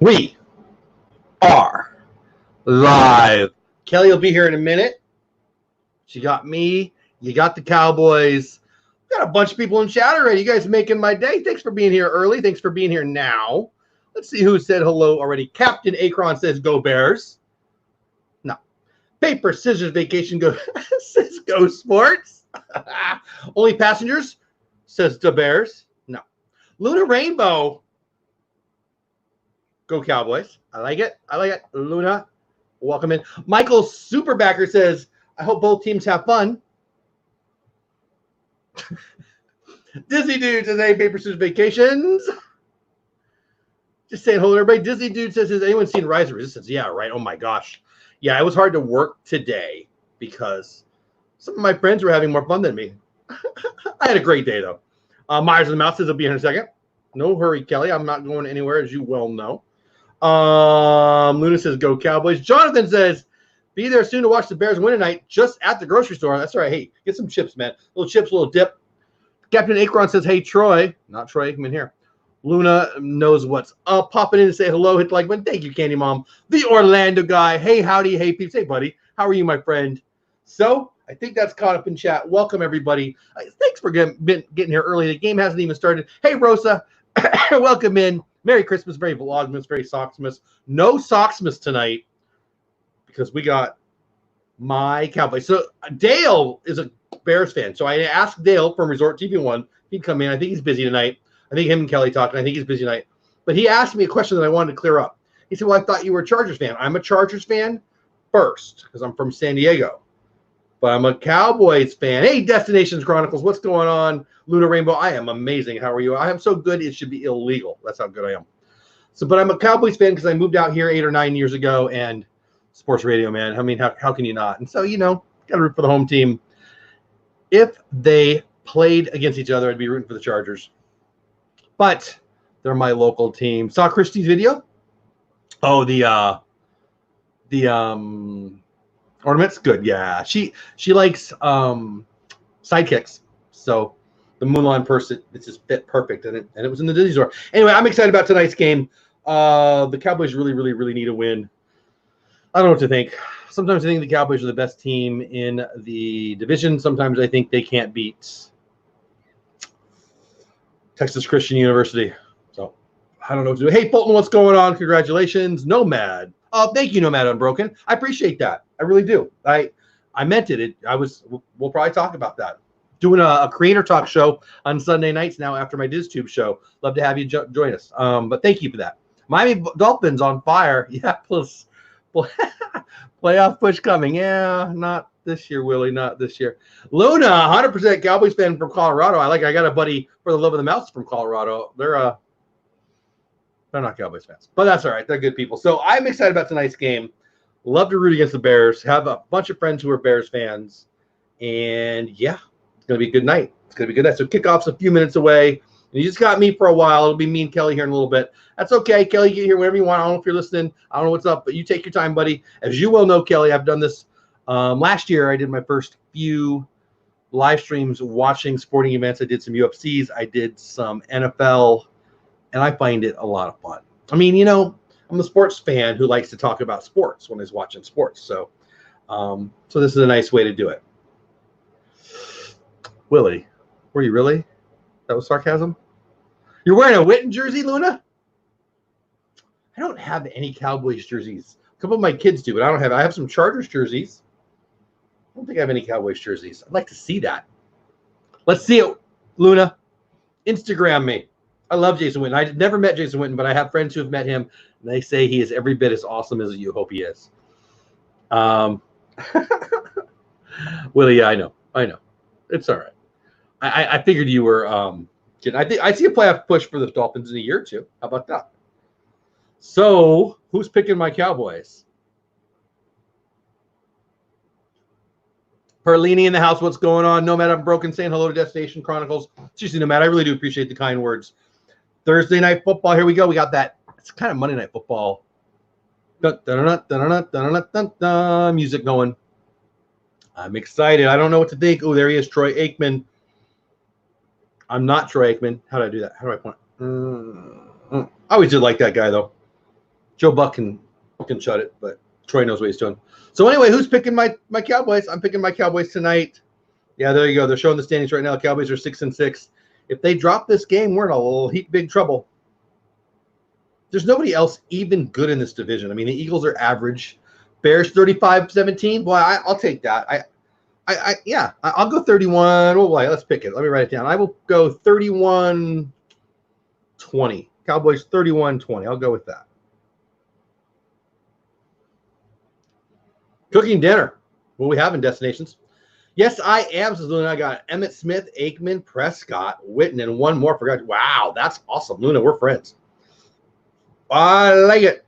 We are live. Kelly will be here in a minute. She got me. You got the Cowboys. Got a bunch of people in chat already. You guys are making my day. Thanks for being here early. Thanks for being here now. Let's see who said hello already. Captain Akron says go Bears. No. Paper Scissors Vacation go says go Sports. Only Passengers says the Bears. No. Luna Rainbow. Go Cowboys. I like it. I like it. Luna, welcome in. Michael Superbacker says, I hope both teams have fun. Disney Dude says, hey, Paper Scissors Vacations. Just saying hello to everybody. Disney Dude says, has anyone seen Rise of Resistance? Yeah, right. Oh, my gosh. Yeah, it was hard to work today because some of my friends were having more fun than me. I had a great day, though. Meyers The Mouse says, I'll be here in a second. No hurry, Kelly. I'm not going anywhere, as you well know. Luna says, go Cowboys. Jonathan says, be there soon to watch the Bears win tonight, just at the grocery store. That's right. Hey, get some chips, man. Little chips, little dip. Captain Akron says, hey, Troy. Not Troy Aikman here. Luna knows what's up. Popping in to say hello. Hit the like button. Thank you, Candy Mom. The Orlando guy. Hey, howdy. Hey, peeps. Hey, buddy. How are you, my friend? So, I think that's caught up in chat. Welcome, everybody. Thanks for getting here early. The game hasn't even started. Hey, Rosa. Welcome in. Merry Christmas, very Vlogmas, very Socksmas. No Socksmas tonight because we got my Cowboys. So Dale is a Bears fan. So I asked Dale from Resort TV One if he'd come in. I think he's busy tonight. I think him and Kelly talked, and I think he's busy tonight. But he asked me a question that I wanted to clear up. He said, well, I thought you were a Chargers fan. I'm a Chargers fan first because I'm from San Diego. But I'm a Cowboys fan. Hey, Destinations Chronicles, what's going on? Luna Rainbow, I am amazing. How are you? I am so good, it should be illegal. That's how good I am. So, but I'm a Cowboys fan because I moved out here 8 or 9 years ago, and sports radio, man. I mean, how can you not? And so, you know, got to root for the home team. If they played against each other, I'd be rooting for the Chargers. But they're my local team. Saw Christy's video? Oh, the ornaments? Good, yeah. She likes sidekicks. So the Mulan person, it's just fit perfect, and it was in the Disney store. Anyway, I'm excited about tonight's game. The Cowboys really need a win. I don't know what to think. Sometimes I think the Cowboys are the best team in the division. Sometimes I think they can't beat Texas Christian University. So I don't know what to do. Hey, Fulton, what's going on? Congratulations. Nomad. Oh, thank you, Nomad Unbroken. I appreciate that. I really do. I meant it. We'll probably talk about that. Doing a creator talk show on Sunday nights now after my DizTube show. Love to have you join us. But thank you for that. Miami Dolphins on fire. Yeah, plus playoff push coming. Yeah, not this year, Willie. Not this year. Luna, 100% Cowboys fan from Colorado. I got a buddy for the love of the mouse from Colorado. They're not Cowboys fans, but that's all right. They're good people. So I'm excited about tonight's game. Love to root against the Bears. Have a bunch of friends who are Bears fans. And, yeah, it's going to be a good night. It's going to be a good night. So kickoff's a few minutes away. And you just got me for a while. It'll be me and Kelly here in a little bit. That's okay. Kelly, get here whenever you want. I don't know if you're listening. I don't know what's up, but you take your time, buddy. As you well know, Kelly, I've done this. Last year, I did my first few live streams watching sporting events. I did some UFCs. I did some NFL. And I find it a lot of fun. I mean, you know, I'm a sports fan who likes to talk about sports when he's watching sports. So this is a nice way to do it. Willie, were you really? That was sarcasm? You're wearing a Witten jersey, Luna? I don't have any Cowboys jerseys. A couple of my kids do, but I have some Chargers jerseys. I don't think I have any Cowboys jerseys. I'd like to see that. Let's see it, Luna. Instagram me. I love Jason Witten. I've never met Jason Witten, but I have friends who have met him, and they say he is every bit as awesome as you hope he is. Willie, yeah, I know. It's all right. I figured you were kidding. I see a playoff push for the Dolphins in a year or two. How about that? So, who's picking my Cowboys? Perlini in the house. What's going on? Nomad Unbroken saying hello to Destination Chronicles. Seriously, Nomad, I really do appreciate the kind words. Thursday night football. Here we go. We got that. It's kind of Monday night football. Music going. I'm excited. I don't know what to think. Oh, there he is, Troy Aikman. I'm not Troy Aikman. How do I do that? How do I point? I always did like that guy, though. Joe Buck can shut it, but Troy knows what he's doing. So anyway, who's picking my Cowboys? I'm picking my Cowboys tonight. Yeah, there you go. They're showing the standings right now. Cowboys are 6-6. If they drop this game, we're in a little big trouble. There's nobody else even good in this division. I mean, the Eagles are average. Bears 35-17. Boy, I'll take that. I'll go 31. Oh boy, let's pick it. Let me write it down. I will go 31-20. Cowboys 31-20. I'll go with that. Cooking dinner. What we have in destinations? Yes, I am. Says Luna. I got Emmitt Smith, Aikman, Prescott, Witten, and one more. Forgot. Wow, that's awesome, Luna. We're friends. I like it.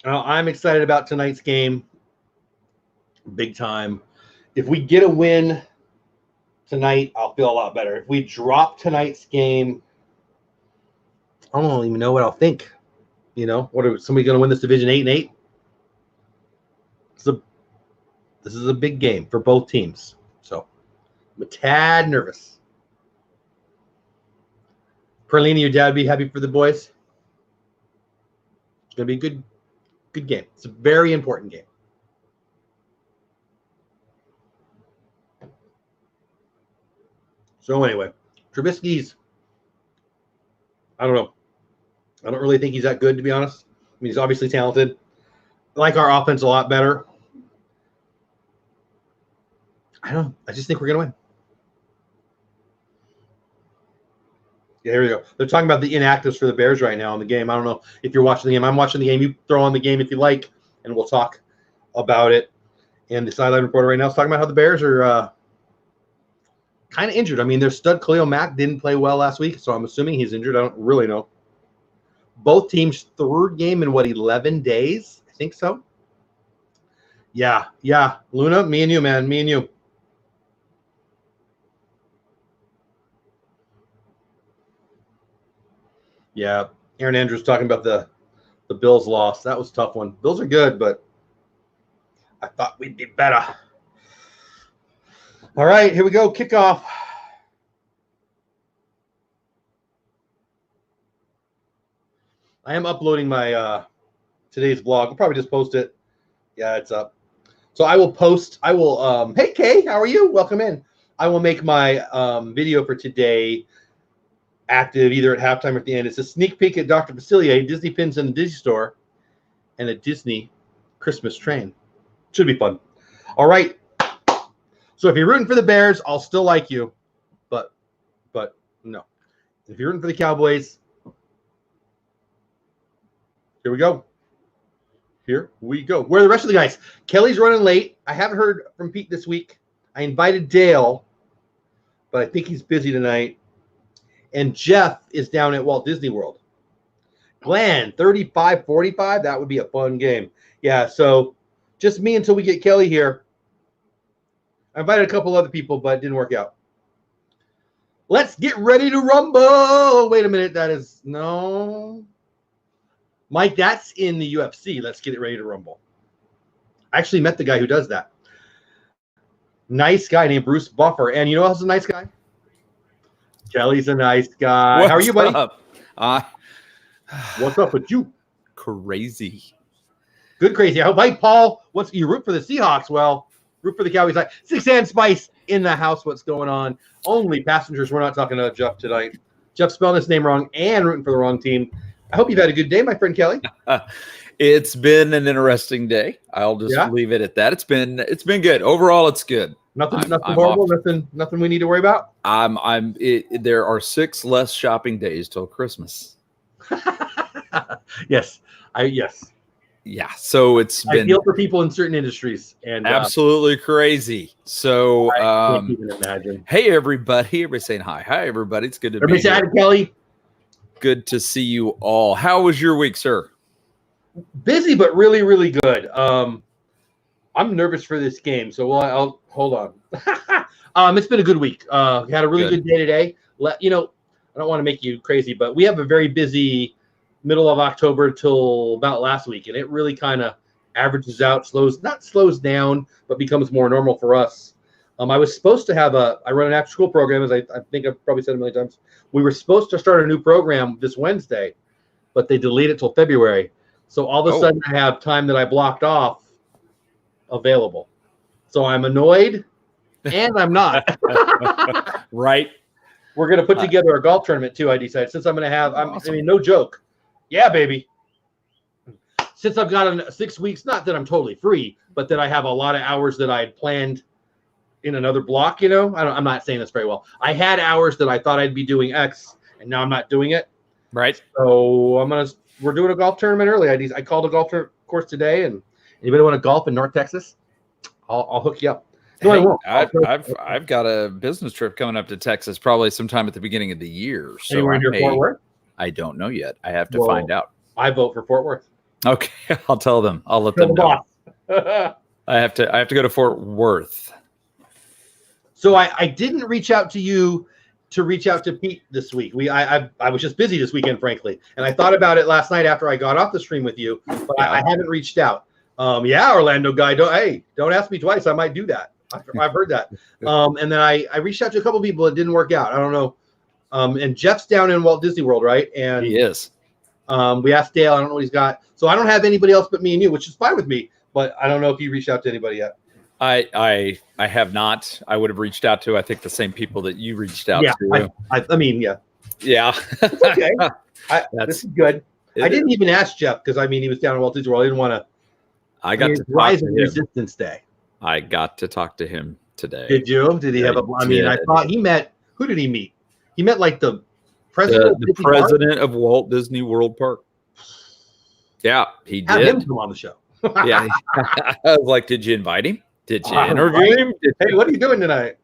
I'm excited about tonight's game. Big time. If we get a win tonight, I'll feel a lot better. If we drop tonight's game, I don't even know what I'll think. You know, what are somebody going to win this division 8-8? This is a big game for both teams. So I'm a tad nervous. Perlini, your dad would be happy for the boys. It's going to be a good game. It's a very important game. So anyway, Trubisky's, I don't know. I don't really think he's that good, to be honest. I mean, he's obviously talented. I like our offense a lot better. I don't know. I just think we're going to win. Yeah, here we go. They're talking about the inactives for the Bears right now in the game. I don't know if you're watching the game. I'm watching the game. You throw on the game if you like, and we'll talk about it. And the sideline reporter right now is talking about how the Bears are kind of injured. I mean, their stud Khalil Mack didn't play well last week, so I'm assuming he's injured. I don't really know. Both teams' third game in, 11 days? I think so. Yeah. Luna, me and you, man. Me and you. Yeah. Aaron Andrews talking about the Bills loss. That was a tough one. Bills are good, but I thought we'd be better. All right, here we go. Kickoff. I am uploading my today's vlog. I'll probably just post it. Yeah, it's up. So I will post. Hey, Kay, how are you? Welcome in. I will make my video for today active either at halftime or at the end. It's a sneak peek at Dr. Facilier, Disney pins in the Disney store, and a Disney Christmas train. Should be fun. All right. So if you're rooting for the Bears, I'll still like you, but no. If you're rooting for the Cowboys, here we go. Here we go. Where are the rest of the guys? Kelly's running late. I haven't heard from Pete this week. I invited Dale, but I think he's busy tonight. And Jeff is down at Walt Disney World. Glenn, 35-45. That would be a fun game. Yeah, so just me until we get Kelly here. I invited a couple other people, but it didn't work out. Let's get ready to rumble. Wait a minute. That is no. Mike, that's in the UFC. Let's get it ready to rumble. I actually met the guy who does that. Nice guy named Bruce Buffer. And you know who's a nice guy? Kelly's a nice guy. What's How are you, buddy? Up? What's up with you? Crazy. Good crazy. I hope, Mike Paul, you root for the Seahawks? Well, root for the Cowboys. Like Six and Spice in the house. What's going on? Only passengers. We're not talking to Jeff tonight. Jeff spelling his name wrong and rooting for the wrong team. I hope you've had a good day, my friend Kelly. It's been an interesting day. I'll just leave it at that. It's been good. Overall, it's good. Nothing horrible. Nothing we need to worry about. There are 6 less shopping days till Christmas. Yes. Yeah. So I feel for people in certain industries and absolutely crazy. So I can't even imagine. Hey everybody. Everybody's saying hi. Hi everybody. It's good to be here. Kelly. Good to see you all. How was your week, sir? Busy, but really, really good. I'm nervous for this game, so I'll hold on. It's been a good week. We had a really good day today. I don't want to make you crazy, but we have a very busy middle of October till about last week, and it really kind of averages out, not slows down, but becomes more normal for us I was supposed to have I run an after school program, as I think I've probably said a million times. We were supposed to start a new program this Wednesday, but they delayed it till February. So all of a sudden I have time that I blocked off available. So I'm annoyed and I'm not. Right. We're going to put together a golf tournament too, I decided, since I'm going to have, awesome. I mean, no joke. Yeah, baby. Since I've got 6 weeks, not that I'm totally free, but that I have a lot of hours that I had planned in another block, you know, I'm not saying this very well. I had hours that I thought I'd be doing X, and now I'm not doing it. Right. So we're doing a golf tournament early. I called a golf course today, and anybody want to golf in North Texas? I'll hook you up. No, hey, I won't. I've got a business trip coming up to Texas, probably sometime at the beginning of the year. So anywhere near Fort Worth? I don't know yet. I have to find out. I vote for Fort Worth. Okay, I'll tell them. I'll let them know. I have to go to Fort Worth. So I didn't reach out to you to reach out to Pete this week. I was just busy this weekend, frankly, and I thought about it last night after I got off the stream with you, but I haven't reached out. Yeah, Orlando guy, don't ask me twice. I might do that. I've heard that. And then I reached out to a couple people. It didn't work out. I don't know. And Jeff's down in Walt Disney World, right? And he is. We asked Dale. I don't know what he's got. So I don't have anybody else but me and you, which is fine with me. But I don't know if you reached out to anybody yet. I have not. I would have reached out to, I think, the same people that you reached out to. I mean, yeah. Yeah. It's okay. This is good. I didn't even ask Jeff because, I mean, he was down in Walt Disney World. I didn't want to. I got to Rise of Resistance Day. I got to talk to him today. Did you? Did he have a? I mean, I thought he met. Who did he meet? He met like the president. The president of Walt Disney World Park. Yeah, he did. Have him come on the show. Yeah, I was like, did you invite him? Did you interview him? Hey, what are you doing tonight?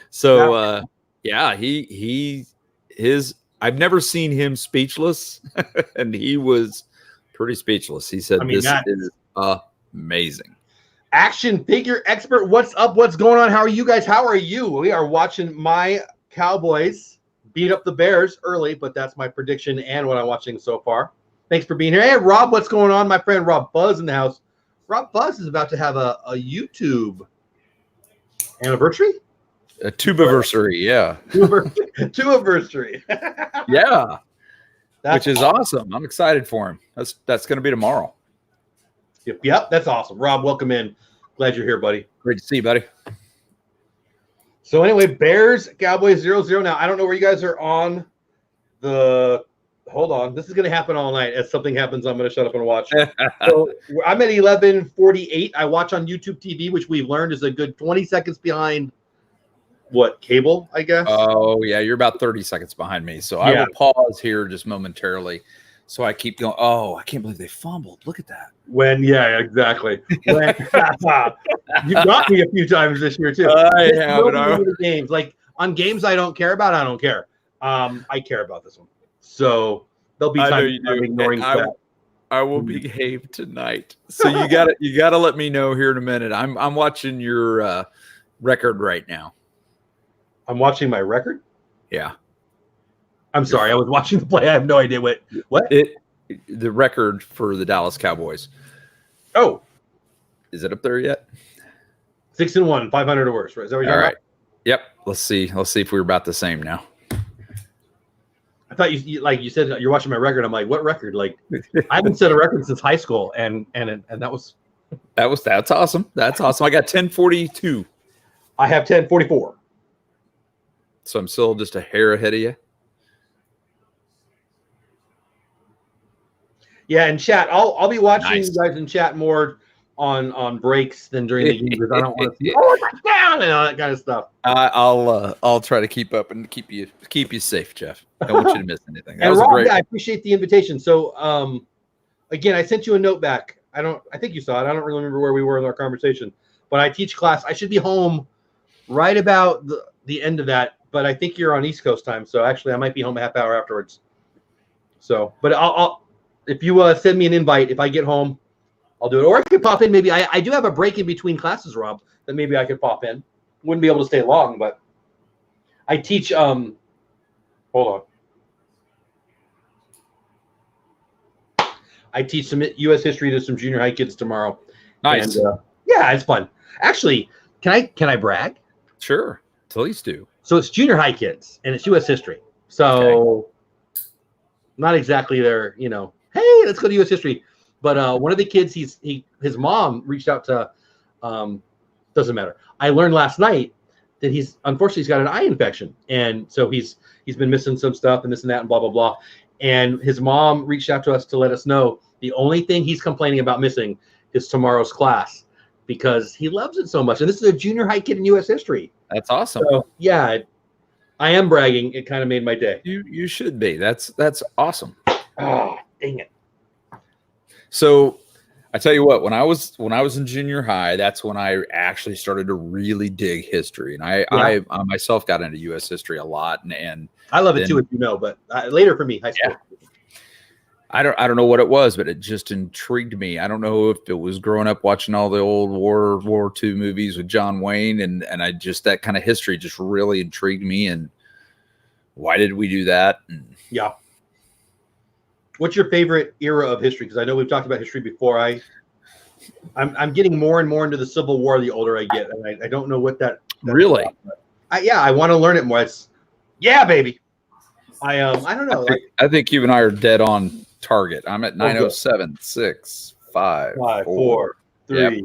So, yeah, I've never seen him speechless, and he was pretty speechless. He said, "This is amazing." Action figure expert, what's up? What's going on? How are you guys? How are you? We are watching my Cowboys beat up the Bears early, but that's my prediction and what I'm watching so far. Thanks for being here. Hey, Rob, what's going on? My friend Rob Buzz in the house. Rob Buzz is about to have a YouTube anniversary? A tubiversary, yeah. Tubiversary. Yeah. Which is awesome. I'm excited for him. That's going to be tomorrow. Yep, that's awesome. Rob, welcome in. Glad you're here, buddy. Great to see you, buddy. So anyway, Bears, Cowboys 0-0. Now, I don't know where you guys are on the – hold on. This is going to happen all night. As something happens, I'm going to shut up and watch. So I'm at 11:48. I watch on YouTube TV, which we've learned is a good 20 seconds behind cable, I guess? Oh, yeah. You're about 30 seconds behind me. So I will pause here just momentarily. So I keep going, oh, I can't believe they fumbled. Look at that. Yeah, exactly. You've got me a few times this year, too. I have. Games. Like, on games I don't care about, I don't care. I care about this one. So there'll be times I'm ignoring that. I will behave tonight. So you gotta let me know here in a minute. I'm watching your record right now. I'm watching my record? Yeah. I'm sorry. I was watching the play. I have no idea what. The record for the Dallas Cowboys. Oh, is it up there yet? 6-1, 500 or worse. Right? Is that what you're talking about? Yep. Let's see if we're about the same now. I thought you said you're watching my record. I'm like, what record? Like, I haven't set a record since high school, and that's awesome. That's awesome. I got 1042. I have 1044. So I'm still just a hair ahead of you. Yeah, in chat, I'll be watching you guys in chat more on breaks than during the game because I don't want to see touchdown and all that kind of stuff. I'll try to keep up and keep you safe, Jeff. I don't want you to miss anything. And Rob, I appreciate the invitation. So again, I sent you a note back. I think you saw it. I don't really remember where we were in our conversation, but I teach class. I should be home right about the end of that, but I think you're on East Coast time, so actually I might be home a half hour afterwards. So, but I'll if you send me an invite, if I get home, I'll do it. Or I could pop in. Maybe I do have a break in between classes, Rob, that maybe I could pop in. Wouldn't be able to stay long, but I teach. Hold on. I teach some U.S. history to some junior high kids tomorrow. Nice. And, yeah, it's fun. Actually, can I brag? Sure. Please do. So it's junior high kids, and it's U.S. history. So not exactly their, hey, let's go to U.S. history. But one of the kids, his mom reached out to, doesn't matter. I learned last night that unfortunately he's got an eye infection, and so he's been missing some stuff and this and that and blah blah blah. And his mom reached out to us to let us know the only thing he's complaining about missing is tomorrow's class because he loves it so much. And this is a junior high kid in U.S. history. That's awesome. So yeah, I am bragging. It kind of made my day. You should be. That's awesome. Oh, dang it. So I tell you what, when I was in junior high, that's when I actually started to really dig history, and I myself got into U.S. history a lot, and I love it too, if you know. But later for me, high school. Yeah. I don't know what it was, but it just intrigued me. I don't know if it was growing up watching all the old World War II movies with John Wayne, and I just that kind of history just really intrigued me. And why did we do that? And, yeah. What's your favorite era of history? Because I know we've talked about history before. I'm getting more and more into the Civil War the older I get, and I don't know what that really. I want to learn it more. Baby. I don't know. I think you and I are dead on target. I'm at 907, 6, 5, 4, 3.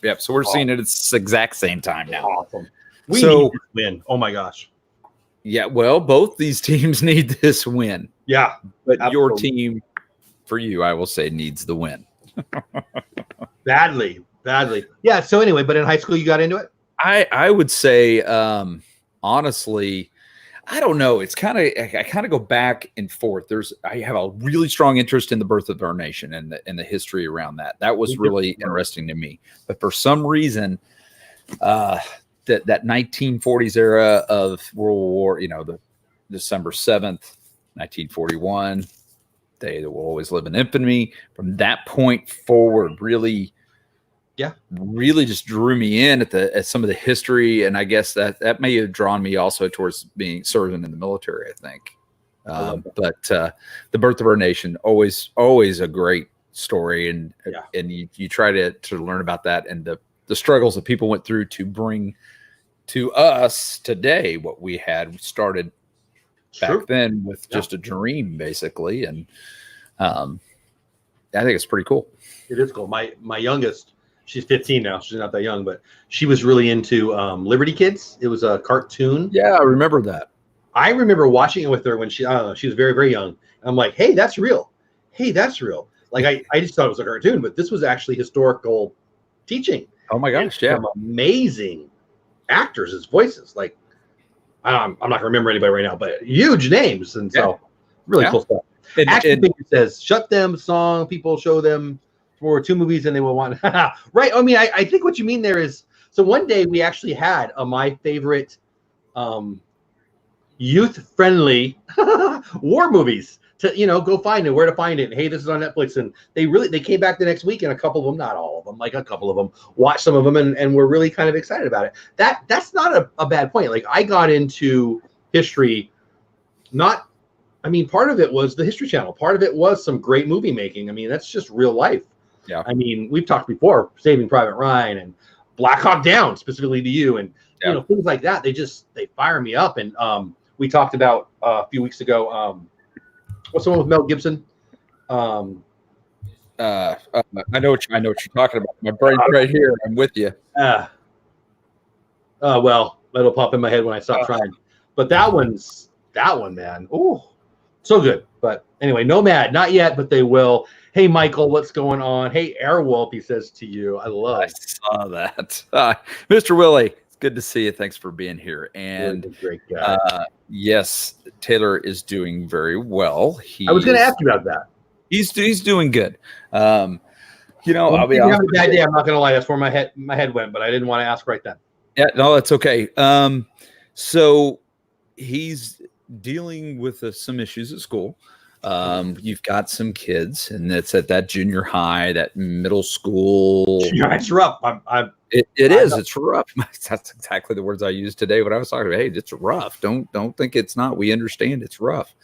Yep. So we're seeing it at the exact same time now. Awesome. We need this win. Oh my gosh. Yeah, well, both these teams need this win. Yeah. But absolutely. Your team, for you, I will say, needs the win. Badly. Yeah, so anyway, but in high school you got into it? I would say, honestly, I don't know. It's I kind of go back and forth. I have a really strong interest in the birth of our nation and the history around that. That was really interesting to me. But for some reason, that 1940s era of World War, the December 7th, 1941, day that will always live in infamy. From that point forward, really just drew me in at some of the history, and I guess that may have drawn me also towards serving in the military. I think, but the birth of our nation, always a great story, and you try to learn about that and the struggles that people went through to bring to us today what we had started back then with just a dream, basically. And I think it's pretty cool. It is cool. My youngest, she's 15 now. She's not that young, but she was really into Liberty Kids. It was a cartoon. Yeah, I remember that. I remember watching it with her when she was very, very young. And I'm like, hey, that's real. Like I just thought it was a cartoon, but this was actually historical teaching. Oh my gosh, yeah. Amazing actors as voices. Like I'm not gonna remember anybody right now, but huge names. And so really cool stuff. Action Figure says, shut them song, people show them for 2 movies and they will want right. I mean, I think what you mean there is, so one day we actually had my favorite youth-friendly war movies to go find it, where to find it. Hey, this is on Netflix, and they came back the next week, and a couple of them, not all of them, like a couple of them, watched some of them, and we're really kind of excited about it. That's not a bad point. Like I got into history, part of it was the History Channel. Part of it was some great movie making. I mean, that's just real life. Yeah. I mean, we've talked before, Saving Private Ryan and Black Hawk Down, specifically to you, and things like that. They fire me up. And we talked about a few weeks ago. What's the one with Mel Gibson? I know what you're talking about. My brain's right here. I'm with you. Well, it'll pop in my head when I stop trying. But that one, man. Oh, so good. But anyway, Nomad, not yet, but they will. Hey, Michael, what's going on? Hey, Airwolf, he says to you. I saw that. Mr. Willie, it's good to see you. Thanks for being here. And great guy. Yes, Taylor is doing very well. I was going to ask you about that. He's doing good. I'll be honest. Having a bad day. I'm not going to lie. That's where my head went, but I didn't want to ask right then. Yeah, no, that's okay. So he's dealing with some issues at school. You've got some kids, and it's at that junior high, that middle school. Yeah, it's rough. It's rough. That's exactly the words I used today when I was talking about, hey, it's rough. Don't think it's not. We understand it's rough.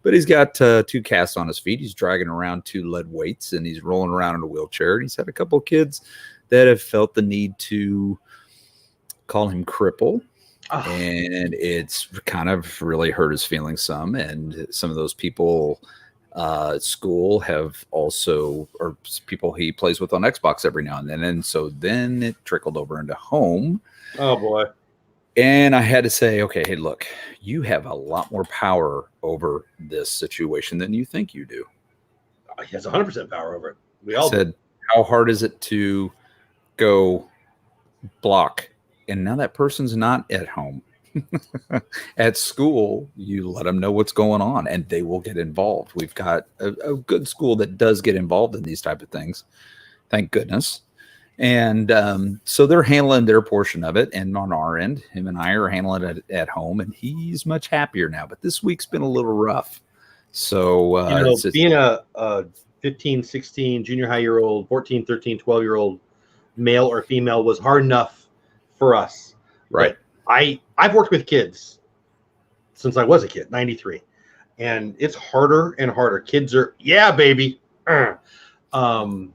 But he's got 2 casts on his feet. He's dragging around 2 lead weights, and he's rolling around in a wheelchair. And he's had a couple of kids that have felt the need to call him cripple. and it's kind of really hurt his feelings some. And some of those people at school have also, or people he plays with on Xbox every now and then. And so then it trickled over into home. Oh boy. And I had to say, okay, hey, look, you have a lot more power over this situation than you think you do. He has 100% power over it. We all said, how hard is it to go block? And now that person's not at home. At school, you let them know what's going on and they will get involved. We've got a good school that does get involved in these type of things. Thank goodness. And so they're handling their portion of it. And on our end, him and I are handling it at home, and he's much happier now. But this week's been a little rough. So being a 15, 16, junior high year old, 14, 13, 12-year-old male or female was hard enough for us. Right. I've worked with kids since I was a kid, 93. And it's harder and harder. Kids are, yeah, baby. I don't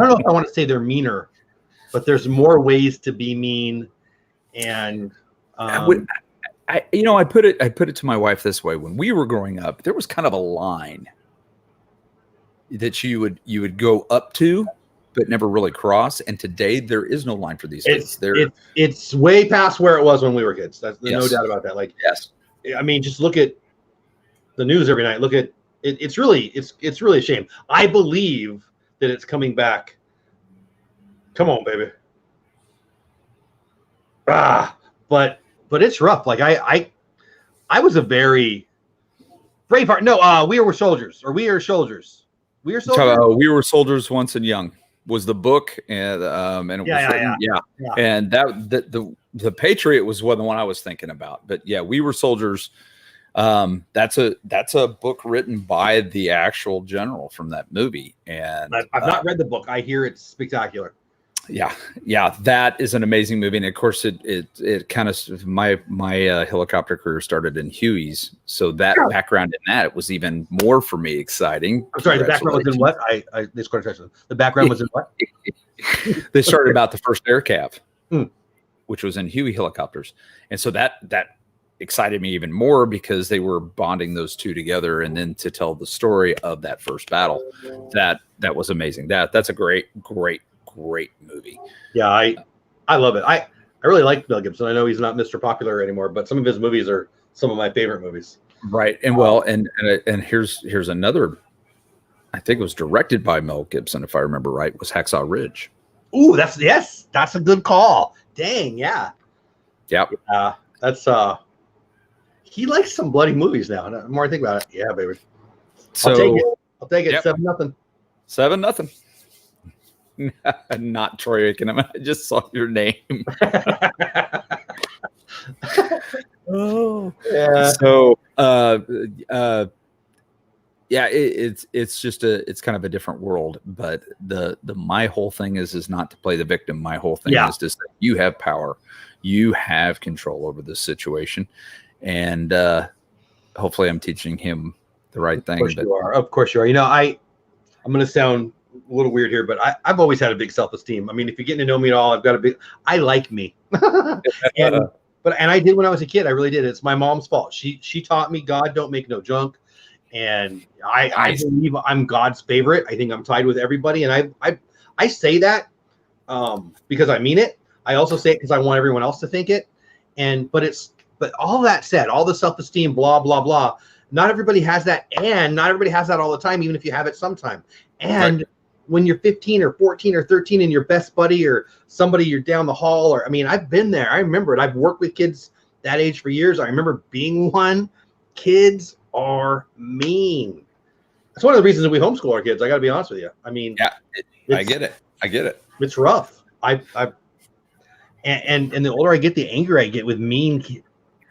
know if I want to say they're meaner, but there's more ways to be mean. And I put it to my wife this way. When we were growing up, there was kind of a line that you would go up to, but never really cross. And today there is no line for these kids. It's way past where it was when we were kids. There's yes. no doubt about that. Like, yes, I mean, just look at the news every night. Look at it. It's really a shame. I believe that it's coming back. Come on, baby. But it's rough. Like I was a very brave heart. No, we were soldiers, or we are soldiers. We are soldiers. We were soldiers once and young was the book, and it was written, yeah. And the Patriot was the one I was thinking about. But yeah, we were soldiers. That's a book written by the actual general from that movie. And I've not read the book. I hear it's spectacular. Yeah, that is an amazing movie, and of course, it kind of my helicopter career started in Huey's, so that background in that was even more for me exciting. I'm sorry, the background was in what? The background was in what? They started about the first air cav, which was in Huey helicopters, and so that excited me even more because they were bonding those two together, and then to tell the story of that first battle, that was amazing. That's a great movie. Yeah, I love it. I really like Mel Gibson. I know he's not Mr. Popular anymore, but some of his movies are some of my favorite movies. Right. And well, and here's another, I think it was directed by Mel Gibson, if I remember right, was Hacksaw Ridge. Ooh, that's a good call. Dang, yeah. Yep. That's he likes some bloody movies now. The more I think about it, yeah, baby. So I'll take it. Yep. 7-0. 7-0. Not Troy Aikman. I just saw your name. Oh, yeah. So, yeah, it's kind of a different world. But the my whole thing is not to play the victim. My whole thing is to say you have power, you have control over this situation, and hopefully, I'm teaching him the right thing. Of course you are. You know, I'm going to sound a little weird here, but I've always had a big self-esteem. I mean, if you're getting to know me at all, I like me. and I did when I was a kid. I really did. It's my mom's fault. She taught me God don't make no junk. And I believe I'm God's favorite. I think I'm tied with everybody. And I say that because I mean it. I also say it because I want everyone else to think it. But all that said, all the self-esteem, blah, blah, blah, not everybody has that. And not everybody has that all the time, even if you have it sometime. And when you're 15 or 14 or 13 and your best buddy or somebody you're down the hall, or, I mean, I've been there. I remember it. I've worked with kids that age for years. I remember being one. Kids are mean. That's one of the reasons that we homeschool our kids. I got to be honest with you. I mean, I get it. It's rough. And the older I get, the angrier I get with mean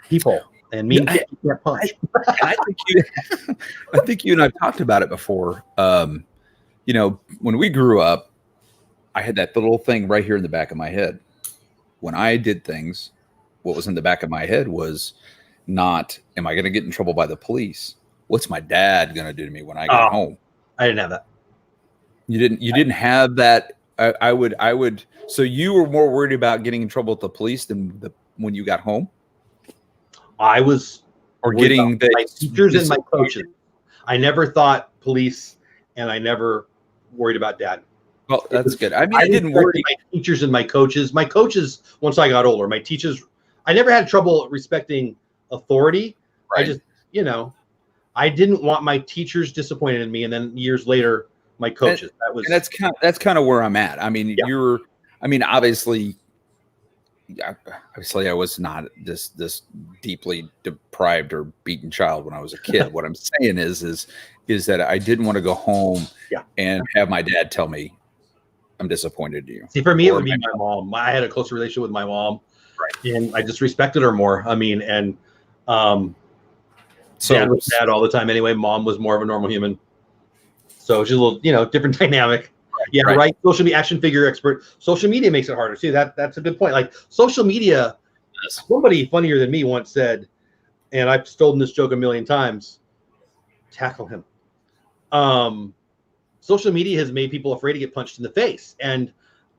people. And mean kids you can't punch. I think you and I've talked about it before. You know, when we grew up, I had that little thing right here in the back of my head. When I did things, what was in the back of my head was not, am I going to get in trouble by the police? What's my dad going to do to me when I get home? I didn't have that. You didn't have that. I would. So you were more worried about getting in trouble with the police than when you got home? I was or getting the my teachers and my coaches. I never thought police, and I never worried about dad. Well, that's good. I mean, I didn't worry. My teachers and my coaches. My coaches, once I got older, my teachers, I never had trouble respecting authority. Right. I just, I didn't want my teachers disappointed in me, and then years later, my coaches. That's kind of where I'm at. I mean, obviously, I was not this deeply deprived or beaten child when I was a kid. What I'm saying is that I didn't want to go home and have my dad tell me, I'm disappointed in you. See, for me, it would be my mom. I had a closer relationship with my mom, right, and I just respected her more. I mean, and so dad was sad all the time anyway. Mom was more of a normal human, so she's a little, different dynamic. Yeah, right. Social media action figure expert. Social media makes it harder. See, that's a good point. Like social media, somebody funnier than me once said, and I've stolen this joke a million times, tackle him. Social media has made people afraid to get punched in the face. And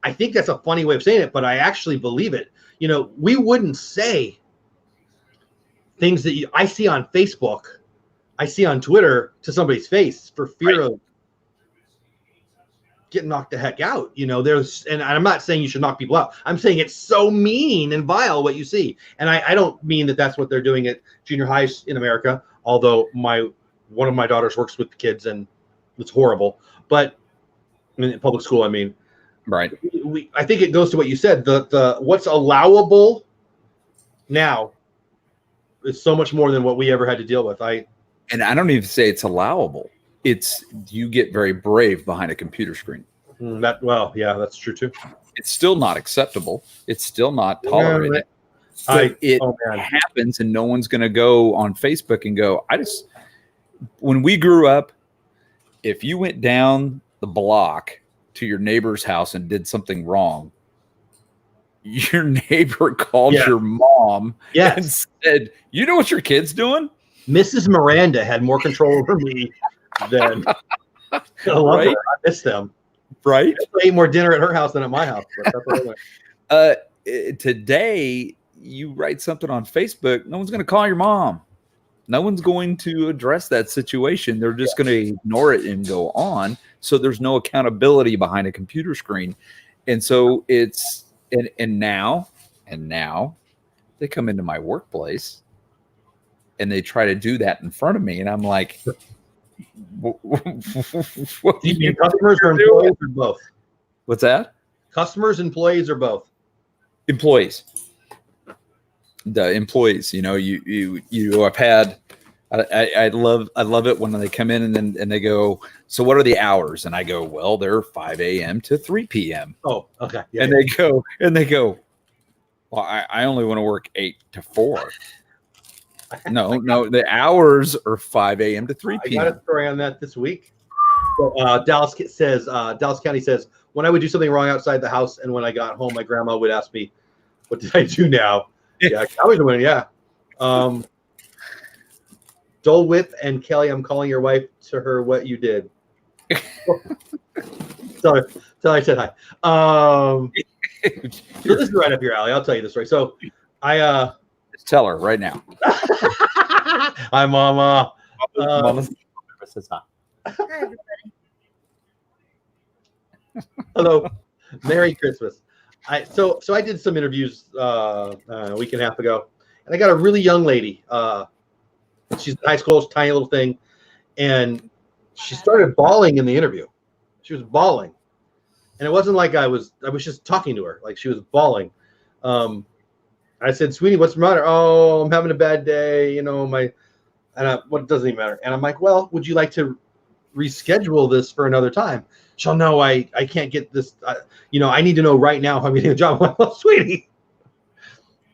I think that's a funny way of saying it, but I actually believe it. We wouldn't say things that I see on Facebook, I see on Twitter to somebody's face for fear of getting knocked the heck out. And I'm not saying you should knock people out. I'm saying it's so mean and vile what you see. And I don't mean that that's what they're doing at junior highs in America, although one of my daughters works with the kids and it's horrible. But in public school, I mean, right. I think it goes to what you said. The what's allowable now is so much more than what we ever had to deal with. And I don't even say it's allowable. It's you get very brave behind a computer screen. That's true too. It's still not acceptable. It's still not tolerated. It happens, and no one's going to go on Facebook and go, when we grew up, if you went down the block to your neighbor's house and did something wrong, your neighbor called your mom and said, "You know what your kid's doing?" Mrs. Miranda had more control over me than I love her. I miss them. Right? I ate more dinner at her house than at my house. Today, you write something on Facebook, no one's going to call your mom. No one's going to address that situation. They're just going to ignore it and go on. So there's no accountability behind a computer screen. And so it's and now they come into my workplace and they try to do that in front of me. And I'm like, do you mean customers or employees or both? What's that? Customers, employees, or both? Employees. The employees, I've had. I love it when they come in and they go, "So what are the hours?" And I go, "Well, they're 5 a.m. to 3 p.m." Oh, okay. Yeah, and they go, "Well, I only want to work 8 to 4." No, the hours are 5 a.m. to 3 p.m. I got a story on that this week. So, Dallas County says, when I would do something wrong outside the house, and when I got home, my grandma would ask me, "What did I do now?" Yeah, Cowboys are winning. Yeah. Dole Whip and Kelly, I'm calling your wife to her what you did. Tell I said hi. So this is right up your alley. I'll tell you the story. So I just tell her right now. Hi, Mama. Mama says hi. Hi, everybody. Hello. Merry Christmas. So I did some interviews a week and a half ago, and I got a really young lady. She's in high school, tiny little thing, and she started bawling in the interview. She was bawling, and it wasn't like I was just talking to her. Like, she was bawling. I said, "Sweetie, what's the matter?" "Oh, I'm having a bad day. What doesn't even matter." And I'm like, "Well, would you like to reschedule this for another time?" She'll, "No, I can't get this. I need to know right now if I'm getting a job." I'm like, "Well, sweetie,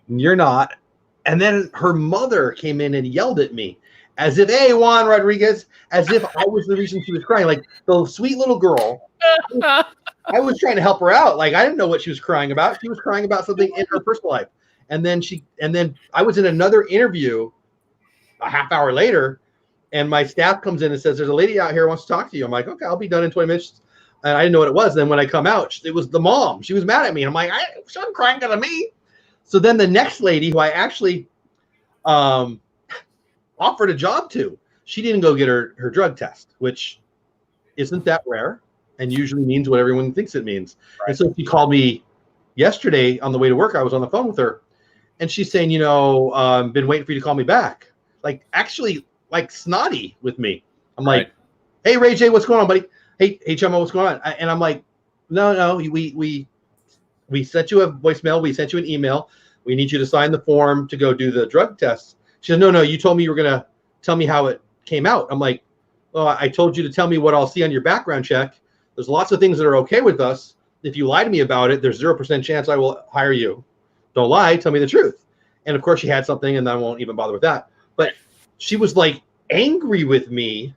you're not." And then her mother came in and yelled at me as if, "Hey, Juan Rodriguez," as if I was the reason she was crying. Like, the sweet little girl. I was trying to help her out. Like, I didn't know what she was crying about. She was crying about something in her personal life. And then I was in another interview a half hour later, and my staff comes in and says, "There's a lady out here who wants to talk to you." I'm like, "Okay, I'll be done in 20 minutes. And I didn't know what it was. Then when I come out, it was the mom. She was mad at me. And I'm like, "I'm crying because of me." So then the next lady, who I actually offered a job to. She didn't go get her drug test, which isn't that rare and usually means what everyone thinks it means. Right. And so she called me yesterday on the way to work. I was on the phone with her, and she's saying, been waiting for you to call me back. Like, actually, like snotty with me. I'm like, hey, Ray J, what's going on, buddy? Hey, Chummo, what's going on? And I'm like, no, we sent you a voicemail. We sent you an email. We need you to sign the form to go do the drug test. She said, no, you told me you were going to tell me how it came out. I'm like, well, I told you to tell me what I'll see on your background check. There's lots of things that are okay with us. If you lie to me about it, there's 0% chance I will hire you. Don't lie. Tell me the truth. And of course she had something, and I won't even bother with that. But she was like angry with me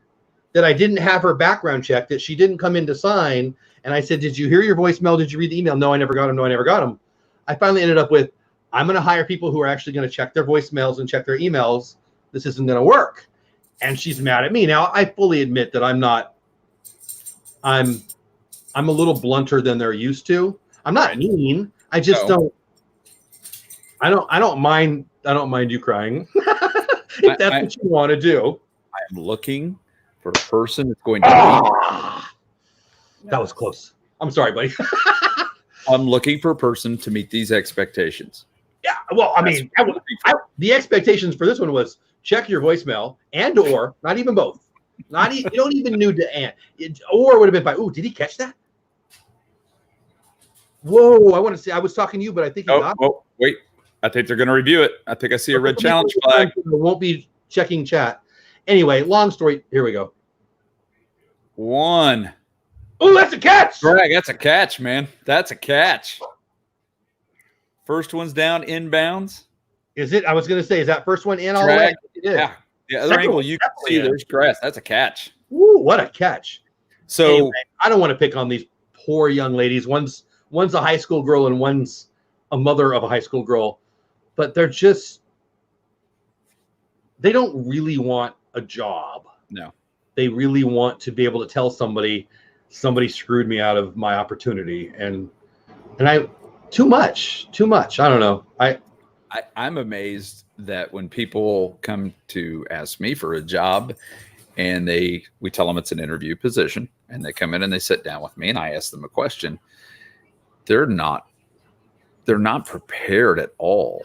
that I didn't have her background check, that she didn't come in to sign. And I said, did you hear your voicemail? Did you read the email? No, I never got them. No, I never got them. I finally ended up with, I'm going to hire people who are actually going to check their voicemails and check their emails. This isn't going to work. And she's mad at me. Now, I fully admit that I'm a little blunter than they're used to. I'm not mean. I just don't mind you crying. If that's what you want to do. I'm looking for a person that's going to that was close. I'm sorry, buddy. I'm looking for a person to meet these expectations. Yeah, well, I mean, the expectations for this one was check your voicemail or not even both. You don't even need to or would have been by. Ooh, did he catch that? Whoa, I want to say I was talking to you, but I think he got it. Oh, wait. I think they're going to review it. I think I see a red challenge flag. Won't be checking chat. Anyway, long story. Here we go. 1. Oh, that's a catch. Greg, that's a catch, man. That's a catch. First one's down inbounds. Is it? I was going to say, is that first one in all the way? Yeah. The other angle, you can see there's grass. That's a catch. Ooh, what a catch. So anyway, I don't want to pick on these poor young ladies. One's a high school girl and one's a mother of a high school girl. But they don't really want a job. No. They really want to be able to tell somebody screwed me out of my opportunity. And I too much. I don't know. I'm amazed that when people come to ask me for a job and we tell them it's an interview position, and they come in and they sit down with me and I ask them a question, they're not prepared at all.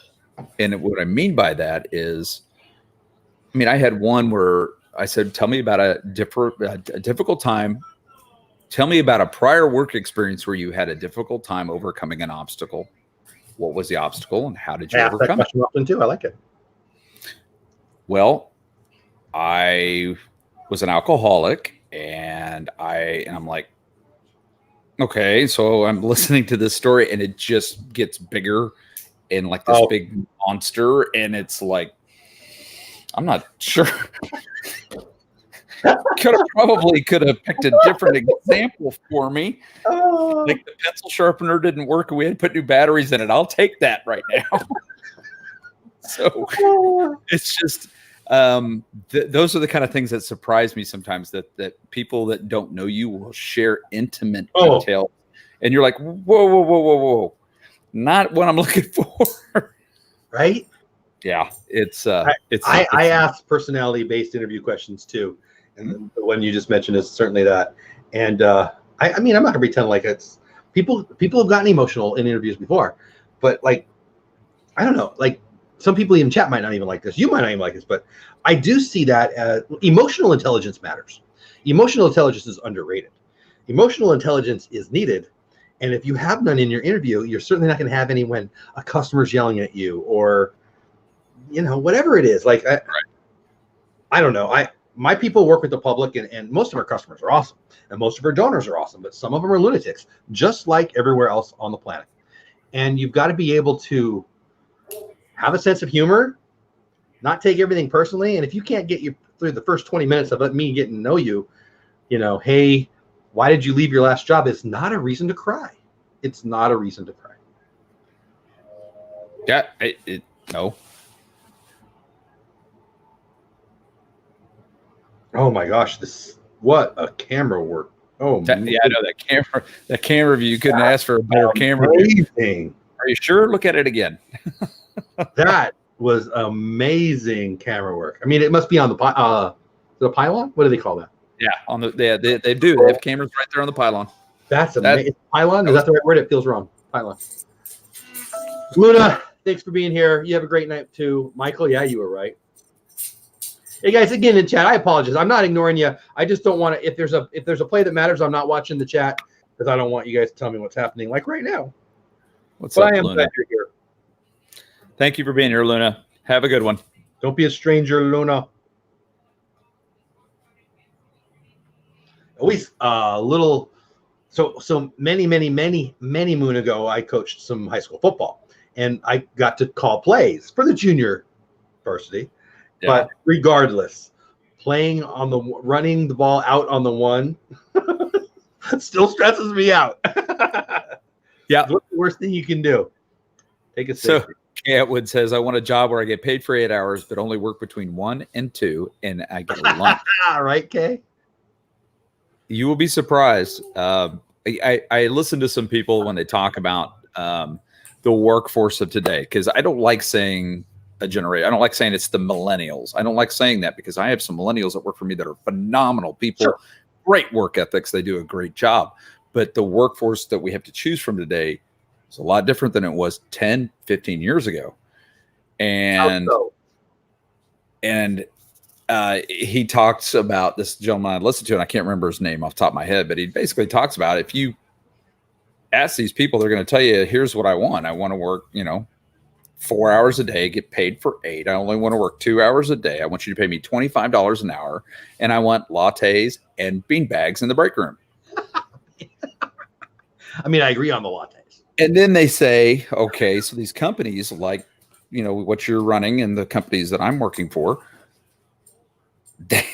And what I mean by that is, I had one where I said, tell me about a difficult time. Tell me about a prior work experience where you had a difficult time overcoming an obstacle. What was the obstacle and how did you overcome it? Often too. I like it. Well, I was an alcoholic, and I'm like, okay, so I'm listening to this story and it just gets bigger and like this big monster, and it's like, I'm not sure. could have picked a different example for me. Like the pencil sharpener didn't work and we had to put new batteries in it. I'll take that right now. So it's just those are the kind of things that surprise me sometimes, that people that don't know you will share intimate details, and you're like, whoa, not what I'm looking for. Right? Yeah, I ask personality-based interview questions too, and the one you just mentioned is certainly that. And I'm not gonna pretend like it's people have gotten emotional in interviews before, but like, I don't know, like some people in chat might not even like this. You might not even like this, but I do see that emotional intelligence matters. Emotional intelligence is underrated. Emotional intelligence is needed. And if you have none in your interview, you're certainly not going to have any when a customer's yelling at you or, whatever it is. Like, I don't know. My people work with the public, and most of our customers are awesome. And most of our donors are awesome. But some of them are lunatics, just like everywhere else on the planet. And you've got to be able to have a sense of humor, not take everything personally. And if you can't get you through the first 20 minutes of me getting to know you, hey, why did you leave your last job? It's not a reason to cry. It's not a reason to cry. Yeah, no. Oh my gosh, what a camera work. Oh, yeah, I know that camera view. You couldn't ask for a better camera view. Are you sure? Look at it again. That was amazing camera work. I mean, it must be on the pylon. What do they call that? Yeah, on the they do. They have cameras right there on the pylon. That's amazing. Pylon? Is that the right word? It feels wrong. Pylon. Luna, thanks for being here. You have a great night too. Michael, yeah, you were right. Hey guys, again in chat, I apologize. I'm not ignoring you. I just don't want to. If there's a play that matters, I'm not watching the chat because I don't want you guys to tell me what's happening. Like right now. What's but up, I am Luna? glad you're here. Thank you for being here, Luna. Have a good one. Don't be a stranger, Luna. Always a little. So many moon ago, I coached some high school football, and I got to call plays for the junior varsity. Yeah. But regardless, running the ball out on the one still stresses me out. Yeah. What's the worst thing you can do? Take a safety. So Atwood says, I want a job where I get paid for 8 hours, but only work between 1 and 2, and I get lunch. Right, Kay? You will be surprised. I listen to some people when they talk about the workforce of today, because I don't like saying a generation. I don't like saying it's the millennials. I don't like saying that because I have some millennials that work for me that are phenomenal people, sure. Great work ethics. They do a great job. But the workforce that we have to choose from today is a lot different than it was 10, 15 years ago. And he talks about this gentleman I listened to, and I can't remember his name off the top of my head, but he basically talks about if you ask these people, they're going to tell you, here's what I want. I want to work, 4 hours a day, get paid for 8. I only want to work 2 hours a day. I want you to pay me $25 an hour, and I want lattes and bean bags in the break room. I mean, I agree on the lattes. And then they say, okay, so these companies like, what you're running and the companies that I'm working for,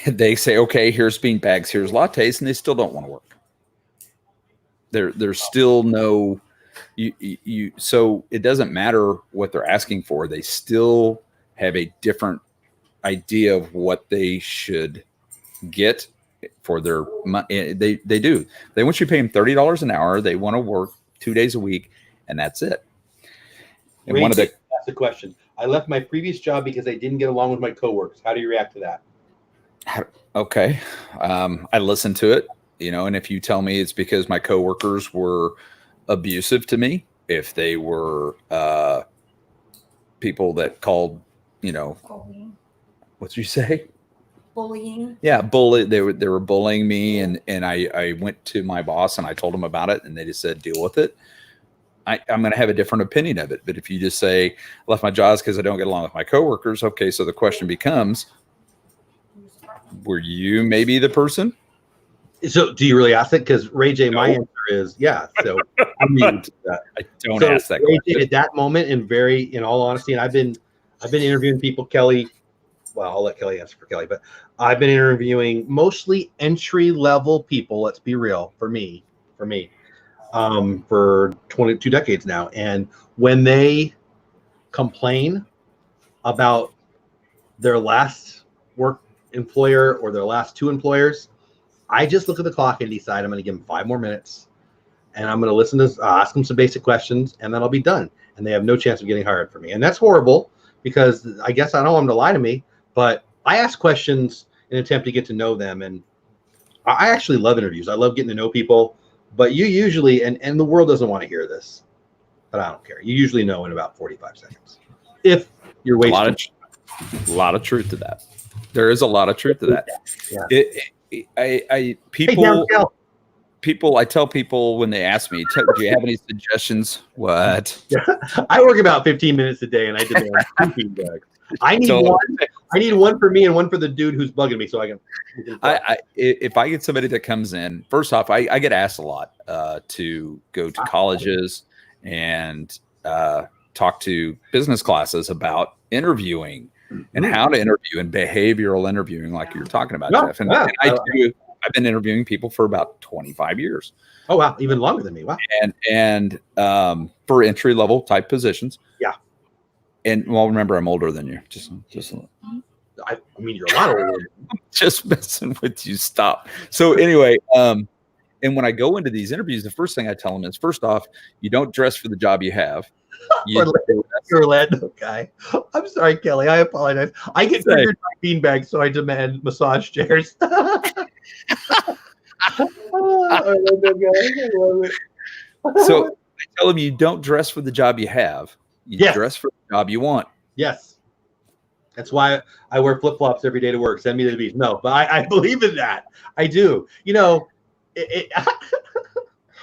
they say, okay, here's bean bags, here's lattes, and they still don't want to work. There's still no, so it doesn't matter what they're asking for. They still have a different idea of what they should get for their money. They do. They want you to pay them $30 an hour. They want to work 2 days a week, and that's it. And that's the question. I left my previous job because I didn't get along with my coworkers. How do you react to that? Okay. I listened to it, and if you tell me it's because my coworkers were abusive to me, if they were people that called, bullying. What'd you say? Bullying. Yeah, bully. They were bullying me, and I went to my boss and I told them about it, and they just said, deal with it. I'm going to have a different opinion of it. But if you just say, I left my job because I don't get along with my coworkers, okay, so the question becomes, were you maybe the person? So do you really ask it? Because Ray J, my answer is yeah. So I don't ask that Ray question. J, at that moment, in all honesty, and I've been interviewing people, Kelly. Well, I'll let Kelly answer for Kelly, but I've been interviewing mostly entry-level people. Let's be real, for me, for 22 decades now. And when they complain about their last work employer or their last two employers, I just look at the clock and decide I'm going to give them 5 more minutes, and I'm going to listen to ask them some basic questions, and then I'll be done. And they have no chance of getting hired for me. And that's horrible because I guess I don't want them to lie to me, but I ask questions in an attempt to get to know them. And I actually love interviews. I love getting to know people, but you usually, and the world doesn't want to hear this, but I don't care. You usually know in about 45 seconds. If you're wasting a lot of truth to that. There is a lot of truth to that. Yeah. People, I tell people when they ask me, do you have any suggestions? What? I work about 15 minutes a day, and I demand 2 bean bags. I need one for me and one for the dude who's bugging me, so I can. If I get somebody that comes in, first off, I get asked a lot to go to colleges and talk to business classes about interviewing and how to interview and behavioral interviewing, like you're talking about, Jeff. And I've been interviewing people for about 25 years. Oh wow, even longer than me. Wow. And for entry level type positions. Yeah. And well, remember, I'm older than you. Just I mean, you're a lot older. Just messing with you. Stop. So anyway, And when I go into these interviews, the first thing I tell them is, first off, you don't dress for the job you have. You're Orlando guy. I'm sorry, Kelly. I apologize. I get triggered by beanbags, so I demand massage chairs. Orlando guy. I love it. So I tell them, you don't dress for the job you have. You dress for the job you want. Yes. That's why I wear flip-flops every day to work. Send me to the beach. No, but I believe in that. I do. You know,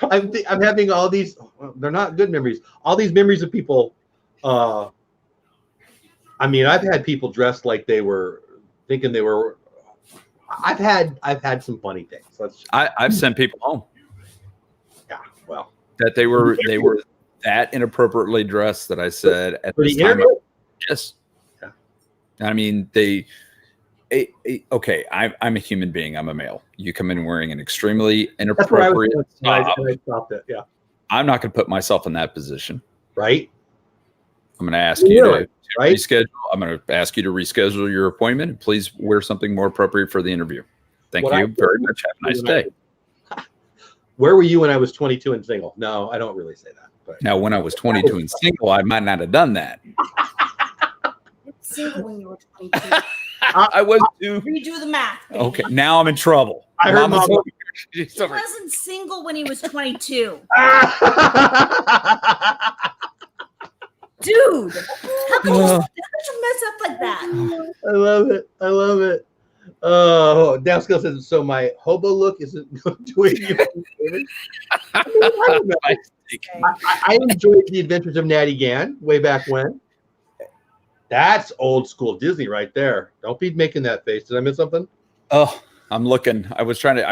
I'm having all these, they're not good memories. All these memories of people. I mean, I've had people dressed like they were thinking they were. I've had some funny things. I've sent people home. Yeah, well, that they were that inappropriately dressed that I said at the time. Yes. Yeah. I mean, okay, I'm a human being. I'm a male. You come in wearing an extremely inappropriate top. I stopped it. Yeah. I'm not going to put myself in that position. Right. I'm going to ask you to reschedule. I'm going to ask you to reschedule your appointment, and please wear something more appropriate for the interview. Thank you very much. Have a nice day. Where were you when I was 22 and single? No, I don't really say that. But. Now, when I was 22 and single, I might not have done that. Single when you were 22. I was too. Redo the math. Baby. Okay, now I'm in trouble. I heard Mom. He wasn't single when he was 22. Dude, how could you mess up like that? I love it. I love it. Oh, Dowskill says, so my hobo look isn't doing you. I enjoyed the Adventures of Natty Gann way back when. That's old school Disney right there. Don't be making that face. Did I miss something? Oh, I'm looking. I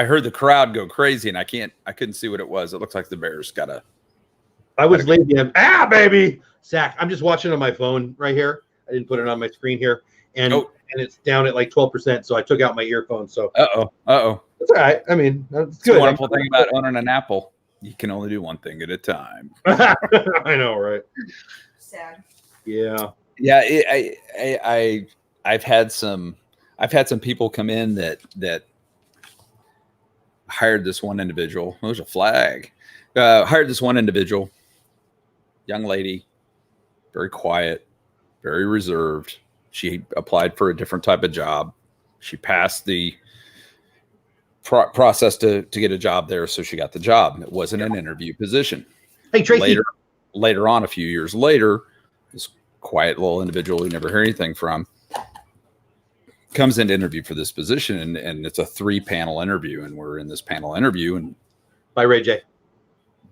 heard the crowd go crazy, and I couldn't see what it was. It looks like the Bears got a. I was lazy. Baby. Sack. I'm just watching on my phone right here. I didn't put it on my screen here. And it's down at like 12%. So I took out my earphones. So Uh-oh. That's all right. I mean, that's good. The wonderful thing about owning an Apple, you can only do one thing at a time. I know, right? Sad. Yeah. Yeah, I've had some people come in that hired this one individual. There's a flag. Hired this one individual, young lady, very quiet, very reserved. She applied for a different type of job. She passed the process to get a job there, so she got the job. It wasn't an interview position. Hey, Tracy. Later on, a few years later, this quiet little individual we never hear anything from comes in to interview for this position, and it's a 3-panel interview, and we're in this panel interview, and by Ray J.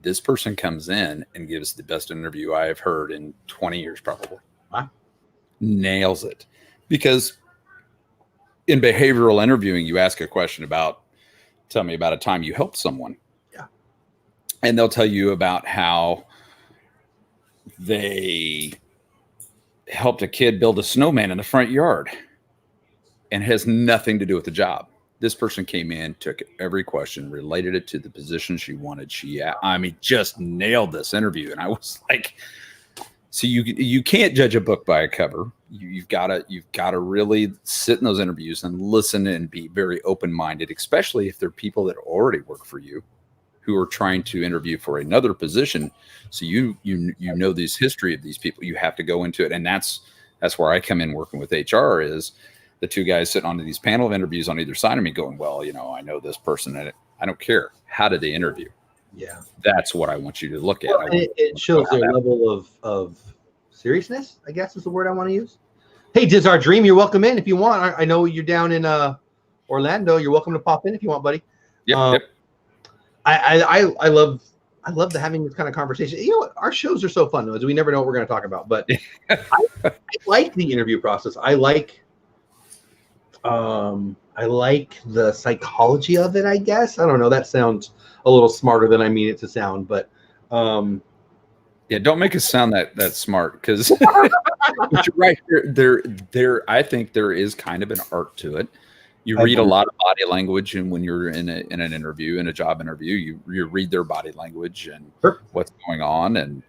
This person comes in and gives the best interview I have heard in 20 years, probably. Wow. Nails it. Because in behavioral interviewing, you ask a question tell me about a time you helped someone. Yeah. And they'll tell you about how they helped a kid build a snowman in the front yard, and it has nothing to do with the job. This person came in, took every question, related it to the position she wanted. Just nailed this interview. And I was like, so you can't judge a book by a cover. You've got to really sit in those interviews and listen and be very open-minded, especially if they're people that already work for you, who are trying to interview for another position. So you know this history of these people. You have to go into it, and that's where I come in working with HR. Is the two guys sitting on these panel of interviews on either side of me, going, well, I know this person, and I don't care. How did they interview? Yeah, that's what I want you to look at. Well, it shows their level of seriousness, I guess is the word I want to use. Hey, Diz Our Dream, you're welcome in if you want. I know you're down in Orlando. You're welcome to pop in if you want, buddy. Yep. I love having this kind of conversation. You know what? Our shows are so fun, though, we never know what we're going to talk about. But I like the interview process. I like the psychology of it, I guess. I don't know. That sounds a little smarter than I mean it to sound, but yeah, don't make us sound that smart, because but you're right. There I think there is kind of an art to it. You read a lot of body language, and when you're in an interview, in a job interview, you read their body language and what's going on, and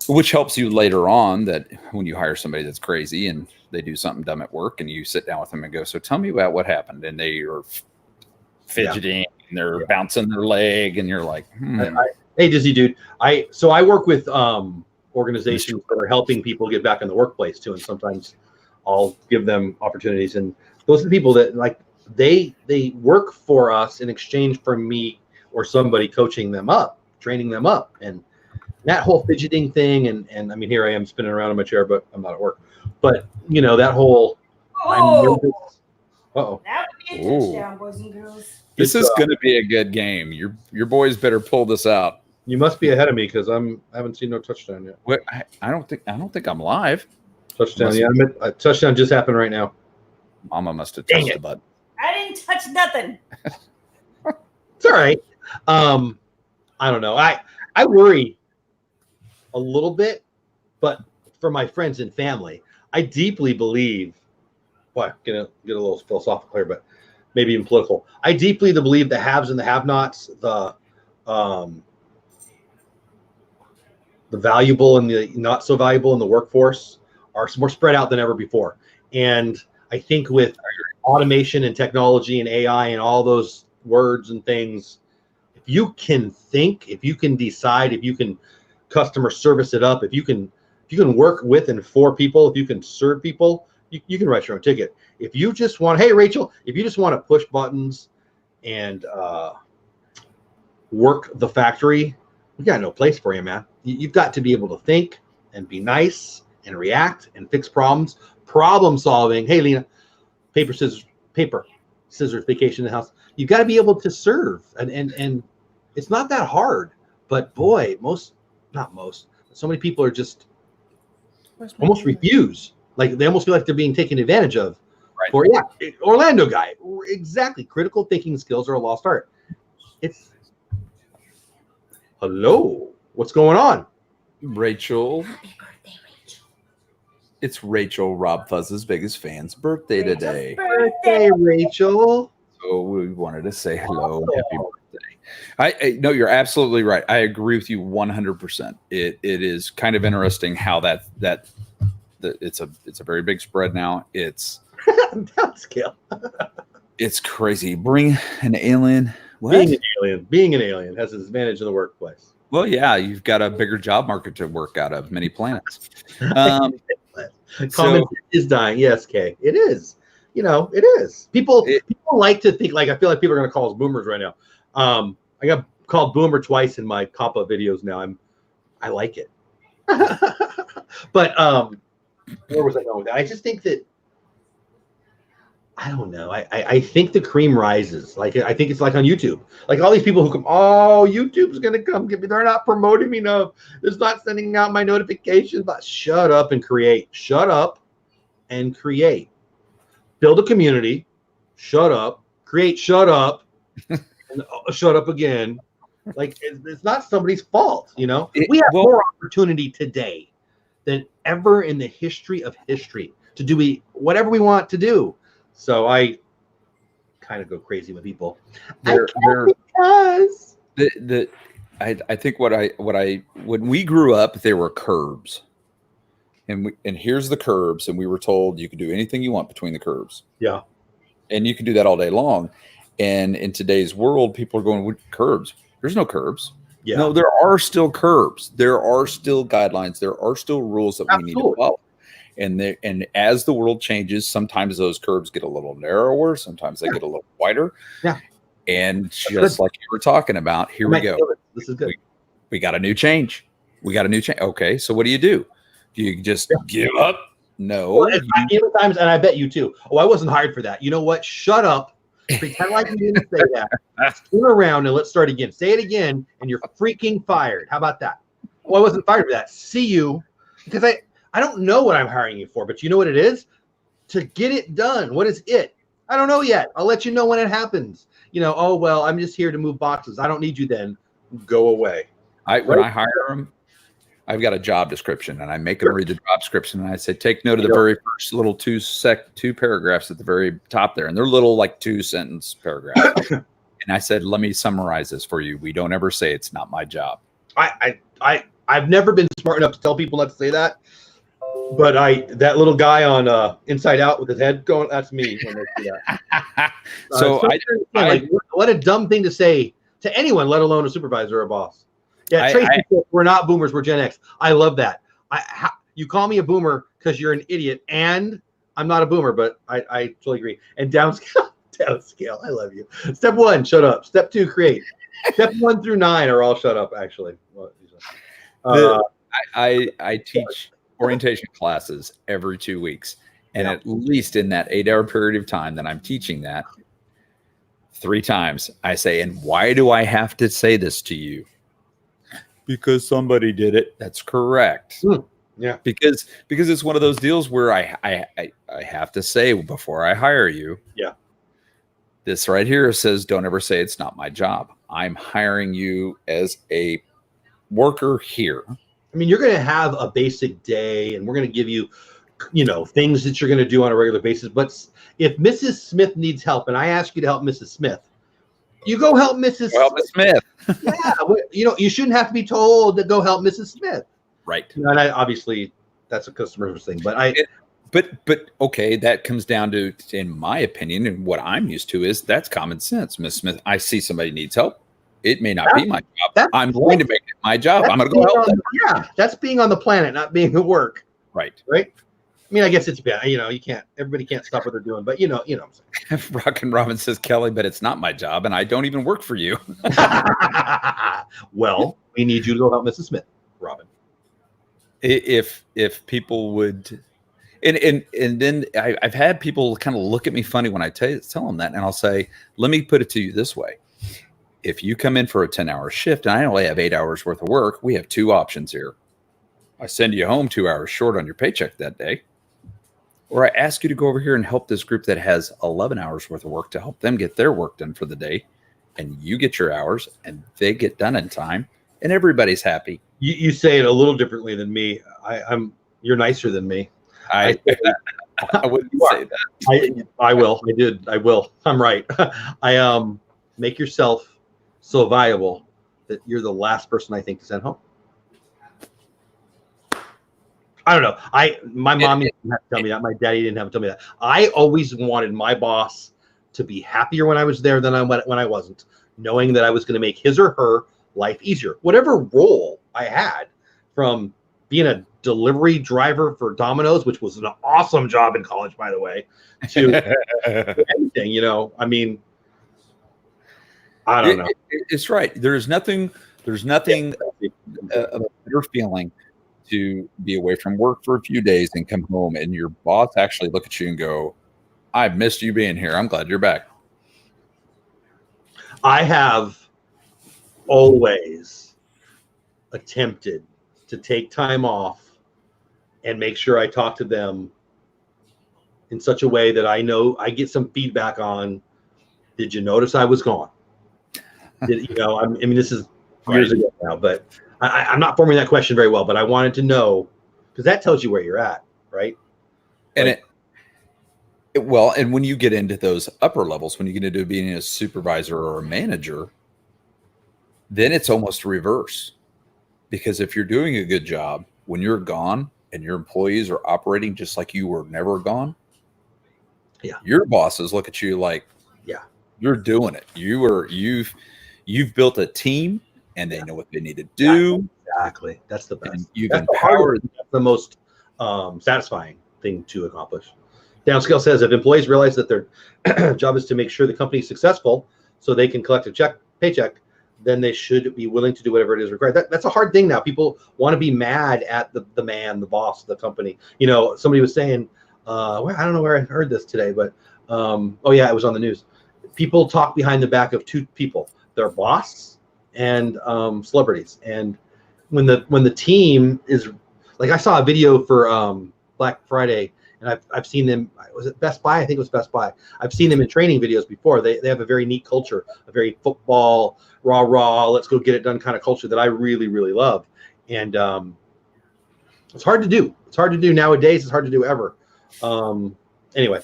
which helps you later on, that when you hire somebody that's crazy and they do something dumb at work, and you sit down with them and go, so tell me about what happened, and they are fidgeting, and they're bouncing their leg, and you're like, hey, Dizzy dude, I work with organizations that are helping people get back in the workplace too, and sometimes I'll give them opportunities, and those are the people that like they work for us in exchange for me or somebody coaching them up, training them up, and that whole fidgeting thing, and I mean, here I am spinning around in my chair, but I'm not at work. But you know, that whole I'm nervous. Uh-oh. That would be a touchdown, boys and girls. This is going to be a good game. Your boys better pull this out. You must be ahead of me because I haven't seen no touchdown yet. What? I don't think I'm live. Touchdown, yeah. A touchdown just happened right now. Mama must have touched the button. I didn't touch nothing. It's all right. I don't know. I worry a little bit, but for my friends and family, I deeply believe. Boy, gonna get a little philosophical here, but maybe even political. I deeply believe the haves and the have-nots, the valuable and the not so valuable in the workforce are more spread out than ever before. And I think with automation and technology and AI and all those words and things, if you can think, if you can decide, if you can customer service it up, if you can work with and for people, if you can serve people, you can write your own ticket. If you just want, hey, Rachel, if you just want to push buttons and work the factory, we got no place for you, man. You've got to be able to think and be nice and react and fix problems. Problem solving. Hey, Lena, paper, scissors, vacation in the house. You've got to be able to serve. And it's not that hard. But boy, so many people are just almost refuse. Like they almost feel like they're being taken advantage of. Right. For Orlando guy. Exactly. Critical thinking skills are a lost art. Hello. What's going on? Rachel. Happy birthday, Rachel. It's Rachel, Rob Fuzz's biggest fan's birthday today. Birthday, Rachel. So we wanted to say hello and happy birthday. No, you're absolutely right. I agree with you 100%. It is kind of interesting how that it's a very big spread now. It's downscale. It's crazy. Bring an alien. What? Being an alien has its advantage in the workplace. Well, yeah, you've got a bigger job market to work out of many planets. Common is dying. Yes, Kay. It is. You know, it is. People like to think like I feel like people are going to call us boomers right now. I got called boomer twice in my COPPA videos now. I like it. But where was I going with that? I just think that I don't know. I think the cream rises. Like I think it's like on YouTube. Like all these people who come, oh, YouTube's gonna come get me. They're not promoting me enough. It's not sending out my notifications. But shut up and create. Shut up and create. Build a community. Shut up. Create. Shut up. And shut up again. Like it's not somebody's fault. You know, we have more opportunity today than ever in the history of history to do whatever we want to do. So I kind of go crazy with people. I think when we grew up, there were curbs, and here's the curbs, and we were told you could do anything you want between the curbs. Yeah, and you can do that all day long. And in today's world, people are going with curbs. There's no curbs. Yeah. No, there are still curbs. There are still guidelines. There are still rules that we need to follow. And as the world changes, sometimes those curves get a little narrower. Sometimes they get a little wider. Yeah. And just like you were talking about, here we go. This is good. We got a new change. Okay, so what do? Do you just give up? No. Well, times, and I bet you too. Oh, I wasn't hired for that. You know what? Shut up. Pretend like you didn't say that. Turn around and let's start again. Say it again, and you're freaking fired. How about that? Well, I wasn't fired for that. See you. Because I don't know what I'm hiring you for, but you know what it is? To get it done. What is it? I don't know yet. I'll let you know when it happens. You know, oh, well, I'm just here to move boxes. I don't need you then. Go away. When I hire them, I've got a job description, and I make them read the job description, and I say, take note of the very first little two paragraphs at the very top there, and they're little like 2-sentence paragraphs. And I said, let me summarize this for you. We don't ever say it's not my job. I've never been smart enough to tell people not to say that. But that little guy on Inside Out with his head going, that's me when they do that. So what a dumb thing to say to anyone, let alone a supervisor or a boss. Yeah, Tracy said, we're not boomers, we're Gen X. I love that. You call me a boomer because you're an idiot, and I'm not a boomer, but I totally agree. And downscale, I love you. Step 1, shut up. Step 2, create. Step 1 through 9 are all shut up, actually. I teach orientation classes every 2 weeks. And at least in that 8-hour period of time that I'm teaching that, 3 times I say, and why do I have to say this to you? Because somebody did it. That's correct. Yeah. Because it's one of those deals where I have to say before I hire you. Yeah. This right here says, don't ever say it's not my job. I'm hiring you as a worker here. I mean, you're going to have a basic day, and we're going to give you, things that you're going to do on a regular basis. But if Mrs. Smith needs help, and I ask you to help Mrs. Smith, you go help Mrs. Smith. Yeah, you shouldn't have to be told to go help Mrs. Smith. Right. And obviously, that's a customer thing. But But okay, that comes down to, in my opinion, and what I'm used to is that's common sense. Miss Smith, I see somebody needs help. It may not be my job. I'm going to make it my job. I'm going to go help them. Yeah, that's being on the planet, not being at work. Right. I mean, I guess it's bad. You can't. Everybody can't stop what they're doing. But you know what I'm saying. Rockin' Robin says, Kelly, but it's not my job, and I don't even work for you. Well, we need you to go help Mrs. Smith, Robin. If people would, and then I've had people kind of look at me funny when I tell them that, and I'll say, let me put it to you this way. If you come in for a 10-hour shift and I only have 8 hours worth of work, we have 2 options here. I send you home 2 hours short on your paycheck that day, or I ask you to go over here and help this group that has 11 hours worth of work to help them get their work done for the day, and you get your hours and they get done in time, and everybody's happy. You say it a little differently than me. You're nicer than me. I wouldn't say that. I will. I will. I'm right. Make yourself so valuable that you're the last person I think to send home. I don't know. My mom didn't have to tell me that. My daddy didn't have to tell me that. I always wanted my boss to be happier when I was there than when I wasn't, knowing that I was going to make his or her life easier. Whatever role I had, from being a delivery driver for Domino's, which was an awesome job in college, by the way, to anything, I mean, I don't know. It's right. There's nothing a better feeling to be away from work for a few days and come home and your boss actually look at you and go, I've missed you being here. I'm glad you're back. I have always attempted to take time off and make sure I talk to them in such a way that I know I get some feedback on, did you notice I was gone? I mean, this is years ago now, but I'm not forming that question very well, but I wanted to know, because that tells you where you're at, right? And and when you get into those upper levels, when you get into being a supervisor or a manager, then it's almost reverse. Because if you're doing a good job, when you're gone and your employees are operating just like you were never gone, your bosses look at you like, you're doing it. You've built a team, and they know what they need to do. Exactly. That's the best. And you've empowered. That's the most satisfying thing to accomplish. Downscale says, if employees realize that their job is to make sure the company is successful so they can collect a paycheck, then they should be willing to do whatever it is required. That's a hard thing now. People want to be mad at the man, the boss, the company. Somebody was saying, I don't know where I heard this today, but it was on the news. People talk behind the back of 2 people, their boss and celebrities. And when the team is like, I saw a video for Black Friday, and I've seen them. Was it Best Buy? I think it was Best Buy. I've seen them in training videos before. They have a very neat culture, a very football, rah, let's go get it done kind of culture that I really, really love. And it's hard to do. It's hard to do nowadays. It's hard to do ever. Anyway,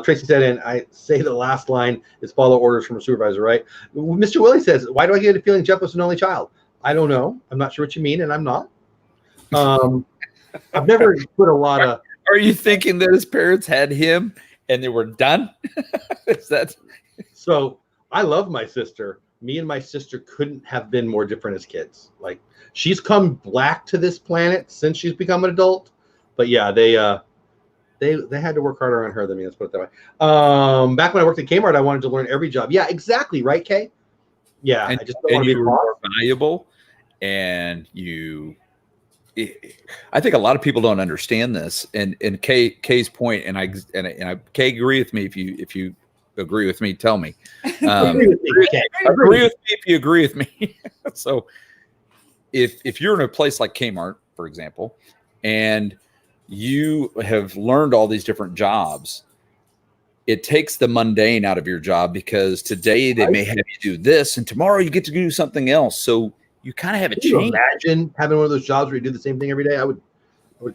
Tracy said, and I say the last line is follow orders from a supervisor, right? Mr. Willie says, why do I get a feeling Jeff was an only child? I don't know. I'm not sure what you mean, and I'm not. I've never put a lot of. Are you thinking that his parents had him and they were done? Is that So I love my sister. Me and my sister couldn't have been more different as kids. Like she's come black to this planet since she's become an adult. But yeah, they had to work harder on her than me. Let's put it that way. Back when I worked at Kmart, I wanted to learn every job. Yeah, exactly. Right, Kay? Yeah, and, I just don't want to be you were boss. more valuable, and I think a lot of people don't understand this. And Kay's point, and I Kay, agree with me if you agree with me. Tell me. Agree with me, Kay. Agree with me if you agree with me. So, if you're in a place like Kmart, for example, and you have learned all these different jobs, it takes the mundane out of your job, because today they may have you do this and tomorrow you get to do something else. So you kind of have a Can you change. imagine having one of those jobs where you do the same thing every day? I would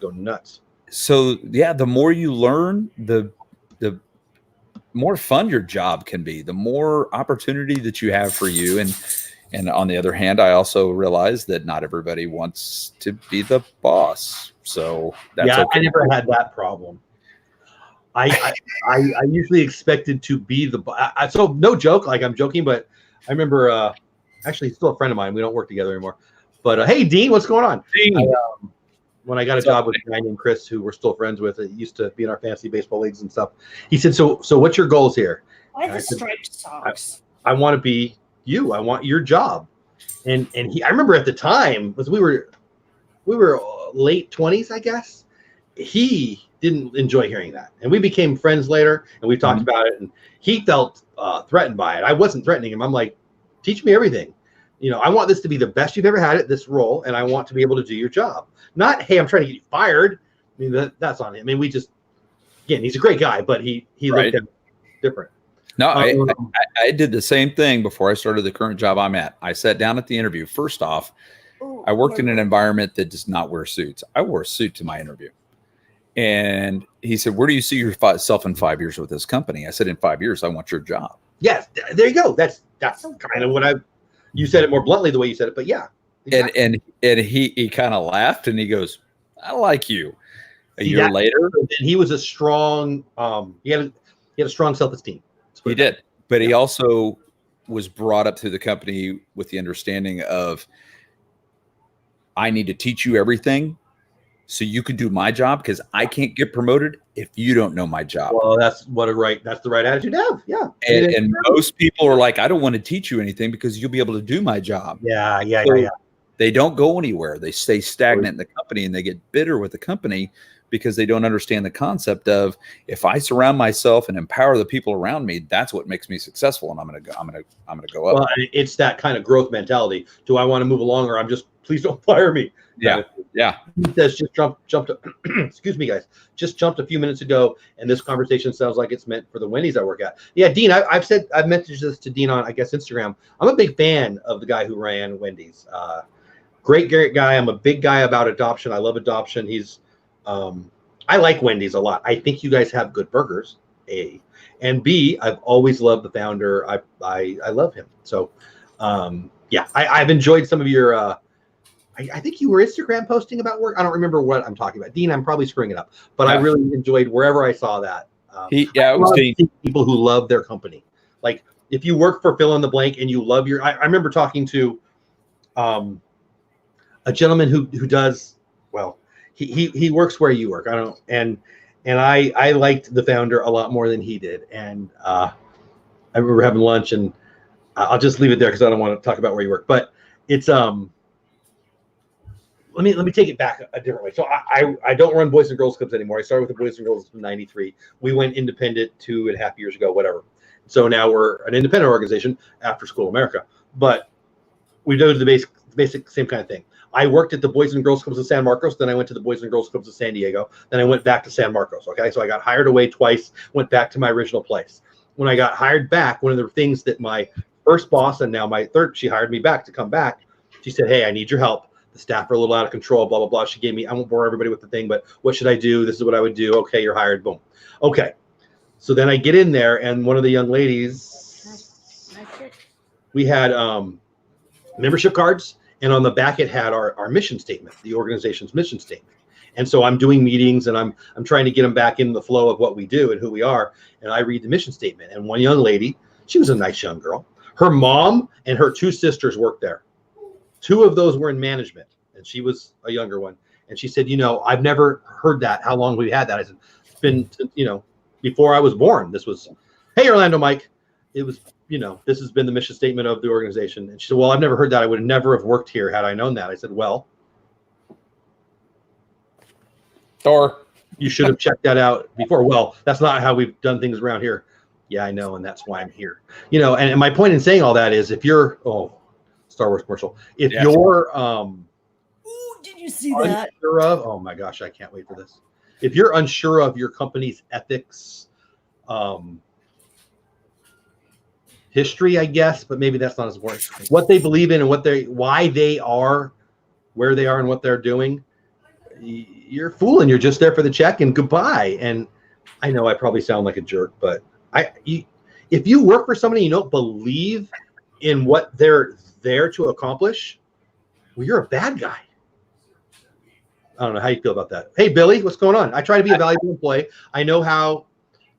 go nuts. So yeah, the more you learn, the more fun your job can be, the more opportunity that you have for you. And on the other hand, I also realize that not everybody wants to be the boss. So that's okay. I never had that problem. I usually expected to be the boss. So no joke, like I'm joking, but I remember actually he's still a friend of mine. We don't work together anymore. But hey, Dean, what's going on? Dean. When I got a job with a guy named Chris, who we're still friends with, it used to be in our fantasy baseball leagues and stuff. He said, "So what's your goals here?" Why the striped socks? I want to be you. I want your job. And I remember at the time, because we were late 20s, I guess. He didn't enjoy hearing that, and we became friends later, and we talked about it. And he felt threatened by it. I wasn't threatening him. I'm like, teach me everything. I want this to be the best you've ever had at this role, and I want to be able to do your job. Not, hey, I'm trying to get you fired. I mean, that's on him. I mean, we just, again, he's a great guy, but he looked at it different. No, I did the same thing before I started the current job I'm at. I sat down at the interview. First off, I worked in an environment that does not wear suits. I wore a suit to my interview. And he said, "Where do you see yourself in 5 years with this company?" I said, "In 5 years, I want your job." Yes, there you go. That's kind of what you said it more bluntly the way you said it, but yeah. Exactly. And he kind of laughed and he goes, "I like you." A year later, he was a strong. He had a strong self-esteem. He did, but he also was brought up through the company with the understanding of, I need to teach you everything so you can do my job, because I can't get promoted if you don't know my job. Well, that's the right attitude to have. Yeah. And most people are like, I don't want to teach you anything because you'll be able to do my job. Yeah. They don't go anywhere. They stay stagnant in the company, and they get bitter with the company because they don't understand the concept of, if I surround myself and empower the people around me, that's what makes me successful. And I'm going to go up. Well, it's that kind of growth mentality. Do I want to move along, or please don't fire me? Yeah. That's just jumped. Excuse me, guys. Just jumped a few minutes ago, and this conversation sounds like it's meant for the Wendy's I work at. Yeah, Dean, I've messaged this to Dean on, I guess, Instagram. I'm a big fan of the guy who ran Wendy's. Great guy. I'm a big guy about adoption. I love adoption. He's I like Wendy's a lot. I think you guys have good burgers, A. And B, I've always loved the founder. I love him. So, I've enjoyed some of your, I think you were Instagram posting about work. I don't remember what I'm talking about. Dean, I'm probably screwing it up. But I really enjoyed wherever I saw that. It was Dean. People who love their company. Like, if you work for fill in the blank and you love I remember talking to a gentleman who does, well, he works where you work. And I liked the founder a lot more than he did. And I remember having lunch, and I'll just leave it there because I don't want to talk about where you work. But it's let me take it back a different way. So I don't run Boys and Girls Clubs anymore. I started with the Boys and Girls Clubs in '93. We went independent 2.5 years ago, whatever. So now we're an independent organization, After School America. But we do the basic same kind of thing. I worked at the Boys and Girls Clubs of San Marcos. Then I went to the Boys and Girls Clubs of San Diego. Then I went back to San Marcos. Okay, so I got hired away twice, went back to my original place. When I got hired back, one of the things that my first boss and now my third, she hired me back to come back. She said, "Hey, I need your help. The staff are a little out of control, blah, blah, blah." She gave me, I won't bore everybody with the thing, but what should I do? This is what I would do. Okay, you're hired. Boom. Okay. So then I get in there, and one of the young ladies, we had membership cards. And on the back, it had our mission statement, the organization's mission statement. And so I'm doing meetings and I'm trying to get them back in the flow of what we do and who we are. And I read the mission statement. And one young lady, she was a nice young girl. Her mom and her 2 sisters worked there. 2 of those were in management, and she was a younger one. And she said, I've never heard that. How long have we had that? I said, it's been, before I was born. This was, hey, Orlando Mike. It was, this has been the mission statement of the organization. And she said, well, I've never heard that. I would never have worked here had I known that. I said, well, Or you should have checked that out before. Well, that's not how we've done things around here. Yeah, I know. And that's why I'm here. And my point in saying all that is if you're, Star Wars commercial, if you're, Ooh, did you see that? Unsure of, oh my gosh, I can't wait for this. If you're unsure of your company's ethics, history, I guess, but maybe that's not as important. What they believe in and why they are where they are and what they're doing, you're fooling. You're just there for the check and goodbye. And I know I probably sound like a jerk, but if you work for somebody you don't believe in what they're there to accomplish, well, you're a bad guy. I don't know how you feel about that. Hey, Billy, what's going on? I try to be a valuable employee. I know how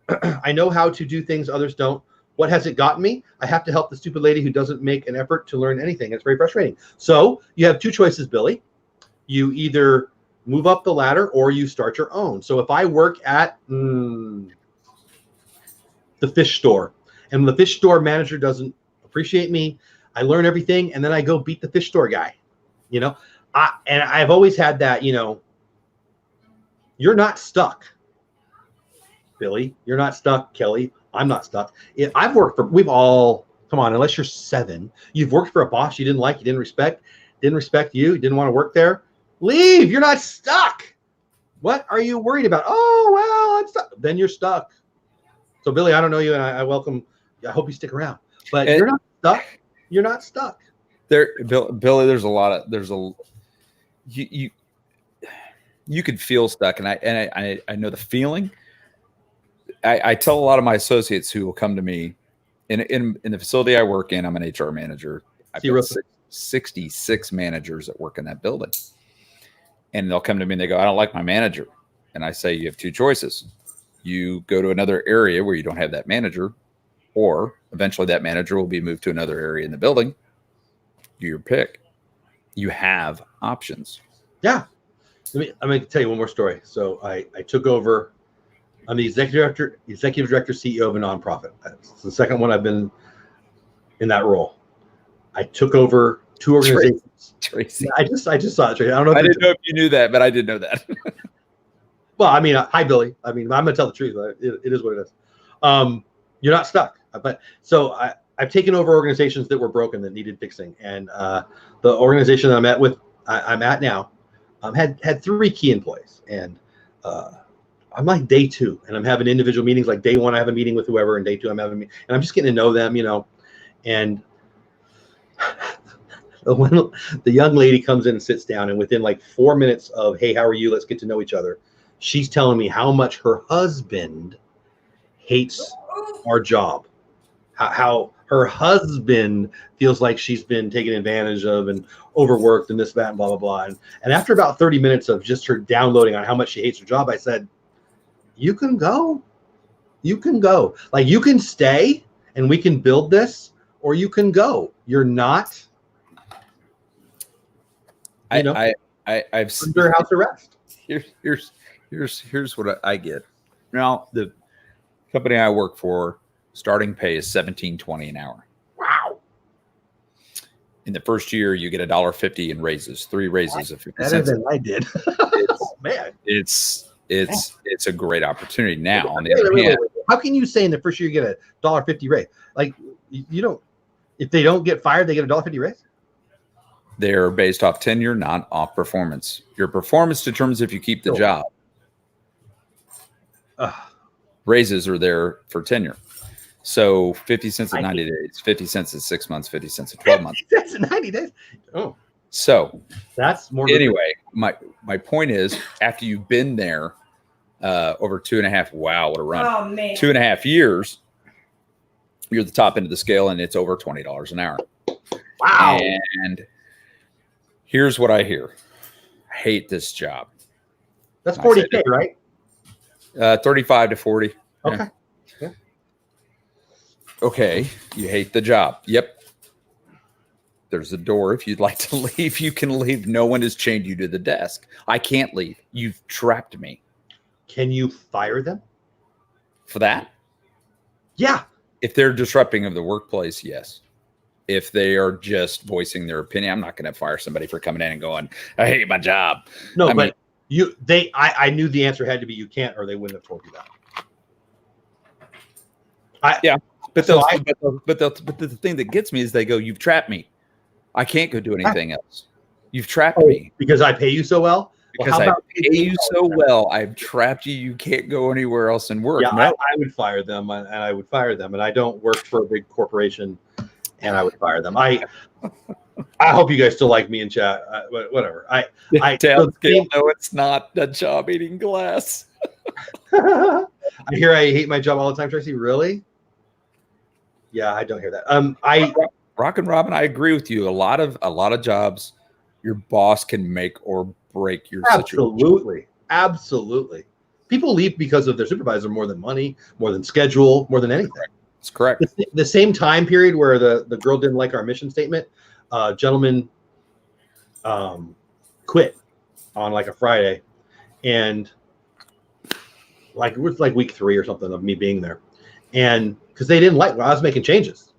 to do things others don't. What has it gotten me? I have to help the stupid lady who doesn't make an effort to learn anything. It's very frustrating. So you have 2 choices, Billy. You either move up the ladder or you start your own. So if I work at the fish store and the fish store manager doesn't appreciate me, I learn everything and then I go beat the fish store guy. And I've always had that, you're not stuck, Billy. You're not stuck, Kelly. I'm not stuck. We've all, come on, unless you're 7, you've worked for a boss you didn't like, you didn't respect you, didn't want to work there. Leave. You're not stuck. What are you worried about? Oh, well, I'm stuck. Then you're stuck. So, Billy, I don't know you, and I welcome. I hope you stick around. But you're not stuck. You're not stuck. Billy, you could feel stuck, and I know the feeling. I tell a lot of my associates who will come to me in the facility I work in. I'm an HR manager. I've got 66 managers that work in that building. And they'll come to me and they go, I don't like my manager. And I say, you have 2 choices. You go to another area where you don't have that manager, or eventually that manager will be moved to another area in the building. Do your pick. You have options. Yeah. I'm going to tell you one more story. So I took over. I'm the executive director, CEO of a nonprofit. It's the second one I've been in that role. I took over 2 organizations. Tracy. I just saw it, Tracy. I don't know. I didn't know if you knew that, but I did know that. Well, I mean, hi, Billy. I mean, I'm going to tell the truth. But it is what it is. You're not stuck. But so I've taken over organizations that were broken that needed fixing. And the organization that I'm at now had 3 key employees. And I'm like day 2, and I'm having individual meetings. Like day 1, I have a meeting with whoever, and day 2, I'm having and I'm just getting to know them, and when the young lady comes in and sits down, and within like 4 minutes of, hey, how are you? Let's get to know each other. She's telling me how much her husband hates our job, how her husband feels like she's been taken advantage of and overworked and this, that, and blah, blah, blah. And after about 30 minutes of just her downloading on how much she hates her job, I said, you can go. You can go. Like, you can stay and we can build this, or you can go. You're not, I've under house arrest. Here's what I get. Now, the company I work for, starting pay is $17.20 an hour. Wow. In the first year, you get $1.50 in raises, 3 raises of 50 Better cents. than I did. Oh, man. It's a great opportunity. Now, on the other hand, how can you say in the first year you get $1.50 raise? Like, you don't. If they don't get fired, they get $1.50 raise. they're based off tenure, not off performance. Your performance determines if you keep the job. Raises are there for tenure. So 50 cents at 90 days, 50 cents at 6 months, 50 cents at 12 months. 50 cents at 90 days. Oh, so that's more. Anyway, my point is, after you've been there over 2.5, wow, what a run. Oh, man. 2.5 years, you're at the top end of the scale and it's over $20 an hour. Wow. And here's what I hear. I hate this job. That's 40K, right? 35 to 40. Okay. Yeah. Yeah. Okay. You hate the job. Yep. There's a door. If you'd like to leave, you can leave. No one has chained you to the desk. I can't leave. You've trapped me. Can you fire them? For that? Yeah. If they're disrupting of the workplace, yes. If they are just voicing their opinion, I'm not going to fire somebody for coming in and going, I hate my job. No, but I knew the answer had to be you can't, or they wouldn't have told you that. Yeah. But the thing that gets me is they go, you've trapped me. I can't go do anything else. You've trapped me. Because I pay you so well? Because I pay you so well, I've trapped you. You can't go anywhere else and work. Yeah, No. I would fire them, and I would fire them. And I don't work for a big corporation, and I would fire them. I hope you guys still like me in chat. Whatever. No, it's not a job eating glass. I hear I hate my job all the time, Tracy. Really? Yeah, I don't hear that. Rock and Robin, I agree with you. A lot of jobs, your boss can make or break your situation. Absolutely. People leave because of their supervisor more than money, more than schedule, more than anything. That's correct. The same time period where the girl didn't like our mission statement, gentleman quit on like a Friday, and like it was like week 3 or something of me being there, and because they didn't like I was making changes.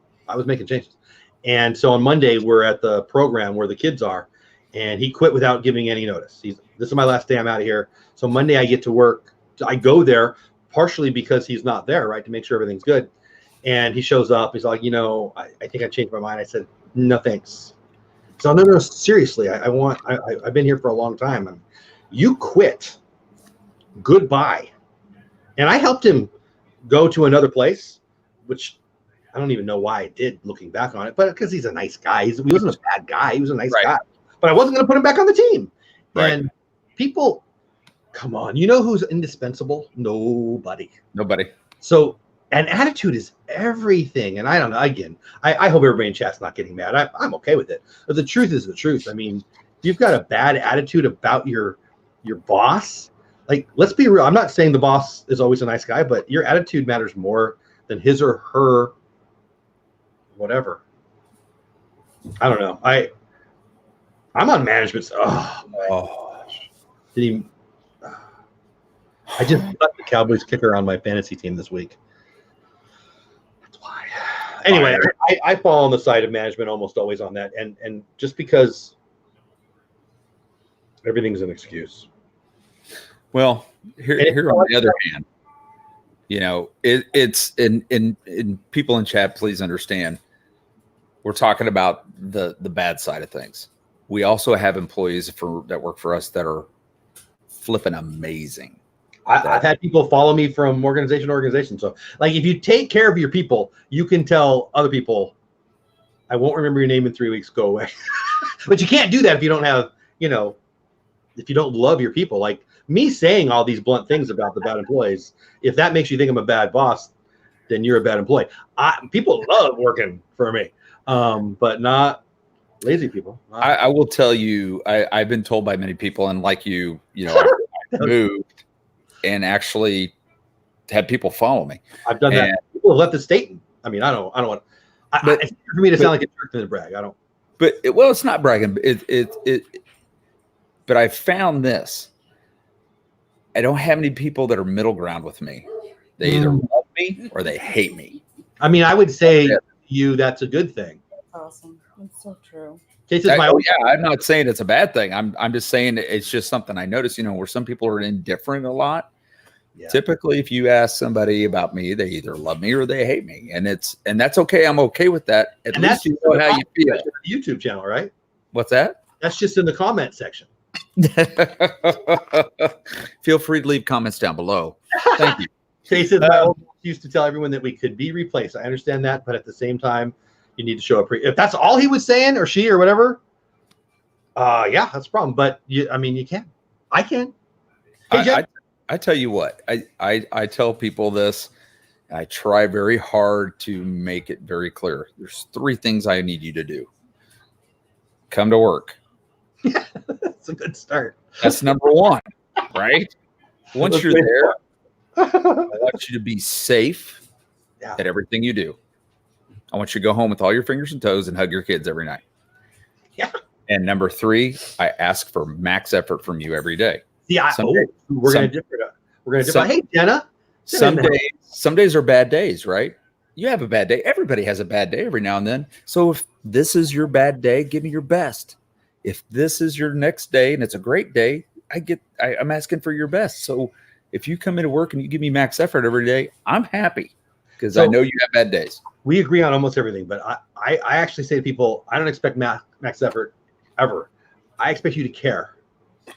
And so on Monday, we're at the program where the kids are, and he quit without giving any notice. This is my last day. I'm out of here. So Monday I get to work. I go there partially because he's not there, right, to make sure everything's good. And he shows up. He's like, I think I changed my mind. I said, no, thanks. So no, seriously. I've been here for a long time. You quit. Goodbye. And I helped him go to another place, which I don't even know why I did, looking back on it, but because he's a nice guy. He wasn't a bad guy. He was a nice guy. But I wasn't going to put him back on the team. Right. And people, come on, you know who's indispensable? Nobody. So, and attitude is everything. And I don't know. Again, I hope everybody in chat's not getting mad. I'm okay with it. But the truth is the truth. I mean, if you've got a bad attitude about your boss, like, let's be real. I'm not saying the boss is always a nice guy, but your attitude matters more than his or her whatever. I don't know. I'm on management. Oh my gosh. I just got the Cowboys kicker on my fantasy team this week. That's why. Anyway, I fall on the side of management almost always on that, and just because everything's an excuse. Well, here on the other hand, it's in people in chat, please understand. We're talking about the bad side of things. We also have employees that work for us that are flipping amazing. I've had people follow me from organization to organization. So, like, if you take care of your people, you can tell other people, I won't remember your name in 3 weeks, go away. But you can't do that if you don't have, if you don't love your people. Like me saying all these blunt things about the bad employees, if that makes you think I'm a bad boss, then you're a bad employee. People love working for me. But not lazy people. I will tell you, I've been told by many people, and like I moved and actually had people follow me. I've done that. People have left the state. I mean, I don't want. It's for me to sound like a jerk than to brag. I don't. But it's not bragging. But I found this. I don't have any people that are middle ground with me. They either love me or they hate me. I mean, I would say that's a good thing. Awesome. That's so true. I'm not saying it's a bad thing. I'm just saying it's just something I noticed, where some people are indifferent a lot. Yeah. Typically, if you ask somebody about me, they either love me or they hate me. And that's okay. I'm okay with that. At least you know how you feel. YouTube channel, right? What's that? That's just in the comment section. Feel free to leave comments down below. Thank you. Jason, I used to tell everyone that we could be replaced. I understand that, but at the same time, you need to show up. If that's all he was saying, or she, or whatever, yeah, that's a problem. But you can. I can. Hey, I tell you what, I tell people this. I try very hard to make it very clear. There's 3 things I need you to do. Come to work. That's a good start. That's number 1. right? Once you're there, I want you to be safe at everything you do. I want you to go home with all your fingers and toes and hug your kids every night. Yeah. And number 3, I ask for max effort from you every day. Yeah. We're going to differ. We're going to differ. Hey, Jenna. Some days are bad days, right? You have a bad day. Everybody has a bad day every now and then. So if this is your bad day, give me your best. If this is your next day and it's a great day, I'm asking for your best. So if you come into work and you give me max effort every day, I'm happy because I know you have bad days. We agree on almost everything, but I actually say to people, I don't expect max effort ever. I expect you to care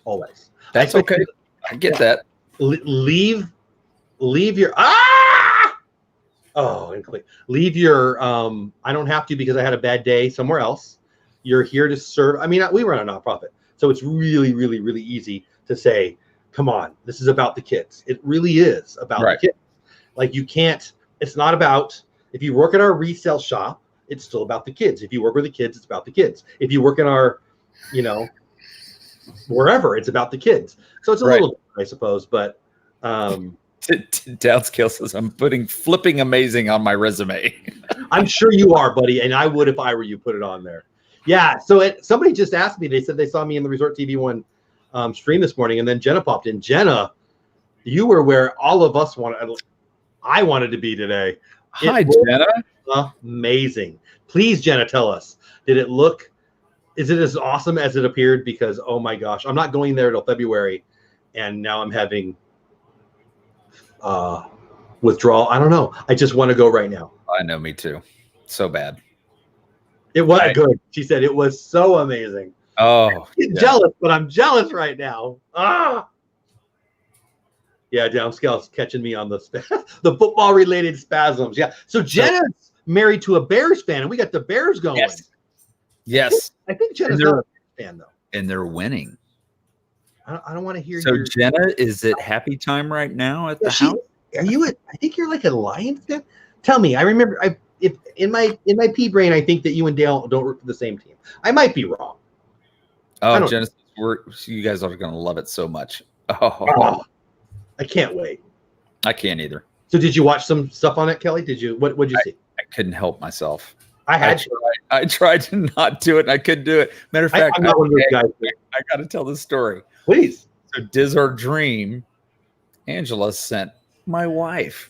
always. That's okay. I get that. Leave your leave your I don't have to because I had a bad day somewhere else. You're here to serve. I mean, we run a nonprofit, so it's really, really, really easy to say, come on, this is about the kids. It really is about the kids. Like you can't, it's not about, if you work at our resale shop, it's still about the kids. If you work with the kids, it's about the kids. If you work in our, wherever, it's about the kids. So it's a little different, I suppose, but Downscale says I'm putting flipping amazing on my resume. I'm sure you are, buddy, and I would if I were you, put it on there. Yeah, so somebody just asked me, they said they saw me in the Resort TV One stream this morning, and then Jenna popped in. Jenna, you were where all of us I wanted to be today. Hi, Jenna. Amazing. Please, Jenna, tell us, is it as awesome as it appeared? Because, oh my gosh, I'm not going there till February, and now I'm having withdrawal. I don't know. I just want to go right now. I know, me too. So bad. It was good. She said it was so amazing. Oh, I'm jealous, but I'm jealous right now. Yeah, Downscale's catching me on the football related spasms. Yeah. So Jenna's married to a Bears fan, and we got the Bears going. Yes. I think Jenna's not a Bears fan though. And they're winning. I don't want to hear. So Jenna, is it happy time right now at the house? Are you? I think you're like a Lions fan. Tell me. I remember. If in my pea brain, I think that you and Dale don't root for the same team. I might be wrong. Oh, Genesis, you guys are going to love it so much. Oh, I can't wait. I can't either. So, did you watch some stuff on it, Kelly? Did you? What did you see? I couldn't help myself. I tried to not do it, and I couldn't do it. Matter of fact, I'm not one of those guys. I got to tell this story. Please. So, Diz Our Dream, Angela sent my wife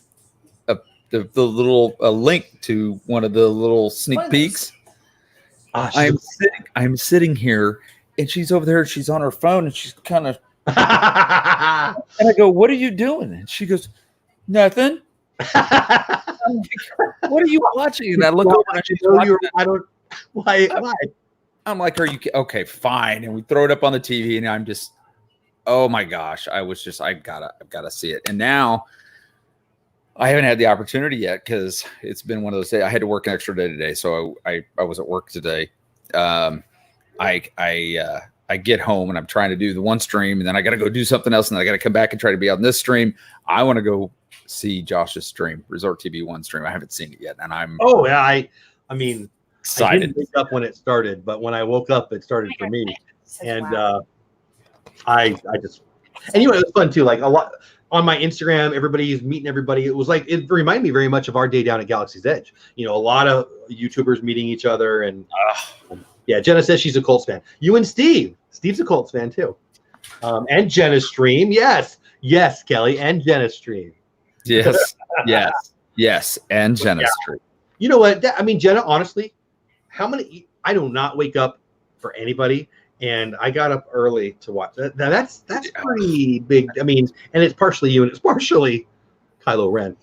the little link to one of the little sneak peeks. I'm sitting here, and she's over there. She's on her phone, and she's kind of. And I go, "What are you doing?" And she goes, "Nothing." I'm like, what are you watching? And I look over, and she's watching. I don't. Why? I'm like, "Are you okay? Fine." And we throw it up on the TV, and I'm just, oh my gosh! I've gotta see it. And now I haven't had the opportunity yet because it's been one of those days. I had to work an extra day today, so I was at work today. I get home and I'm trying to do the one stream, and then I got to go do something else, and then I got to come back and try to be on this stream. I want to go see Josh's stream, Resort TV One stream. I haven't seen it yet, and I'm I mean, excited. I didn't wake up when it started, but when I woke up, it started for me, and I just and it was fun too. Like a lot. On my Instagram, everybody's meeting everybody. It was like, it reminded me very much of our day down at Galaxy's Edge. A lot of YouTubers meeting each other. And yeah, Jenna says she's a Colts fan. You and Steve's a Colts fan too. And Jenna's stream. Yes, Kelly, and Jenna's stream. Yes. And Jenna's stream. You know what? Jenna, honestly, I do not wake up for anybody. And I got up early to watch that. That's pretty big. And it's partially you and it's partially Kylo Ren.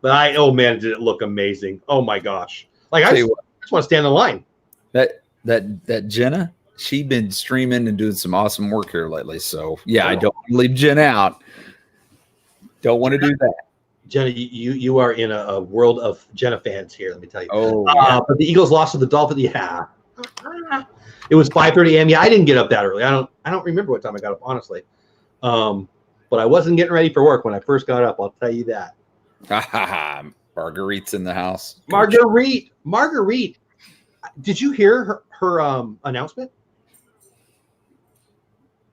But did it look amazing. Oh my gosh. Like I just want to stand in line. That Jenna, she's been streaming and doing some awesome work here lately. So yeah, I don't want to leave Jenna out. Don't want to do that. Jenna, you are in a world of Jenna fans here, let me tell you. But the Eagles lost to the Dolphins. Yeah. It was 5:30 a.m. Yeah, I didn't get up that early. I don't remember what time I got up, honestly. But I wasn't getting ready for work when I first got up. I'll tell you that. Marguerite's in the house. Marguerite. Did you hear her announcement?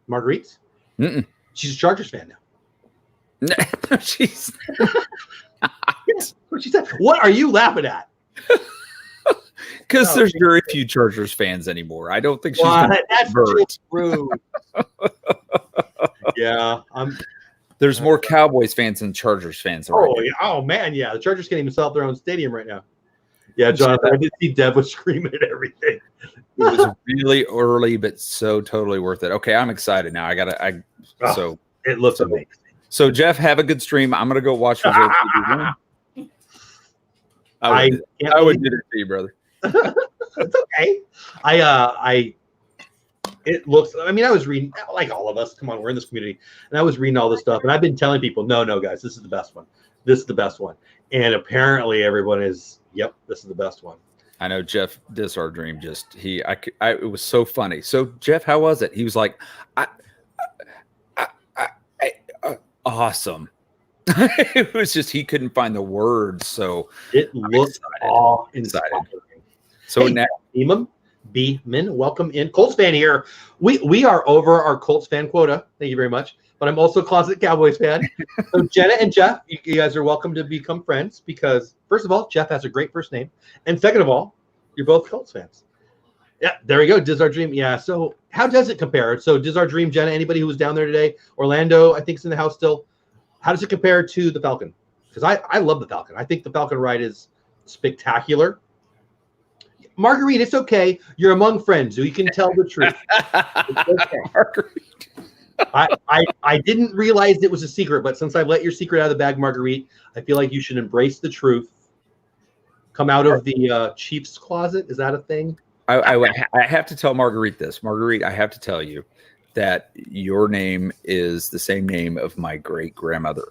Marguerite's? Mm-mm. She's a Chargers fan now. No, she's Yes, what she said. What are you laughing at? because No, there's very few Chargers fans anymore. I don't think she's What? going to That's convert. just rude. Yeah, There's more Cowboys fans than Chargers fans. Right Oh, now. yeah. Oh man, yeah. The Chargers can't even sell out their own stadium right now. Yeah, Jonathan, I did see Deb was screaming at everything. It was really early, but so totally worth it. Okay, I'm excited now. Oh, it looks so- amazing. So Jeff, have a good stream. I'm gonna go watch Reserve TV win. I would do it to you, brother. It's okay. It looks. I mean, I was reading like all of us. Come on, we're in this community, and I was reading all this stuff, and I've been telling people, no, guys, this is the best one. This is the best one, and apparently everyone is. Yep, this is the best one. I know Jeff. This our dream. It was so funny. So Jeff, how was it? He was like, awesome. It was just he couldn't find the words, so It looks all Excited. inspiring. So Hey, now Beeman, welcome in. Colts fan here. We are over our Colts fan quota. Thank you very much. But I'm also a closet Cowboys fan. So Jenna and Jeff, you guys are welcome to become friends because first of all, Jeff has a great first name, and second of all, you're both Colts fans. Yeah, there we go. Does our dream? Yeah. So how does it compare? So does our dream, Jenna? Anybody who was down there today? Orlando, I think, is in the house still. How does it compare to the Falcon? Because I love the Falcon. I think the Falcon ride is spectacular. Marguerite, it's okay. You're among friends, so you can tell the truth. It's okay. I didn't realize it was a secret, but since I've let your secret out of the bag, Marguerite, I feel like you should embrace the truth. Come out of the Chief's closet. Is that a thing? I have to tell Marguerite this. Marguerite, I have to tell you that your name is the same name of my great grandmother.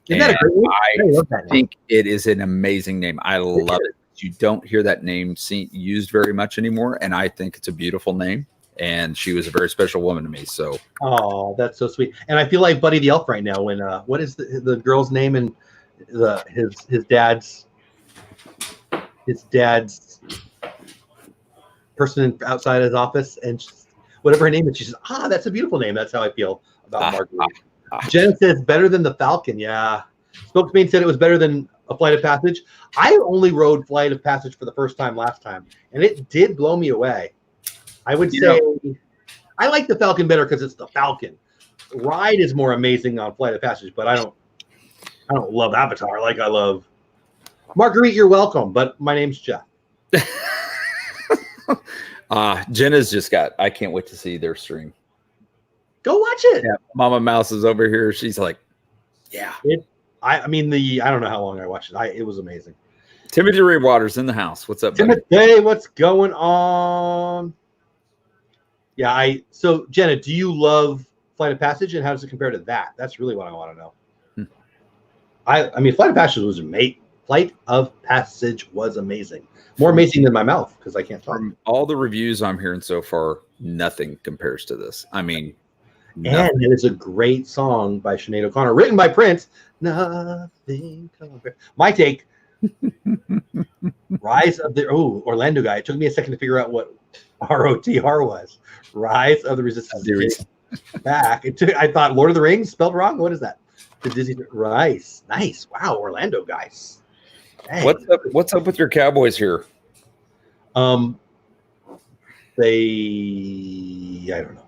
Isn't that a great name? I love that name. think it is an amazing name. I love it. You don't hear that name used very much anymore, and I think it's a beautiful name. And she was a very special woman to me. So, Oh, that's so sweet. And I feel like Buddy the Elf right now. When what is the girl's name and his dad's person outside his office, and whatever her name is, she says, that's a beautiful name. That's how I feel about Marguerite. Jen says better than the Falcon. Yeah, spoke to me and said it was better than a Flight of Passage. I only rode Flight of Passage for the first time last time, and it did blow me away. I would say I like the Falcon better because it's the Falcon. The ride is more amazing on Flight of Passage, but I don't love Avatar like I love Marguerite. You're welcome, but my name's Jeff. Jenna's just I can't wait to see their stream. Go watch it. Yeah, Mama Mouse is over here. She's like, yeah. I don't know how long I watched it. It was amazing. Timothy Ray Waters in the house. What's up, buddy? Timothy, what's going on? Yeah, so Jenna, do you love Flight of Passage, and how does it compare to that? That's really what I want to know. I mean, Flight of Passage was amazing. Flight of Passage was amazing. More amazing than my mouth because I can't talk. From all the reviews I'm hearing so far, nothing compares to this. I mean, and it is a great song by Sinead O'Connor, written by Prince. Nothing compares. My take. Rise of the Orlando guy. It took me a second to figure out what ROTR was. Rise of the Resistance. Back. I thought Lord of the Rings spelled wrong. What is that? The Disney Rice. Nice. Wow, Orlando guys. Dang. What's up with your Cowboys here? I don't know.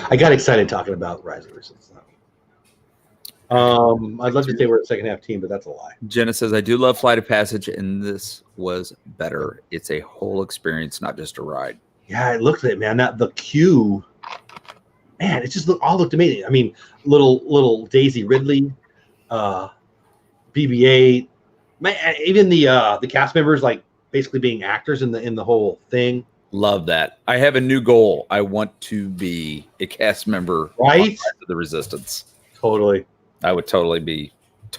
I got excited talking about Rise of the Resistance. I'd love to say we're a second half team, but that's a lie. Jenna says, I do love Flight of Passage, and this was better. It's a whole experience, not just a ride. Yeah, I looked at it, man. The queue, man, it just all looked amazing. I mean, little Daisy Ridley, BB-8, man, even the cast members like basically being actors in the whole thing. Love that. I have a new goal. I want to be a cast member Right? of the Resistance. Totally. I would totally be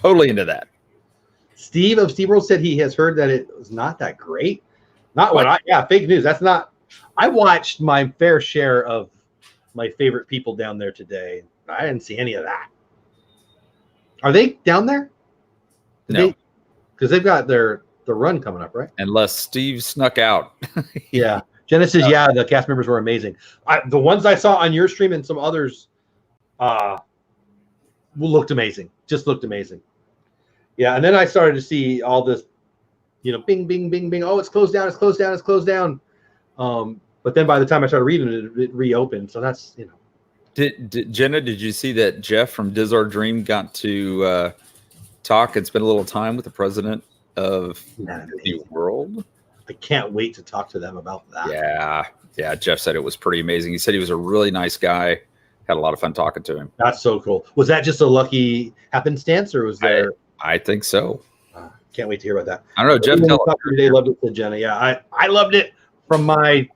into that. Steve of SeaWorld said he has heard that it was not that great. Fake news. That's not. I watched my fair share of my favorite people down there today. I didn't see any of that. Are they down there? No. Because they've got the run coming up, right? Unless Steve snuck out. Yeah. Jenna says, the cast members were amazing. The ones I saw on your stream and some others looked amazing. Just looked amazing. Yeah, and then I started to see all this, bing, bing, bing, bing. Oh, it's closed down. It's closed down. It's closed down. But then by the time I started reading it, it reopened. So that's Jenna, did you see that Jeff from Dizzar Dream got to talk and spend a little time with the president of the world? I can't wait to talk to them about that. Yeah. Jeff said it was pretty amazing. He said he was a really nice guy. Had a lot of fun talking to him. That's so cool. Was that just a lucky happenstance, or was there? I think so. Can't wait to hear about that. I don't know. Jeff, they loved it, said Jenna. Yeah, I loved it from my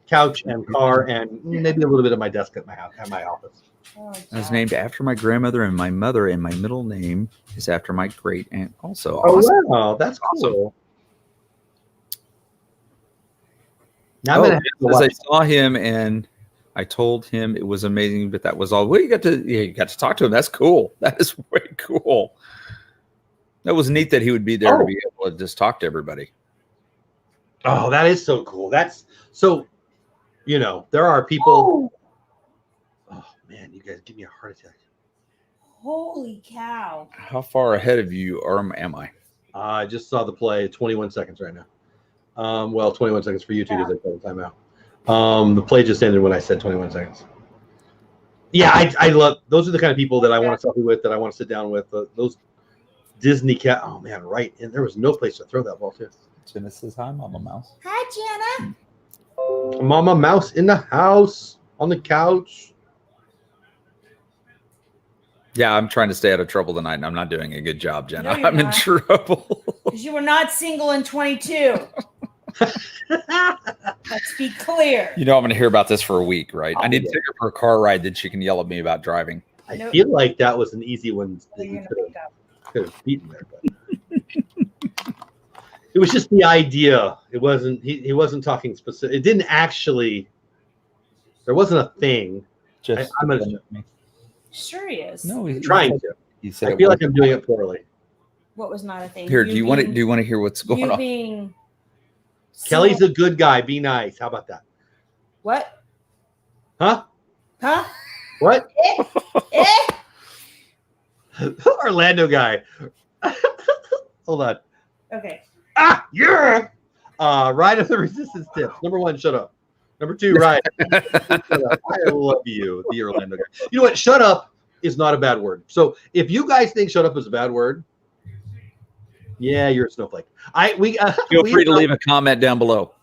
couch and car, and maybe a little bit of my desk at my house, at my office. I was named after my grandmother and my mother, and my middle name is after my great aunt. Also, awesome. Wow, that's cool. Now I saw him and I told him it was amazing, but that was all. Well, you got to talk to him. That's cool. That is way cool. That was neat that he would be there to be able to just talk to everybody. Oh, that is so cool. That's so, there are people. Oh man, you guys give me a heart attack. Holy cow. How far ahead of you am I? I just saw the play, 21 seconds right now. 21 seconds for you two because I called the timeout. The play just ended when I said 21 seconds. Yeah, I love, those are the kind of people that I want to selfie with, that I want to sit down with. Those Disney cat. Oh man, right. And there was no place to throw that ball to. Jenna says hi, Mama Mouse. Hi, Jenna. Mama Mouse in the house on the couch. Yeah, I'm trying to stay out of trouble tonight, and I'm not doing a good job, Jenna. No, I'm in trouble. Because you were not single in 22. Let's be clear. I'm going to hear about this for a week, right? I need to take her for a car ride, then she can yell at me about driving. I feel like that was an easy one that you could have beaten there. But it was just the idea. It wasn't. He wasn't talking specific. It didn't actually. There wasn't a thing. I'm gonna. Sure he is. No, he's trying to. He said I feel like I'm doing it poorly. What was not a thing? Here, do you want to hear what's going on? Kelly's a good guy. Be nice. How about that? What? Huh? What? Orlando guy. Hold on. Okay. Yeah. Ride of the resistance tips. Number 1, shut up. Number 2, ride. Shut up. I love you, the Orlando guy. You know what? Shut up is not a bad word. So if you guys think shut up is a bad word, yeah, you're a snowflake. Feel free to leave a comment down below.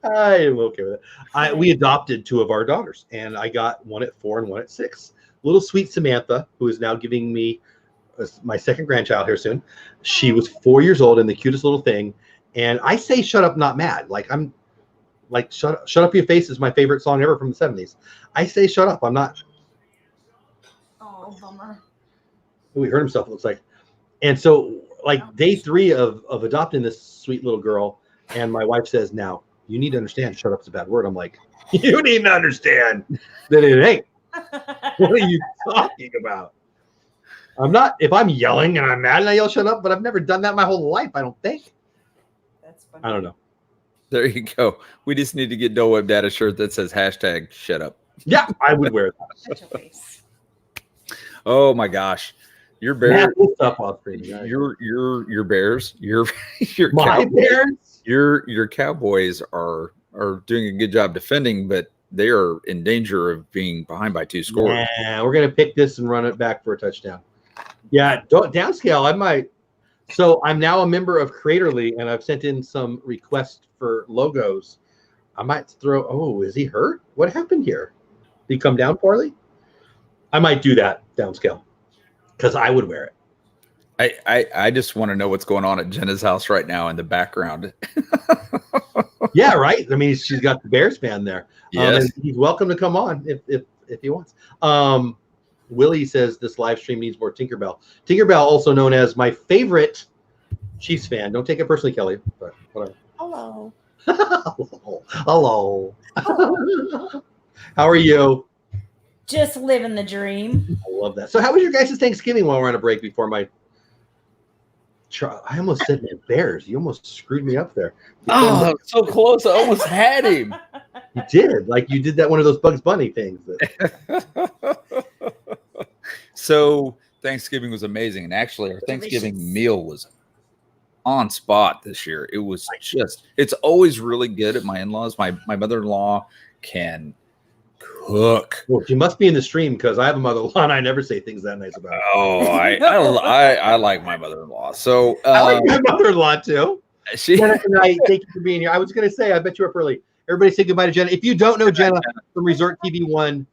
I am okay with it. We adopted 2 of our daughters, and I got one at 4 and one at 6. Little sweet Samantha, who is now giving me my second grandchild here soon. She was 4 years old and the cutest little thing. And I say shut up, not mad. Like I'm like shut up your face is my favorite song ever from the 70s. I say shut up. I'm not. Oh, bummer. Oh, he hurt himself, it looks like. And so like day 3 of adopting this sweet little girl, and my wife says, now you need to understand shut up is a bad word. I'm like, you need to understand that it ain't. What are you talking about? I'm not, if I'm yelling and I'm mad and I yell shut up, but I've never done that my whole life, I don't think. That's funny. I don't know. There you go. We just need to get DoleWhipDad a shirt that says hashtag shut up. Yeah, I would wear that. Such a face. Oh my gosh. Your Bears, your Bears, your my Bears, your Cowboys are doing a good job defending, but they are in danger of being behind by 2 scores. Yeah, we're gonna pick this and run it back for a touchdown. Yeah, downscale. I might. So I'm now a member of Creatorly, and I've sent in some requests for logos. I might throw. Oh, is he hurt? What happened here? Did he come down poorly? I might do that downscale because I would wear it. I just want to know what's going on at Jenna's house right now in the background. Yeah, right. I mean, she's got the Bears fan there. Yes. And he's welcome to come on if he wants. Willie says this live stream needs more Tinkerbell. Tinkerbell, also known as my favorite Chiefs fan. Don't take it personally, Kelly, but whatever. Hello. Hello. How are you? Just living the dream. I love that. So how was your guys' Thanksgiving while we're on a break before my I almost said my Bears. You almost screwed me up there. Oh, so close. I almost had him. You did. Like you did that one of those Bugs Bunny things. So Thanksgiving was amazing. And actually, our Thanksgiving meal was on spot this year. It was just, it's always really good at my in-laws. My mother-in-law can cook. Well, she must be in the stream because I have a mother-in-law and I never say things that nice about her. Oh, I like my mother-in-law. So I like my mother-in-law too. Jenna and I thank you for being here. I was going to say, I bet you were up early. Everybody say goodbye to Jenna. If you don't know Jenna from Resort TV 1,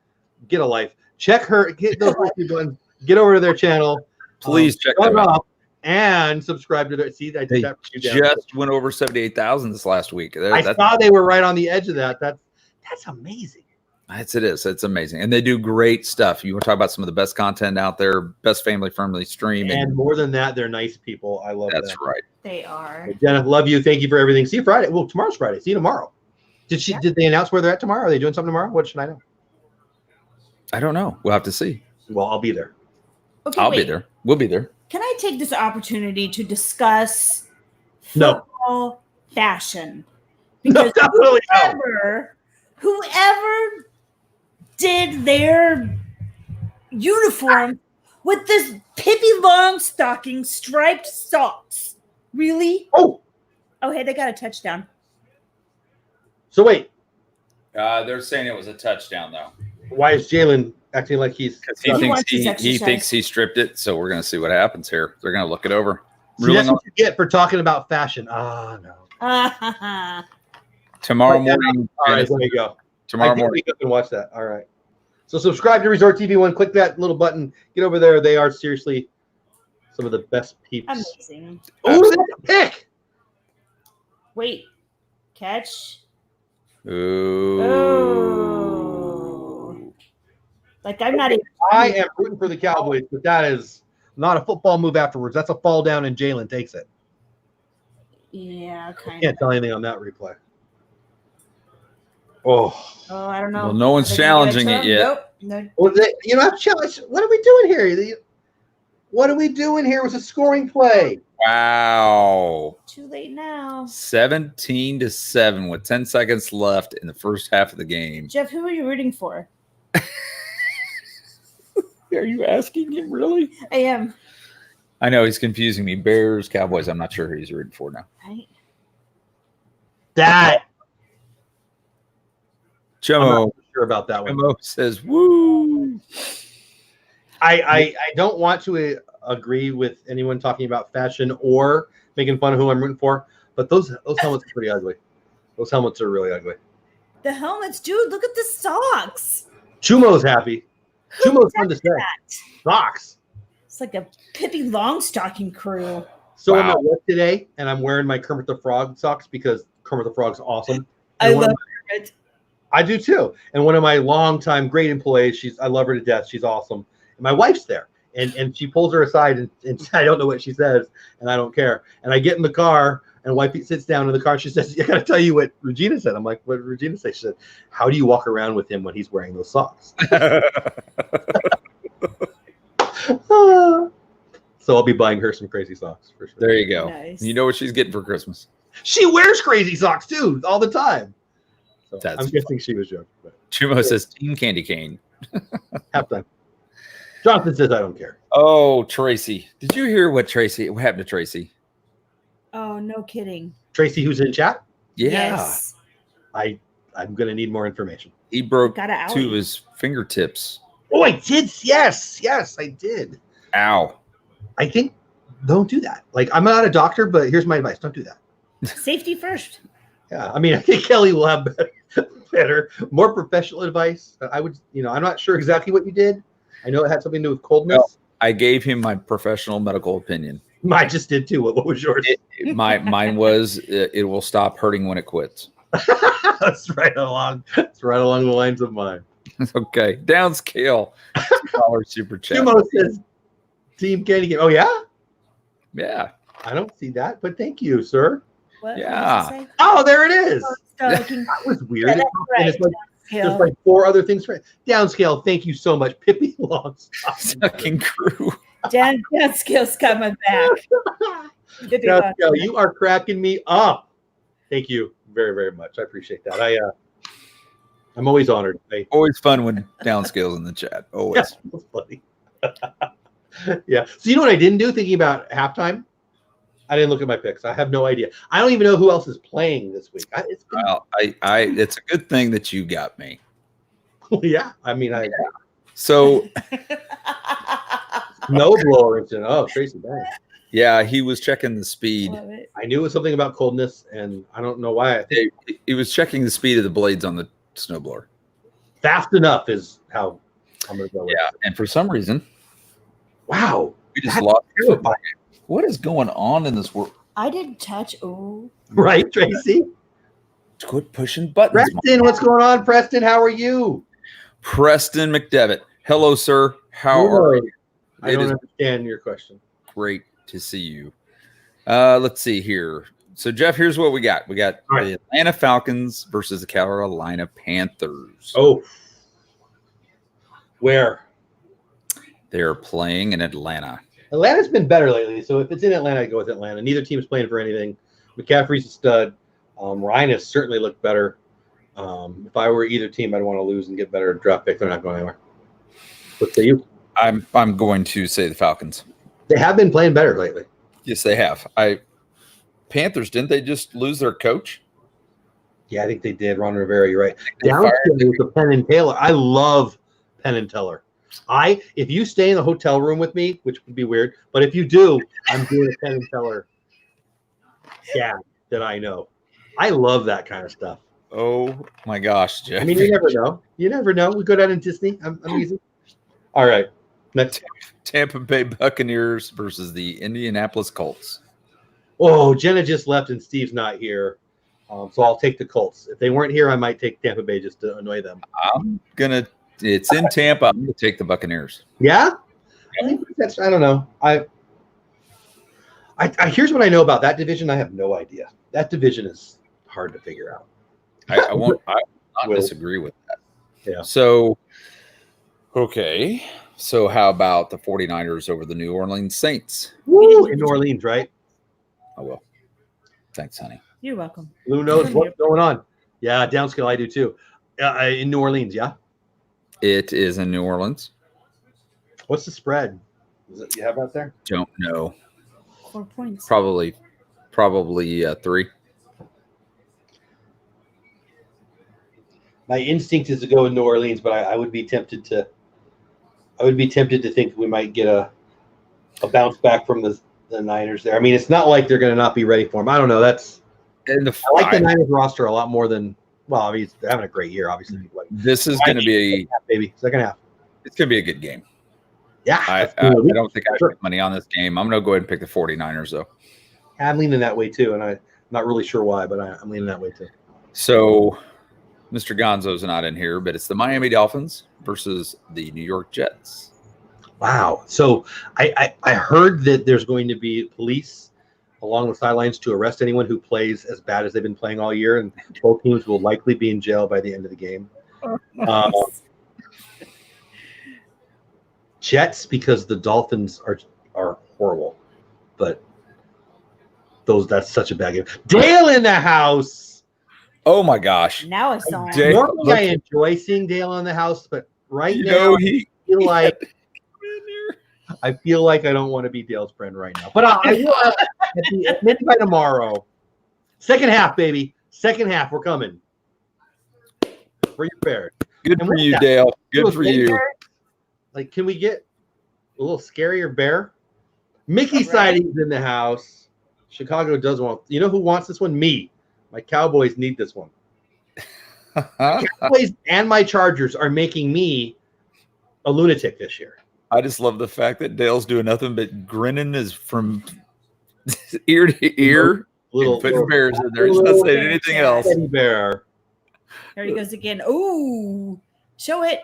get a life. Check her. Get those ones. Get over to their channel. Please check them out. And subscribe to their. See, I did that for you. Just went over 78,000 this last week. I saw they were right on the edge of that. That's amazing. It is. It's amazing. And they do great stuff. You want to talk about some of the best content out there, best family-friendly stream. And more than that, they're nice people. I love that. That's right. They are. Jenna, love you. Thank you for everything. See you Friday. Well, tomorrow's Friday. See you tomorrow. Did they announce where they're at tomorrow? Are they doing something tomorrow? What should I know? I don't know. We'll have to see. Well, I'll be there. Okay, I'll be there. We'll be there. Can I take this opportunity to discuss football fashion? Because whoever did their uniform with this Pippi Longstocking striped socks. Really? Oh, hey, they got a touchdown. So wait. They're saying it was a touchdown, though. Why is Jalen acting like he thinks he stripped it? So we're going to see what happens here. They're going to look it over. See, that's what you get for talking about fashion. Ah, no. Tomorrow morning. All right, there you go. Tomorrow morning. Wake up and watch that. All right. So subscribe to Resort TV 1. Click that little button. Get over there. They are seriously some of the best peeps. Amazing. Oh, that's a pick. Wait. Catch. Ooh. Oh. Like I'm not even. I am rooting for the Cowboys, but that is not a football move afterwards. That's a fall down and Jalen takes it. Yeah, kind of. Can't tell anything on that replay. Oh, I don't know. Well, no one's challenging it yet. Nope. No. Well, I'm challenged. What are we doing here? What are we doing here? It was a scoring play. Wow. Too late now. 17-7 with 10 seconds left in the first half of the game. Jeff, who are you rooting for? Are you asking him really? I am. I know he's confusing me. Bears, Cowboys. I'm not sure who he's rooting for now. Right. That. Chemo. I'm not sure about that one. Chemo says, "Woo." I don't want to agree with anyone talking about fashion or making fun of who I'm rooting for, but those helmets are pretty ugly. Those helmets are really ugly. The helmets, dude. Look at the socks. Chumo's happy. Chumo's fun to say. Socks. It's like a Pippi Longstocking crew. So I'm at work today, and I'm wearing my Kermit the Frog socks because Kermit the Frog's awesome. I love Kermit. I do too. And one of my longtime great employees, I love her to death. She's awesome. And my wife's there, and she pulls her aside, and I don't know what she says, and I don't care. And I get in the car, and wifey sits down in the car. She says, "I got to tell you what Regina said." I'm like, "What did Regina say?" She said, "How do you walk around with him when he's wearing those socks?" So I'll be buying her some crazy socks for sure. There you go. Nice. You know what she's getting for Christmas. She wears crazy socks too, all the time. So That's I'm guessing she was joking. But Chumo says Team Candy Cane. halftime. Jonathan says, "I don't care." Oh, Tracy. Did you hear what happened to Tracy? Oh, no kidding. Tracy, who's in chat, Yeah. Yes. I'm gonna need more information. He broke Got a two of owie. his fingertips. Oh, I did. Yes, I did. Ow. I think don't do that. Like, I'm not a doctor, but here's my advice: don't do that. Safety first. Yeah, I mean, I think Kelly will have better, more professional advice. I would, I'm not sure exactly what you did. I know it had something to do with coldness. Well, I gave him my professional medical opinion. I just did too. What was yours? Mine was it will stop hurting when it quits. That's right along. That's right along the lines of mine. Okay, downscale. $2 super chat. Sumo says, "Team Candy Game." Oh yeah, Yeah. I don't see that, but thank you, sir. What? Yeah. What did you say? Oh, there it is. That That was weird. Yeah, that's And it's like, there's like 4 other things. Downscale. Thank you so much, Pippi Longstocking. Fucking crew. Downscale's coming back. Pippi Downscale, Longstocking. you are cracking me up. Thank you very, very much. I appreciate that. I'm always honored. Always fun when downscales in the chat. Always. Yeah, that's funny. Yeah. So you know what I didn't do thinking about halftime? I didn't look at my picks. I have no idea. I don't even know who else is playing this week. It's a good thing that you got me. Yeah. I mean, So snowblower incident. Oh, Tracy Banks. yeah, he was checking the speed. I knew it was something about coldness, and I don't know why. He was checking the speed of the blades on the snowblower. Fast enough is how I'm going to go with Yeah, it. and for some reason, wow. we just lost. What is going on in this world? I didn't touch. Oh, Right, Tracy? Quit pushing buttons. Preston, what's going on, Preston? How are you? Preston McDevitt. Hello, sir. How are you? I don't understand your question. Great to see you. Let's see here. So, Jeff, here's what we got. We got the Atlanta Falcons versus the Carolina Panthers. Oh. Where? They're playing in Atlanta. Atlanta's been better lately, so if it's in Atlanta, I go with Atlanta. Neither team's playing for anything. McCaffrey's a stud. Ryan has certainly looked better. If I were either team, I'd want to lose and get better draft pick. They're not going anywhere. What say you? I'm going to say the Falcons. They have been playing better lately. Yes, they have. Panthers, didn't they just lose their coach? Yeah, I think they did. Ron Rivera, you're right. Downstairs with Penn and Taylor. I love Penn and Teller. If you stay in the hotel room with me, which would be weird, but if you do, I'm doing a Penn and Teller gag that I know. I love that kind of stuff. Oh my gosh, Jeff. I mean, you never know. You never know. We go down in Disney. I'm easy. All right. Next. Tampa Bay Buccaneers versus the Indianapolis Colts. Oh, Jenna just left and Steve's not here. So I'll take the Colts. If they weren't here, I might take Tampa Bay just to annoy them. It's in Tampa. I'm going to take the Buccaneers. Yeah? I don't know. I here's what I know about that division. I have no idea. That division is hard to figure out. I will not disagree with that. Yeah. So, okay. So how about the 49ers over the New Orleans Saints? Woo! In New Orleans, right? I will. Thanks, honey. you're welcome. Lou knows what's going on. Yeah, downscale, I do too. In New Orleans, yeah? It is in New Orleans. What's the spread? You have that there? Don't know. 4 points. Probably 3. My instinct is to go in New Orleans, but I would be tempted to think we might get a bounce back from the Niners there. I mean, it's not like they're going to not be ready for them. I don't know. I like the Niners roster a lot more than I mean, they're having a great year, obviously. This is going to be second half. It's going to be a good game. Yeah. I don't think I put money on this game. I'm going to go ahead and pick the 49ers, though. I'm leaning that way, too, and I'm not really sure why, but I'm leaning that way, too. So, Mr. Gonzo's not in here, but it's the Miami Dolphins versus the New York Jets. Wow. So I heard that there's going to be police along the sidelines to arrest anyone who plays as bad as they've been playing all year, and both teams will likely be in jail by the end of the game. Jets, because the Dolphins are horrible, but that's such a bad game. Dale in the house. Oh my gosh! Now I saw him. Normally I enjoy seeing Dale in the house, but now I feel like I don't want to be Dale's friend right now. But I will maybe by tomorrow. Second half, baby. Second half, we're coming. We're prepared. Good for you, Dale. Good for you. Like, can we get a little scarier bear? Mickey sightings in the house. Chicago does want. You know who wants this one? Me. My Cowboys need this one. Cowboys and my Chargers are making me a lunatic this year. I just love the fact that Dale's doing nothing but grinning from ear to ear, putting bears in there. He's not saying anything else. Bear. There he goes again. Ooh, show it.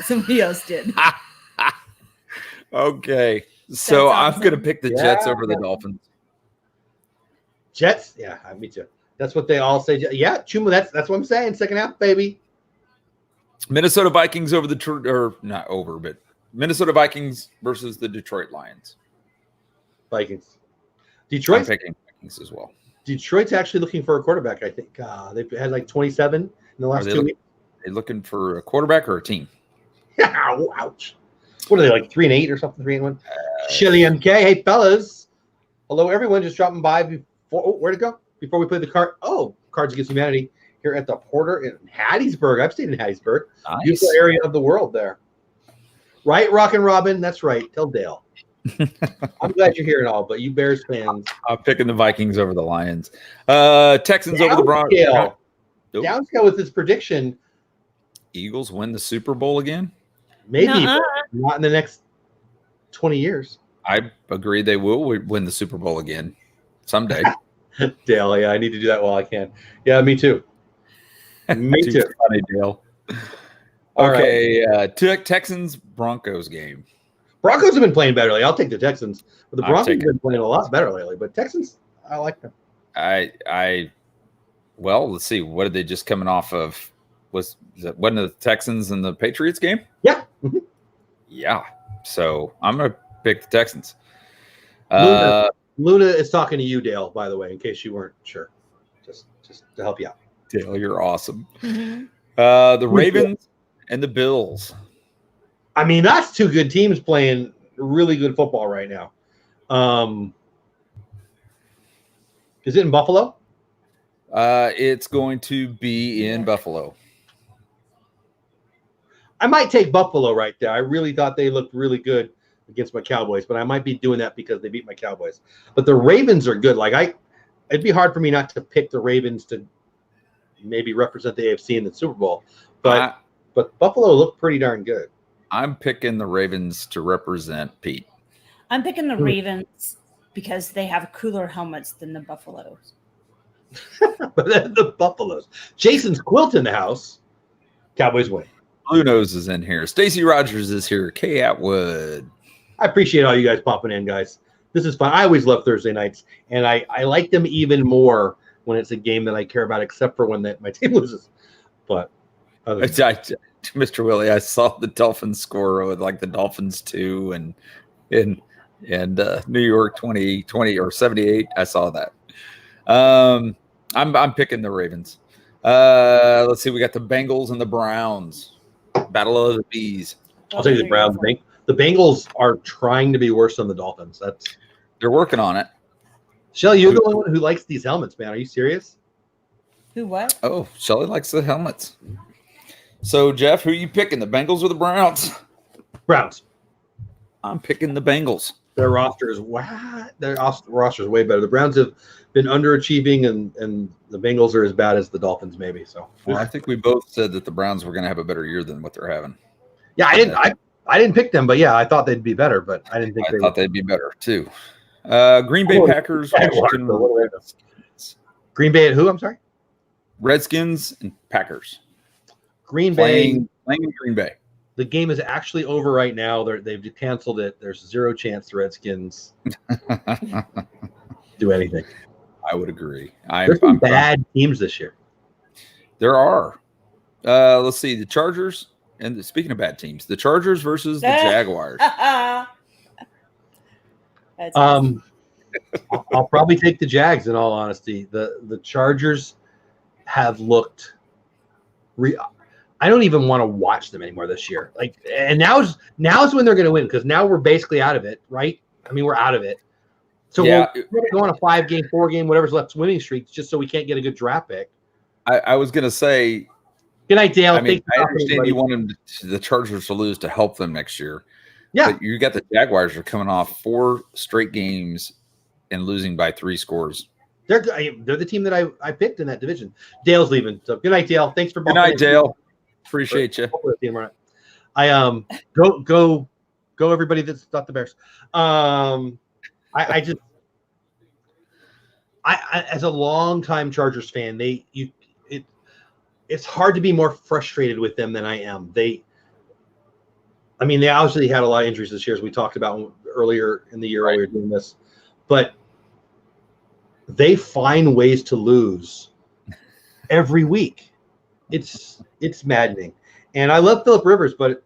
Somebody else did. Okay, so I'm going to pick the Jets over the Dolphins. Jets? Yeah, me too. That's what they all say. Yeah, Chuma, that's what I'm saying. Second half, baby. Minnesota Vikings Minnesota Vikings versus the Detroit Lions. Vikings. Detroit's I'm picking Vikings as well. Detroit's actually looking for a quarterback, I think. They've had like 27. in the last 2 weeks. Are they looking for a quarterback or a team? Ouch. What are they, like 3-8 or something? 3-1. Chili MK. Hey, fellas. Hello, everyone. Just dropping by before. Oh, where'd it go? Before we play the card. Oh, Cards Against Humanity here at the Porter in Hattiesburg. I've stayed in Hattiesburg. Nice. Beautiful area of the world there. Right, Rockin' Robin? That's right. Tell Dale. I'm glad you're here and all, but you Bears fans. I'm picking the Vikings over the Lions. Texans over the Broncos. Nope. Downscale with this prediction. Eagles win the Super Bowl again? Maybe, but not in the next 20 years. I agree they will win the Super Bowl again someday. Dale, yeah, I need to do that while I can. Yeah, me too. Me too. Funny, Dale. Okay, Texans Broncos game. Broncos have been playing better lately. I'll take the Texans, but the Broncos have been playing a lot better lately. But Texans, I like them. Well, let's see. What did they just coming off of? Wasn't it the Texans and the Patriots game? Yeah. Mm-hmm. Yeah. So I'm gonna pick the Texans. Luna is talking to you, Dale, by the way, in case you weren't sure. Just to help you out. Dale, you're awesome. Mm-hmm. The Ravens and the Bills. I mean, that's two good teams playing really good football right now. Is it in Buffalo? It's going to be in Buffalo. I might take Buffalo right there. I really thought they looked really good against my Cowboys, but I might be doing that because they beat my Cowboys. But the Ravens are good. It'd be hard for me not to pick the Ravens to maybe represent the AFC in the Super Bowl. But Buffalo looked pretty darn good. I'm picking the Ravens to represent Pete. I'm picking the Ravens because they have cooler helmets than the Buffaloes. But the Buffaloes. Jason's Quilt in the house. Cowboys win. Blue Nose is in here. Stacy Rogers is here. Kay Atwood. I appreciate all you guys popping in, guys. This is fun. I always love Thursday nights, and I like them even more when it's a game that I care about, except for when my team loses. But Mr. Willie, I saw the Dolphins score with like the Dolphins 2 and New York 20 or 78. I saw that. I'm picking the Ravens. Let's see. We got the Bengals and the Browns. Battle of the Bees. I'll tell you the Browns. The Bengals are trying to be worse than the Dolphins. They're working on it. Shelly, you're the only one who likes these helmets, man. Are you serious? Who what? Oh, Shelly likes the helmets. So, Jeff, who are you picking, the Bengals or the Browns? Browns. I'm picking the Bengals. Their roster is Their roster is way better. The Browns have been underachieving, and the Bengals are as bad as the Dolphins, maybe. So, well, I think we both said that the Browns were going to have a better year than what they're having. Yeah, I didn't pick them, but yeah, I thought they'd be better, but I didn't think I thought they'd be better too. Green Bay Packers. Green Bay at who? I'm sorry. Redskins and Packers. Green Bay playing in Green Bay. The game is actually over right now. They've canceled it. There's zero chance the Redskins do anything. I would agree. There's some bad teams this year. There are. Let's see. The Chargers. And speaking of bad teams, the Chargers versus the Jaguars. I'll probably take the Jags in all honesty. The Chargers have looked I don't even want to watch them anymore this year. And now is when they're going to win, because now we're basically out of it, right? I mean, we're out of it. So we're going to go on a 5-game, 4-game, whatever's left winning streak, just so we can't get a good draft pick. I was going to say, good night, Dale. I understand you want the Chargers to lose to help them next year. Yeah. But you got the Jaguars are coming off 4 straight games and losing by 3 scores. They're the team that I picked in that division. Dale's leaving. So good night, Dale. Thanks for good night, Dale. Appreciate you. I go everybody that's not the Bears. I as a longtime Chargers fan, it's hard to be more frustrated with them than I am. They obviously had a lot of injuries this year, as we talked about earlier in the year while we were doing this, but they find ways to lose every week. It's maddening. And I love Phillip Rivers, but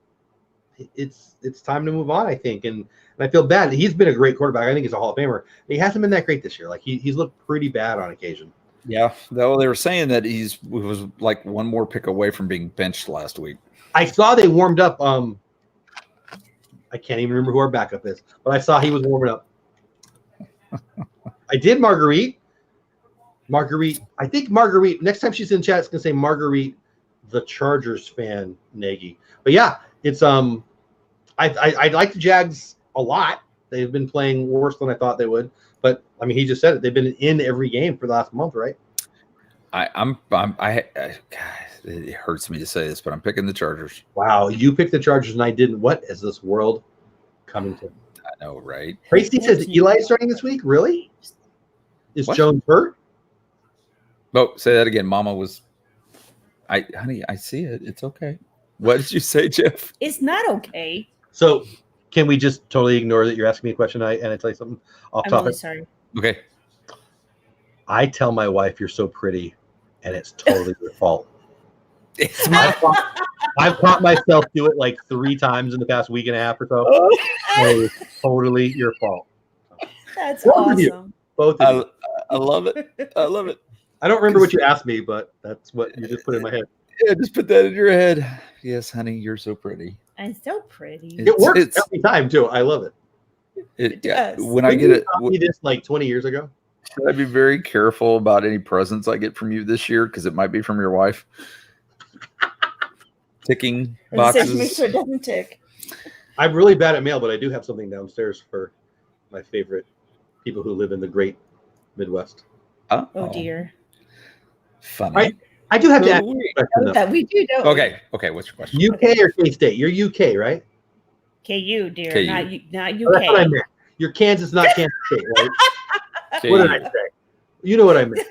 it's time to move on, I think. And I feel bad. He's been a great quarterback. I think he's a Hall of Famer. He hasn't been that great this year. He's looked pretty bad on occasion. Yeah, though they were saying that he was like one more pick away from being benched last week. I saw they warmed up. I can't even remember who our backup is, but I saw he was warming up. I did Marguerite. I think Marguerite. Next time she's in chat, it's gonna say Marguerite, the Chargers fan, Nagy. But yeah, it's I like the Jags a lot. They've been playing worse than I thought they would. But I mean, he just said it. They've been in every game for the last month, right? God, it hurts me to say this, but I'm picking the Chargers. Wow, you picked the Chargers and I didn't. What is this world coming to? I know, right? Tracy says Eli is starting this week. Really? Is What? Jones hurt? Oh, say that again. Mama was. Honey, I see it. It's okay. What did you say, Jeff? It's not okay. So, can we just totally ignore that you're asking me a question? And I tell you something off I'm topic. really sorry. Okay. I tell my wife you're so pretty, and it's totally your fault. It's my I've caught myself do it like 3 times in the past week and a half or so. It's totally your fault. That's Both of you. awesome. Both of you. I love it. I love it. I don't remember what you asked me, but that's what you just put in my head. Yeah, just put that in your head. Yes, honey, you're so pretty. I'm so pretty. It works every time too. I love it. It does. When I get it, taught me this like 20 years ago. should I be very careful about any presents I get from you this year because it might be from your wife? Ticking boxes. Make sure it doesn't tick. I'm really bad at mail, but I do have something downstairs for my favorite people who live in the great Midwest. Oh dear. Funny. I do have to ask you a question, though. That we do, don't Okay. What's your question? UK or K-State? You're UK, right? KU, dear. KU. Not Oh, that's what I UK. meant. You're Kansas, not Kansas State, right? Okay. What did I say? You know what I meant.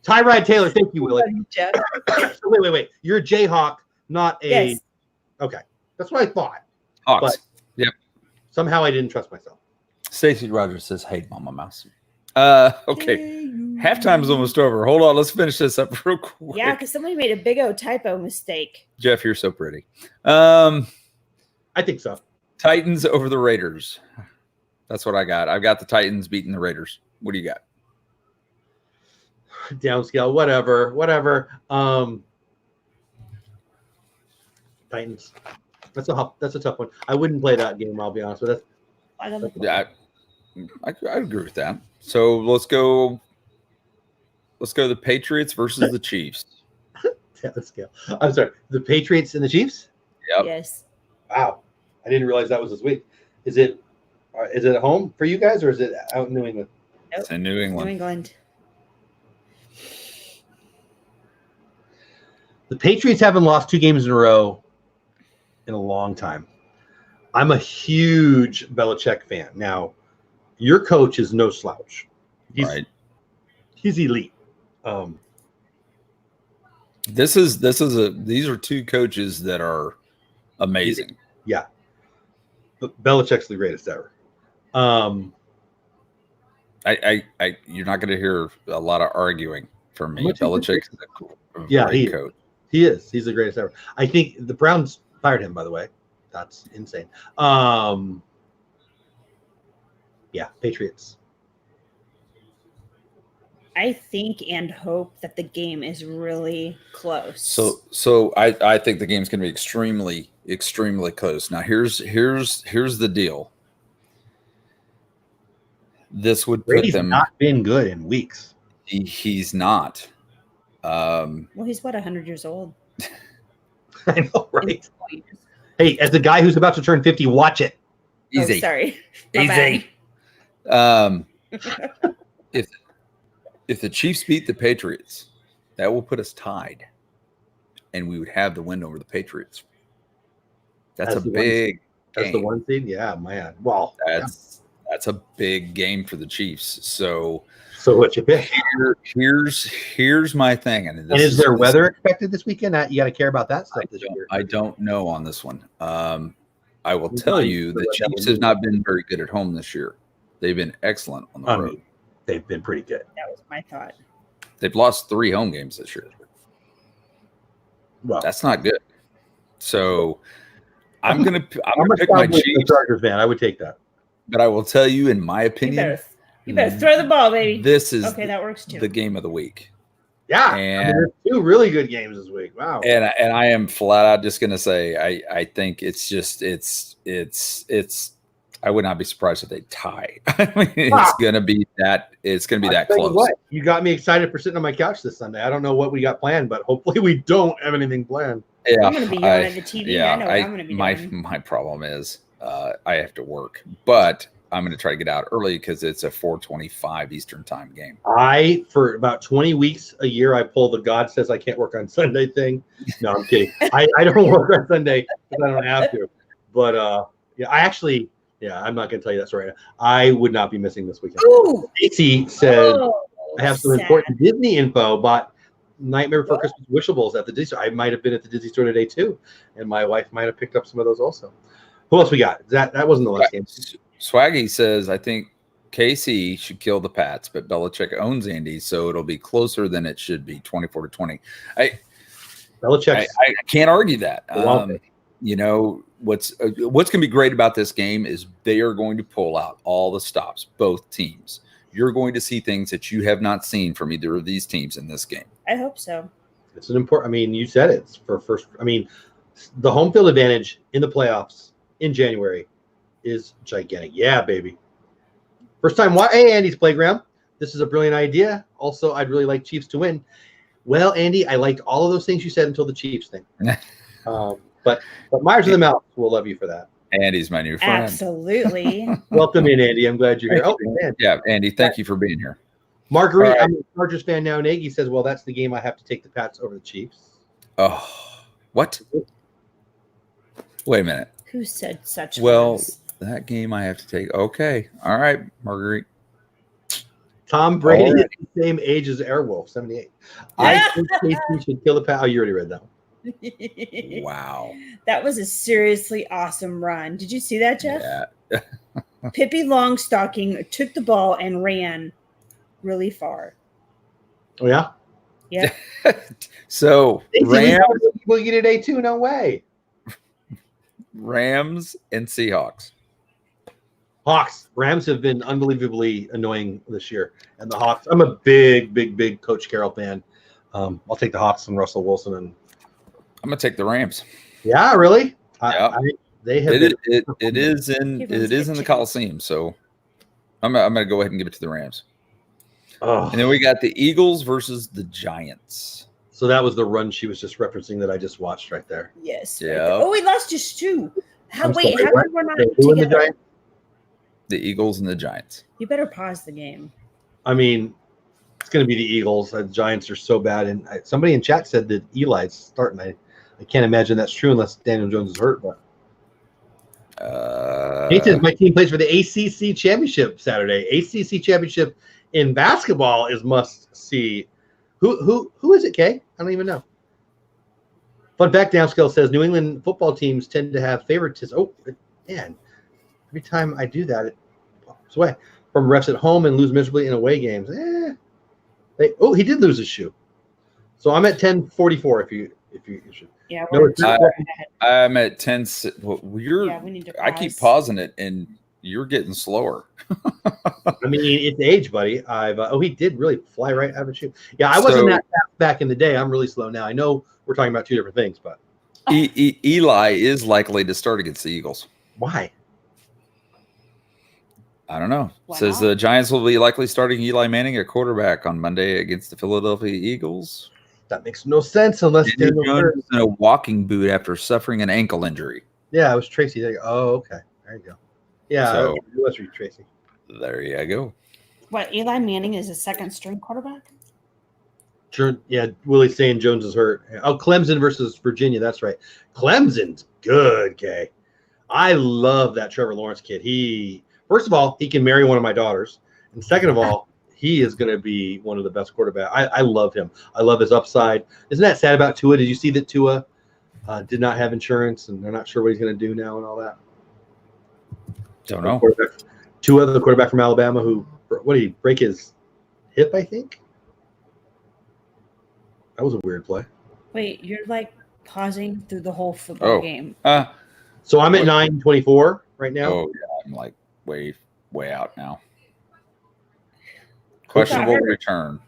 Tyrod Taylor, thank you, Willie. Jeff. So wait. You're a Jayhawk, not a. Yes. Okay, that's what I thought. Hawks. But somehow I didn't trust myself. Stacey Rogers says, "Hey, Mama Mouse." Okay. Halftime's almost over. Hold on. Let's finish this up real quick. Yeah, because somebody made a big old typo mistake. Jeff, you're so pretty. I think so. Titans over the Raiders. That's what I got. I've got the Titans beating the Raiders. What do you got? Downscale, whatever. Titans. That's a tough one. I wouldn't play that game. I'll be honest with you. Yeah, I agree with that. So let's go the Patriots versus the Chiefs. Downscale. I'm sorry. The Patriots and the Chiefs. Yep. Yes. Wow, I didn't realize that was this week. Is it at home for you guys or is it out in New England? It's in New England. New England. The Patriots haven't lost 2 games in a row in a long time. I'm a huge Belichick fan. Now, your coach is no slouch. He's elite. These are 2 coaches that are amazing. Yeah. But Belichick's the greatest ever. You're not going to hear a lot of arguing from me. Belichick is a great coach. He is. He's the greatest ever. I think the Browns fired him, by the way. That's insane. Yeah, Patriots. I think and hope that the game is really close. So I think the game's going to be extremely, extremely close. Now here's the deal. This would put Brady's them not been good in weeks. He's not. Well, he's 100 years old. I know, right? Hey, as the guy who's about to turn 50, watch it. Easy. Oh, sorry. Easy. If the Chiefs beat the Patriots, that will put us tied, and we would have the win over the Patriots. That's a big game. That's the 1 seed? Yeah, man. Well, that's a big game for the Chiefs. So what you pick? Here's my thing. And is there weather expected this weekend? You got to care about that stuff this year. I don't know on this one. I will tell you the Chiefs have not been very good at home this year. They've been excellent on the road. They've been pretty good. That was my thought. They've lost 3 home games this year. Well, that's not good. So I'm gonna pick my Chiefs. Chargers fan. I would take that. But I will tell you, in my opinion, You better throw the ball, baby. This is okay. That works too. the game of the week. Yeah, And there's 2 really good games this week. Wow. And I am flat out just going to say I think it's I would not be surprised if they tie. I mean, it's going to be that close. What, you got me excited for sitting on my couch this Sunday. I don't know what we got planned, but hopefully we don't have anything planned. Yeah, I'm going to be yelling at the TV. Yeah, I know what I'm going to be doing. My problem is I have to work, but I'm going to try to get out early because it's a 4:25 Eastern time game. For about 20 weeks a year, I pull the God says I can't work on Sunday thing. No, I'm kidding. I don't work on Sunday because I don't have to. But I'm not going to tell you that story right now. I would not be missing this weekend. Casey said, I have some important Disney info, but Nightmare Before Christmas wishables at the Disney store. I might have been at the Disney store today too, and my wife might have picked up some of those also. Who else we got? That wasn't the last game. Swaggy says, I think KC should kill the Pats, but Belichick owns Andy, so it'll be closer than it should be, 24-20. Belichick. I can't argue that. You know, what's going to be great about this game is they are going to pull out all the stops, both teams. You're going to see things that you have not seen from either of these teams in this game. I hope so. It's an important. I mean, you said it. It's for first. I mean, the home field advantage in the playoffs in January is gigantic. Yeah, baby. First time. Hey, Andy's Playground. This is a brilliant idea. Also, I'd really like Chiefs to win. Well, Andy, I liked all of those things you said until the Chiefs thing. But Meyers The Mouse will love you for that. Andy's my new friend. Absolutely. Welcome in, Andy. I'm glad you're here. Oh, man. Yeah, Andy, thank you for being here. Marguerite, right. I'm a Chargers fan now. Nagy says, well, that's the game I have to take the Pats over the Chiefs. Oh, what? Wait a minute. Who said such things? That game I have to take. Okay. All right, Marguerite. Tom Brady is the same age as Airwolf, 78. I think KC should kill the Pats. Oh, you already read that one. Wow. That was a seriously awesome run. Did you see that, Jeff? Yeah. Pippi Longstocking took the ball and ran really far. Oh, yeah? Yeah. So, Rams. We'll get it A2. No way. Rams and Seahawks. Hawks. Rams have been unbelievably annoying this year. And the Hawks, I'm a big Coach Carroll fan. I'll take the Hawks and Russell Wilson. And I'm going to take the Rams. Yeah, really? Yeah. They have it is in the Coliseum, so I'm going to go ahead and give it to the Rams. Oh. And then we got the Eagles versus the Giants. So that was the run she was just referencing that I just watched right there. Yes. Yeah. Right there. Oh, we lost just 2. How we're not together? The Eagles and the Giants. You better pause the game. I mean, it's going to be the Eagles. The Giants are so bad. And somebody in chat said that Eli's starting. I can't imagine that's true unless Daniel Jones is hurt. But Nate says my team plays for the ACC championship Saturday. ACC championship in basketball is must see. Who is it, Kay? I don't even know. Fun fact, Downscale says New England football teams tend to have favoritism. Oh, man. Every time I do that, it pops away. From refs at home and lose miserably in away games. He did lose his shoe. So I'm at 10:44 if you should. Yeah, I'm at 10. We need to pause. I keep pausing it, and you're getting slower. I mean, it's age, buddy. He did really fly right out of a shoe. Yeah, I wasn't that fast back in the day. I'm really slow now. I know we're talking about 2 different things, but Eli is likely to start against the Eagles. Why? I don't know. Says the Giants will be likely starting Eli Manning at quarterback on Monday against the Philadelphia Eagles. That makes no sense unless Daniel Jones is in a walking boot after suffering an ankle injury. Yeah, it was Tracy. There you go. Oh, okay. There you go. Yeah, so, it was Tracy. There you go. What, Eli Manning is a second string quarterback? Yeah, Willie's saying Jones is hurt. Oh, Clemson versus Virginia. That's right. Clemson's good, Kay. I love that Trevor Lawrence kid. First of all, he can marry one of my daughters. And second of all, he is going to be one of the best quarterbacks. I love him. I love his upside. Isn't that sad about Tua? Did you see that Tua did not have insurance and they're not sure what he's going to do now and all that? Don't know. Tua, the quarterback from Alabama, what did he break his hip, I think? That was a weird play. Wait, you're like pausing through the whole football game. So I'm at 9:24 right now. Oh, yeah. I'm like way out now. Questionable return.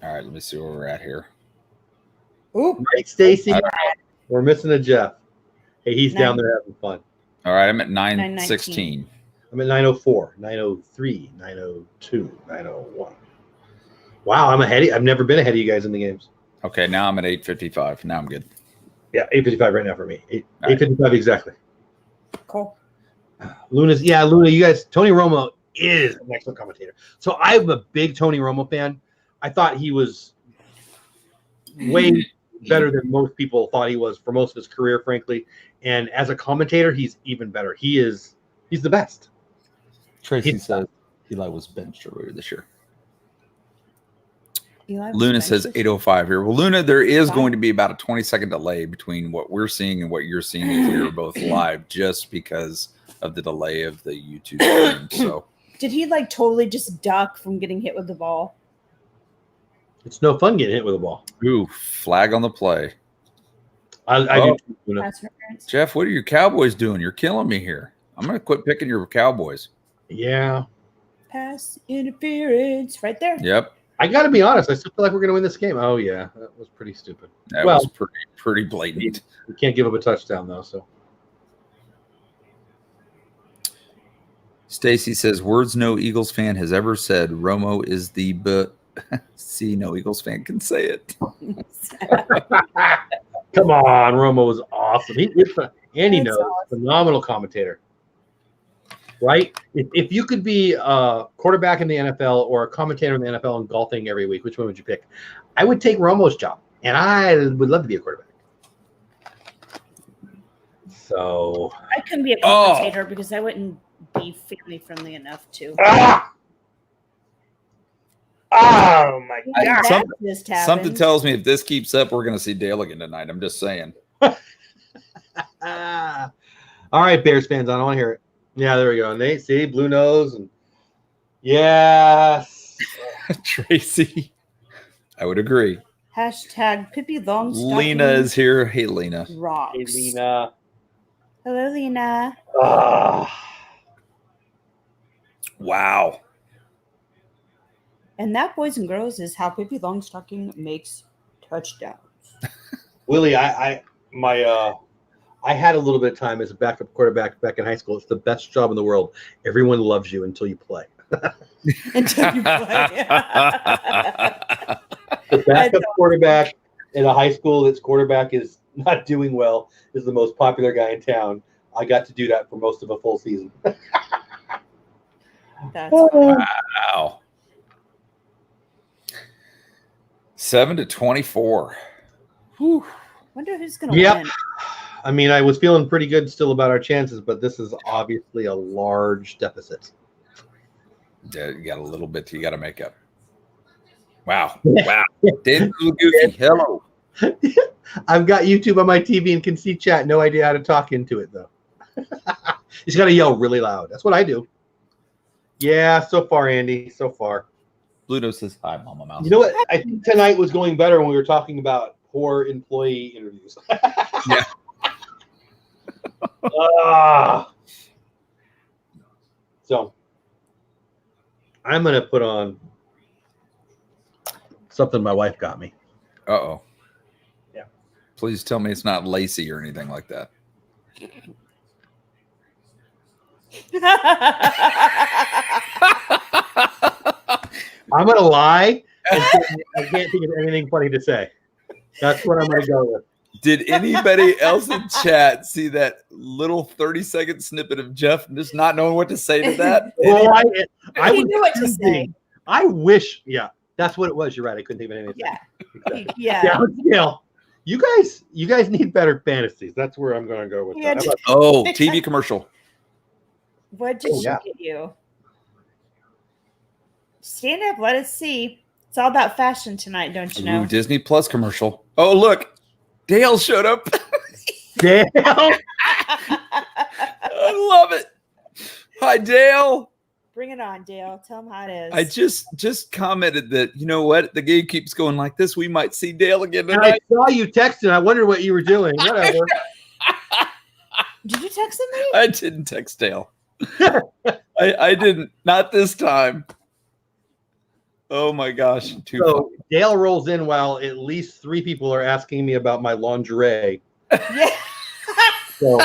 All right, let me see where we're at here. Oop. Right, Stacy? We're missing a Jeff. Hey, he's down there having fun. All right, I'm at 9:16. I'm at 9:04, 9:03, 9:02, 9:01. Wow, I'm ahead. I've never been ahead of you guys in the games. Okay, now I'm at 8:55. Now I'm good. Yeah, 8:55 right now for me. 8:55 exactly. Cool. Luna, you guys, Tony Romo is an excellent commentator. So I'm a big Tony Romo fan. I thought he was way better than most people thought he was for most of his career, frankly. And as a commentator, he's even better. He's the best. Tracy says Eli was benched earlier this year. Eli Luna says 8:05 here. Well, Luna, there is going to be about a 20-second delay between what we're seeing and what you're seeing if you're both live, just because of the delay of the YouTube stream. So, did he like totally just duck from getting hit with the ball? It's no fun getting hit with a ball. Ooh, flag on the play. I do. Luna. Jeff, what are your Cowboys doing? You're killing me here. I'm going to quit picking your Cowboys. Yeah. Pass interference right there. Yep. I got to be honest. I still feel like we're going to win this game. Oh, yeah. That was pretty stupid. That was pretty blatant. We can't give up a touchdown, though. So. Stacy says, words no Eagles fan has ever said. Romo is the See, no Eagles fan can say it. Come on. Romo was awesome. Andy knows. Awesome. Phenomenal commentator. Right? If you could be a quarterback in the NFL or a commentator in the NFL and golfing every week, which one would you pick? I would take Romo's job, and I would love to be a quarterback. So I couldn't be a commentator because I wouldn't be family friendly enough to. Oh my God! Something tells me if this keeps up, we're going to see Dale again tonight. I'm just saying. All right, Bears fans, I don't want to hear it. Yeah, there we go. Nate, see, blue nose, and yes, Tracy. I would agree. Hashtag Pippi Longstocking. Lena is here. Hey, Lena. Rocks. Hey, Lena. Hello, Lena. Wow. And that, boys and girls, is how Pippi Longstocking makes touchdowns. Willie, I had a little bit of time as a backup quarterback back in high school. It's the best job in the world. Everyone loves you until you play. Until you play. The backup quarterback in a high school that's quarterback is not doing well is the most popular guy in town. I got to do that for most of a full season. That's wow. 7-24. Whew. Wonder who's going to win. I mean, I was feeling pretty good still about our chances, but this is obviously a large deficit. Yeah, you got a little bit you got to make up. Wow. Wow. David Goofy, hello. I've got YouTube on my TV and can see chat. No idea how to talk into it, though. He's got to yell really loud. That's what I do. Yeah, so far, Andy. So far. Bluto says, hi, Mama Mouse. You know what? I think tonight was going better when we were talking about poor employee interviews. Yeah. So I'm going to put on something my wife got me. Uh-oh. Yeah. Please tell me it's not lacy or anything like that. I'm going to lie. I can't think of anything funny to say. That's what I'm going to go with. Did anybody else in chat see that little 30-second snippet of Jeff just not knowing what to say to that? Well, I knew what to say. I wish, that's what it was. You're right. I couldn't think of anything. Yeah. You guys need better fantasies. That's where I'm going to go with that. TV commercial. What did she get you? Stand up. Let us see. It's all about fashion tonight, don't you know? Ooh, Disney Plus commercial. Oh, look. Dale showed up. Dale. I love it. Hi, Dale. Bring it on, Dale. Tell him how it is. I just commented that, you know what? The game keeps going like this. We might see Dale again tonight. I saw you texting. I wondered what you were doing. Whatever. Did you text me? I didn't text Dale. I I didn't. Not this time. Oh my gosh. So Dale rolls in while at least 3 people are asking me about my lingerie. Yeah. So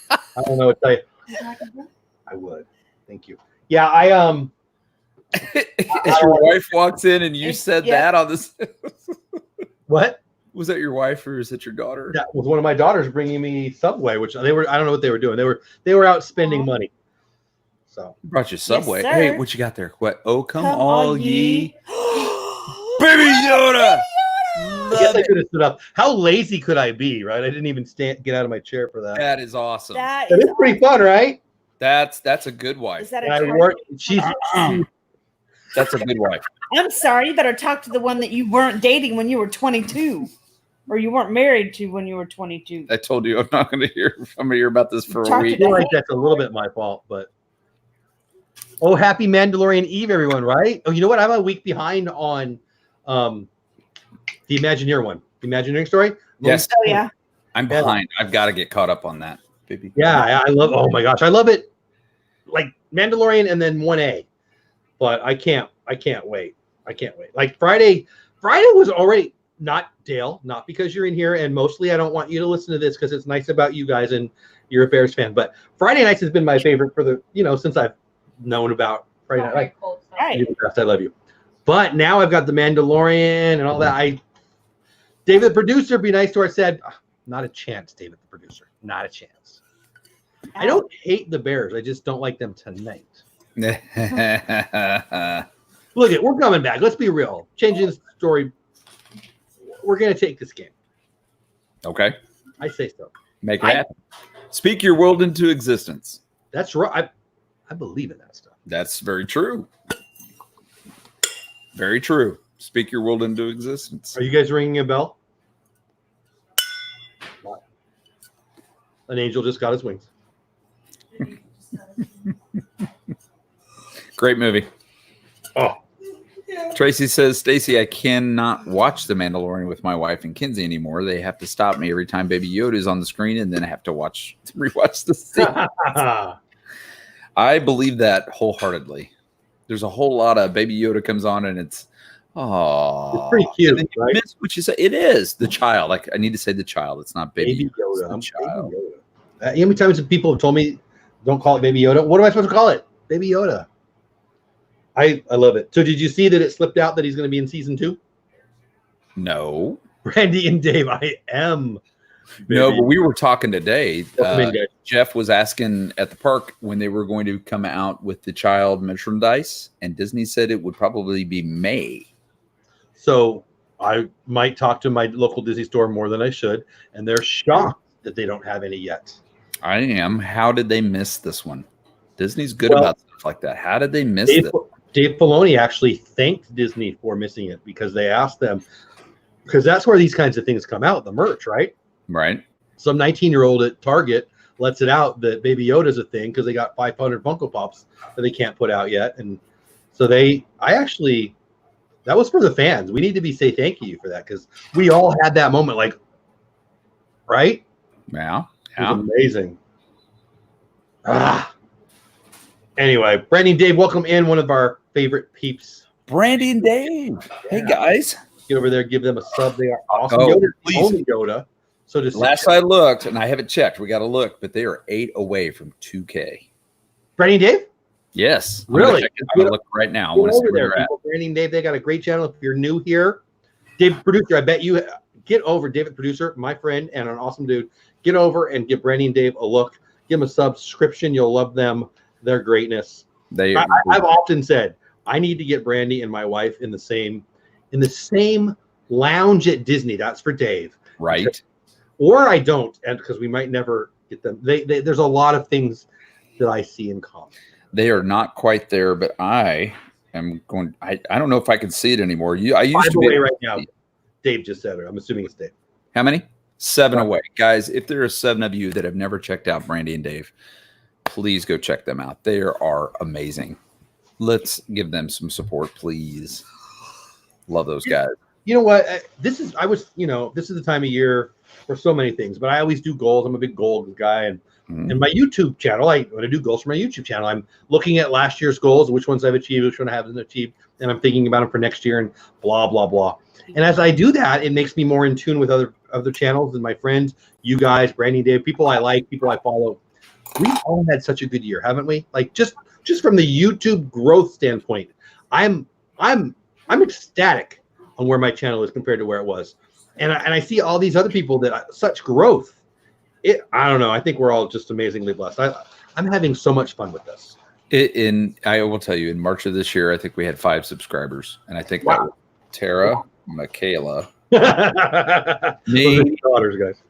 I don't know what to tell you. I would. Thank you. Yeah, As your wife walks in and you said that on this. What? Was that your wife or is it your daughter? That was one of my daughters bringing me Subway, which I don't know what they were doing. They were out spending money. So Brought you Subway. Yes, Hey, what you got there? What? Oh, come all ye. Baby Baby Yoda. I guess I could have stood up. How lazy could I be, right? I didn't even get out of my chair for that. That is awesome. That But it's pretty fun, right? That's a good wife. Is that And a I work. She's That's a good wife. I'm sorry, you better talk to the one that you weren't dating when you were 22. Or you weren't married to when you were 22. I told you I'm not going to hear. I'm going to hear about this for a Talk to I week. feel like that's a little bit my fault, but oh, happy Mandalorian Eve, everyone! Right? Oh, you know what? I'm a week behind on the Imagineer one, the Imagineering story. Yes, Oh yeah. I'm behind. I've got to get caught up on that, baby. Yeah, I love. Oh my gosh, I love it. Like Mandalorian and then 1A, but I can't wait. I can't wait. Like Friday was already. Not Dale, not because you're in here, and mostly I don't want you to listen to this because it's nice about you guys and you're a Bears fan. But Friday nights has been my favorite for the since I've known about Friday night. Like, Right. I love you. But now I've got the Mandalorian and all that. David the producer, be nice to our said, not a chance. David the producer, not a chance. I don't hate the Bears. I just don't like them tonight. Look it, we're coming back. Let's be real. Changing the story. We're going to take this game. Okay. I say so. Make it happen. Speak your world into existence. That's right. I believe in that stuff. That's very true. Very true. Speak your world into existence. Are you guys ringing a bell? An angel just got his wings. Great movie. Oh. Tracy says, Stacy, I cannot watch The Mandalorian with my wife and Kinsey anymore. They have to stop me every time Baby Yoda is on the screen, and then I have to rewatch the scene. I believe that wholeheartedly. There's a whole lot of Baby Yoda comes on, and it's pretty cute, and right? Miss what you say. It is the child. Like I need to say the child. It's not Baby Baby Yoda. Yoda. It's the child. Baby Yoda. How many times have people told me, don't call it Baby Yoda? What am I supposed to call it? Baby Yoda. I love it. So did you see that it slipped out that he's going to be in season 2? No. Brandy and Dave, I am. No, but we were talking today. Welcome in, guys. Jeff was asking at the park when they were going to come out with the child merchandise, and Disney said it would probably be May. So I might talk to my local Disney store more than I should, and they're shocked that they don't have any yet. I am. How did they miss this one? Disney's good about stuff like that. How did they miss it? Dave Filoni actually thanked Disney for missing it because they asked them, because that's where these kinds of things come out, the merch, right? Right. Some 19-year-old at Target lets it out that Baby Yoda's a thing because they got 500 Funko Pops that they can't put out yet. And so that was for the fans. We need to say thank you for that because we all had that moment, like, right? Yeah. It was amazing. Anyway, Brandy and Dave, welcome in, one of our favorite peeps. Brandy and Dave. Hey, guys. Get over there, give them a sub. They are awesome. Oh, Yoda's please. only Yoda. So just Last I looked, and I haven't checked, we got to look, but they are 8 away from 2K. Brandy and Dave? Yes. Really? I'm going to look right now. I Get want to see over where there, you're at. people. Brandy and Dave, they got a great channel. If you're new here, Dave Producer, I bet you get over David Producer, my friend and an awesome dude. Get over and give Brandy and Dave a look. Give them a subscription. You'll love them. Their greatness. I've often said I need to get Brandy and my wife in the same lounge at Disney. That's for Dave, right? Or I don't, and because we might never get them. There's a lot of things that I see in common. They are not quite there, but I am going. I don't know if I can see it anymore. I used 5 to be away right now. Dave just said it. I'm assuming it's Dave. How many? 7 away, guys. If there are 7 of you that have never checked out Brandy and Dave, please go check them out. They are amazing. Let's give them some support, please. Love those guys. You know what? This is the time of year for so many things, but I always do goals. I'm a big goals guy, and Mhm. And my YouTube channel, when I do goals for my YouTube channel, I'm looking at last year's goals, which ones I've achieved, which one I haven't achieved, and I'm thinking about them for next year and blah, blah, blah. And as I do that, it makes me more in tune with other channels and my friends, you guys, Brandon, Dave, people I like, people I follow. We've all had such a good year, haven't we? Like just from the YouTube growth standpoint, I'm ecstatic on where my channel is compared to where it was. And I see all these other people that such growth. I don't know. I think we're all just amazingly blessed. I'm having so much fun with this. I will tell you, in March of this year, I think we had 5 subscribers, and I think Wow. that was Tara, Michaela, me, me, daughters, guys.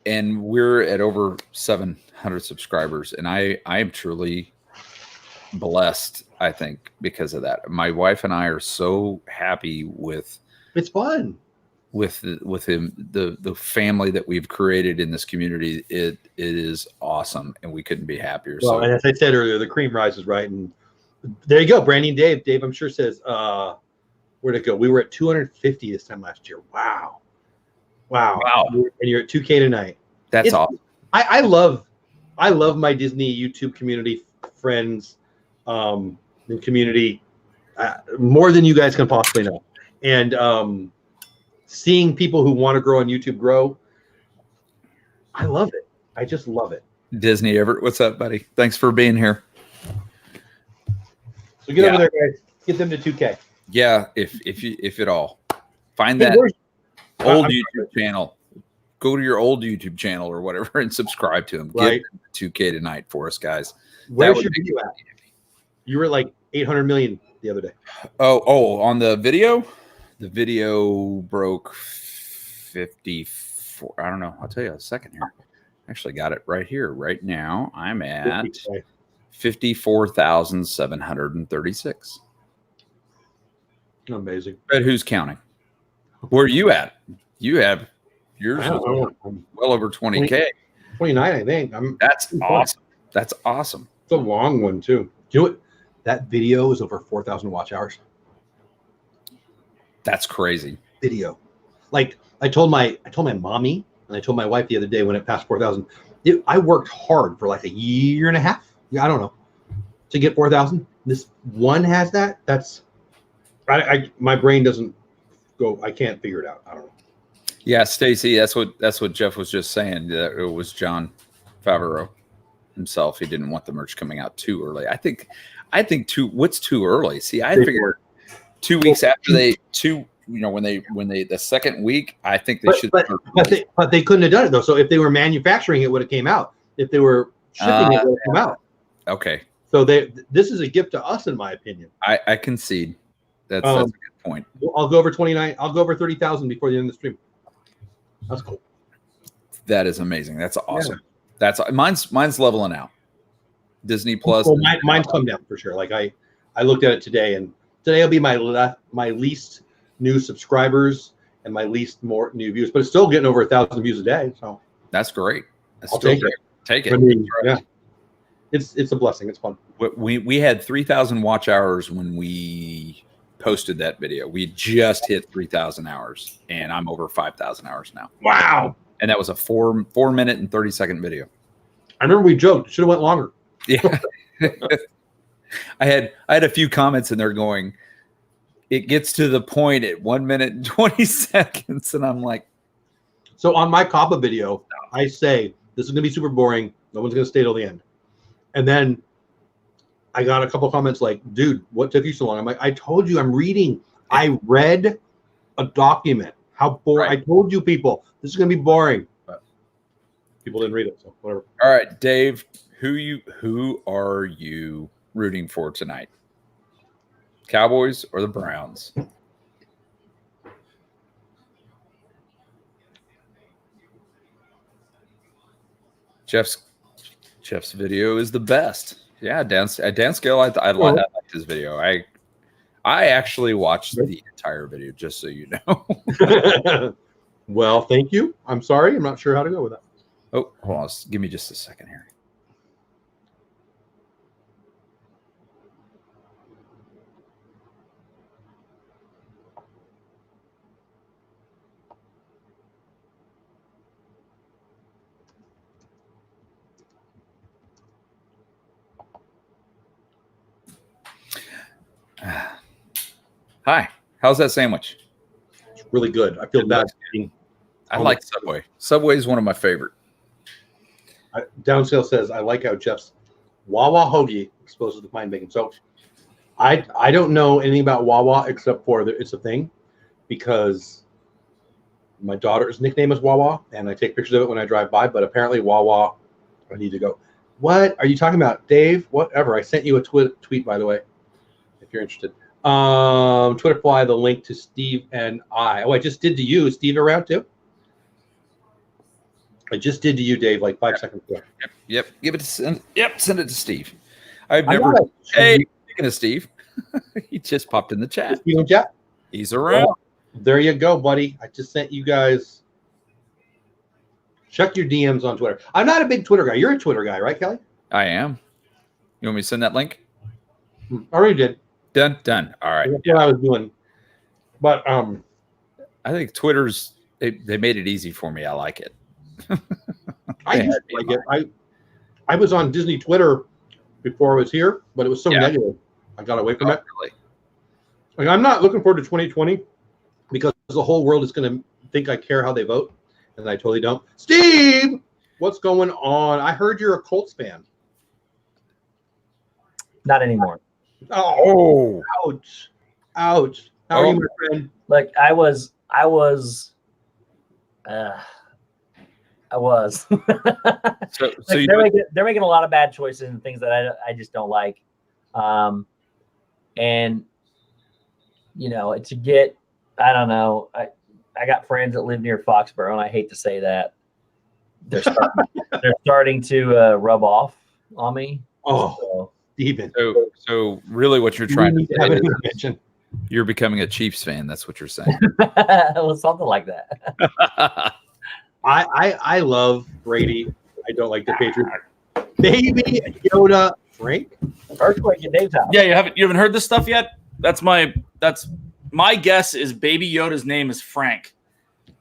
and we're at over 700 subscribers, and I am truly blessed. I think because of that, my wife and I are so happy with It's fun. with the family that we've created in this community. It is awesome, and we couldn't be happier. Well, and as I said earlier, the cream rises, right? And there you go, Brandon, Dave. Dave, I'm sure says, where'd it go? We were at 250 this time last year. Wow. And you're at 2K tonight. That's awesome. I love my Disney YouTube community friends, and community more than you guys can possibly know. And seeing people who want to grow on YouTube grow, I love it. I just love it. Disney Everett, what's up, buddy? Thanks for being here. So get over there, guys. Get them to 2K. Yeah, if at all, find that old YouTube channel. Go to your old YouTube channel or whatever and subscribe to him. Right. Get 2K tonight for us, guys. Where's your video at? You were at like 800 million the other day. Oh, on the video broke 54. I don't know. I'll tell you in a second here. Actually got it right here. Right now, I'm at 54,736. Amazing. But who's counting? Where are you at? You have yours is well over 20K. 29, I think. That's awesome. That's awesome. It's a long one too. Do you know what? That video is over 4,000 watch hours. That's crazy. Video. Like I told my mommy and I told my wife the other day when it passed 4,000. I worked hard for like a year and a half. Yeah, I don't know, to get 4,000. This one has that. That's my brain doesn't go. I can't figure it out. I don't know. Yeah, Stacy, that's what Jeff was just saying. That it was John Favreau himself. He didn't want the merch coming out too early. I think what's too early? See, I figured 2 weeks after when they the second week, I think they should. But they couldn't have done it though. So if they were manufacturing, it would have came out. If they were shipping, it would have come out. Okay. So this is a gift to us, in my opinion. I concede. That's a good point. I'll go over 29. I'll go over 30,000 before the end of the stream. That's cool. That is amazing. That's awesome. Yeah. That's mine's leveling out. Disney Plus. Well, mine's come down for sure. Like I looked at it today, and today will be my least new subscribers and my least more new views, but it's still getting over 1,000 views a day. So that's great. That's I'll take it. Take it. I mean, yeah, it's a blessing. It's fun. We had 3,000 watch hours when we posted that video. We just hit 3,000 hours, and I'm over 5,000 hours now. Wow! And that was a 4 minute and 30-second video. I remember we joked. Should have went longer. Yeah. I had a few comments, and they're going, it gets to the point at 1 minute and 20 seconds, and I'm like, so on my Kappa video, I say this is gonna be super boring. No one's gonna stay till the end, and then I got a couple comments like, dude, what took you so long? I'm like, I told you I'm reading. I read a document. How boring. Right. I told you people, this is going to be boring. But people didn't read it, so whatever. All right, Dave, who are you rooting for tonight? Cowboys or the Browns? Jeff's video is the best. Yeah, Dan Scale, I liked his video. I actually watched the entire video, just so you know. Well, thank you. I'm sorry. I'm not sure how to go with that. Oh, hold on. Give me just a second here. Hi. How's that sandwich? It's really good. I feel bad. I like Subway. Subway is one of my favorite. Downscale says, I like how Jeff's Wawa hoagie exposes the fine bacon. So I don't know anything about Wawa except for it's a thing because my daughter's nickname is Wawa, and I take pictures of it when I drive by. But apparently Wawa, I need to go. What are you talking about, Dave? Whatever. I sent you a tweet, by the way, if you're interested. Twitter fly the link to Steve and I. Oh, I just did to you. Is Steve around too? I just did to you, Dave, like 5 seconds ago. Yep. Give it to send it to Steve. I've never. Hey, speaking of Steve, he just popped in the chat. You in chat? He's around. Well, there you go, buddy. I just sent you guys. Check your DMs on Twitter. I'm not a big Twitter guy. You're a Twitter guy, right, Kelly? I am. You want me to send that link? Already did. Done. All right. That's what I was doing. But I think Twitter's they made it easy for me. I like it. I used to like it. I was on Disney Twitter before I was here, but it was so negative. I got away from it. Really? Like, I'm not looking forward to 2020 because the whole world is going to think I care how they vote, and I totally don't. Steve, what's going on? I heard you're a Colts fan. Not anymore. Oh, ouch. How are you, my friend? Look, I was. So like they're making a lot of bad choices and things that I just don't like. And to get, I don't know. I got friends that live near Foxborough, and I hate to say that they're starting to rub off on me. Oh, Steven. So really, what you're trying to say is intervention. You're becoming a Chiefs fan. That's what you're saying. Well, something like that. I love Brady. I don't like the Patriots. Baby Yoda Frank. Earthquake in Dave's house. Yeah, you haven't heard this stuff yet? That's my guess is Baby Yoda's name is Frank.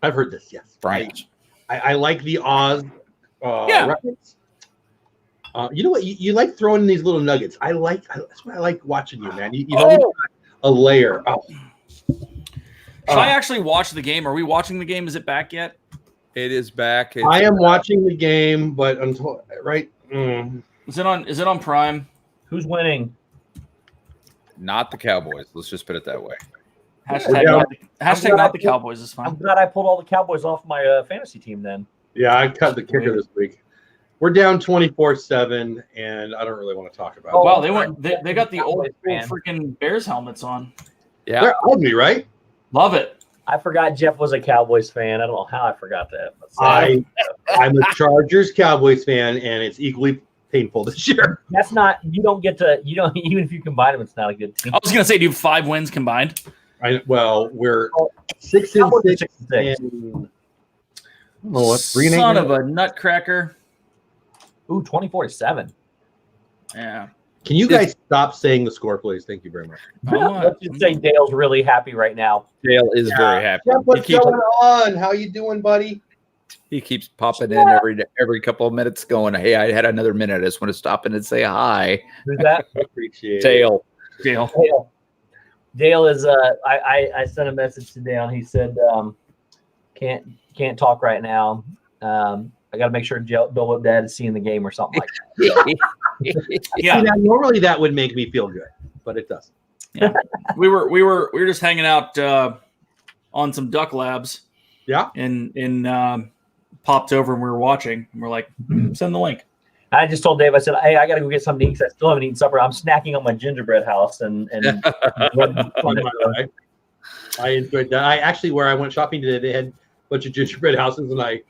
I've heard this, yes. Frank. I like the Oz reference. You know what? You like throwing in these little nuggets. That's why I like watching you, man. You always got a layer. Should I actually watch the game? Are we watching the game? Is it back yet? It is back. I am watching the game, but until right. Is it on Prime? Who's winning? Not the Cowboys. Let's just put it that way. Hashtag not the Cowboys is I'm fine. glad I pulled all the Cowboys off my fantasy team then. Yeah, I cut the kicker this week. We're down 24-7, and I don't really want to talk about it. Wow, they got the old freaking Bears helmets on. Yeah, they're ugly, right? Love it. I forgot Jeff was a Cowboys fan. I don't know how I forgot that. I'm a Chargers Cowboys fan, and it's equally painful this year. That's not. You don't even if you combine them, it's not a good team. I was gonna say, do you have 5 wins combined? We're 6-6. And, Son of a nutcracker. Ooh, 24-7. Yeah. Can you guys stop saying the score, please? Thank you very much. Let's just say Dale's really happy right now. Dale is very happy. Jeff, what's going on? How you doing, buddy? He keeps popping in every couple of minutes going, hey, I had another minute. I just want to stop in and say hi. Who's that? Appreciate Dale. Dale is I sent a message to Dale and he said can't talk right now. I got to make sure DoleWhipDad is seeing the game or something like that. Yeah. See, now, normally that would make me feel good, but it doesn't. Yeah. we were just hanging out on some duck labs. Yeah. And popped over and we were watching and we're like, send the link. I just told Dave, I said, hey, I got to go get something to eat because I still haven't eaten supper. I'm snacking on my gingerbread house. And I enjoyed that. Where I went shopping today, they had a bunch of gingerbread houses, and I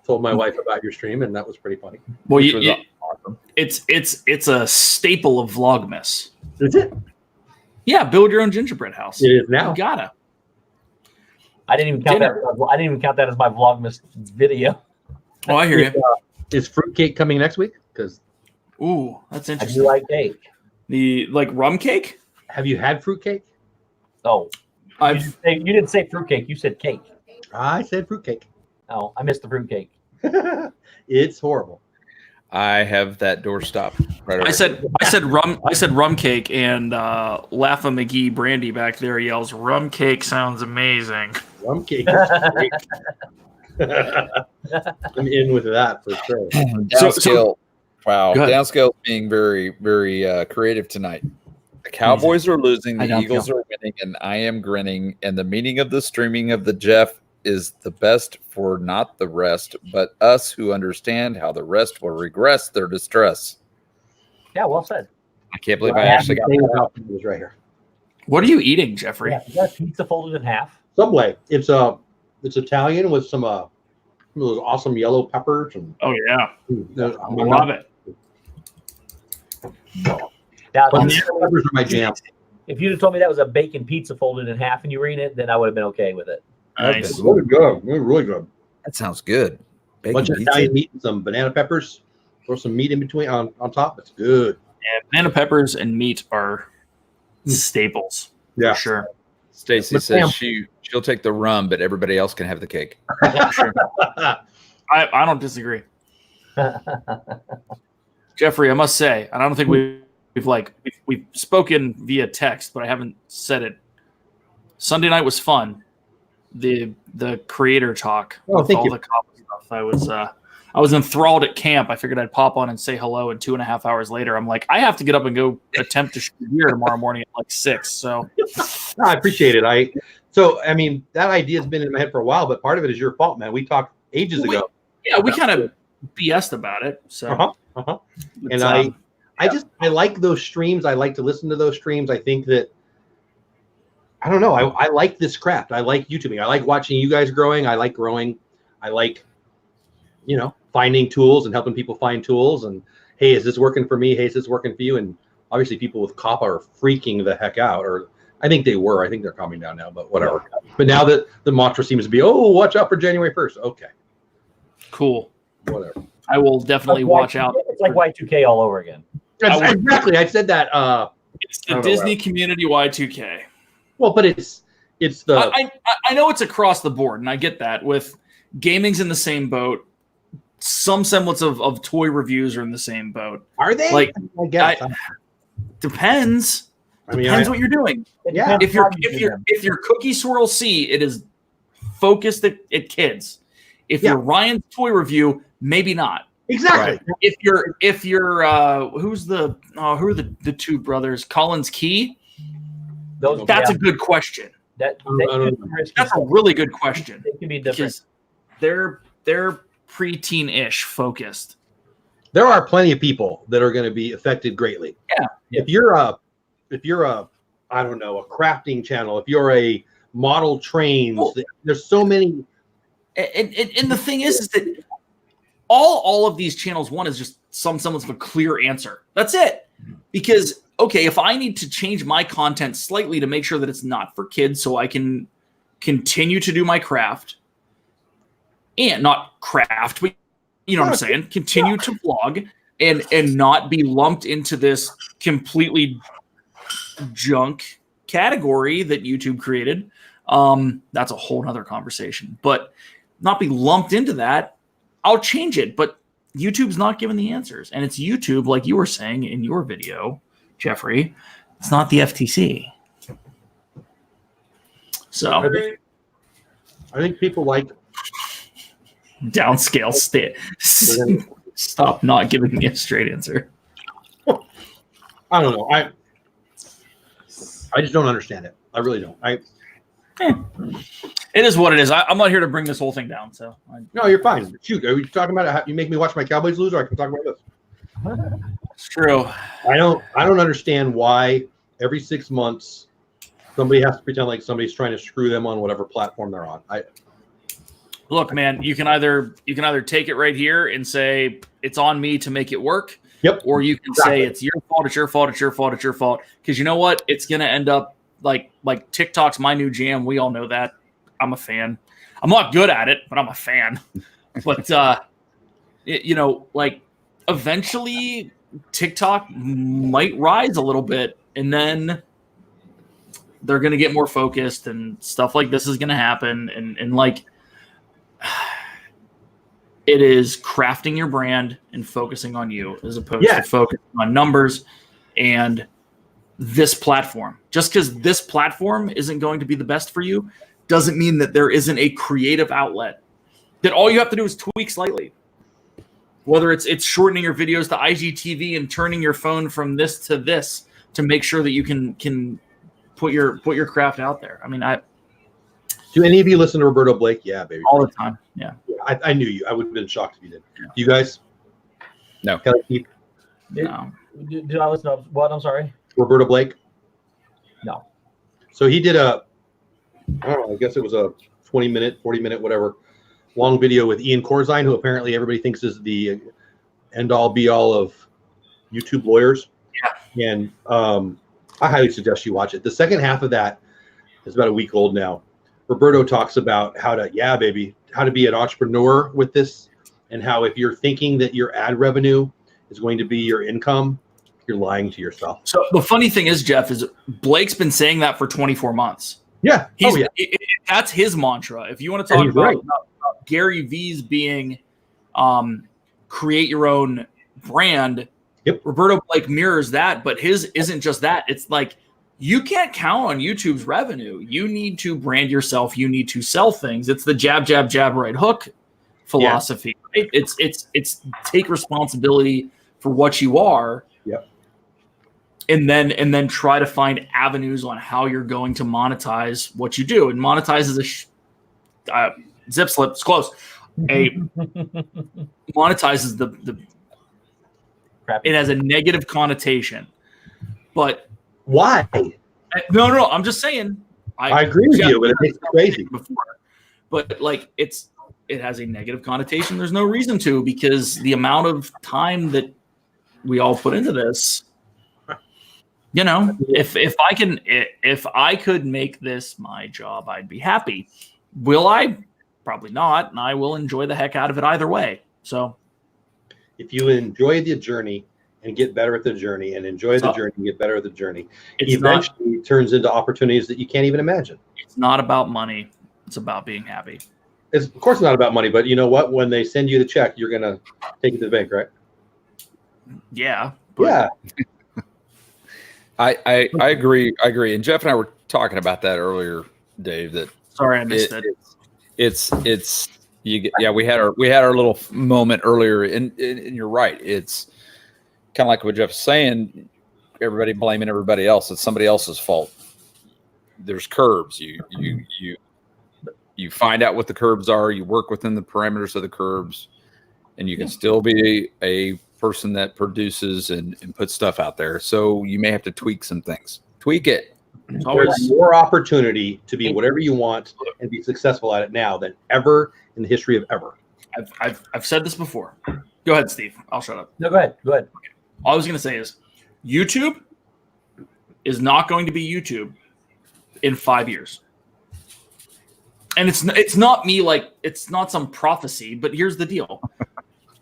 told my wife about your stream, and that was pretty funny. Well, awesome. It's a staple of Vlogmas. Is it? Yeah, build your own gingerbread house. It is now. You gotta. I didn't even count that. I didn't even count that as my Vlogmas video. Oh, I hear you. Is fruitcake coming next week? Because that's I interesting. do like cake. The rum cake. Have you had fruitcake? Oh, you didn't say fruitcake. You said cake. I said fruitcake. Oh, I missed the fruitcake. It's horrible. I have that doorstop right over. I said rum cake, and Laffa McGee Brandy back there yells, "Rum cake sounds amazing." Rum cake is great. I'm in with that for sure. Downscale. Wow. Go ahead. Downscale being very, very creative tonight. The Cowboys are losing, the Eagles are winning, and I am grinning. And the meaning of the streaming of the Jeff is the best for not the rest, but us who understand how the rest will regress their distress. Yeah, well said. I can't believe I actually got that. It right here. What are you eating, Jeffrey? Yeah, is that pizza folded in half? Subway. It's Italian with some of those awesome yellow peppers and Oh yeah, I love it. Now, peppers are my jam. if you'd have told me that was a bacon pizza folded in half and you were eating it, then I would have been okay with it. Nice. It's really good. Really good. That sounds good. Bacon Bunch of pizza. Italian meat and some banana peppers. Throw some meat in between on top. It's good. Yeah, banana peppers and meat are staples. Yeah. For sure. Stacy But says damn. she'll take the rum, but everybody else can have the cake. Yeah, sure. I don't disagree. Jeffrey, I must say, and I don't think we've spoken via text, but I haven't said it. Sunday night was fun. The creator talk with thank all you. the cop stuff. I was enthralled at camp. I figured I'd pop on and say hello, and 2.5 hours later, I'm like, I have to get up and go attempt to shoot deer tomorrow morning at like 6. So No, I appreciate it. I mean, that idea's been in my head for a while, but part of it is your fault, man. We talked ages ago. yeah, we kind of BS'd about it. So And I like those streams. I like to listen to those streams. I think that I don't know. I like this craft. I like YouTubing. I like watching you guys growing. I like growing. I like, finding tools and helping people find tools. And hey, is this working for me? Hey, is this working for you? And obviously people with COPPA are freaking the heck out, or I think they were. I think they're calming down now, but whatever. But now that the mantra seems to be, watch out for January 1st. Okay. cool. Whatever. I will definitely watch out. It's like Y2K all over again. Exactly. I said that. It's the Disney Community Y2K. Well, but it's the I know it's across the board, and I get that. With gaming's in the same boat. Some semblance of toy reviews are in the same boat. are they? Like, I guess. Depends. I mean, Depends what you're doing. Yeah. If you're Cookie Swirl C, it is focused at kids. If you're Ryan's toy review, maybe not. exactly. If you're who are the two brothers? Collins Key? That's a good question. That's That's a really good question. It can be different. Because they're preteen-ish focused. There are plenty of people that are going to be affected greatly. Yeah. If you're a I don't know, a crafting channel, if you're a model trains, there's so many. And the thing is that all of these channels want is just some semblance of a clear answer. That's it. Because if I need to change my content slightly to make sure that it's not for kids, so I can continue to do my craft and not craft, but you know what I'm saying? Continue to vlog and not be lumped into this completely junk category that YouTube created. That's a whole nother conversation, but not be lumped into that. I'll change it, but YouTube's not giving the answers. And it's YouTube, like you were saying in your video, Jeffrey, it's not the FTC. So I think people like downscale stop not giving me a straight answer. I don't know. I just don't understand it. I really don't. It is what it is. I'm not here to bring this whole thing down. So No, you're fine. Shoot, are we talking about how you make me watch my Cowboys lose, or I can talk about this? it's true. I don't understand why every 6 months somebody has to pretend like somebody's trying to screw them on whatever platform they're on. Look, man, you can either take it right here and say it's on me to make it work. Yep. Or you can say it's your fault, it's your fault, it's your fault, it's your fault. Because you know what? It's gonna end up like TikTok's my new jam. We all know that. I'm a fan. I'm not good at it, but I'm a fan. But eventually TikTok might rise a little bit, and then they're gonna get more focused, and stuff like this is gonna happen, and It is crafting your brand and focusing on you as opposed to focusing on numbers and this platform. Just because this platform isn't going to be the best for you doesn't mean that there isn't a creative outlet that all you have to do is tweak slightly. Whether it's shortening your videos to IGTV and turning your phone from this to make sure that you can put your craft out there. I mean, do any of you listen to Roberto Blake? Yeah, baby. All the time. Yeah. I knew you. I would have been shocked if you did. Yeah. You guys? No. No. Did I listen to what? I'm sorry. Roberto Blake? No. So he did I guess it was a 20-minute, 40-minute, whatever, long video with Ian Corzine, who apparently everybody thinks is the end-all, be-all of YouTube lawyers. Yeah. And I highly suggest you watch it. The second half of that is about a week old now. Roberto talks about how to be an entrepreneur with this, and how if you're thinking that your ad revenue is going to be your income, you're lying to yourself. So the funny thing is, Jeff, is Blake's been saying that for 24 months. Yeah. That's his mantra. If you want to talk about Gary V's being create your own brand, Roberto Blake mirrors that, but his isn't just that. It's like, you can't count on YouTube's revenue. You need to brand yourself. You need to sell things. It's the jab, jab, jab, right hook philosophy. Yeah. Right? It's take responsibility for what you are. Yep. And then try to find avenues on how you're going to monetize what you do. And monetize is zip slip. It's close. Monetizes the it has a negative connotation, but why? No. I'm just saying. I agree with you, but it makes it crazy. Before, but like it has a negative connotation. There's no reason to, because the amount of time that we all put into this. You know, if I could make this my job, I'd be happy. Will I? Probably not, and I will enjoy the heck out of it either way. So, if you enjoy the journey and get better at the journey, and enjoy the journey and get better at the journey, eventually it turns into opportunities that you can't even imagine. It's not about money; it's about being happy. It's of course not about money, but you know what? When they send you the check, you're gonna take it to the bank, right? Yeah. Yeah. I agree. And Jeff and I were talking about that earlier, Dave. That sorry, I missed it. We had our little moment earlier, and you're right. It's kind of like what Jeff's saying. Everybody blaming everybody else. It's somebody else's fault. There's curbs. You find out what the curbs are. You work within the parameters of the curbs, and you can still be a person that produces and puts stuff out there. So you may have to tweak some things. Tweak it. There's more opportunity to be whatever you want and be successful at it now than ever in the history of ever. I've said this before. Go ahead, Steve. I'll shut up. No, go ahead. Okay. All I was going to say is YouTube is not going to be YouTube in 5 years. And it's not me, like, it's not some prophecy, but here's the deal.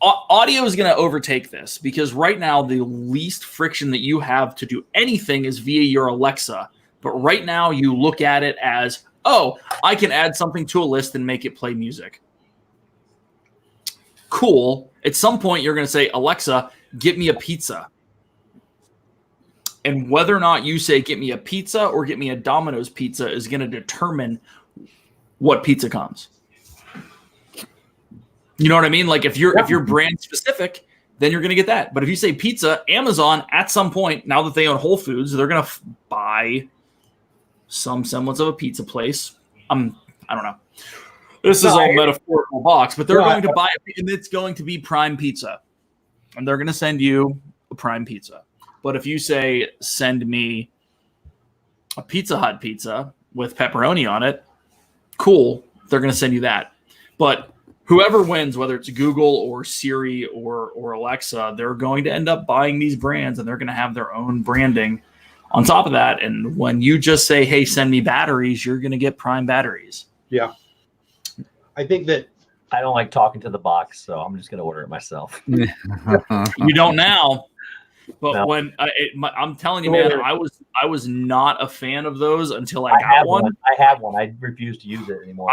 Audio is going to overtake this, because right now the least friction that you have to do anything is via your Alexa. But right now you look at it as, oh, I can add something to a list and make it play music. Cool. At some point you're going to say, Alexa, get me a pizza. And whether or not you say get me a pizza or get me a Domino's pizza is going to determine what pizza comes. You know what I mean? Like if you're brand specific, then you're going to get that. But if you say pizza, Amazon at some point, now that they own Whole Foods, they're going to buy some semblance of a pizza place. I don't know. This is all metaphorical box, but they're going to buy it, and it's going to be Prime Pizza. And they're going to send you a Prime Pizza. But if you say, send me a Pizza Hut pizza with pepperoni on it, cool. They're going to send you that. But whoever wins, whether it's Google or Siri or Alexa, they're going to end up buying these brands, and they're going to have their own branding on top of that. And when you just say, hey, send me batteries, you're going to get Prime batteries. Yeah. I think that I don't like talking to the box, so I'm just going to order it myself. You don't now. But no. When I'm telling you, man, I was not a fan of those until I got one. I have one. I refuse to use it anymore.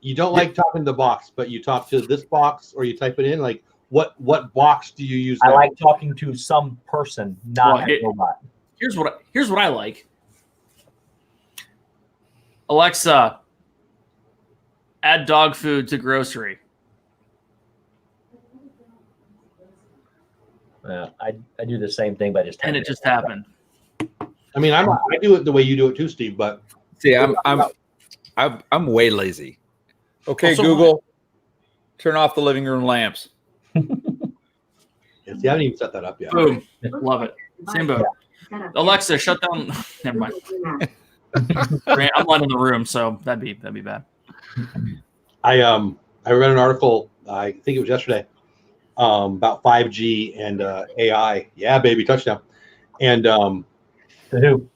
You don't like talking to the box, but you talk to this box or you type it in. Like, what box do you use? I now? like talking to some person, not a robot. Here's what I like. Alexa, add dog food to grocery. I do the same thing, but And it just happened. I mean, I do it the way you do it too, Steve. But See, I'm way lazy. Okay, Also, Google, turn off the living room lamps. see, I haven't even set that up yet. Boom. Love it. Same boat. Alexa, shut down. Never mind. I'm not in the room, so that'd be bad. I read an article, I think it was yesterday, about 5G and AI. Yeah, baby, touchdown. And who?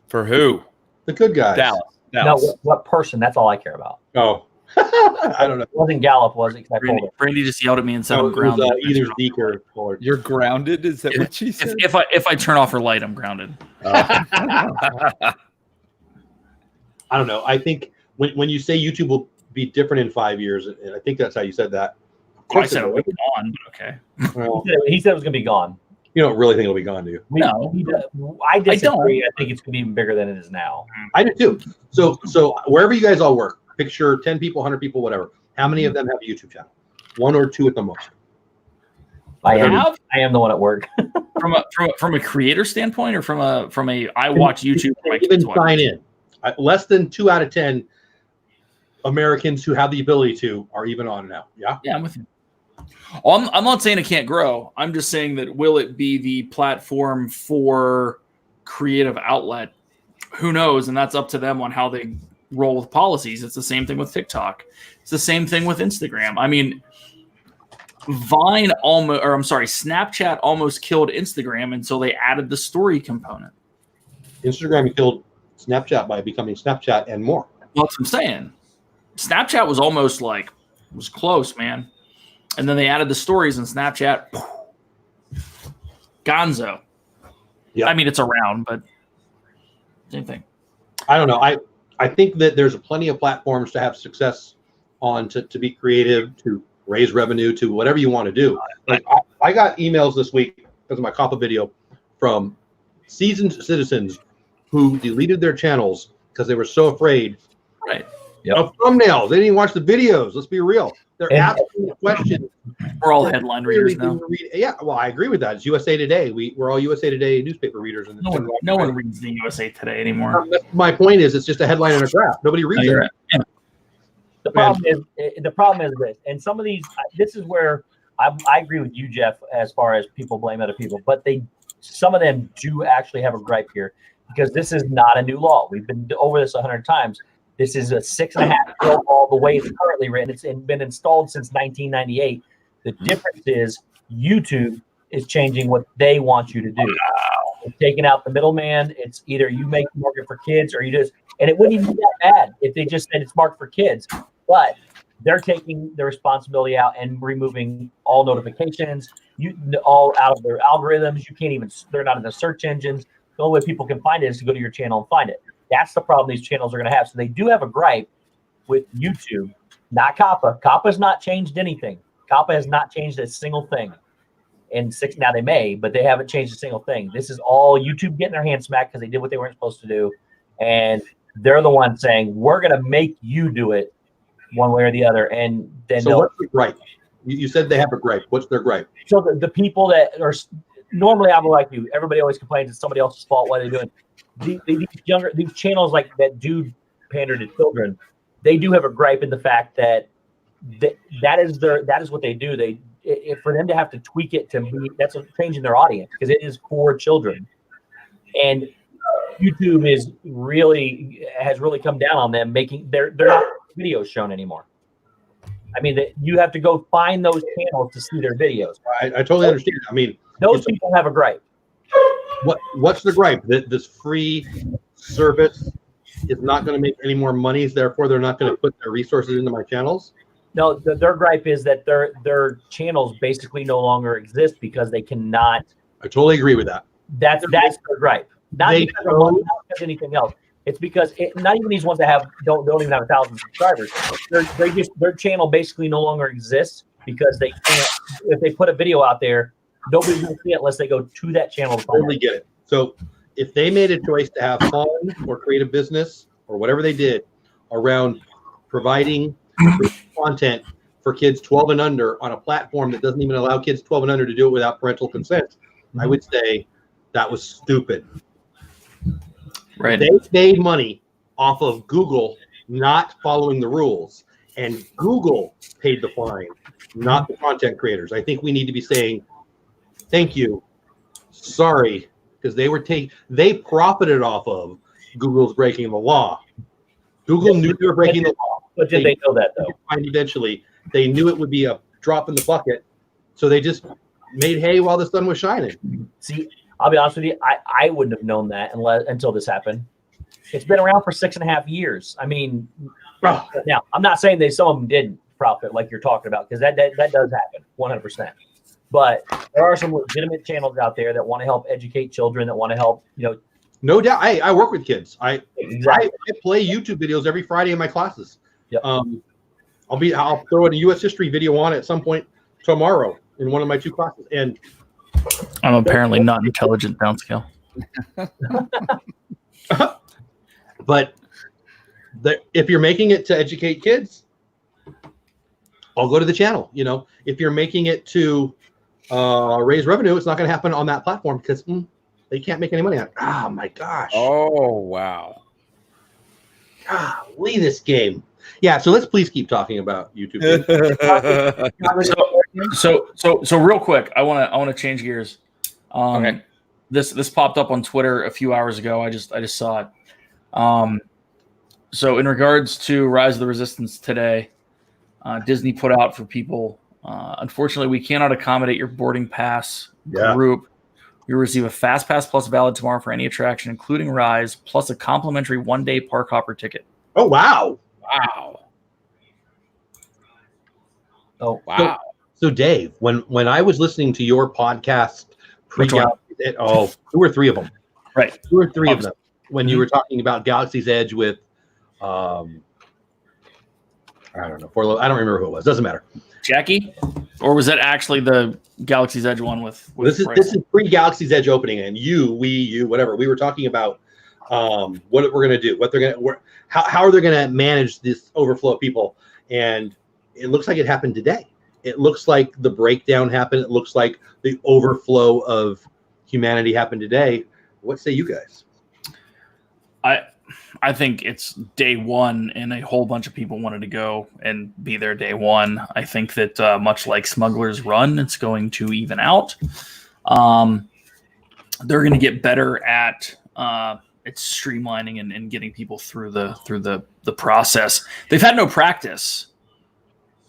For who? the good guys. Dallas. No, what person? That's all I care about. Oh, I don't know. It wasn't Gallup, was it? 'Cause I pulled it. Brandy just yelled at me and said So I'm it was, grounded. either Zeke or Pollard. You're grounded? Is that what she said? If I turn off her light, I'm grounded. I don't know. I think when you say YouTube will be different in 5 years, and I think that's how you said that. Of I course said it it will. was on, but okay. Well, He said it was going to be gone. you don't really think it'll be gone, do you? No. I disagree. I think it's going to be even bigger than it is now. I do too. So wherever you guys all work, picture 10 people, 100 people, whatever. How many of them have a YouTube channel? 1 or 2 at the most. I am the one at work. from a creator standpoint, or from a I watch YouTube. My Even kids watch. sign in. Less than 2 out of 10 Americans who have the ability to are even on now. Yeah. Yeah, I'm with you. I'm not saying it can't grow. I'm just saying that will it be the platform for creative outlet? Who knows? And that's up to them on how they roll with policies. It's the same thing with TikTok. It's the same thing with Instagram. I mean, Snapchat almost killed Instagram until they added the story component. Instagram killed Snapchat by becoming Snapchat and more. Well, that's what I'm saying. Snapchat was almost like, was close, man. And then they added the stories, and Snapchat, gonzo. Yeah. I mean, it's around, but same thing. I don't know. I think that there's plenty of platforms to have success on, to be creative, to raise revenue, to whatever you want to do. Like I got emails this week because of my COPPA video from seasoned citizens who deleted their channels because they were so afraid Right. of thumbnails. They didn't even watch the videos. Let's be real. They're asking questions. We're all headline readers now. Yeah, well, I agree with that. It's USA Today. We're all USA Today newspaper readers. And No one reads the USA Today anymore. My point is, it's just a headline and a graph. Nobody reads it. Right. Yeah. The problem is this, and some of these. This is where I agree with you, Jeff, as far as people blame other people, but some of them do actually have a gripe here because this is not a new law. We've been over this 100 times. This is a 6.5-year-old law the way it's currently written. It's been installed since 1998. The difference is YouTube is changing what they want you to do. It's taking out the middleman. It's either you make market for kids or you just, and it wouldn't even be that bad if they just said it's marked for kids. But they're taking the responsibility out and removing all notifications, all out of their algorithms. You can't even, they're not in the search engines. The only way people can find it is to go to your channel and find it. That's the problem these channels are going to have. So they do have a gripe with YouTube, not COPPA. COPPA's not changed anything. COPPA has not changed a single thing. Now they may, but they haven't changed a single thing. This is all YouTube getting their hands smacked because they did what they weren't supposed to do. And they're the ones saying, we're going to make you do it one way or the other. And then so what's the gripe? You said they have a gripe. What's their gripe? So the people that are normally, I'm like you, everybody always complains it's somebody else's fault. What are they doing? These channels like that do pander to children, they do have a gripe in the fact that that is what they do. For them to have to tweak it to be, that's a change in their audience because it is for children. And YouTube has really come down on them, making they're not videos shown anymore. I mean, you have to go find those channels to see their videos. I totally understand. I mean, those people have a gripe. What's the gripe? That this free service is not going to make any more money, therefore they're not going to put their resources into my channels? No, their gripe is that their channels basically no longer exist because they cannot. I totally agree with that. That's their gripe. Not because of anything else. It's because not even these ones that don't even have 1,000 subscribers. Their channel basically no longer exists because they can't. If they put a video out there, nobody will see it unless they go to that channel. Totally get it. So if they made a choice to have fun or create a business or whatever they did around providing content for kids 12 and under on a platform that doesn't even allow kids 12 and under to do it without parental consent, I would say that was stupid. Right. They made money off of Google not following the rules, and Google paid the fine, not the content creators. I think we need to be saying, thank you, sorry, because they profited off of Google's breaking the law. Google knew they were breaking the law. But did they know that, though? And eventually, they knew it would be a drop in the bucket, so they just made hay while the sun was shining. See, I'll be honest with you, I wouldn't have known that until this happened. It's been around for 6.5 years. I mean, now I'm not saying that some of them didn't profit like you're talking about, because that does happen 100%. But there are some legitimate channels out there that want to help educate children, that want to help, No doubt. I work with kids. I Exactly. I play YouTube videos every Friday in my classes. Yep. I'll throw a U.S. history video on at some point tomorrow in one of my 2 classes. And I'm apparently not intelligent downscale. but if you're making it to educate kids, I'll go to the channel. If you're making it to raise revenue, it's not going to happen on that platform because they can't make any money on it. Oh my gosh. Oh wow. Golly, this game. Yeah, so let's please keep talking about YouTube. So real quick, I want to change gears. Okay. This popped up on Twitter a few hours ago. I just saw it. So in regards to Rise of the Resistance today, Disney put out for people. Unfortunately, we cannot accommodate your boarding pass group. You will receive a Fast Pass Plus valid tomorrow for any attraction, including Rise, plus a complimentary 1-day park hopper ticket. Oh wow. Wow. Oh, Wow. So Dave, when I was listening to your podcast, Which one? 2 or 3 of them, Right. 2 or 3 of them, when you were talking about Galaxy's Edge with, I don't know, I don't remember who it was. Doesn't matter. Jackie? Or was that actually the Galaxy's Edge one with This is pre-Galaxy's Edge opening, and you, whatever. We were talking about what we're going to do, what they're going to, how are they going to manage this overflow of people, and it looks like it happened today. It looks like the breakdown happened. It looks like the overflow of humanity happened today. What say you guys? I think it's day one, and a whole bunch of people wanted to go and be there day one. I think that much like Smuggler's Run, it's going to even out. They're going to get better at it's streamlining and getting people through the process. They've had no practice.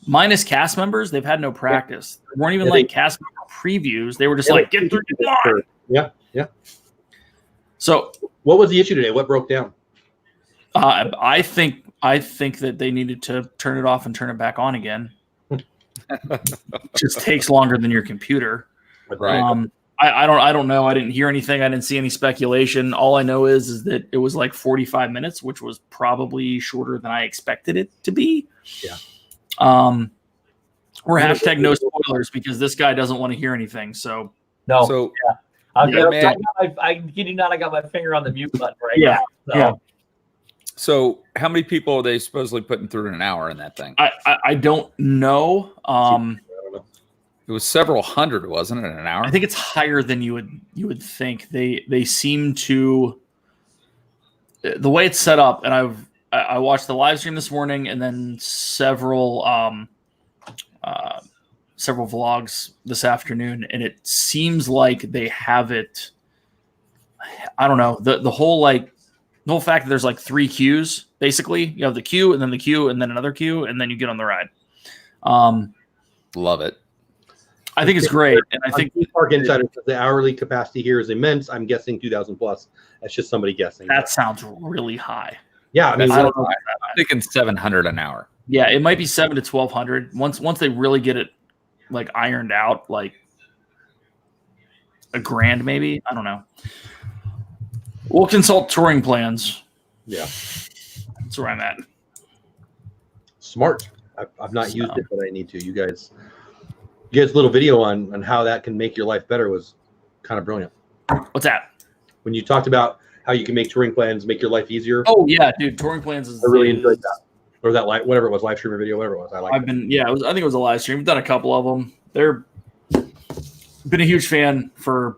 Minus cast members, they've had no practice. They weren't even cast member previews. They were just get through the line. Yeah. So what was the issue today? What broke down? I think that they needed to turn it off and turn it back on again. Just takes longer than your computer. Right. I don't know. I didn't hear anything. I didn't see any speculation. All I know is that it was like 45 minutes, which was probably shorter than I expected it to be. Yeah. We're hashtag no spoilers because this guy doesn't want to hear anything. So no. So I kid you not, I got my finger on the mute button right now. So how many people are they supposedly putting through in an hour in that thing? I don't know. It was several hundred, wasn't it, in an hour? I think it's higher than you would think. They seem to, the way it's set up, and I watched the live stream this morning, and then several vlogs this afternoon, and it seems like they have it. I don't know, the whole fact that there's like 3 queues. Basically, you have the queue, and then the queue, and then another queue, and then you get on the ride. Love it. I think it's great, and I think Park Insider says the hourly capacity here is immense. I'm guessing 2,000 plus. That's just somebody guessing. That sounds really high. Yeah, I mean, I'm thinking 700 an hour. Yeah, it might be 700 to 1,200. Once they really get it ironed out, like $1,000 maybe. I don't know. We'll consult touring plans. Yeah. That's where I'm at. Smart. I've not used it, but I need to. You guys' little video on how that can make your life better was kind of brilliant. What's that? When you talked about how you can make touring plans make your life easier. Oh yeah, dude, touring plans is. I really enjoyed that. Or that whatever it was, live stream or video, whatever it was. I think it was a live stream. I've done a couple of them. Been a huge fan for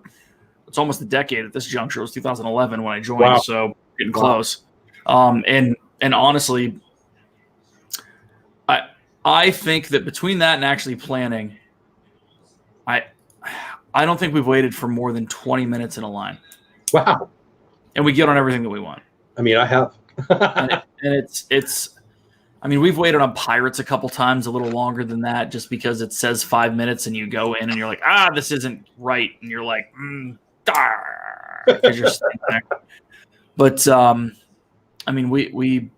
it's almost a decade at this juncture. It was 2011 when I joined, wow. So getting close. And honestly, I think that between that and actually planning, I don't think we've waited for more than 20 minutes in a line. Wow. And we get on everything that we want. I mean, I have. and it's I mean, we've waited on Pirates a couple times, a little longer than that, just because it says 5 minutes and you go in and you're like, this isn't right. And you're like, because you're sitting there. But, I mean,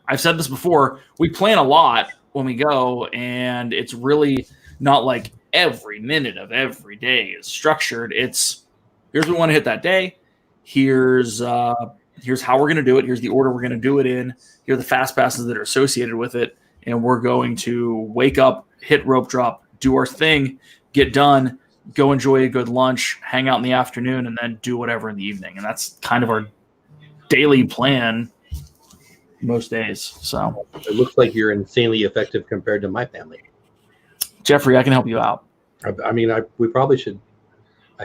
I've said this before, we plan a lot when we go, and it's really not like every minute of every day is structured. It's here's what we want to hit that day. Here's how we're going to do it. Here's the order we're going to do it in. Here are the fast passes that are associated with it. And we're going to wake up, hit rope drop, do our thing, get done, go enjoy a good lunch, hang out in the afternoon, and then do whatever in the evening. And that's kind of our daily plan most days. So it looks like you're insanely effective compared to my family. Jeffrey, I can help you out. I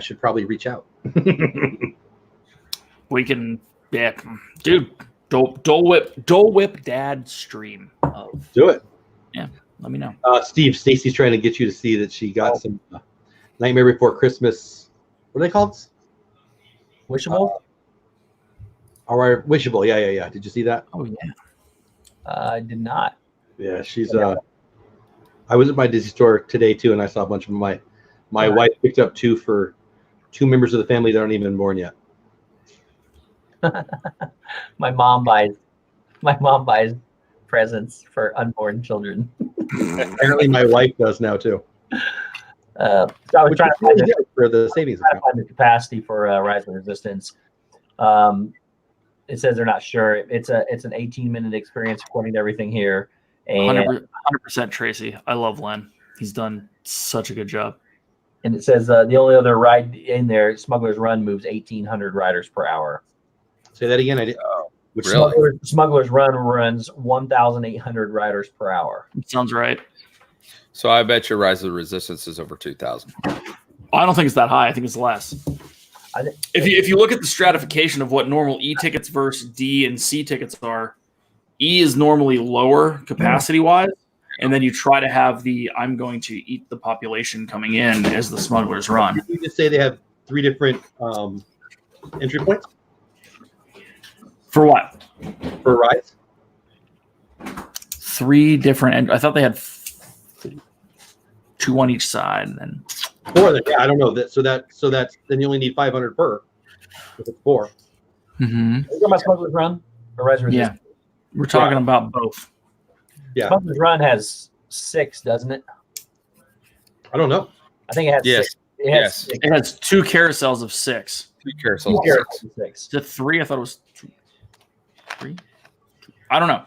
should probably reach out. We can, yeah, dude. DoleWhipDad stream. Do it. Yeah, let me know. Stacy's trying to get you to see that she got some Nightmare Before Christmas. What are they called? Wishable. Or Wishable. Yeah. Did you see that? Oh yeah. I did not. Yeah, she's. I was at my Disney store today too, and I saw a bunch of them. My wife picked up two for two members of the family that aren't even born yet. My mom buys presents for unborn children. Apparently, my wife does now too. So I was trying to find for the savings account. the capacity for Rise of Resistance. It says they're not sure. It's an 18-minute experience according to everything here. And 100% Tracy. I love Len. He's done such a good job. And it says the only other ride in there, Smuggler's Run, moves 1,800 riders per hour. Say that again. I did. Which really? Smuggler's Run runs 1,800 riders per hour. Sounds right. So I bet your Rise of the Resistance is over 2,000. I don't think it's that high. I think it's less. If you look at the stratification of what normal E tickets versus D and C tickets are, E is normally lower capacity-wise, and then you try to have the I'm going to eat the population coming in as the Smuggler's Run. Did you just say they have 3 different entry points? For what? For rides? 3 different. I thought they had 2 on each side, and then 4. Yeah, I don't know that. So that's then you only need 500 per. If it's 4. Mm-hmm. Are you talking about Smuggler's Run or Rise of Resistance? Yeah, we're talking about both. Yeah, Smuggler's Run has 6, doesn't it? I don't know. I think it has Yes. 6. It has 6. It has 2 carousels of 6. 2 carousels. 2 carousels of 6. Is it 3? I thought it was 2. 3. I don't know.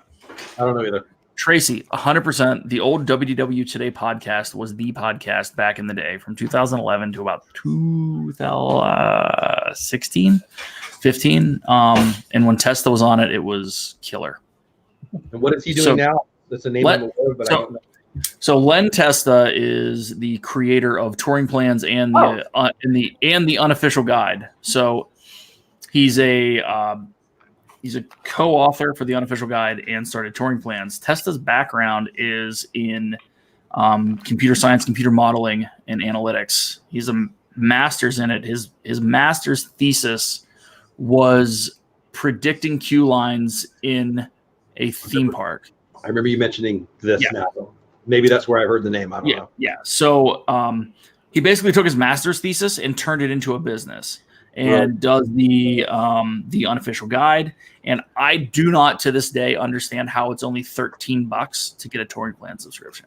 I don't know either. Tracy, 100%. The old WDW Today podcast was the podcast back in the day from 2011 to about 2016, 15. And when Testa was on it, it was killer. And what is he doing now? That's a name on the word, but I don't know. So Len Testa is the creator of Touring Plans and the unofficial guide. So he's a co-author for the unofficial guide and started Touring Plans. Testa's background is in computer science, computer modeling, and analytics. He's a master's in it. His master's thesis was predicting queue lines in a theme park. I remember you mentioning this now. Maybe that's where I heard the name. I don't know. Yeah. So he basically took his master's thesis and turned it into a business and does the unofficial guide. And I do not to this day understand how it's only $13 to get a Touring Plan subscription.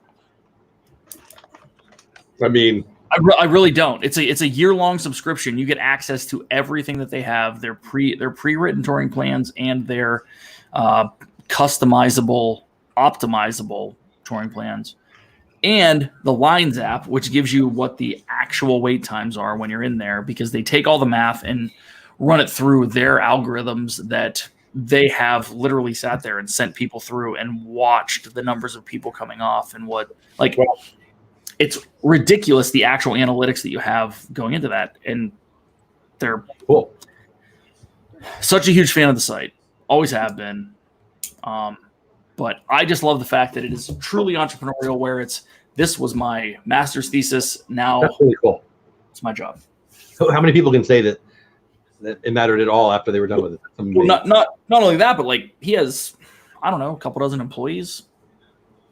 I mean, I really don't. It's a year-long subscription. You get access to everything that they have. Their pre-written touring plans and their customizable, optimizable touring plans, and the Lines app, which gives you what the actual wait times are when you're in there, because they take all the math and run it through their algorithms that they have literally sat there and sent people through and watched the numbers of people coming off and what, like, it's ridiculous, the actual analytics that you have going into that. And they're cool. Such a huge fan of the site. Always have been. But I just love the fact that it is truly entrepreneurial, where this was my master's thesis. Now that's really cool. It's my job. So how many people can say that it mattered at all after they were done with it? Well, not only that, but like he has, I don't know, a couple dozen employees.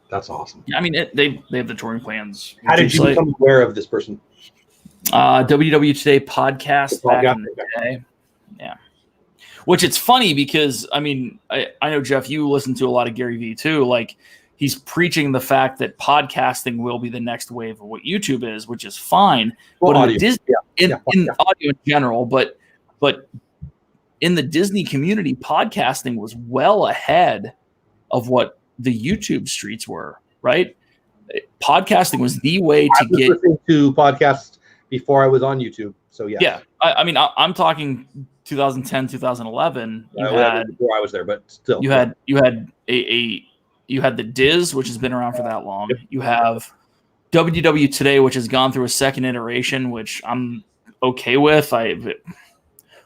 That's awesome. Yeah, I mean, they have the touring plans. How did you become aware of this person? WW Today podcast back in the day. Yeah. Which it's funny because, I mean, I know, Jeff, you listen to a lot of Gary Vee too. Like, he's preaching the fact that podcasting will be the next wave of what YouTube is, which is fine. Well, but audio. In audio in general, but in the Disney community, podcasting was well ahead of what the YouTube streets were, right? Podcasting was the way to get listening to podcasts before I was on YouTube. So yeah. I mean, I'm talking 2010, 2011. Before I was there, but still. You had the Diz, which has been around for that long. You have WW Today, which has gone through a second iteration, which I'm okay with.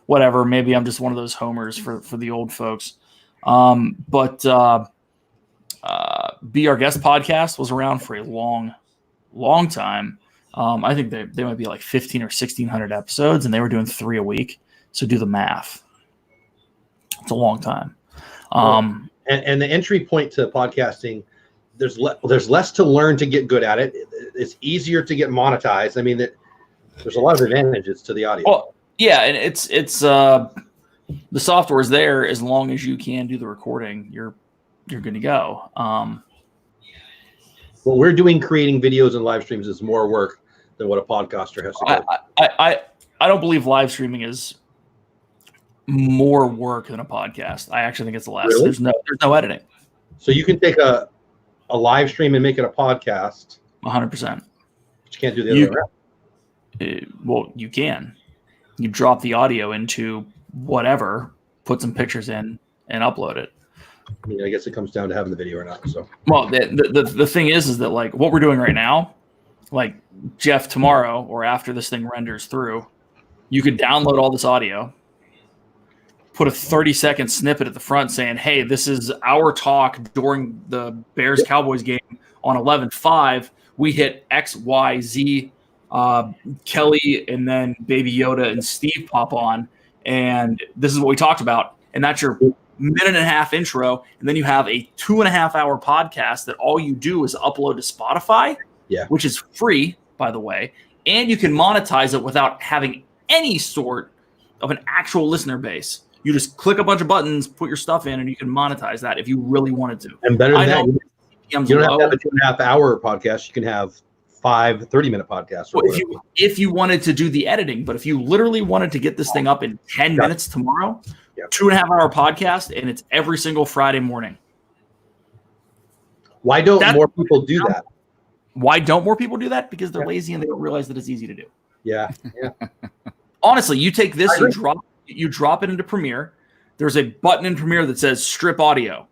Whatever, maybe I'm just one of those homers for the old folks. But Be Our Guest podcast was around for a long, long time. I think they might be like 15 or 1,600 episodes, and they were doing 3 a week. So do the math. It's a long time. And the entry point to podcasting, there's less to learn to get good at it. It's easier to get monetized. I mean, there's a lot of advantages to the audio. Well, yeah, and it's the software is there as long as you can do the recording. You're good to go. What we're doing, creating videos and live streams, is more work than what a podcaster has to do. I don't believe live streaming is more work than a podcast. I actually think it's less. Really? There's no editing. So you can take a live stream and make it a podcast. 100%. But you can't do the other way around. Well, you can. You drop the audio into whatever, put some pictures in, and upload it. I mean, I guess it comes down to having the video or not. So, well, the thing is that like what we're doing right now, like Jeff, tomorrow or after this thing renders through, you could download all this audio, put a 30-second snippet at the front saying, "Hey, this is our talk during the Bears Cowboys game on 11/5. We hit X, Y, Z. Kelly and then Baby Yoda and Steve pop on, and this is what we talked about." And that's your minute and a half intro, and then you have a 2.5 hour podcast that all you do is upload to Spotify, which is free, by the way, and you can monetize it without having any sort of an actual listener base. You just click a bunch of buttons, put your stuff in, and you can monetize that if you really wanted to. And better than that, you don't have to have a 2.5 hour podcast. You can have 5 30-minute podcasts. Well, if you wanted to do the editing, but if you literally wanted to get this thing up in 10 minutes tomorrow, 2.5 hour podcast, and it's every single Friday morning. Why don't more people do that? Why don't more people do that? Because they're lazy and they don't realize that it's easy to do. Yeah. Honestly, you take this, you drop it into Premiere. There's a button in Premiere that says strip audio.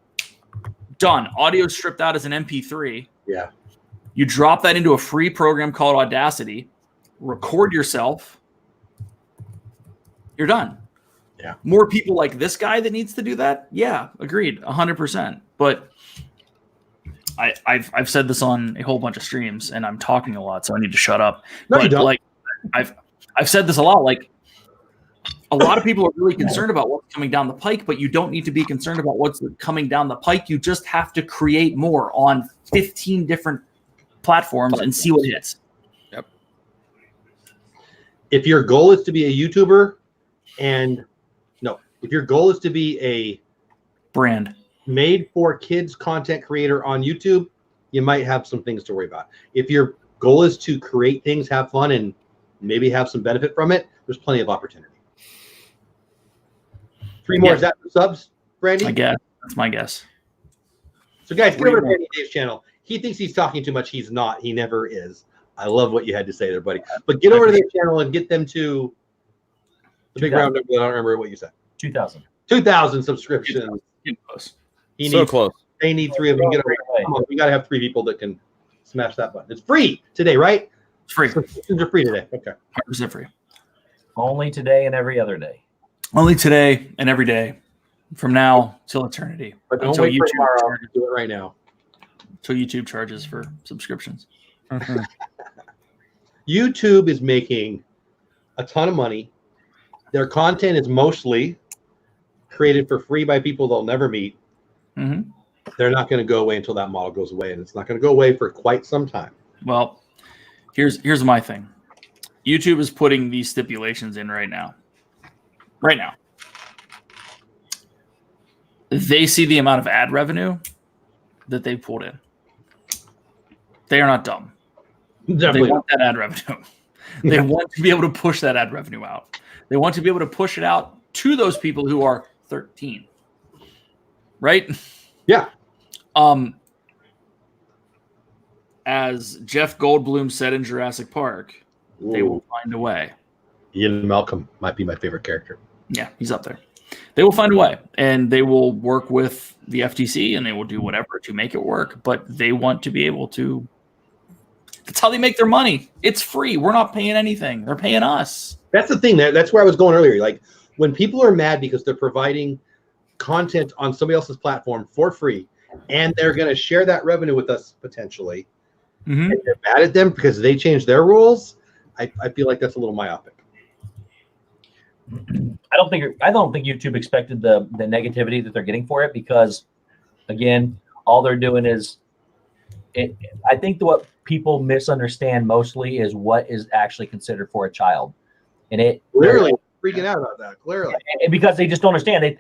Done. Audio stripped out as an MP3. Yeah. You drop that into a free program called Audacity, record yourself. You're done. Yeah. More people like this guy that needs to do that? Yeah, agreed, 100%. But I've said this on a whole bunch of streams, and I'm talking a lot, so I need to shut up. No, but you don't. Like I've said this a lot. Like a lot of people are really concerned about what's coming down the pike, but you don't need to be concerned about what's coming down the pike. You just have to create more on 15 different platforms and see what hits. Yep. If your goal is to be a YouTuber, if your goal is to be a brand made for kids content creator on YouTube, you might have some things to worry about. If you're goal is to create things, have fun, and maybe have some benefit from it, there's plenty of opportunity. 3 more, is that for subs, Brandy? I guess. That's my guess. So guys, get over to Brandy Dave's channel. He thinks he's talking too much. He's not. He never is. I love what you had to say there, buddy. But get over to their channel and get them to the big round number. I don't remember what you said. 2,000. 2,000 subscriptions. Close. So close. They need 3 of them. Get over. Come on, we got to have 3 people that can smash that button. It's free today, right? It's free. Subscriptions are free today. Okay. 100% free. Only today and every other day. Only today and every day, from now till eternity. But don't Until wait for YouTube tomorrow. charges- Do it right now. Until YouTube charges for subscriptions. YouTube is making a ton of money. Their content is mostly created for free by people they'll never meet. Mm-hmm. They're not going to go away until that model goes away, and it's not going to go away for quite some time. Well, here's my thing. YouTube is putting these stipulations in right now. Right now. They see the amount of ad revenue that they pulled in. They are not dumb. Definitely. They want that ad revenue. They want to be able to push that ad revenue out. They want to be able to push it out to those people who are 13. Right? Yeah. As Jeff Goldblum said in Jurassic Park, they will find a way. Ian Malcolm might be my favorite character. Yeah, he's up there. They will find a way, and they will work with the FTC, and they will do whatever to make it work. But they want to be able to. That's how they make their money. It's free. We're not paying anything. They're paying us. That's the thing. That's where I was going earlier. Like when people are mad because they're providing content on somebody else's platform for free, and they're going to share that revenue with us potentially, Mm-hmm. and they're mad at them because they changed their rules. I feel like that's a little myopic. I don't think YouTube expected the negativity that they're getting for it because, again, all they're doing is. I think what people misunderstand mostly is what is actually considered for a child, and it Clearly freaking out about that. Clearly, and because they just don't understand.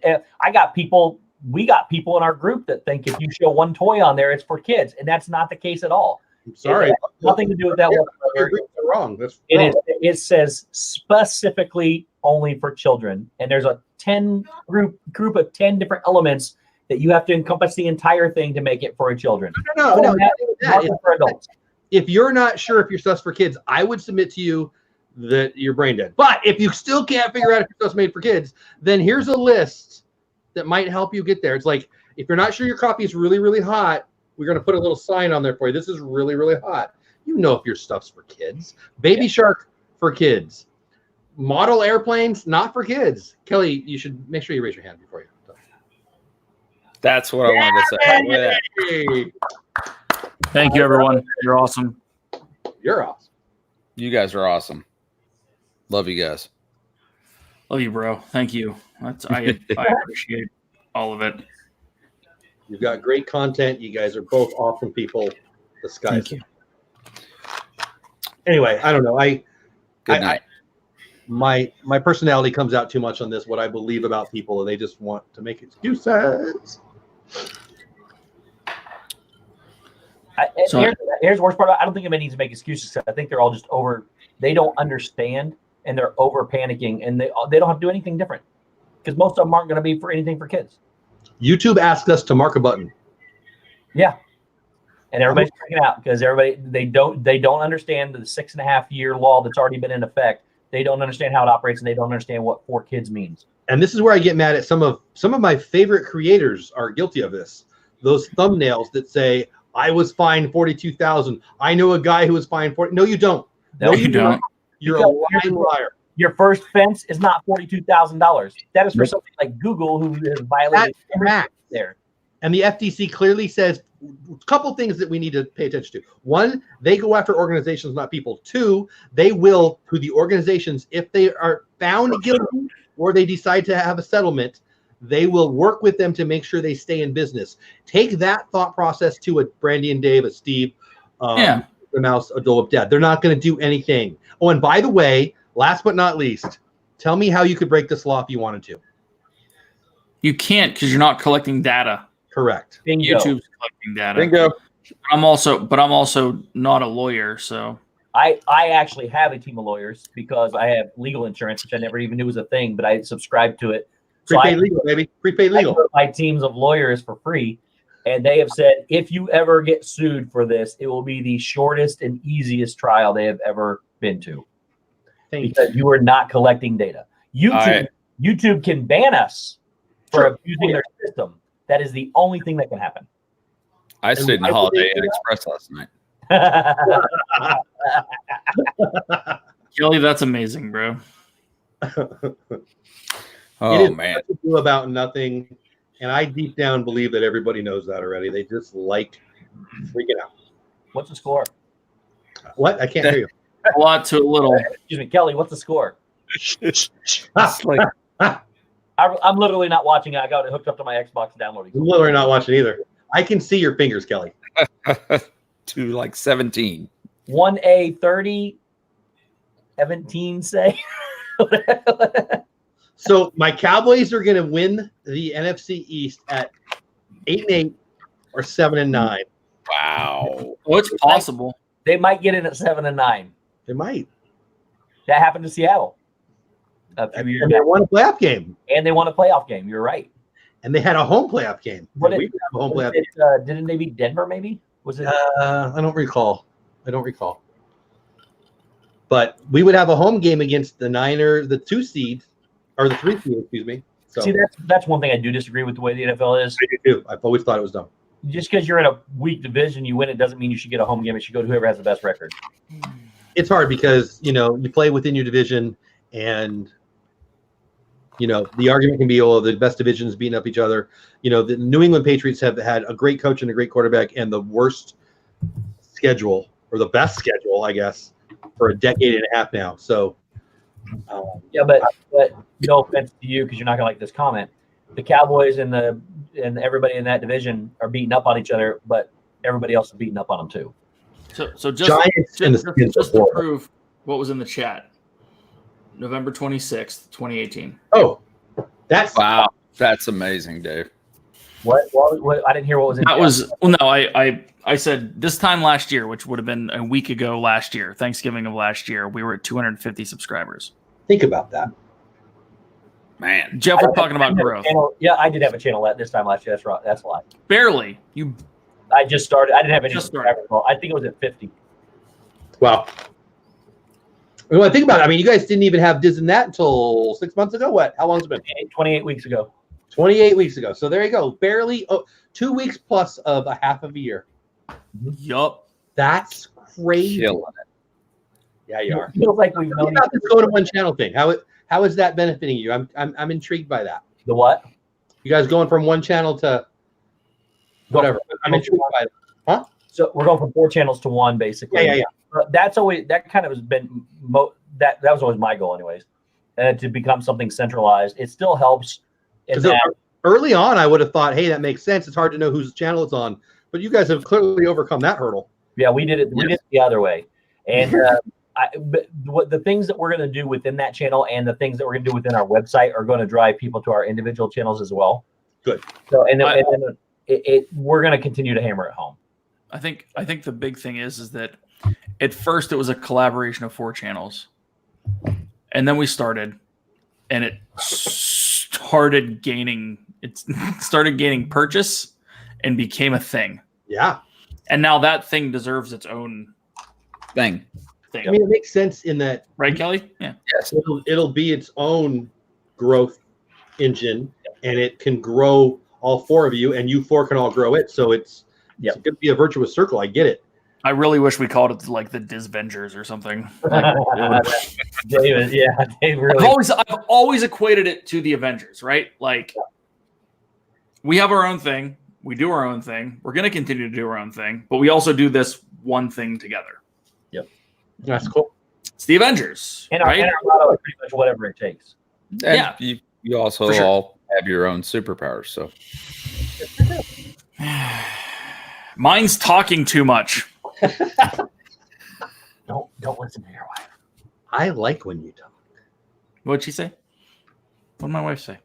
We got people in our group that think if you show one toy on there, it's for kids, and that's not the case at all. I'm sorry. It has nothing to do with that Your whatsoever. groups are wrong. That's It wrong. is. It says specifically only for children, and there's a group of 10 different elements that you have to encompass the entire thing to make it for children. No. Nothing for adults. If you're not sure if your stuff's for kids, I would submit to you that you're brain dead. But if you still can't figure out if your stuff's made for kids, then here's a list that might help you get there. It's like if you're not sure your coffee is really, really hot, we're going to put a little sign on there for you. This is really, really hot. You know if your stuff's for kids. Baby Shark for kids. Model airplanes, not for kids. Kelly, you should make sure you raise your hand before you. That's what I wanted to say. Look at that. Hey, Thank you, everyone. You're awesome. you're awesome. You guys are awesome. Love you guys. Love you, bro. Thank you. I appreciate all of it. You've got great content. You guys are both awesome people. The sky's Thank you. Anyway, I don't know. Good night. My personality comes out too much on this, what I believe about people, and they just want to make excuses. Here's the worst part. I don't think anybody needs to make excuses. I think they're all just they don't understand and they're over panicking and they don't have to do anything different because most of them aren't going to be for anything for kids. YouTube asked us to mark a button. Yeah. And everybody's freaking out because they don't understand the 6.5 year law that's already been in effect. They don't understand how it operates and they don't understand what for kids means. And this is where I get mad at some of my favorite creators are guilty of this. Those thumbnails that say, I was fined $42,000. I know a guy who was fined $40,000. No, you don't. No, you don't. You're a lying liar. Your first fence is not $42,000. That is for something like Google, who has violated That's there. And the FTC clearly says a couple things that we need to pay attention to. One, they go after organizations, not people. Two, they will, to the organizations, if they are found guilty or they decide to have a settlement, they will work with them to make sure they stay in business. Take that thought process to a Brandy and Dave, a Steve, the Mouse, a DoleWhipDad. They're not going to do anything. Oh, and by the way, last but not least, tell me how you could break this law if you wanted to. You can't because you're not collecting data. Correct. Bingo. YouTube's collecting data. Bingo. I'm also not a lawyer, so I actually have a team of lawyers because I have legal insurance, which I never even knew was a thing, but I subscribe to it. So Prepaid legal, baby. Prepaid I legal. go to my teams of lawyers for free, and they have said if you ever get sued for this, it will be the shortest and easiest trial they have ever been to. Because you are not collecting data. YouTube can ban us for abusing their system. That is the only thing that can happen. I stayed in the Holiday Inn Express last night. Kelly, that's amazing, bro. Oh man, to do about nothing, and I deep down believe that everybody knows that already. They just like freaking out. What's the score? What? I can't hear you. A lot to a little. Excuse me, Kelly. What's the score? like, I'm literally not watching it. I got it hooked up to my Xbox downloading. I'm literally not watching either. I can see your fingers, Kelly. to like 17. 1A 30, 17 say. So my Cowboys are going to win the NFC East at 8-8 or 7-9. Wow. Oh, it's possible. They might get in at 7-9. They might. That happened to Seattle a few years And they back. won a playoff game. And they won a playoff game. You're right. And they had a home playoff game. What We have a home playoff game. Didn't they beat Denver? Maybe was it? I don't recall. But we would have a home game against the 2 seed, or the 3 seed, excuse me. So See, that's one thing I do disagree with the way the NFL is. I do too. I've always thought it was dumb. Just because you're in a weak division, you win it doesn't mean you should get a home game. It should go to whoever has the best record. It's hard because you play within your division, and the argument can be, oh, the best divisions beating up each other. The New England Patriots have had a great coach and a great quarterback, and the worst schedule, or the best schedule, I guess, for a decade and a half now. So, Yeah, but no offense to you because you're not gonna like this comment. The Cowboys and everybody in that division are beating up on each other, but everybody else is beating up on them too. So Giants and the Skins just are to horrible. prove what was in the chat. November 26th, 2018. Oh, that's Wow. That's amazing, Dave. What? I didn't hear what was in. That was I said this time last year, which would have been a week ago last year, Thanksgiving of last year, we were at 250 subscribers. Think about that. Man. Jeff, we're talking about growth. Yeah, I did have a channel this time last year. That's right. That's a lie. Barely. You I just started. I didn't have any Just started. subscribers. I think it was at 50. Wow. Well, think about it. I mean, you guys didn't even have Diz and that until 6 months ago. What? How long's it been? 28 weeks ago. 28 weeks ago. So there you go. Barely 2 weeks plus of a half of a year. yup. That's crazy. Killing it. Yeah, you are. It feels like we've What known about this go to one channel thing? How is that benefiting you? I'm intrigued by that. the what? You guys going from one channel to whatever. I'm intrigued by that. So we're going from 4 channels to 1, basically. Yeah. That's always that kind of has been that was always my goal, anyways, to become something centralized. It still helps. In Because that, early on, I would have thought, hey, that makes sense. It's hard to know whose channel it's on. But you guys have clearly overcome that hurdle. yeah, we did it. We did it the other way, and but the things that we're going to do within that channel and the things that we're going to do within our website are going to drive people to our individual channels as well. Good. So and then we're going to continue to hammer it home. I think the big thing is that at first it was a collaboration of 4 channels. And then we started and it started gaining purchase and became a thing. Yeah. And now that thing deserves its own Thing. thing. I mean, it makes sense in that Right, Kelly? Yeah. Yes. it'll be its own growth engine, and it can grow all 4 of you, and you 4 can all grow it. So it's going to be a virtuous circle. I get it. I really wish we called it like the Disvengers or something. David, yeah, Dave really. I've always equated it to the Avengers, right? Like we have our own thing, we do our own thing, we're going to continue to do our own thing, but we also do this one thing together. That's cool. It's the Avengers, And right? our motto is pretty much whatever it takes. And Yeah. you also For sure. all have your own superpowers. So Mine's talking too much. Don't listen to your wife. I like when you talk. What'd she say? What'd my wife say?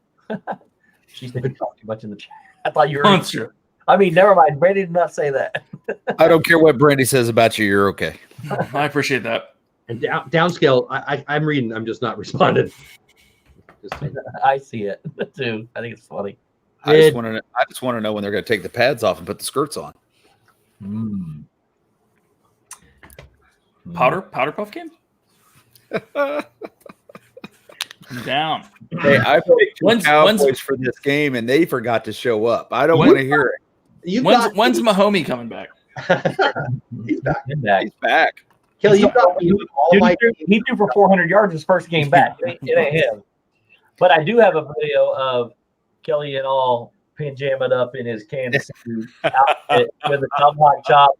She said you talk too much in the chat. I thought you were. Oh, it's true. I mean, never mind. Brady did not say that. I don't care what Brandy says about you. You're okay. I appreciate that. And downscale, I'm reading. I'm just not responding. Just saying. I see it too. I think it's funny. I just want to know when they're going to take the pads off and put the skirts on. Powder puff game. Down. Hey, I picked the Cowboys for this game, and they forgot to show up. I don't want to hear it. When's Mahomie coming back? He's back. He's back. Kelly, you got me all Dude, my. he threw for 400 yards his first game back. It ain't him. But I do have a video of Kelly and all pajamaed up in his Kansas City outfit with a tomahawk chop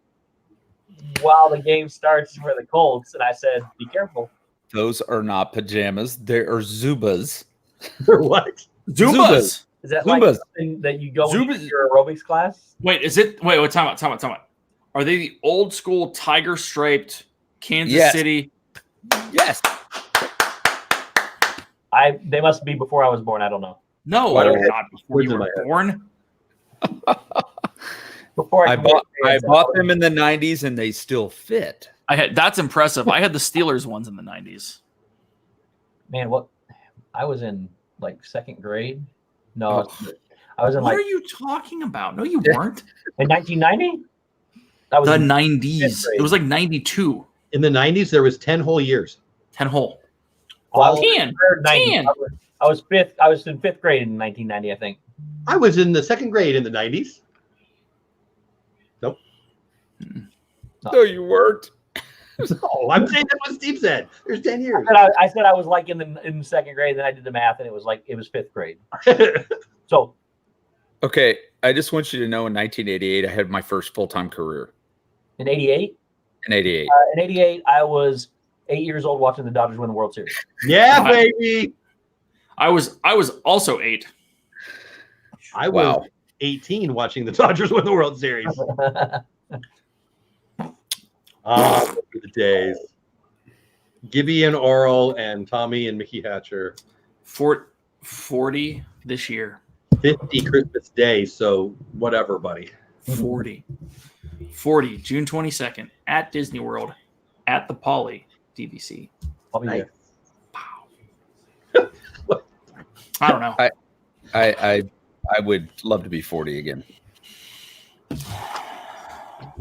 while the game starts for the Colts. And I said, be careful. Those are not pajamas. They are Zubas. They're what? Zumbas. Is that Zumbas. like something that you go into your aerobics class? Wait, time out. Are they the old school tiger striped Kansas City? Yes. They must be before I was born. I don't know. No, not before you were born. Before I bought them in the 90s and they still fit. That's impressive. I had the Steelers ones in the 90s. Man, what? I was in like second grade. No, I was in What like. are you talking about? No, you weren't. In 1990? That was The in 90s. It was like 92. In the 90s, there was 10 whole years. 10 whole. Well, 10. I was fifth. I was in fifth grade in 1990, I think. I was in the second grade in the 90s. Nope. No, you weren't. No, I'm saying that's what Steve said. There's 10 years. I said I was like in the second grade. Then I did the math, and it was fifth grade. So, Okay, I just want you to know in 1988, I had my first full-time career. in '88. In 88. In '88, I was 8 years old watching the Dodgers win the World Series. Yeah, baby. I was also 8. I was 18 watching the Dodgers win the World Series. The days. Gibby and Oral and Tommy and Mickey Hatcher. 40 this year. 50 Christmas Day, so whatever, buddy. 40, June 22nd at Disney World at the Poly DVC. I'll be Nice. there. I don't know. I would love to be 40 again.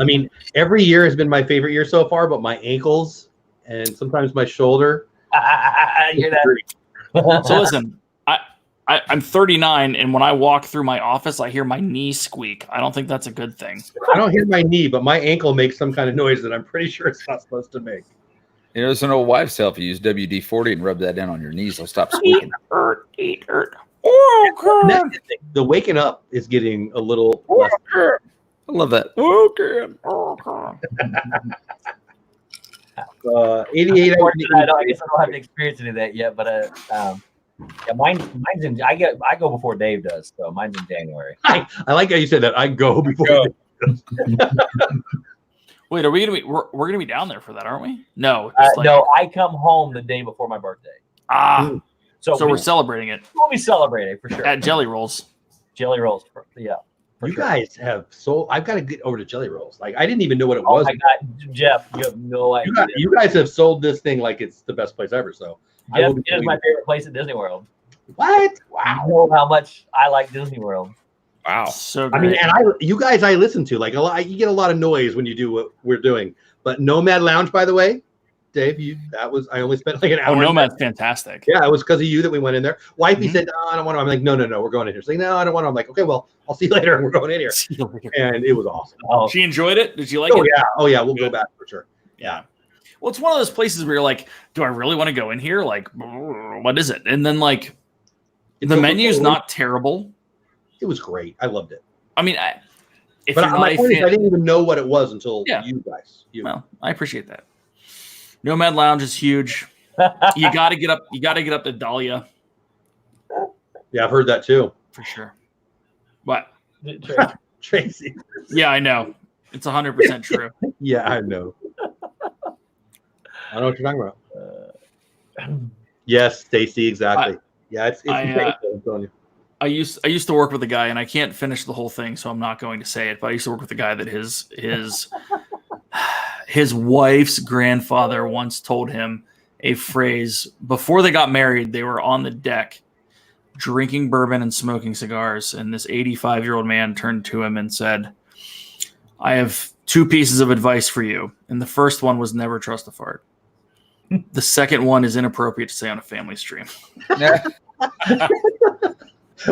I mean, every year has been my favorite year so far, but my ankles and sometimes my shoulder. I hear that. So listen, I'm 39, and when I walk through my office, I hear my knee squeak. I don't think that's a good thing. I don't hear my knee, but my ankle makes some kind of noise that I'm pretty sure it's not supposed to make. You know, there's an old wives' tale. If you use WD-40 and rub that in on your knees, they'll stop squeaking. Eat hurt. Oh, God. The waking up is getting a little less. I love that. Okay. 88. I guess I don't have to experience any of that yet, but yeah, mine's in. I go before Dave does, so mine's in January. I like how you said that. I go before. Wait, are we gonna be? We're gonna be down there for that, aren't we? No, No, I come home the day before my birthday. So we're celebrating it. We'll be celebrating for sure At Jelly Rolls. Jelly rolls. Yeah. You guys have I've got to get over to Jelly Rolls. Like I didn't even know what it Oh was. my God, Jeff, you have no idea. You guys have sold this thing like it's the best place ever. So Jeff, it is my favorite place at Disney World. What? Wow. You know how much I like Disney World. Wow. So great. I mean, and you guys I listen to like a lot. You get a lot of noise when you do what we're doing. But Nomad Lounge, by the way, Dave, I only spent like an hour. Oh, Nomad's fantastic. Yeah, it was because of you that we went in there. Wifey said, "No, I don't want to." I'm like, "No, we're going in here." She's like, "No, I don't want to." I'm like, "Okay, well, I'll see you later," and we're going in here. And it was awesome. Oh, She enjoyed it. Did you like Oh it? yeah, we'll go back for sure. Yeah. Well, it's one of those places where you're like, do I really want to go in here? Like, what is it? And then like, the menu's not terrible. It was great. I loved it. I mean, if But you're not my a point is, fan, I didn't even know what it was until Yeah. you guys. well, I appreciate that. Nomad Lounge is huge. You got to get up. You got to get up to Dahlia Yeah, I've heard that too. for sure. What? Tracy. Yeah, I know. It's 100% true. Yeah, I know. I know what you're talking about. Yes, Stacy, exactly. Yeah, it's I, great, I'm telling you. I used to work with a guy, and I can't finish the whole thing, so I'm not going to say it. But I used to work with a guy that his wife's grandfather once told him a phrase before they got married. They were on the deck drinking bourbon and smoking cigars, and this 85-year-old man turned to him and said, "I have 2 pieces of advice for you, and the first one was never trust a fart. The second one is inappropriate to say on a family stream."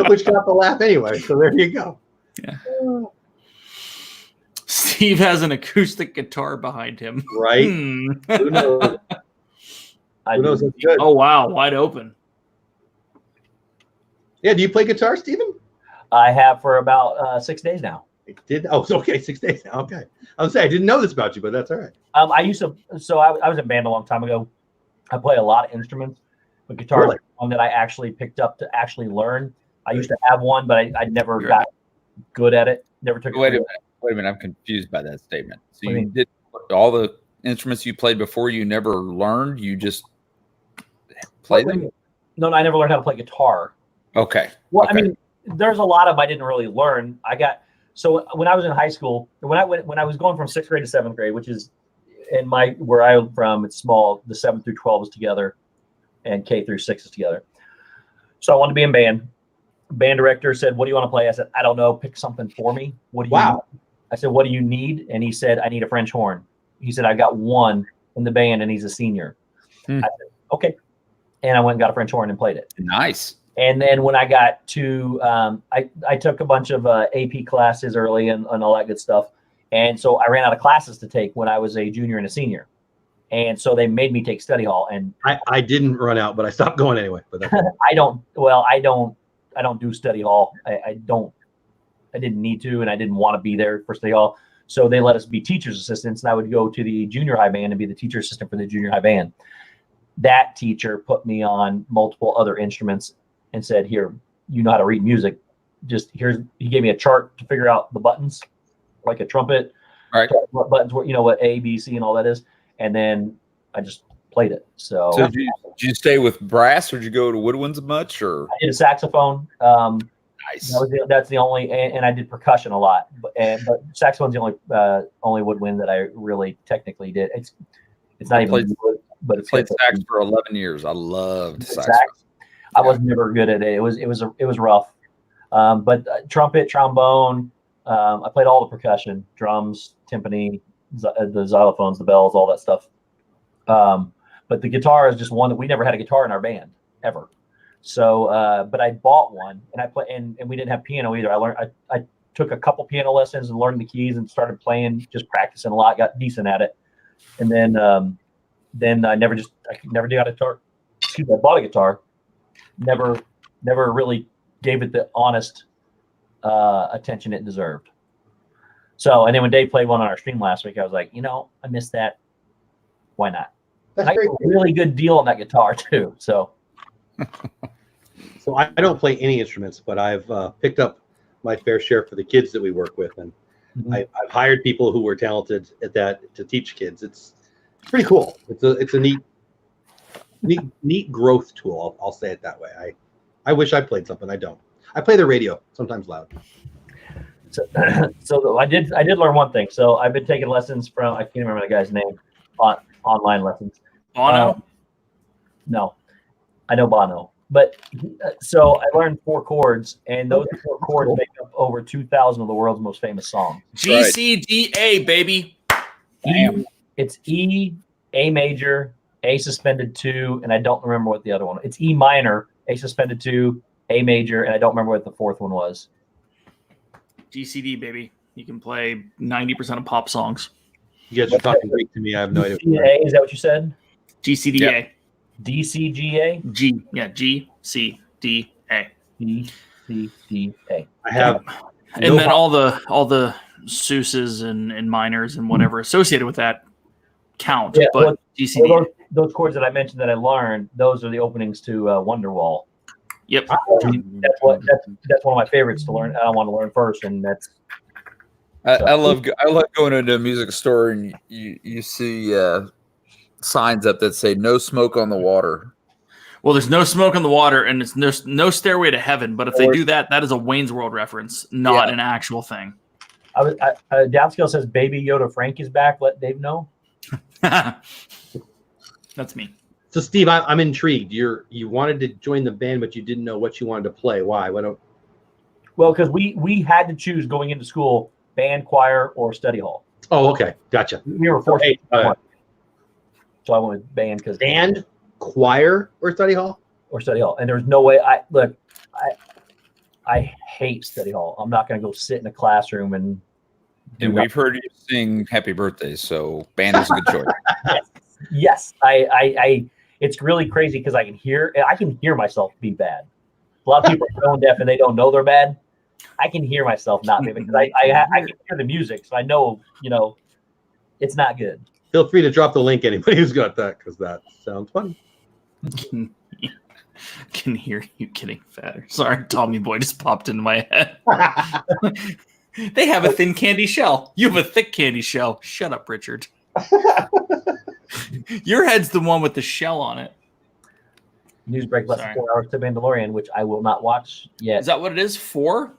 Which got the laugh anyway, so there you go. Yeah. Steve has an acoustic guitar behind him. Right? Hmm. Who knows? Who knows? It's good. Oh, wow. Wide open. Yeah, do you play guitar, Steven? I have for about 6 days now. It did. Oh, so okay, 6 days now. Okay. I was saying I didn't know this about you, but that's all right. I used to. So I was in band a long time ago. I play a lot of instruments, but guitar Really? is one that I actually picked up to actually learn. I used to have one, but I never Sure. got good at it. Never took it. Wait a minute. I'm confused by that statement. So What do you you mean? did all the instruments you played before, you never learned, you just play them? No, I never learned how to play guitar. Okay. Well, Okay. I mean, there's a lot of them I didn't really learn. When I was in high school, when I was going from 6th grade to 7th grade, which is where I'm from, it's small. The 7 through 12 is together, and K through 6 is together. So I wanted to be in band. Band director said, "What do you want to play?" I said, "I don't know. Pick something for me. What do you?" Wow. Need? I said, "What do you need?" And he said, "I need a French horn." He said, "I've got one in the band, and he's a senior." Hmm. I said, "Okay," and I went and got a French horn and played it. Nice. And then when I got to, I took a bunch of AP classes early and all that good stuff. And so I ran out of classes to take when I was a junior and a senior. And so they made me take study hall. And I didn't run out, but I stopped going anyway. But that's I don't do study hall. I didn't need to, and I didn't want to be there for study hall. So they let us be teacher's assistants, and I would go to the junior high band and be the teacher assistant for the junior high band. That teacher put me on multiple other instruments and said, "Here, you know how to read music. He gave me a chart to figure out the buttons, like a trumpet, Right. what buttons were, what A, B, C, and all that is. And then I just played it. So, So did you stay with brass, or did you go to woodwinds much? Or I did a saxophone. nice. That's the only, and I did percussion a lot. But saxophone's the only woodwind that I really technically did. It's not even wood, but it's Played sax for 11 years. I loved sax. I was never good at it. It was rough. But trumpet, trombone, I played all the percussion, drums, timpani, the xylophones, the bells, all that stuff. But the guitar is just one that we never had a guitar in our band ever. So, but I bought one, and I play, and we didn't have piano either. I took a couple piano lessons and learned the keys and started playing, just practicing a lot, got decent at it. And then I never did a guitar. Excuse me, I bought a guitar. Never really gave it the honest attention it deserved. So, and then when Dave played one on our stream last week, I was like, I missed that. Why not? That's I got great. a really good deal on that guitar too. So, So I don't play any instruments, but I've picked up my fair share for the kids that we work with, and I've hired people who were talented at that to teach kids. It's pretty cool. It's a neat growth tool. I'll say it that way. I wish I played something. I don't. I play the radio, sometimes loud. So I did learn one thing. So I've been taking lessons from, I can't remember the guy's name, online lessons. Bono? No, I know Bono. But so I learned 4 chords, and those 4 chords make up over 2,000 of the world's most famous songs. GCDA, baby. Damn. It's E, A major, A suspended 2, and I don't remember what the other one. It's E minor, A suspended 2, A major, and I don't remember what the 4th one was. GCD, baby. You can play 90% of pop songs. You guys are talking Greek to me. I have no idea. DCA, is that what you said? GCDA. Yeah. DCGA? G. Yeah, GCDA. DCDA. I have. And then all the Seuss's and minors and whatever associated with that count. Yeah, but well, GCD. Well, those chords that I mentioned that I learned, those are the openings to Wonderwall. Yep. That's one of my favorites to learn. I want to learn first, and that's. I love going into a music store and you see signs up that say "No smoke on the water." Well, there's no smoke in the water, and it's no stairway to heaven. But if they do that, that is a Wayne's World reference, not an actual thing. Downscale says Baby Yoda Frank is back. Let Dave know. That's me. So, Steve, I'm intrigued. You wanted to join the band, but you didn't know what you wanted to play. Why? Well, because we had to choose going into school, band, choir, or study hall. Oh, okay, gotcha. We were forced. So I went with band because band, choir, or study hall. Or study hall, and there's no way. I hate study hall. I'm not going to go sit in a classroom and. And we've heard you sing "Happy Birthdays," so band is a good choice. Yes. I it's really crazy because I can hear myself be bad. A lot of people are tone deaf and they don't know they're bad. I can hear myself not be because I can hear the music, so I know it's not good. Feel free to drop the link, anybody who's got that, because that sounds funny. Can hear you getting fatter. Sorry, Tommy Boy just popped into my head. They have a thin candy shell. You have a thick candy shell. Shut up, Richard. Your head's the one with the shell on it. News break less than 4 hours to Mandalorian, which I will not watch yet. Is that what it is? 4?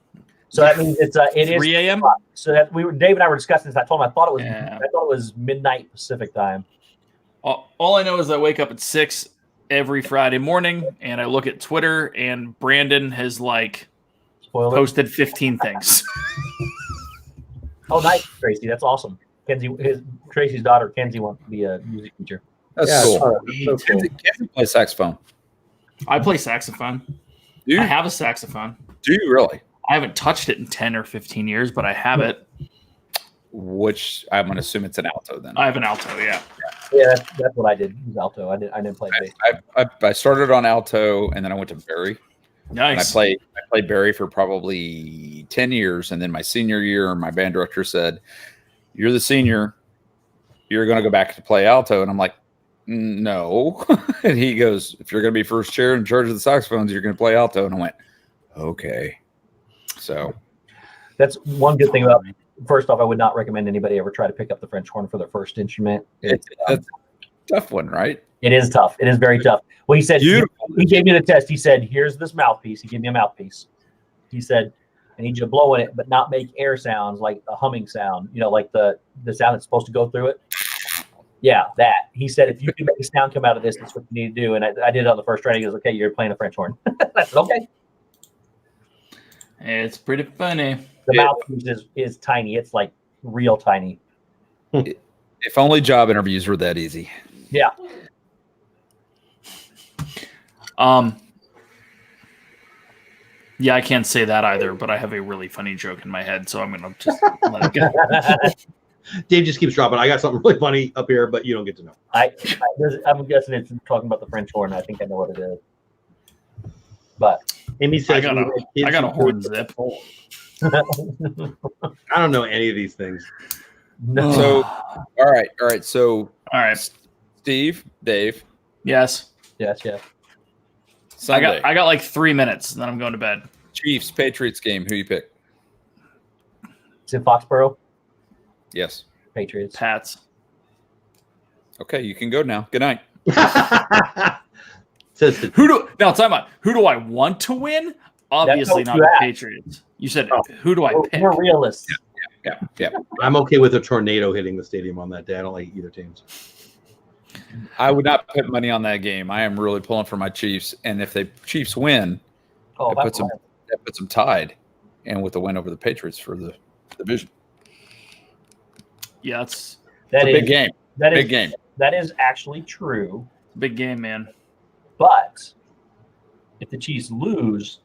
So that means it is 3 a.m. So that Dave and I were discussing this. I told him I thought it was midnight Pacific time. All I know is I wake up at 6 every Friday morning, and I look at Twitter, and Brandon has posted 15 things. Oh, nice, Tracy. That's awesome. Tracy's daughter, Kenzie, wants to be a music teacher. That's cool. So cool. Kenzie plays saxophone. I play saxophone. I have a saxophone. Do you really? I haven't touched it in 10 or 15 years, but I have it. Which I'm going to assume it's an alto then. I have an alto, yeah. Yeah, that's what I did. It was alto. I didn't play bass. I started on alto, and then I went to Barry. Nice. And I played Barry for probably 10 years, and then my senior year, my band director said, "You're the senior. You're going to go back to play alto." And I'm like, "No." And he goes, "If you're going to be first chair in charge of the saxophones, you're going to play alto." And I went, "Okay." So that's one good thing about me. First off, I would not recommend anybody ever try to pick up the French horn for their first instrument. It's a tough one, right? It is tough. It is very tough. Well, he said, he gave me the test. He said, "Here's this mouthpiece." He gave me a mouthpiece. He said, "I need you to blow in it, but not make air sounds like a humming sound, like the sound that's supposed to go through it." Yeah, that. He said, "If you can make a sound come out of this, that's what you need to do." And I did it on the first try. He goes, "Okay, you're playing a French horn." I said, "Okay." It's pretty funny. The mouthpiece is tiny. It's like real tiny. If only job interviews were that easy. Yeah. Yeah, I can't say that either, but I have a really funny joke in my head, so I'm going to just let it go. Dave just keeps dropping. I got something really funny up here, but you don't get to know. I'm guessing it's talking about the French horn. I think I know what it is. But Amy says, I got a horn zip. I don't know any of these things. No. So, all right. So, all right, Steve, Dave. Yes. Sunday. I got like 3 minutes, and then I'm going to bed. Chiefs Patriots game. Who you pick? It's in Foxborough. Yes. Patriots. Pats. Okay, you can go now. Good night. Who do I want to win? Obviously not the Patriots. You said who do I pick? We're realists. Yeah. I'm okay with a tornado hitting the stadium on that day. I don't like either teams. I would not put money on that game. I am really pulling for my Chiefs, and if the Chiefs win, that puts them tied, and with the win over the Patriots for the division. Yeah, it's a big game. Big game. That is actually true. Big game, man. But if the Chiefs lose,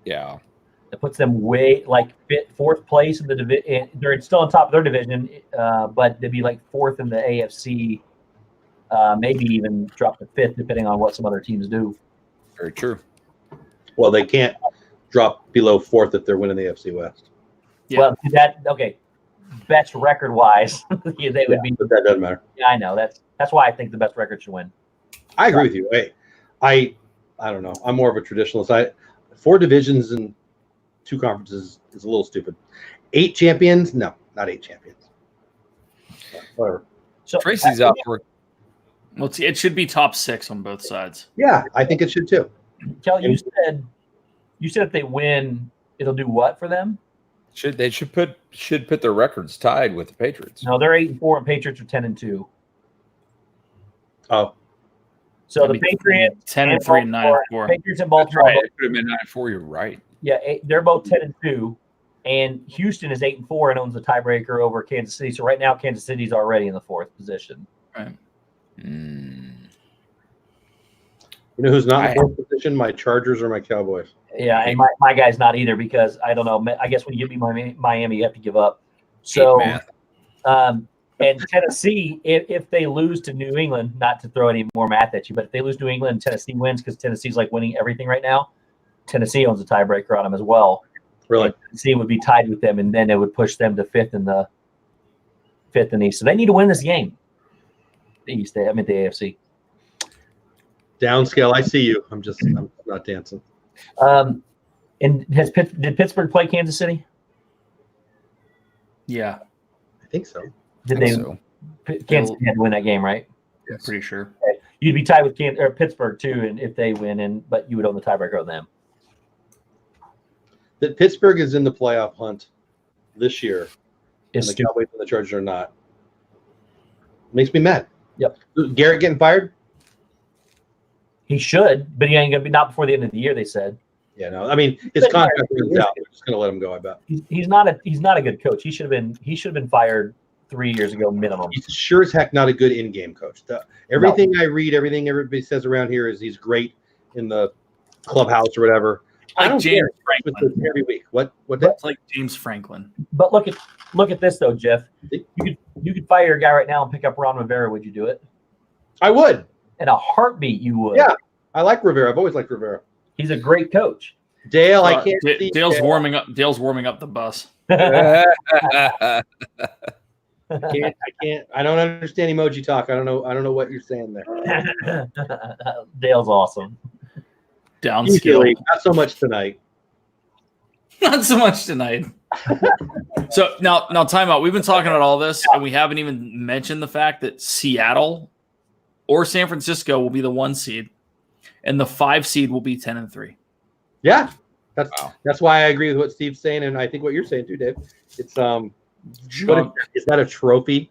it puts them way fourth place in the division. They're still on top of their division, but they'd be like fourth in the AFC. Maybe even drop to fifth, depending on what some other teams do. Very true. Well, they can't drop below fourth if they're winning the AFC West. Yeah. Well, best record wise, they would be. But that doesn't matter. Yeah, I know. That's why I think the best record should win. I agree with you. I don't know. I'm more of a traditionalist. 4 divisions and 2 conferences is a little stupid. 8 champions? No, not 8 champions. Whatever. So Tracy's out for. Well, it should be top 6 on both sides. Yeah, I think it should too. Kelly, you said if they win, it'll do what for them? They should put their records tied with the Patriots. No, they're 8-4 and Patriots are 10-2. Oh, So the Patriots 10-3 and 9-4. Patriots and That's Baltimore. right. It could have been 9-4. You're right. Yeah, they're both 10-2, and Houston is 8-4 and owns the tiebreaker over Kansas City. So right now, Kansas City's already in the 4th position. Right. you know who's not in the 4th position? My Chargers or my Cowboys. Yeah, and my guy's not either because I don't know. I guess when you give me Miami, you have to give up. So, and Tennessee, if they lose to New England, not to throw any more math at you, but if they lose to New England, Tennessee wins because Tennessee's like winning everything right now. Tennessee owns a tiebreaker on them as well. Really? And Tennessee would be tied with them, and then it would push them to 5th in the East. So they need to win this game. The East, I mean the AFC. Downscale, I see you. I'm not dancing. And did Pittsburgh play Kansas City? Yeah, I think so. Did they? Kansas City had to win that game, right? yes. Pretty sure. Okay. You'd be tied with Pittsburgh too, and if they win, but you would own the tiebreaker on them. That Pittsburgh is in the playoff hunt this year, and It's the Cowboys and the Chargers are not. Makes me mad. Yep. Garrett getting fired? He should, but he ain't gonna be not before the end of the year. They said Yeah, no. I mean, his contract runs out. We're just gonna let him go. I bet. he's not a good coach. He should have been fired 3 years ago minimum. He's sure as heck not a good in-game coach. Everything I read, everything everybody says around here is he's great in the clubhouse or whatever. I don't James care. Franklin. Every week. What? It's like James Franklin. But look at this though, Jeff. You could fire a guy right now and pick up Ron Rivera. Would you do it? I would. In a heartbeat, you would. Yeah, I like Rivera. I've always liked Rivera. He's a great coach. Dale, I can't. See Dale's Dale. warming up. Dale's warming up the bus. I can't. I don't understand emoji talk. I don't know what you're saying there. Dale's awesome. Downscale. Not so much tonight. Not so much tonight. So now time out. We've been talking about all this, and we haven't even mentioned the fact that Seattle or San Francisco will be the 1 seed, and the 5 seed will be 10-3. Yeah, that's why I agree with what Steve's saying, and I think what you're saying too, Dave. It's is that a trophy?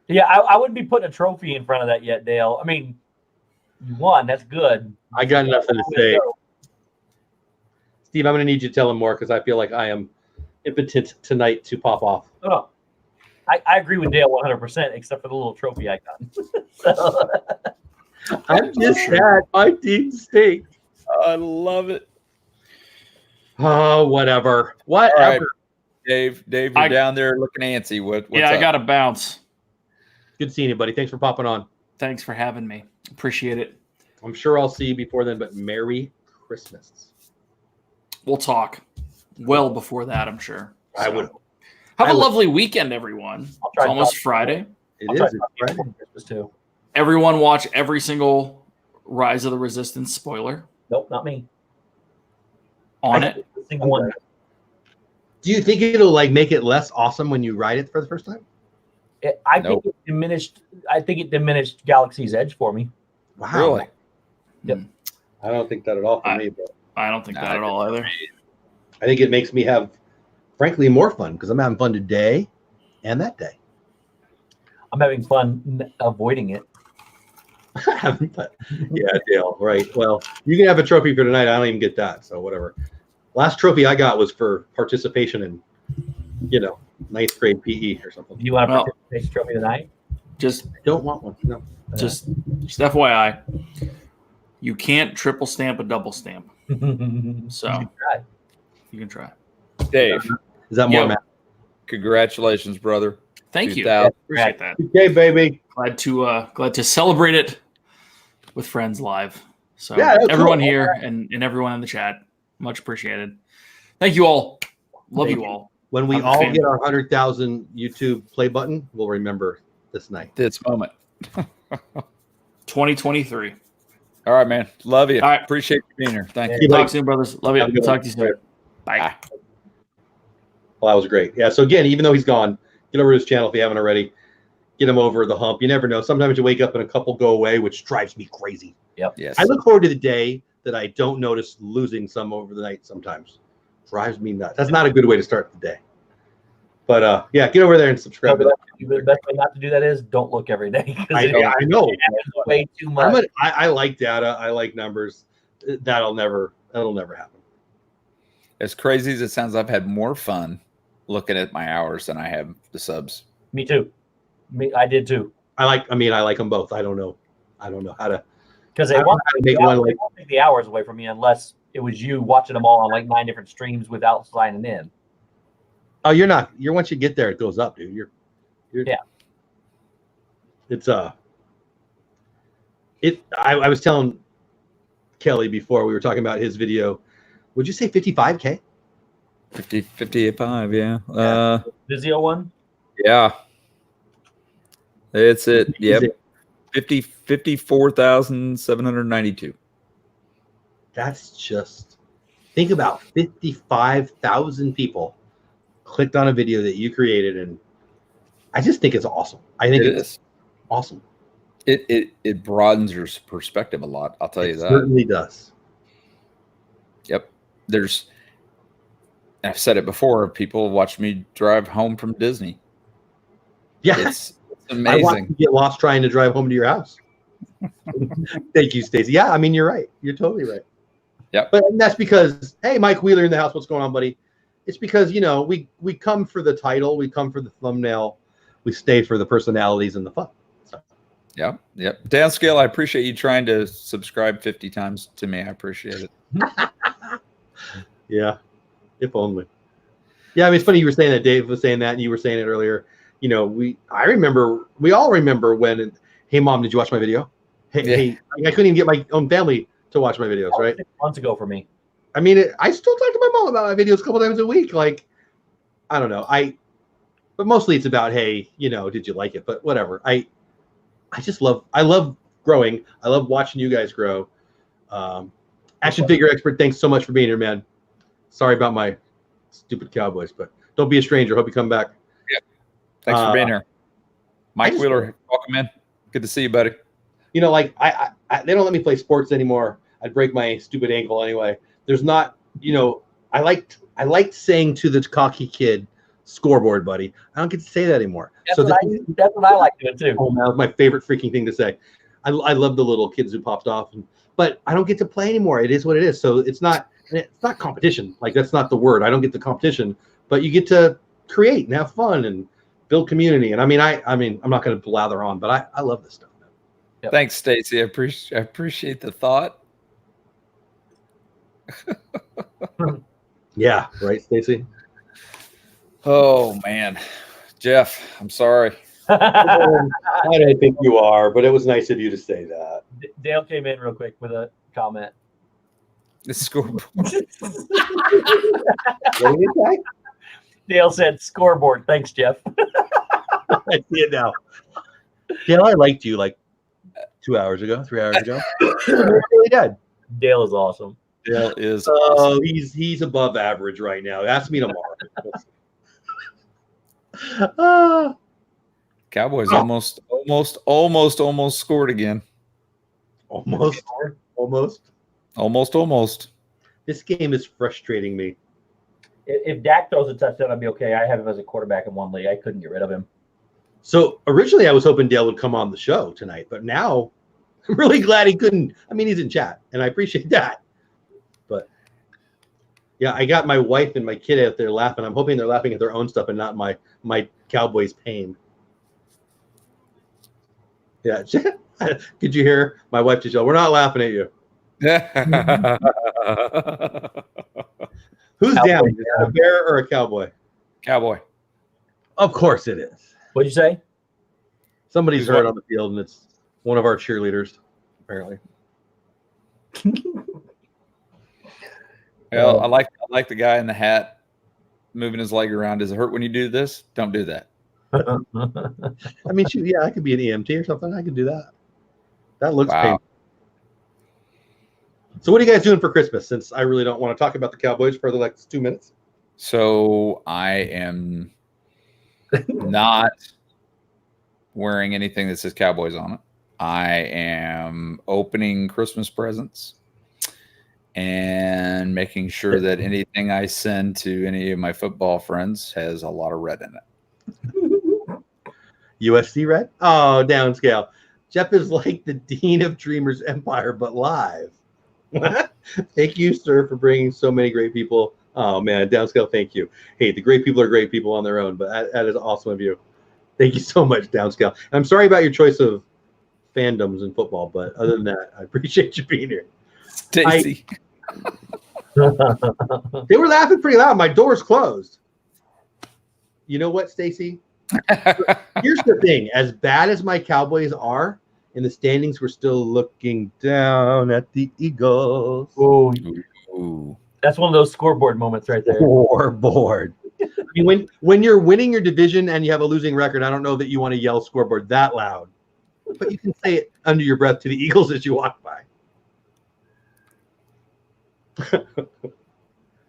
Yeah, I wouldn't be putting a trophy in front of that yet, Dale. I mean, you won. That's good. I got nothing to say. Steve, I'm going to need you to tell him more because I feel like I am impotent tonight to pop off. No. I agree with Dale 100%, except for the little trophy icon. So, I'm just sad. My team stinks. I love it. Oh, whatever. All right, Dave, you're down there looking antsy. What's Yeah, I up? got to bounce. Good seeing you, buddy. Thanks for popping on. Thanks for having me. Appreciate it. I'm sure I'll see you before then, but Merry Christmas. We'll talk well before that, I'm sure. I would. Have a lovely weekend, everyone. It's almost Friday. It is. Right? Christmas too. Everyone watch every single Rise of the Resistance spoiler Nope, not me. on it. Single one. Do you think it'll like make it less awesome when you ride it for the first time? I think it diminished Galaxy's Edge for me. Wow. Really? Yep. I don't think that at all for me, but I don't think that at all either. I think it makes me have, frankly, more fun because I'm having fun today and that day. I'm having fun avoiding it. Having fun. Yeah, Dale. Right. Well, you can have a trophy for tonight. I don't even get that, so whatever. Last trophy I got was for participation in, 9th grade PE or something. Do you want a participation trophy tonight? Just I don't want one. No. just FYI, you can't triple stamp a double stamp. So you can try. Dave, Is that more, Yo. Matt? congratulations, brother. Thank you. 2000. Appreciate that. Okay, baby. Glad to celebrate it with friends live. So Yeah, that's everyone cool. here and everyone in the chat, much appreciated. Thank you all. Love Thank you you. all. When we I'm a all fan. get our 100,000 YouTube play button, we'll remember this night. This moment. 2023. All right, man. Love you. All right. Appreciate you being here. Thank you. Keep Talk like- soon, brothers. Love you. Have a good Talk one. to you soon. Bye. Well, that was great. Yeah. So again, even though he's gone, get over to his channel if you haven't already. get them over the hump. You never know. Sometimes you wake up and a couple go away, which drives me crazy. Yep. Yes. I look forward to the day that I don't notice losing some over the night sometimes. Drives me nuts. That's not a good way to start the day. But yeah, get over there and subscribe. The best way not to do that is don't look every day. I know. Way too much. I like data. I like numbers. That'll never happen. As crazy as it sounds, I've had more fun looking at my hours than I have the subs. Me too. I did too. I like them both. I don't know how to, because they won't take the hours away from you unless it was you watching them all on like 9 different streams without signing in. Oh, you're not. You're once you get there, it goes up, dude. You're yeah. It's I was telling Kelly before we were talking about his video. Would you say 55K? 55, yeah. Vizio one? Yeah. It's it. Yep. 54,792. That's just, think about 55,000 people clicked on a video that you created, and I just think it's awesome. I think it's awesome. It broadens your perspective a lot. I'll tell you that. It certainly does. Yep. I've said it before. People watch me drive home from Disney. Yeah, it's amazing. I watched you get lost trying to drive home to your house. Thank you, Stacey. Yeah, I mean, you're right. You're totally right. Yep. But that's because, hey, Mike Wheeler in the house. What's going on, buddy? It's because, we come for the title, we come for the thumbnail, we stay for the personalities and the fun. So. Yep. Downscale, I appreciate you trying to subscribe 50 times to me. I appreciate it. Yeah, if only. Yeah, I mean, it's funny you were saying that. Dave was saying that, and you were saying it earlier. We all remember when, hey, Mom, did you watch my video? Hey, I couldn't even get my own family to watch my videos, right? 6 months ago for me. I mean, I still talk to my mom about my videos a couple times a week. Like, I don't know. But mostly it's about, hey, did you like it? But whatever. I love growing. I love watching you guys grow. Action figure expert, thanks so much for being here, man. Sorry about my stupid Cowboys, but don't be a stranger. Hope you come back. Yeah. Thanks for being here. Mike Wheeler, welcome in. Good to see you, buddy. They don't let me play sports anymore. I'd break my stupid ankle anyway. There's not, I liked saying to the cocky kid, scoreboard, buddy. I don't get to say that anymore. That's what I like doing too. Oh, man, that was my favorite freaking thing to say. I love the little kids who popped off, but I don't get to play anymore. It is what it is. So it's not competition. Like, that's not the word. I don't get the competition, but you get to create and have fun and build community. And I mean, I'm not going to blather on, but I love this stuff. Yep. Thanks, Stacey. I appreciate the thought. Yeah, right, Stacey. Oh man, Jeff, I'm sorry. I don't think you are, but it was nice of you to say that. Dale came in real quick with a comment. The scoreboard. What did you say? Dale said, "Scoreboard." Thanks, Jeff. I see it now. Dale, I liked you like 2 hours ago, 3 hours ago. Really did. Dale is awesome. Dale is. Oh, he's above average right now. Ask me tomorrow. Cowboys almost scored again. Almost. This game is frustrating me. If Dak throws a touchdown, I'd be okay. I have him as a quarterback in one league. I couldn't get rid of him. So originally I was hoping Dale would come on the show tonight, but now I'm really glad he couldn't. I mean, he's in chat, and I appreciate that. But yeah, I got my wife and my kid out there laughing. I'm hoping they're laughing at their own stuff and not my Cowboys pain. Yeah. Could you hear my wife just yell, "We're not laughing at you." Who's Cowboy, down? Is it a Bear or a Cowboy? Cowboy. Of course it is. What'd you say? Somebody's hurt on the field, and it's one of our cheerleaders, apparently. Well, I like the guy in the hat moving his leg around. Does it hurt when you do this? Don't do that. I mean, yeah, I could be an EMT or something. I could do that. That looks painful. So what are you guys doing for Christmas, since I really don't want to talk about the Cowboys for the next 2 minutes? So I am not wearing anything that says Cowboys on it. I am opening Christmas presents and making sure that anything I send to any of my football friends has a lot of red in it. USC red? Oh, downscale. Jeff is like the Dean of Dreamers Empire, but live. Thank you, sir, for bringing so many great people. Oh, man, downscale, thank you. Hey, the great people are great people on their own, but that is awesome of you. Thank you so much, downscale. I'm sorry about your choice of fandoms in football, but other than that, I appreciate you being here. Stacy. They were laughing pretty loud. My door's closed. You know what, Stacy? Here's the thing. As bad as my Cowboys are, in the standings, we're still looking down at the Eagles. Ooh. That's one of those scoreboard moments right there. Scoreboard. I mean, when you're winning your division and you have a losing record, I don't know that you want to yell scoreboard that loud. But you can say it under your breath to the Eagles as you walk by.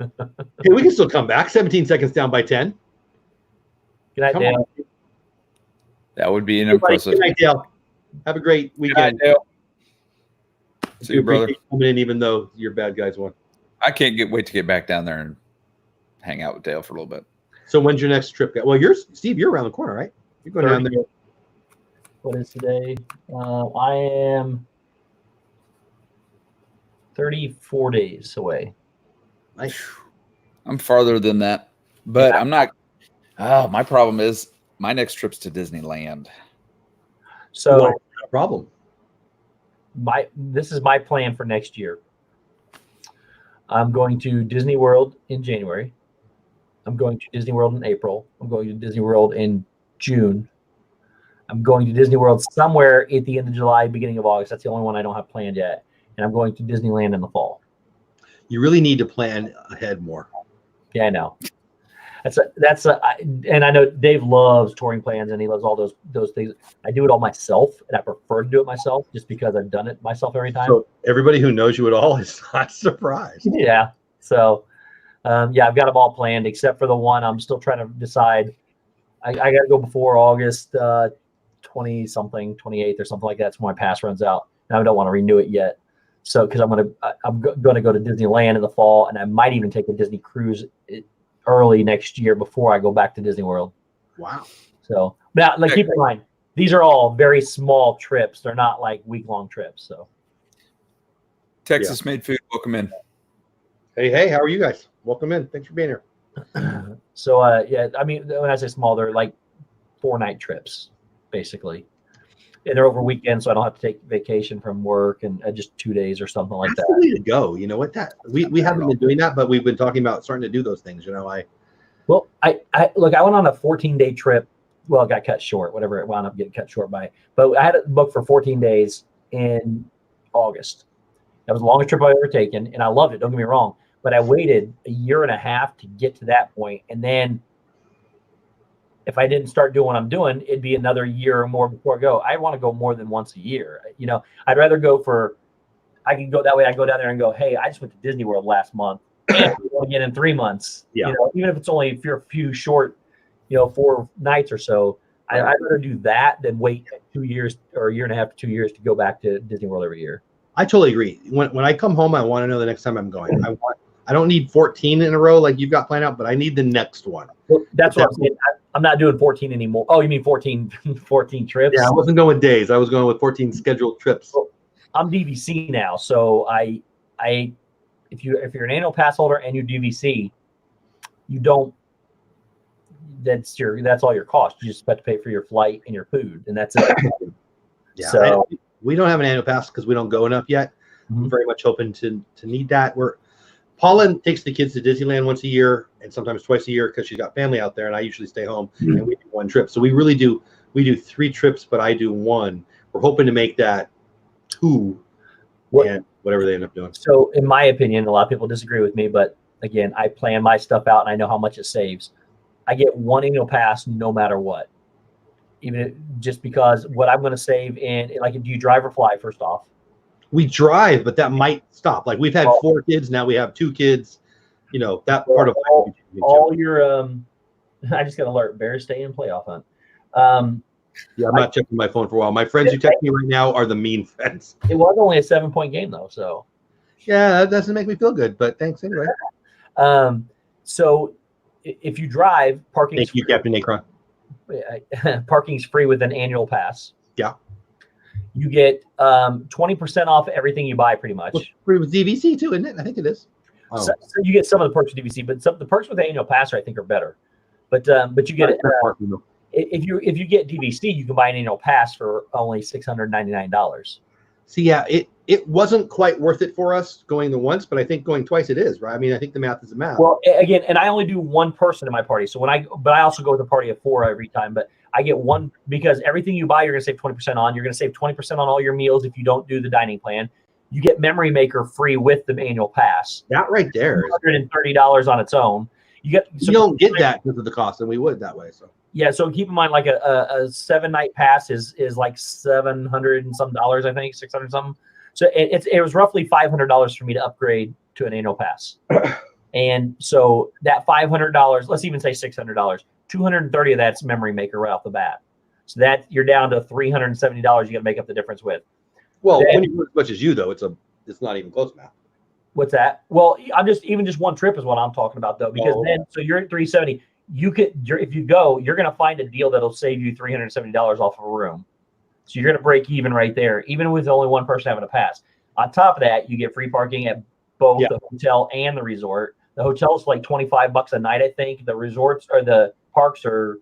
Okay, we can still come back. 17 seconds down by 10. Good night, Dale. That would be an impressive. Good night, Dale. Have a great weekend. Good night, Dale. See you, brother. Coming in, even though your bad guys won. I can't wait to get back down there and hang out with Dale for a little bit. So when's your next trip? Well, Steve, you're around the corner, right? You're going down there. What is today? I am 34 days away. Nice. I'm farther than that, but I'm not. Oh, my problem is my next trip's to Disneyland. So no problem. This is my plan for next year. I'm going to Disney World in January. I'm going to Disney World in April. I'm going to Disney World in June. I'm going to Disney World somewhere at the end of July, beginning of August. That's the only one I don't have planned yet. And I'm going to Disneyland in the fall. You really need to plan ahead more. Yeah, I know. And I know Dave loves touring plans and he loves all those things. I do it all myself, and I prefer to do it myself just because I've done it myself every time. So everybody who knows you at all is not surprised. Yeah. So, I've got them all planned except for the one I'm still trying to decide. I got to go before August 20-something, 28th or something like that. That's when my pass runs out. And I don't want to renew it yet. So, because I'm going to go to Disneyland in the fall, and I might even take a Disney cruise early next year before I go back to Disney World. Wow. So now, keep in mind, these are all very small trips. They're not like week-long trips. So Texas made food. Welcome in. Hey, how are you guys? Welcome in. Thanks for being here. So I mean, when I say small, they're like 4-night trips, basically. And they're over weekends, so I don't have to take vacation from work and just 2 days or something like that. That's the way to go. You know what? We haven't been doing that, but we've been talking about starting to do those things. You know, I went on a 14-day trip. Well, it got cut short, whatever it wound up getting cut short by. But I had it booked for 14 days in August. That was the longest trip I've ever taken, and I loved it. Don't get me wrong. But I waited a year and a half to get to that point, and then if I didn't start doing what I'm doing, it'd be another year or more before I go. I want to go more than once a year. You know, I'd rather go I can go that way. I go down there and go, hey, I just went to Disney World last month and we'll go again in 3 months. Yeah. You know, even if it's only for a few short, 4 nights or so, I'd rather do that than wait 2 years or a year and a half to 2 years to go back to Disney World every year. I totally agree. When I come home, I want to know the next time I'm going. I don't need 14 in a row like you've got planned out, but I need the next one. Well, that's what I'm saying. I'm not doing 14 anymore. Oh, you mean 14 trips? Yeah, I wasn't going with days. I was going with 14 scheduled trips. Well, I'm DVC now, so if you're an annual pass holder and you DVC, you don't. That's all your cost. You just have to pay for your flight and your food, and that's it. Yeah. So we don't have an annual pass because we don't go enough yet. Mm-hmm. I'm very much hoping to need that. Paula takes the kids to Disneyland once a year and sometimes twice a year because she's got family out there, and I usually stay home and we do one trip. So we really do. We do 3 trips, but I do 1. We're hoping to make that 2 and whatever they end up doing. So in my opinion, a lot of people disagree with me, but again, I plan my stuff out and I know how much it saves. I get 1 annual pass no matter what, just because what I'm going to save in, like, do you drive or fly first off? We drive, but that might stop. Like, we've had 4 kids. Now we have 2 kids. You know, that part of all your I just got an alert. Bears stay in playoff hunt. Yeah, I'm not checking my phone for a while. My friends who text me right now are the mean friends. It was only a 7-point game though, so Yeah, that doesn't make me feel good, but thanks anyway. So if you drive, Thank you, Captain Akron. parking's free with an annual pass. Yeah. You get 20% off everything you buy, pretty much. Well, free with DVC too, isn't it? I think it is. Oh. So you get some of the perks with DVC, but the perks with the annual pass, I think, are better. But you get it. If you get DVC, you can buy an annual pass for only $699. See, yeah, it wasn't quite worth it for us going the once, but I think going twice it is, right? I mean, I think the math is the math. Well, again, and I only do one person in my party. So but I also go with a party of 4 every time. But I get one because everything you buy, you're going to save 20% on. You're going to save 20% on all your meals if you don't do the dining plan. You get Memory Maker free with the annual pass. That right there is $130 on its own. You don't get that because of the cost, and we would that way. So yeah, so keep in mind, like a 7-night pass is like $700 and some dollars, I think, 600 something. So it was roughly $500 for me to upgrade to an annual pass. And so that $500, let's even say $600, $230 of that's Memory Maker right off the bat. So that you're down to $370 you got to make up the difference with. Well, when you do as much as you though, it's not even close math. What's that? Well, I'm just one trip is what I'm talking about though, because then so you're at $370. If you go, you're going to find a deal that'll save you $370 off of a room. So you're going to break even right there, even with only one person having a pass. On top of that, you get free parking at both the hotel and the resort. The hotel's like $25 a night, I think. The resorts or the parks are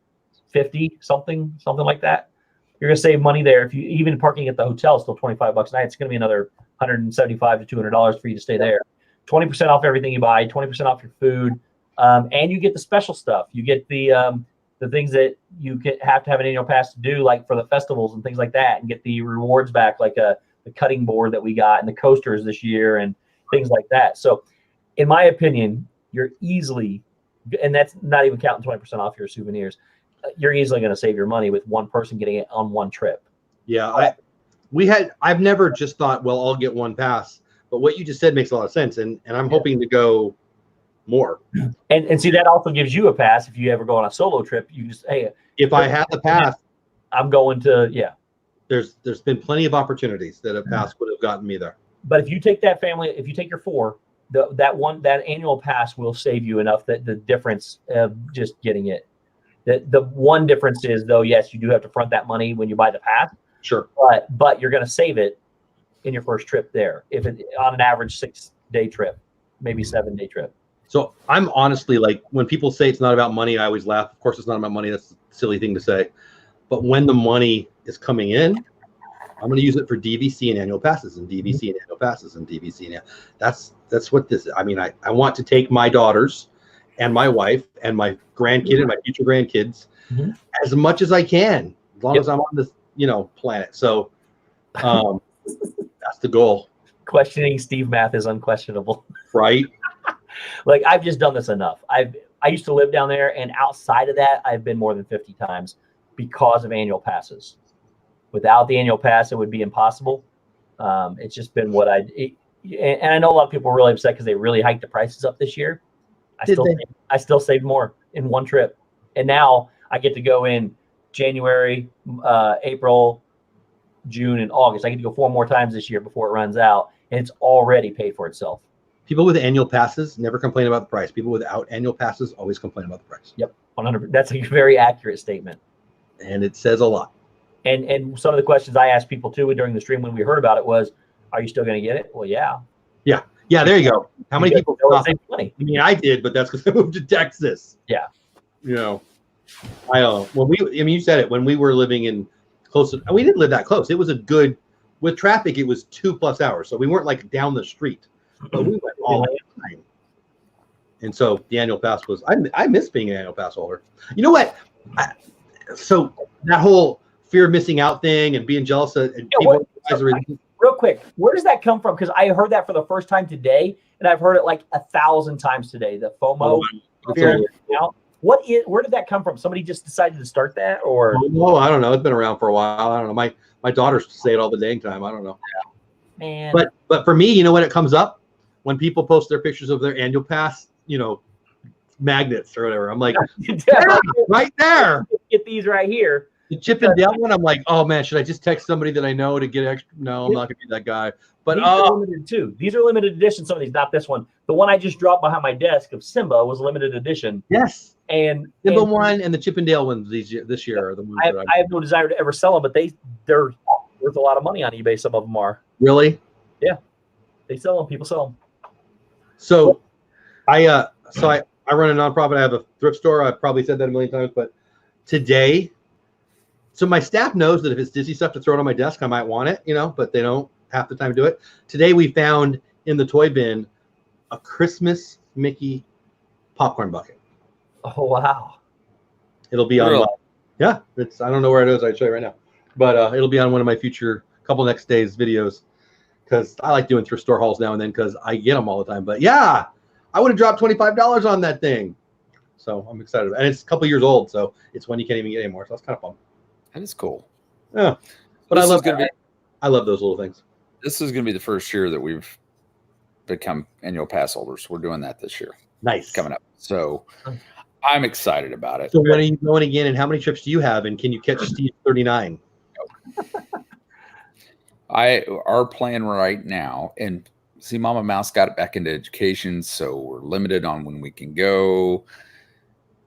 $50 something like that. You're going to save money there. If you even parking at the hotel is still $25 a night, it's going to be another $175 to $200 for you to stay there. 20% off everything you buy, 20% off your food, and you get the special stuff. You get the things that you have to have an annual pass to do, like for the festivals and things like that, and get the rewards back, like the cutting board that we got and the coasters this year and things like that. So, in my opinion, you're easily, and that's not even counting 20% off your souvenirs. You're easily going to save your money with one person getting it on one trip. Yeah, I've never just thought, well, I'll get one pass, but what you just said makes a lot of sense, and I'm hoping to go more. And see, that also gives you a pass if you ever go on a solo trip. You just if I had the pass, I'm going to There's been plenty of opportunities that a pass would have gotten me there. But if you take that family, if you take your 4, that annual pass will save you enough that the difference of just getting it. The one difference is though, yes, you do have to front that money when you buy the pass. Sure. But you're going to save it in your first trip there. If it on an average 6-day trip, maybe 7-day trip. So I'm honestly like, when people say it's not about money, I always laugh. Of course, it's not about money. That's a silly thing to say. But when the money is coming in, I'm going to use it for DVC and annual passes and DVC and annual passes and DVC. And that's what this is. I mean, I want to take my daughters and my wife and my grandkid and my future grandkids as much as I can, as long as I'm on this, planet. So that's the goal. Questioning Steve math is unquestionable. Right. Like, I've just done this enough. I used to live down there, and outside of that, I've been more than 50 times because of annual passes. Without the annual pass, it would be impossible. It's just been what and I know a lot of people were really upset because they really hiked the prices up this year. I still saved more in one trip. And now I get to go in January, April, June, and August. I get to go 4 more times this year before it runs out, and it's already paid for itself. People with annual passes never complain about the price. People without annual passes always complain about the price. Yep, 100%. That's a very accurate statement. And it says a lot. And some of the questions I asked people too during the stream when we heard about it was, are you still going to get it? Well, yeah. Yeah, there you go. How many people save money? I mean, I did, but that's because I moved to Texas. Yeah. I don't know. You said it, when we were living in we didn't live that close. It was with traffic, it was 2+ hours. So we weren't like down the street, but we went all the time. And so the annual pass was, I miss being an annual pass holder. You know what? So that whole fear of missing out thing and being jealous of people. Real quick, where does that come from? Because I heard that for the first time today, and I've heard it like 1,000 times today. The FOMO, fear of missing out. Where did that come from? Somebody just decided to start that, or? No, I don't know. It's been around for a while. I don't know. My daughters say it all the dang time. I don't know. Man. But for me, when it comes up, when people post their pictures of their annual pass, magnets or whatever, I'm like, right there. Get these right here. The Chip and Dale one, I'm like, oh man, should I just text somebody that I know to get extra? No, I'm not gonna be that guy. But these are limited too. These are limited edition. Some of these, not this one. The one I just dropped behind my desk of Simba was limited edition. yes, And Simba one and the Chip and Dale ones this year are the ones that I have no desire to ever sell them, but they're worth a lot of money on eBay. Some of them are. really. They sell them. People sell them. So, I run a nonprofit. I have a thrift store. I've probably said that a million times, but today, so my staff knows that if it's Disney stuff to throw it on my desk, I might want it, but they don't half the time do it. Today we found in the toy bin a Christmas Mickey popcorn bucket. Oh wow! It'll be on. Yeah, I don't know where it is. I'll show you right now, but it'll be on one of my future couple next days videos because I like doing thrift store hauls now and then because I get them all the time. But yeah, I would have dropped $25 on that thing, so I'm excited. And it's a couple years old, so it's one you can't even get anymore. So that's kind of fun. That is cool. Yeah, but I love those little things. This is going to be the first year that we've become annual pass holders. We're doing that this year. Nice. Coming up. So I'm excited about it. So when are you going again, and how many trips do you have, and can you catch Steve 39? Our plan right now, and see, Mama Mouse got back into education, so we're limited on when we can go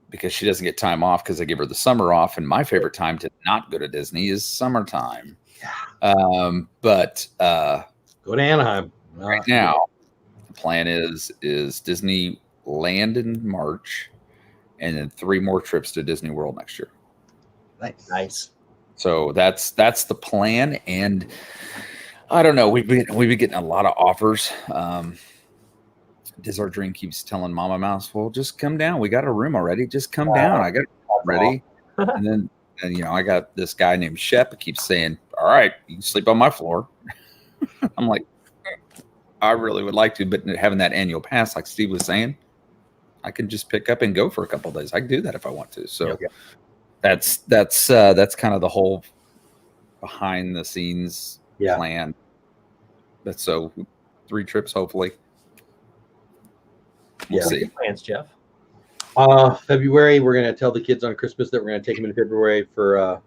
because she doesn't get time off because I give her the summer off. And my favorite time to not go to Disney is summertime. But go to Anaheim right now. The plan is Disneyland in March, and then 3 more trips to Disney World next year. Nice. So that's the plan, and I don't know. We've been getting a lot of offers. Our Dream keeps telling Mama Mouse, "Well, just come down. We got a room already. Just come down. I got it ready." And I got this guy named Shep who keeps saying, "All right, you can sleep on my floor." I'm like, I really would like to, but having that annual pass, like Steve was saying, I can just pick up and go for a couple of days. I can do that if I want to. So that's kind of the whole behind the scenes plan. That's so 3 trips, hopefully. We'll see. Plans, Jeff. February, we're gonna tell the kids on Christmas that we're gonna take them in February for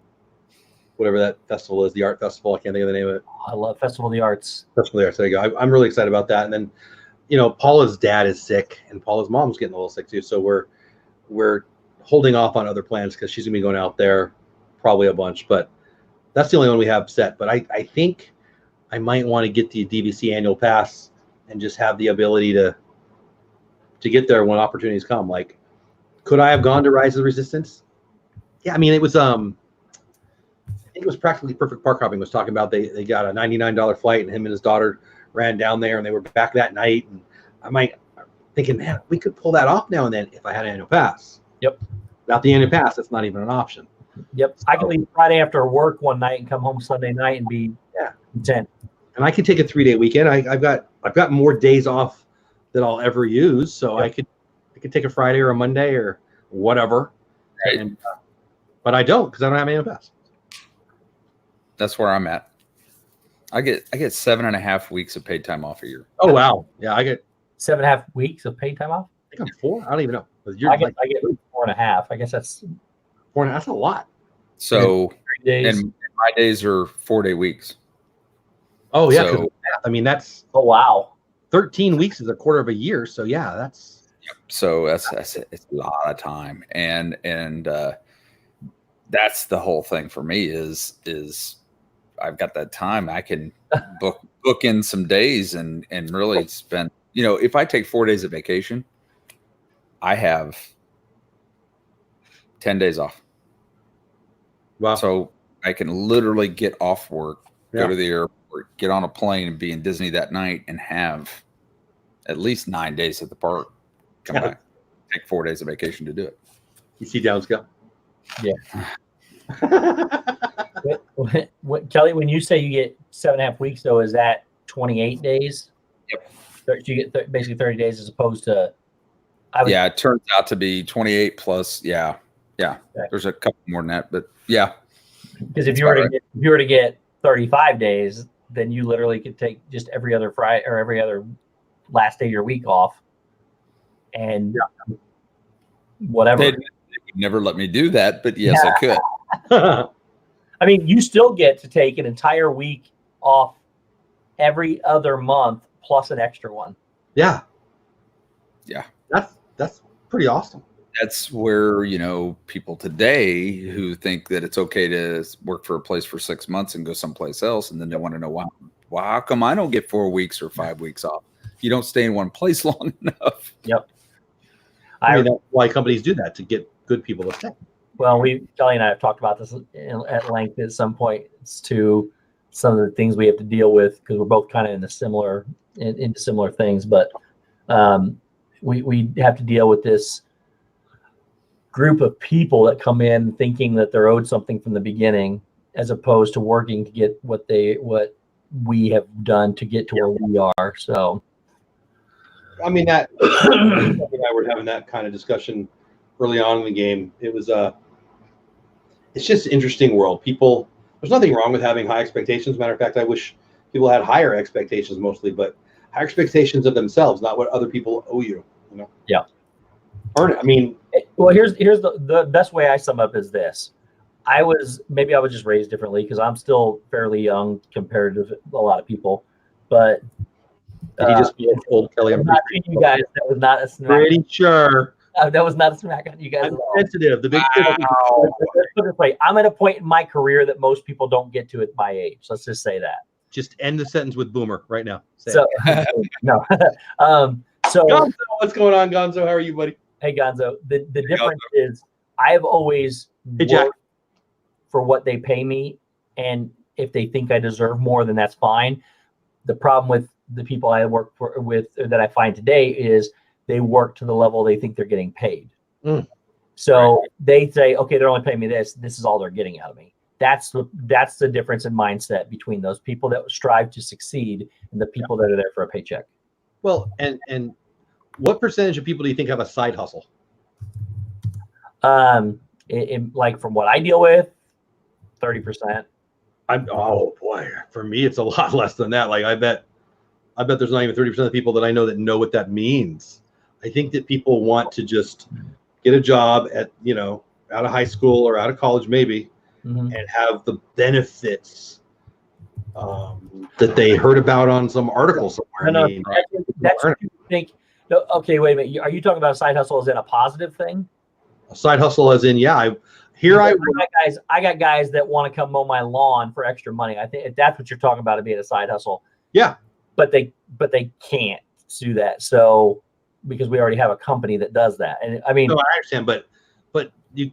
whatever that festival is, the art festival. I can't think of the name of it. I love Festival of the Arts. Festival of the Arts. There you go. I'm really excited about that. And then, Paula's dad is sick, and Paula's mom's getting a little sick too. So we're holding off on other plans because she's gonna be going out there probably a bunch. But that's the only one we have set. But I think I might want to get the DVC annual pass and just have the ability to get there when opportunities come. Like, could I have gone to Rise of the Resistance? Yeah, I mean, it was I think it was practically perfect. Park Hopping was talking about they got a $99 flight, and him and his daughter ran down there, and they were back that night. And I'm thinking, man, we could pull that off now and then if I had an annual pass. Yep. Without the annual pass, that's not even an option. Yep. So, I can leave Friday after work one night and come home Sunday night and be content. And I can take a 3-day weekend. I've got more days off that I'll ever use, so I could take a Friday or a Monday or whatever. Right. And, but I don't because I don't have an annual pass. That's where I'm at. I get 7.5 weeks of paid time off a year. Oh wow, yeah, I get 7.5 weeks of paid time off. I think I'm 4. I don't even know. I get 4.5. I guess that's 4. That's a lot. So 3 days. And my days are 4-day weeks. Oh yeah, So, I mean that's 13 weeks is a quarter of a year. So yeah, that's so it's a lot of time, and that's the whole thing for me is I've got that time. I can book in some days and really spend. If I take 4 days of vacation, I have 10 days off. wow. So I can literally get off work, go to the airport, get on a plane, and be in Disney that night, and have at least 9 days at the park. Come back, take 4 days of vacation to do it. You see Downs go? Yeah. What, Kelly, when you say you get 7.5 weeks, though, is that 28 days? Yep. So you get basically 30 days as opposed to. It turns out to be 28 plus. Yeah. Okay. There's a couple more than that, but yeah. Because if you were to get 35 days, then you literally could take just every other Friday or every other last day of your week off, and whatever. They'd never let me do that, but yes, I could. I mean, you still get to take an entire week off every other month plus an extra one. Yeah. Yeah. That's pretty awesome. That's where, people today who think that it's okay to work for a place for 6 months and go someplace else, and then they want to know why how come I don't get 4 weeks or 5 weeks off? You don't stay in one place long enough. Yep. I mean, that's why companies do that, to get good people to stay. Well, Kelly and I have talked about this at length at some point. It's to some of the things we have to deal with because we're both kind of into similar things. But we have to deal with this group of people that come in thinking that they're owed something from the beginning, as opposed to working to get what we have done to get to where we are. So, I mean, that and I were having that kind of discussion early on in the game. It was it's just an interesting world. People, there's nothing wrong with having high expectations. Matter of fact, I wish people had higher expectations mostly, but higher expectations of themselves, not what other people owe you. Yeah. Earn it. I mean, well, here's the best way I sum up is this. I was just raised differently because I'm still fairly young compared to a lot of people, but did he just old Kelly? I'm not treating you guys. That was not a smack. Pretty sure. That was not a smack on you guys. I'm sensitive. The big Wow. Let's put it this way. I'm at a point in my career that most people don't get to at my age. Let's just say that. Just end the sentence with boomer right now. So no. So Gonzo, what's going on, Gonzo? How are you, buddy? Hey, Gonzo. The difference is I've always worked for what they pay me, and if they think I deserve more, then that's fine. The problem with the people I work with that I find today is they work to the level they think they're getting paid. So they say, okay, they're only paying me this. This is all they're getting out of me. That's the difference in mindset between those people that strive to succeed and the people that are there for a paycheck. Well, and what percentage of people do you think have a side hustle? Like from what I deal with, 30%. Oh boy, for me it's a lot less than that. Like I bet there's not even 30% of the people that I know that know what that means. I think that people want to just get a job at, out of high school or out of college maybe, and have the benefits that they heard about on some article somewhere. No, that's what you think. No, okay, wait a minute. Are you talking about a side hustle as in a positive thing? A side hustle as in, I got guys that want to come mow my lawn for extra money. I think if that's what you're talking about, it being a side hustle. Yeah. But they can't do that. So because we already have a company that does that. And I mean, no, I understand, but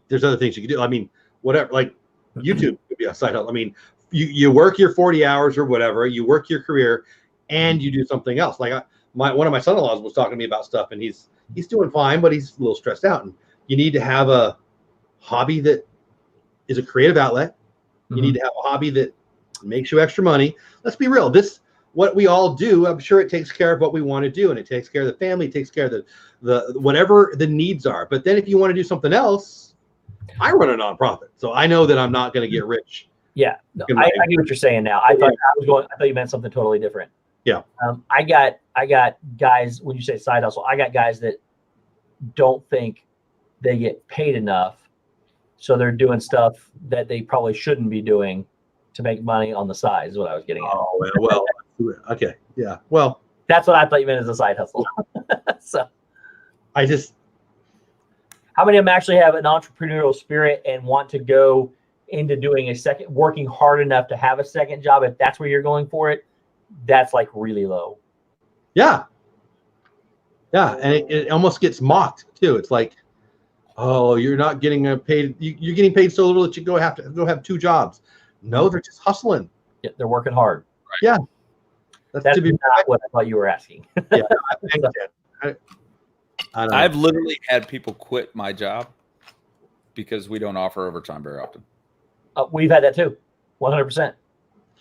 there's other things you can do. I mean, whatever, like YouTube could be a side hustle. I mean, you work your 40 hours or whatever, you work your career and you do something else. Like one of my son-in-laws was talking to me about stuff, and he's doing fine, but he's a little stressed out. And you need to have a hobby that is a creative outlet. You need to have a hobby that makes you extra money. Let's be real. What we all do, I'm sure it takes care of what we want to do, and it takes care of the family, it takes care of the whatever the needs are. But then if you want to do something else, I run a nonprofit, so I know that I'm not going to get rich. Yeah, no, I get what you're saying now. I thought you meant something totally different. Yeah. I got guys, when you say side hustle, I got guys that don't think they get paid enough, so they're doing stuff that they probably shouldn't be doing to make money on the side, is what I was getting at. Oh, well, okay. Yeah. Well, that's what I thought you meant as a side hustle. So how many of them actually have an entrepreneurial spirit and want to go into doing working hard enough to have a second job? If that's where you're going for it, that's like really low. Yeah. Yeah. And it almost gets mocked too. It's like, oh, you're not getting paid. You're getting paid so little that you have to go have two jobs. No, they're just hustling. Yeah, they're working hard. Yeah. That's not what I thought you were asking. Yeah. I've literally had people quit my job because we don't offer overtime very often. We've had that too, 100%.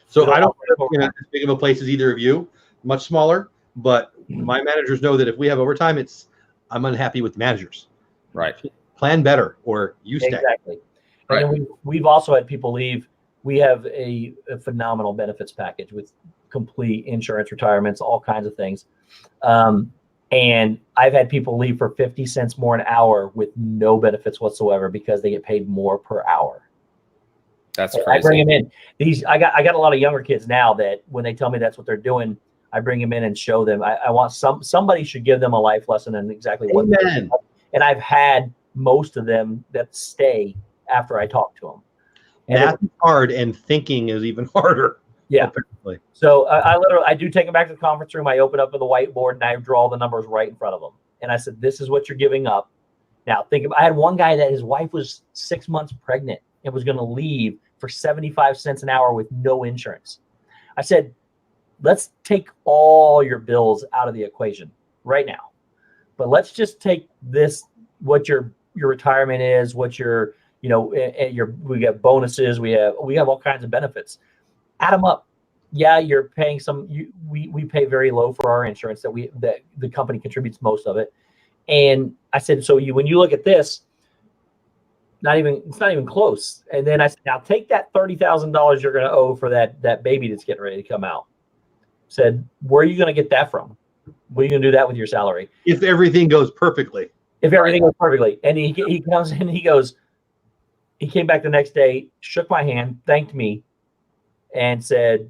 So I don't work in as big of a place as either of you, much smaller, but my managers know that if we have overtime, I'm unhappy with managers. Right. Plan better or you stay. Exactly. Right. And we've also had people leave. We have a phenomenal benefits package with complete insurance, retirements, all kinds of things. And I've had people leave for 50 cents more an hour with no benefits whatsoever because they get paid more per hour. That's I crazy. bring them in. I got a lot of younger kids now that when they tell me that's what they're doing, I bring them in and show them. I want somebody should give them a life lesson and exactly what. Amen. And I've had most of them that stay after I talk to them. Math is hard, and thinking is even harder. Yeah. Apparently. So I do take them back to the conference room. I open up with a whiteboard and I draw the numbers right in front of them. And I said, this is what you're giving up. Now I had one guy that his wife was 6 months pregnant and was going to leave for 75 cents an hour with no insurance. I said, let's take all your bills out of the equation right now. But let's just take this, what your retirement is, what your, we got bonuses, we have all kinds of benefits. Add them up. Yeah, you're paying we pay very low for our insurance that the company contributes most of it. And I said, so when you look at this, it's not even close. And then I said, now take that $30,000 you're going to owe for that baby that's getting ready to come out. Said, where are you going to get that from? What are you going to do that with your salary? If everything goes perfectly. If everything goes perfectly. And he comes in, he came back the next day, shook my hand, thanked me, and said,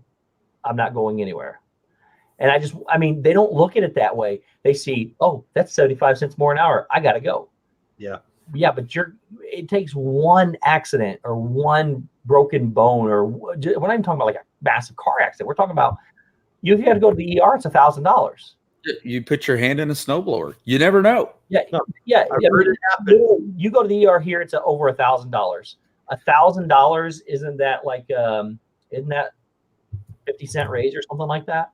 I'm not going anywhere. And they don't look at it that way. They see, oh, that's 75 cents more an hour. I got to go. Yeah. Yeah, but it takes one accident or one broken bone, or we're not even talking about like a massive car accident. We're talking about you got to go to the ER. It's $1,000. You put your hand in a snowblower. You never know. Yeah, No, yeah. I've heard it happen. You go to the ER here, it's over $1,000. $1,000 isn't that 50-cent raise or something like that?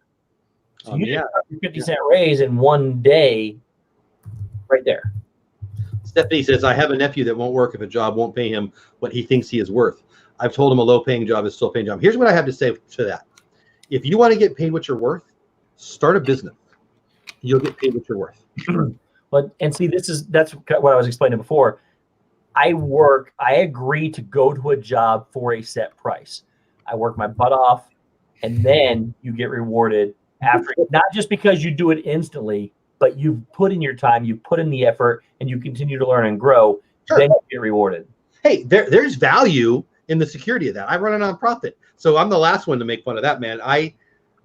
So you get your 50-cent raise in one day, right there. Stephanie says, I have a nephew that won't work if a job won't pay him what he thinks he is worth. I've told him a low-paying job is still a paying job. Here's what I have to say to that. If you want to get paid what you're worth, start a business. You'll get paid what you're worth. And see, that's what I was explaining before. I agree to go to a job for a set price. I work my butt off, and then you get rewarded after, not just because you do it instantly, but you've put in your time, you've put in the effort, and you continue to learn and grow. Sure. Then you get rewarded. Hey, there's value in the security of that. I run a nonprofit, so I'm the last one to make fun of that, man.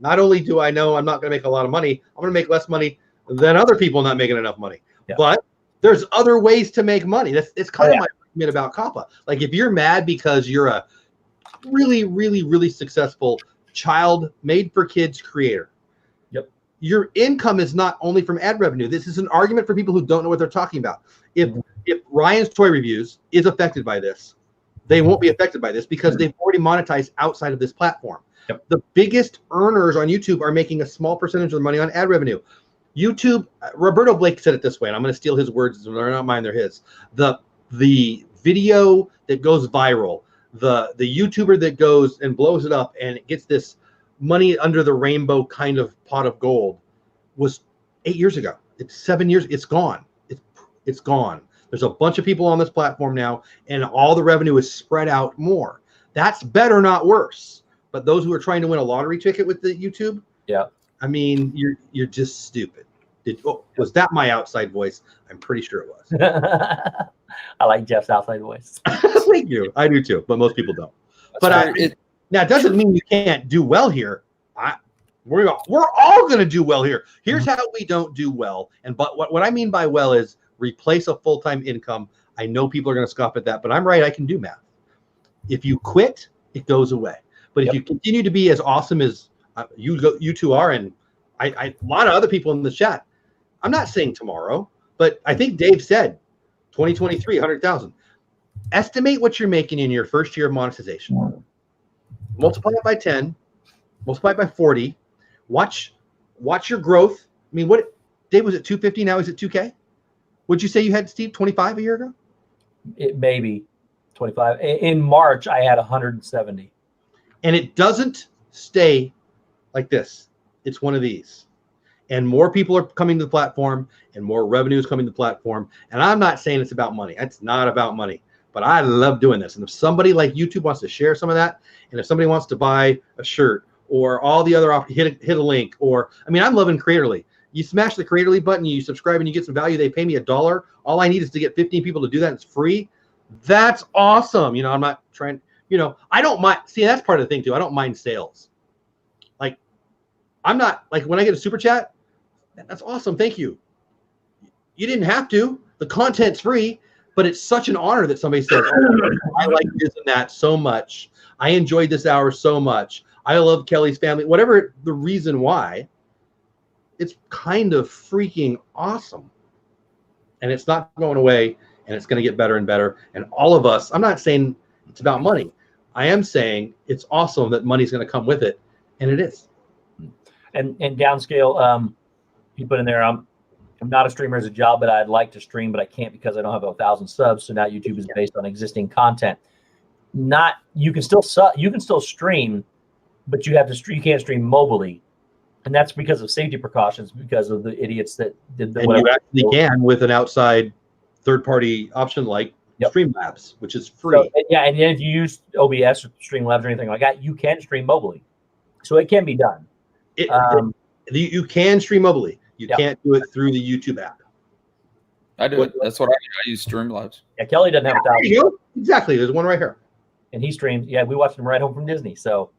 Not only do I know I'm not going to make a lot of money, I'm going to make less money than other people not making enough money. Yeah. But there's other ways to make money. It's kind of my argument about COPPA. Like, if you're mad because you're a really, really, really successful child made for kids creator, your income is not only from ad revenue. This is an argument for people who don't know what they're talking about. If Ryan's Toy Reviews is affected by this, they won't be affected by this because they've already monetized outside of this platform. Yep. The biggest earners on YouTube are making a small percentage of the money on ad revenue. YouTube, Roberto Blake said it this way, and I'm going to steal his words. They're not mine, they're his. The video that goes viral, the YouTuber that goes and blows it up and it gets this money under the rainbow kind of pot of gold was 8 years ago. It's 7 years. It's gone. It's gone. There's a bunch of people on this platform now, and all the revenue is spread out more. That's better, not worse. But those who are trying to win a lottery ticket with the YouTube, I mean, you're just stupid. Was that my outside voice? I'm pretty sure it was. I like Jeff's outside voice. Thank you. I do too, but most people don't. But now, it doesn't mean you can't do well here. We're all going to do well here. Here's how we don't do well. But what I mean by well is replace a full-time income. I know people are going to scoff at that, but I'm right. I can do math. If you quit, it goes away. But if you continue to be as awesome as you two are, and a lot of other people in the chat, I'm not saying tomorrow, but I think Dave said 2023, 100,000. Estimate what you're making in your first year of monetization. Multiply it by 10, multiply it by 40. Watch your growth. I mean, what Dave was at 250, now he's at 2K. What'd you say you had, Steve? 25 a year ago? It maybe 25. In March, I had 170. And it doesn't stay like this. It's one of these. And more people are coming to the platform, and more revenue is coming to the platform. And I'm not saying it's about money. It's not about money. But I love doing this. And if somebody like YouTube wants to share some of that, and if somebody wants to buy a shirt or all the other hit a link, or I'm loving Creatorly. You smash the Creatorly button, you subscribe, and you get some value. They pay me $1. All I need is to get 15 people to do that. It's free. That's awesome. I'm not trying You know, I don't mind. See, that's part of the thing too. I don't mind sales. Like, I'm not like when I get a super chat, that's awesome. Thank you. You didn't have to. The content's free, but it's such an honor that somebody says, oh, I like this and that so much. I enjoyed this hour so much. I love Kelly's family. Whatever the reason why, it's kind of freaking awesome. And it's not going away, and it's going to get better and better. And all of us, I'm not saying it's about money. I am saying it's awesome that money's going to come with it, and it is. And downscale, you put in there, I'm not a streamer as a job, but I'd like to stream, but I can't because I don't have 1,000 subs. So now YouTube is based on existing content. You can still stream, but you can't stream mobily, and that's because of safety precautions, because of the idiots that did the. And you actually can with an outside third-party option like Streamlabs, which is free. So, and then if you use OBS or Streamlabs or anything like that, you can stream mobily, so it can be done. You can stream mobily. You can't do it through the YouTube app. I do it. That's what I do. I use Streamlabs. Yeah, Kelly doesn't have 1,000. Exactly. There's one right here. And he streams. Yeah, we watched him right home from Disney. So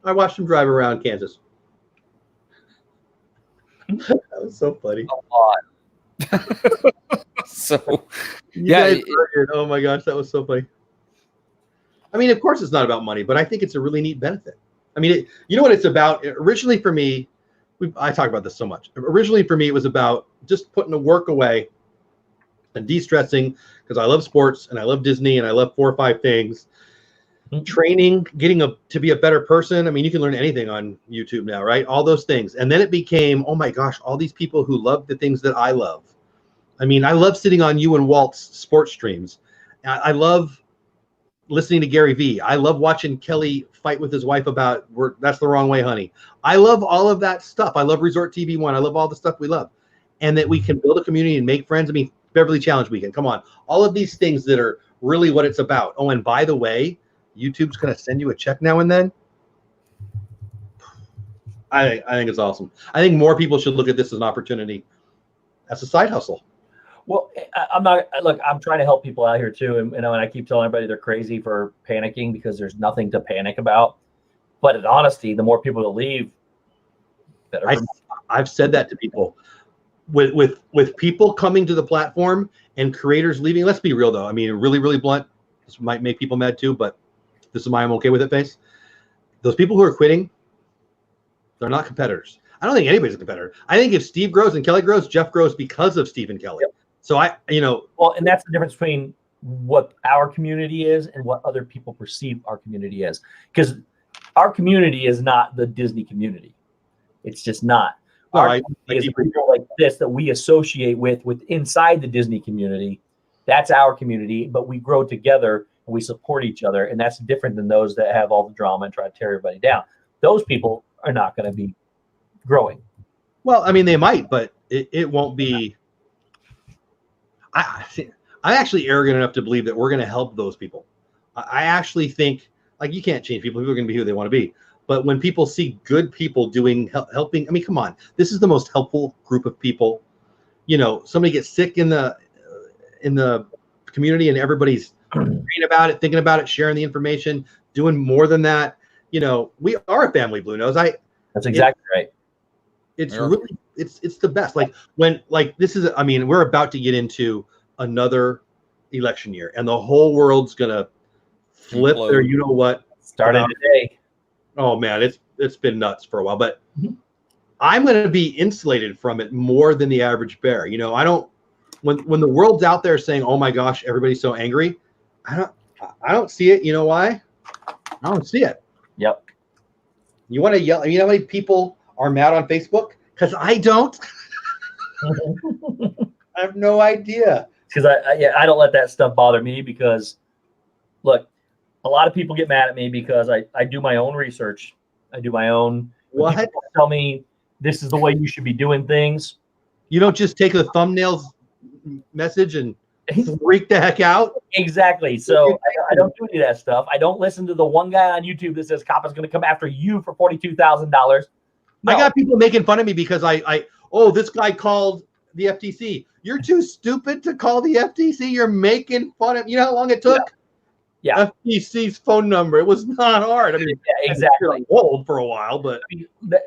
I watched him drive around Kansas. That was so funny. A lot. So, oh my gosh, that was so funny. I mean, of course, it's not about money, but I think it's a really neat benefit. I mean, you know what it's about? Originally, for me, I talk about this so much. Originally, for me, it was about just putting the work away and de-stressing, because I love sports and I love Disney and I love 4 or 5 things. Training, getting to be a better person. I mean, you can learn anything on YouTube now, right? All those things. And then it became, oh my gosh, all these people who love the things that I love. I mean, I love sitting on you and Walt's sports streams. I love listening to Gary Vee. I love watching Kelly fight with his wife about that's the wrong way, honey. I love all of that stuff. I love Resort TV 1. I love all the stuff we love. And that we can build a community and make friends. I mean, Beverly Challenge Weekend. Come on. All of these things that are really what it's about. Oh, and by the way, YouTube's going to send you a check now and then. I think it's awesome. I think more people should look at this as an opportunity, as a side hustle. Well, I'm trying to help people out here too. And I keep telling everybody they're crazy for panicking because there's nothing to panic about. But in honesty, the more people that leave, better. I've said that to people. With people coming to the platform and creators leaving, let's be real though. I mean, really, really blunt. This might make people mad too, but this is why I'm okay with it, face. Those people who are quitting, they're not competitors. I don't think anybody's a competitor. I think if Steve grows and Kelly grows, Jeff grows because of Steve and Kelly. Yep. So well, and that's the difference between what our community is and what other people perceive our community is. Because our community is not the Disney community. It's just not. Our community is people like this that we associate with inside the Disney community. That's our community, but we grow together and we support each other. And that's different than those that have all the drama and try to tear everybody down. Those people are not going to be growing. Well, I mean, they might, but it won't be. I'm actually arrogant enough to believe that we're going to help those people. I actually think, like, you can't change people. People are going to be who they want to be. But when people see good people helping, I mean, come on, this is the most helpful group of people. You know, somebody gets sick in the community and everybody's reading about it, thinking about it, sharing the information, doing more than that. You know, we are a family, Blue Nose. That's exactly right. It's really, it's the best. Like this is, I mean, we're about to get into another election year and the whole world's going to flip their, you know what? Started today. Oh man, it's been nuts for a while, but I'm going to be insulated from it more than the average bear. You know, I don't, when the world's out there saying, oh my gosh, everybody's so angry. I don't see it. You know why? I don't see it. Yep. You want to yell? You know how many people are mad on Facebook? Because I don't. I have no idea. Because I don't let that stuff bother me because, look, a lot of people get mad at me because I do my own research. I do my own. What? People tell me this is the way you should be doing things. You don't just take the thumbnails message and freak the heck out. Exactly. So I don't do any of that stuff. I don't listen to the one guy on YouTube that says cop is going to come after you for $42,000. No. I got people making fun of me because this guy called the FTC. You're too stupid to call the FTC. You're making fun of. You know how long it took? Yeah. FTC's phone number. It was not hard. I mean, Yeah, exactly. on hold for a while, but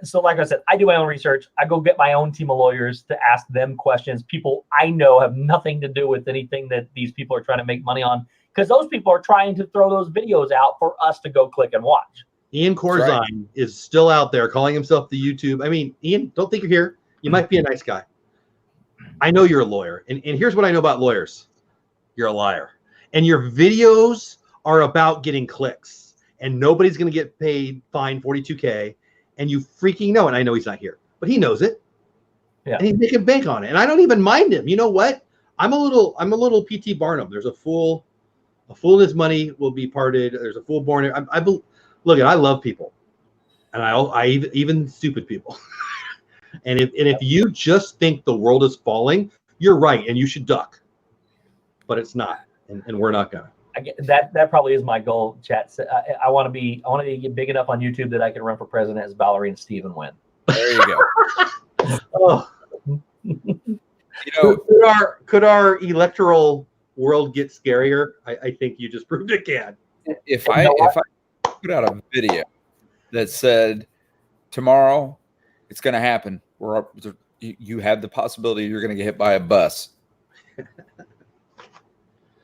So like I said, I do my own research. I go get my own team of lawyers to ask them questions. People I know have nothing to do with anything that these people are trying to make money on, because those people are trying to throw those videos out for us to go click and watch. Ian Corzine is still out there calling himself the YouTube. I mean, Ian, don't think you're here. You might be a nice guy. I know you're a lawyer. And here's what I know about lawyers. You're a liar. And your videos are about getting clicks. And nobody's going to get fined $42K. And you freaking know it. I know he's not here, but he knows it. Yeah. And he's making bank on it. And I don't even mind him. You know what? I'm a little P.T. Barnum. There's a fool and his money will be parted. There's a fool born. Look, I love people. And I even stupid people. And if you just think the world is falling, you're right, and you should duck. But it's not, and we're not gonna. That probably is my goal, chat. I want to get big enough on YouTube that I can run for president as Ballerina Steve and win. There you go. Oh. Could our electoral world get scarier? I think you just proved it can. If I put out a video that said tomorrow it's going to happen, you have the possibility you're going to get hit by a bus.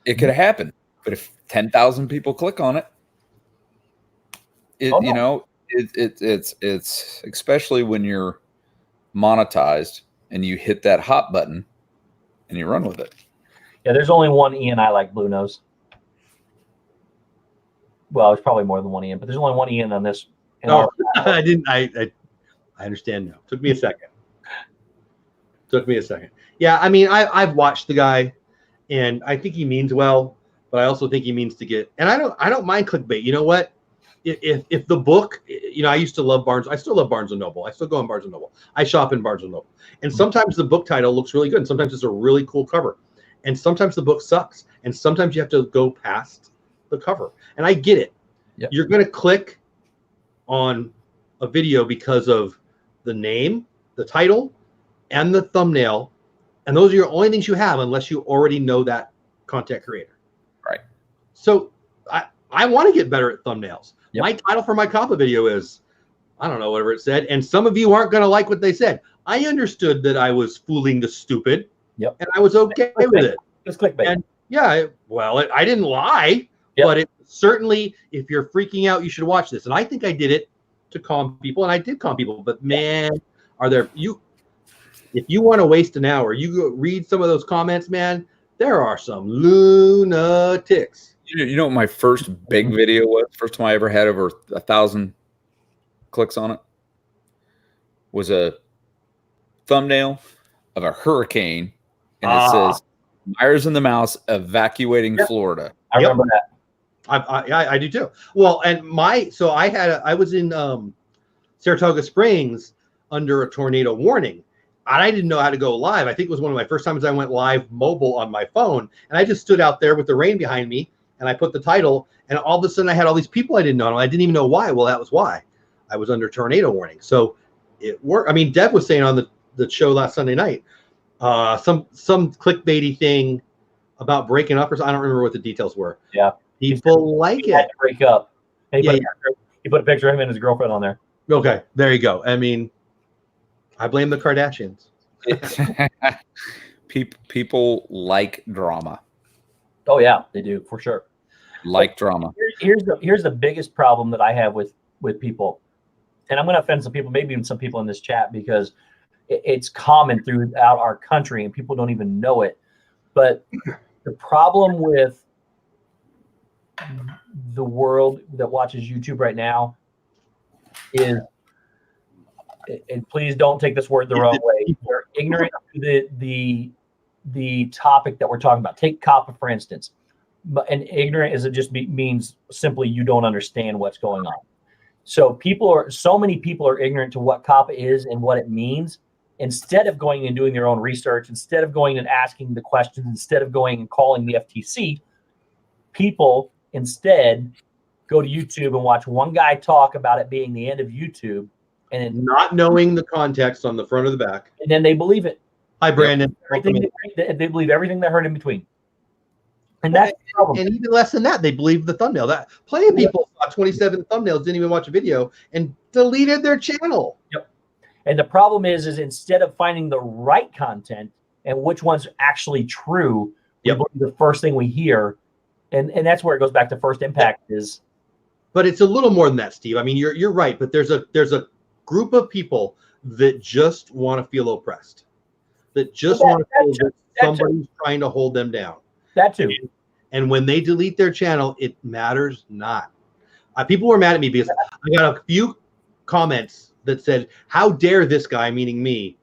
It could happen, but if 10,000 people click on it, it's especially when you're monetized and you hit that hot button and you run with it. Yeah, there's only one Ian I like, Blue Nose. Well, there's probably more than one Ian, but there's only one Ian on this. No, I didn't. I understand now. Took me a second. Yeah, I mean, I've watched the guy, and I think he means well, but I also think he means to get. And I don't mind clickbait. You know what? If the book, I used to love Barnes. I still love Barnes and Noble. I still go on Barnes and Noble. I shop in Barnes and Noble, and sometimes the book title looks really good, and sometimes it's a really cool cover, and sometimes the book sucks, and sometimes you have to go past the cover. And I get it. Yep. You're going to click on a video because of the name, the title, and the thumbnail, and those are your only things you have unless you already know that content creator. Right. So I want to get better at thumbnails. Yep. My title for my COPPA video is, I don't know, whatever it said, and some of you aren't going to like what they said. I understood that I was fooling the stupid, Yep. and I was okay with it. It's clickbait. And yeah, I didn't lie, Yep. but it certainly, if you're freaking out, you should watch this. And I think I did it to calm people, and I did calm people. But man, if you want to waste an hour, you go read some of those comments, man. There are some lunatics. You know what my first big video was? First time I ever had over 1,000 clicks on it was a thumbnail of a hurricane, and it says Meyers the Mouse evacuating Florida. I remember that. I do too. Well, and I was in Saratoga Springs under a tornado warning, and I didn't know how to go live. I think it was one of my first times I went live mobile on my phone, and I just stood out there with the rain behind me, and I put the title, and all of a sudden I had all these people I didn't know, and I didn't even know why. Well, that was why. I was under tornado warning. So it worked. I mean, Deb was saying on the show last Sunday night, some clickbaity thing about breaking up, or I don't remember what the details were. Yeah. People like He had it. to break up. He put a picture of him and his girlfriend on there. Okay, there you go. I mean, I blame the Kardashians. People like drama. Oh yeah, they do for sure. Like drama. Here's the biggest problem that I have with people, and I'm going to offend some people, maybe even some people in this chat, because it's common throughout our country and people don't even know it. But the problem with the world that watches YouTube right now is, and please don't take this word the wrong way, they're ignorant to the topic that we're talking about. Take COPPA, for instance. And ignorant is it just means simply you don't understand what's going on. So so many people are ignorant to what COPPA is and what it means. Instead of going and doing their own research, instead of going and asking the questions, instead of going and calling the FTC, people instead go to YouTube and watch one guy talk about it being the end of YouTube, and then, not knowing the context on the front or the back. and then they believe it. Hi, Brandon. They believe everything they heard in between. And that's the problem. And even less than that, they believe the thumbnail. That plenty of people saw 27 thumbnails, didn't even watch a video, and deleted their channel. Yep. And the problem is instead of finding the right content and which one's actually true, we believe the first thing we hear, and that's where it goes back to first impact is. But it's a little more than that, Steve. I mean, you're right, but there's a group of people that just want to feel oppressed, that just want to feel that somebody's trying to hold them down. That too. And when they delete their channel, it matters not. People were mad at me because I got a few comments that said, "How dare this guy," meaning me,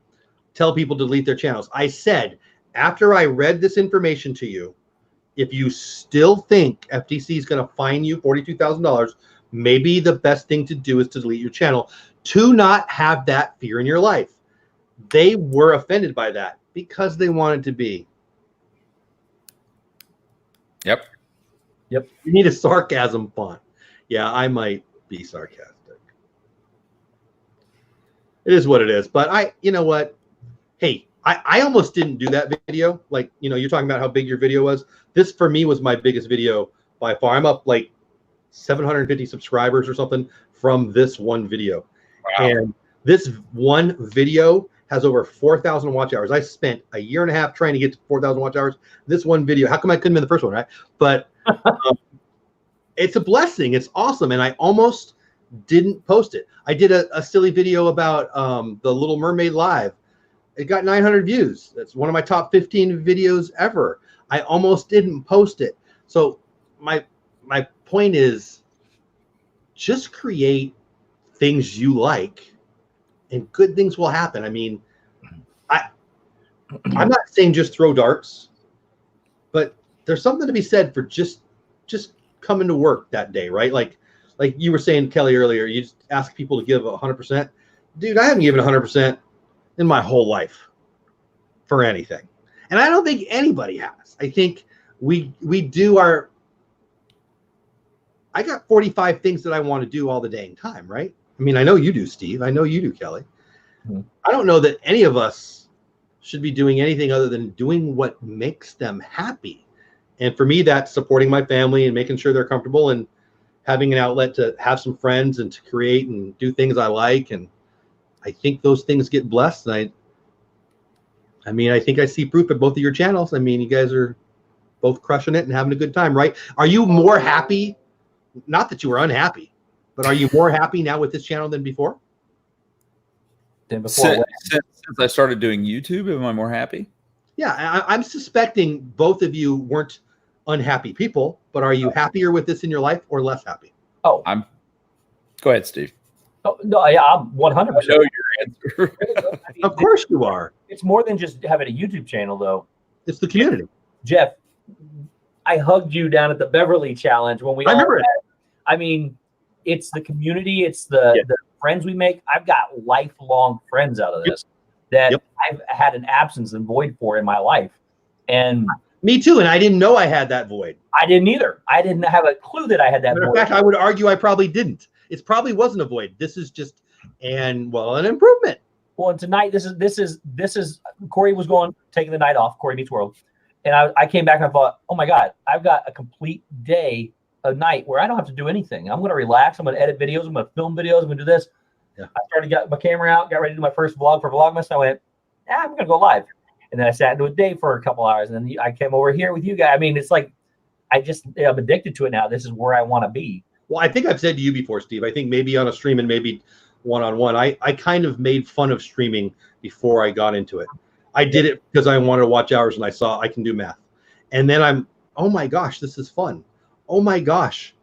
"tell people to delete their channels." I said, after I read this information to you, if you still think FTC is going to fine you $42,000, maybe the best thing to do is to delete your channel to not have that fear in your life. They were offended by that because they wanted to be. Yep. You need a sarcasm font. Yeah, I might be sarcastic. It is what it is. But you know what? Hey, I almost didn't do that video. Like, you're talking about how big your video was. This, for me, was my biggest video by far. I'm up like 750 subscribers or something from this one video. Wow. And this one video has over 4,000 watch hours. I spent a year and a half trying to get to 4,000 watch hours. This one video, how come I couldn't be the first one, right? But it's a blessing. It's awesome. And I almost didn't post it. I did a silly video about the Little Mermaid Live. It got 900 views. That's one of my top 15 videos ever. I almost didn't post it. So my point is, just create things you like and good things will happen. I mean, I'm not saying just throw darts, but there's something to be said for just coming to work that day, right? Like you were saying, Kelly, earlier, you just ask people to give 100%. Dude, I haven't given 100% in my whole life for anything. And I don't think anybody has. I think we do I got 45 things that I want to do all the dang time, right? I mean, I know you do, Steve. I know you do, Kelly. Mm-hmm. I don't know that any of us should be doing anything other than doing what makes them happy. And for me, that's supporting my family and making sure they're comfortable and having an outlet to have some friends and to create and do things I like. And I think those things get blessed. And I mean, I think I see proof at both of your channels. I mean, you guys are both crushing it and having a good time, right? Are you more happy? Not that you were unhappy, but are you more happy now with this channel than before? Since I started doing YouTube, am I more happy? Yeah, I'm suspecting both of you weren't unhappy people, but are you happier with this in your life or less happy? Oh, Go ahead, Steve. Oh, no, yeah, I'm 100%. I know your answer. I mean, of course you are. It's more than just having a YouTube channel, though. It's the community. Jeff, I hugged you down at the Beverly Challenge when we. I remember it. I mean, it's the community. It's the friends we make. I've got lifelong friends out of this that I've had an absence and void for in my life. And me too. And I didn't know I had that void. I didn't either. I didn't have a clue that I had that void. In fact, I would argue I probably didn't. It probably wasn't a void. This is just an improvement. Well, and tonight this is Corey was taking the night off, Corey Meets World. And I came back and I thought, oh my God, I've got a complete day, a night where I don't have to do anything. I'm going to relax. I'm going to edit videos. I'm going to film videos. I'm going to do this. Yeah. I started, got my camera out, got ready to do my first vlog for Vlogmas. I went, I'm going to go live. And then I sat into a day for a couple hours. And then I came over here with you guys. I mean, it's like, I'm addicted to it now. This is where I want to be. Well, I think I've said to you before, Steve, I think maybe on a stream and maybe one-on-one, I kind of made fun of streaming before I got into it. I did it because I wanted to watch hours and I saw I can do math. And then oh my gosh, this is fun. Oh my gosh,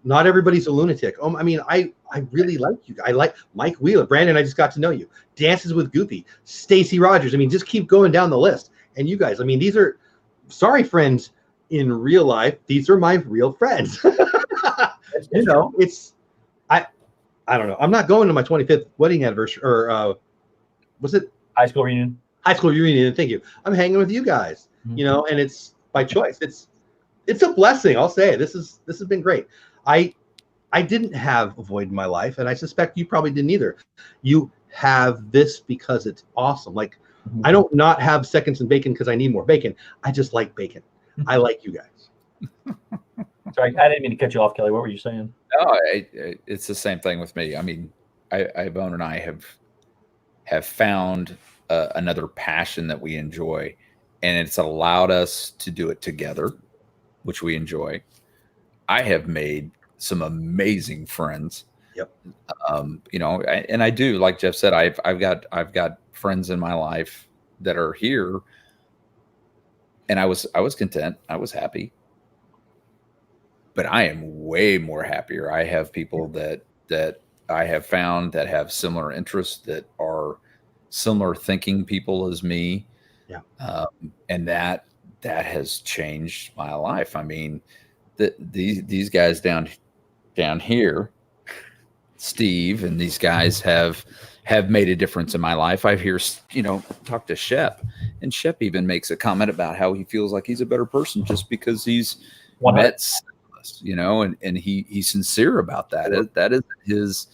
not everybody's a lunatic. I mean, I really like you. I like Mike Wheeler, Brandon. I just got to know you. Dances with Goopy, Stacy Rogers. I mean, just keep going down the list. And you guys, I mean, these are sorry friends in real life. These are my real friends. You know, I don't know. I'm not going to my 25th wedding anniversary or was it high school reunion? High school reunion. Thank you. I'm hanging with you guys. Mm-hmm. You know, and it's by choice. It's a blessing. I'll say this has been great. I didn't have a void in my life, and I suspect you probably didn't either. You have this because it's awesome. Like I don't not have seconds in bacon because I need more bacon. I just like bacon. I like you guys. Sorry, I didn't mean to cut you off, Kelly. What were you saying? No, it's the same thing with me. I mean, Ivone and I have found another passion that we enjoy, and it's allowed us to do it together, which we enjoy. I have made some amazing friends. Yep. You know, and I do, like Jeff said, I've got friends in my life that are here, and I was content. I was happy. But I am way more happier. I have people that I have found that have similar interests, that are similar thinking people as me. Yeah. And that has changed my life. I mean, these guys down here, Steve, and these guys have made a difference in my life. I hear, talk to Shep, and Shep even makes a comment about how he feels like he's a better person just because he's met, and he's sincere about that. That is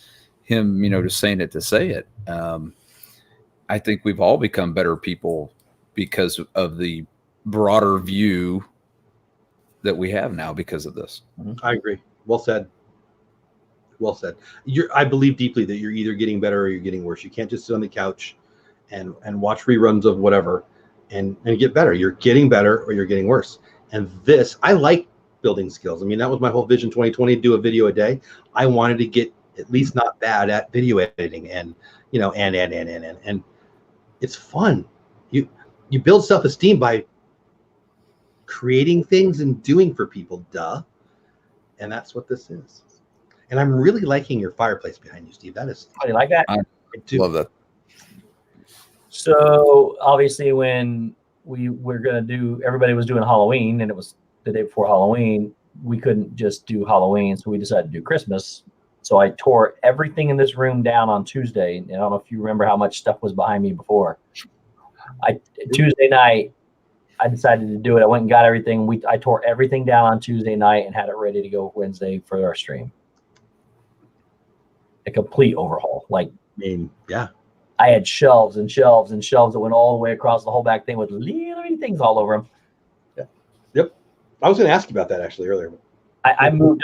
him, just saying it to say it. I think we've all become better people because of the broader view that we have now because of this. I agree. Well said. Well said. I believe deeply that you're either getting better or you're getting worse. You can't just sit on the couch and watch reruns of whatever and get better. You're getting better or you're getting worse. And I like building skills. I mean, that was my whole vision 2020, do a video a day. I wanted to get at least not bad at video editing and it's fun. You build self-esteem by creating things and doing for people, and that's what this is. And I'm really liking your fireplace behind you, Steve. That is, oh, you like that? I love that. So obviously when we're going to do, everybody was doing Halloween, and it was the day before Halloween. We couldn't just do Halloween, so we decided to do Christmas. So I tore everything in this room down on Tuesday. And I don't know if you remember how much stuff was behind me before. Tuesday night, I decided to do it. I went and got everything. I tore everything down on Tuesday night and had it ready to go Wednesday for our stream. A complete overhaul. yeah. I had shelves and shelves and shelves that went all the way across the whole back thing with little things all over them. Yeah. Yep. I was going to ask you about that actually earlier. I moved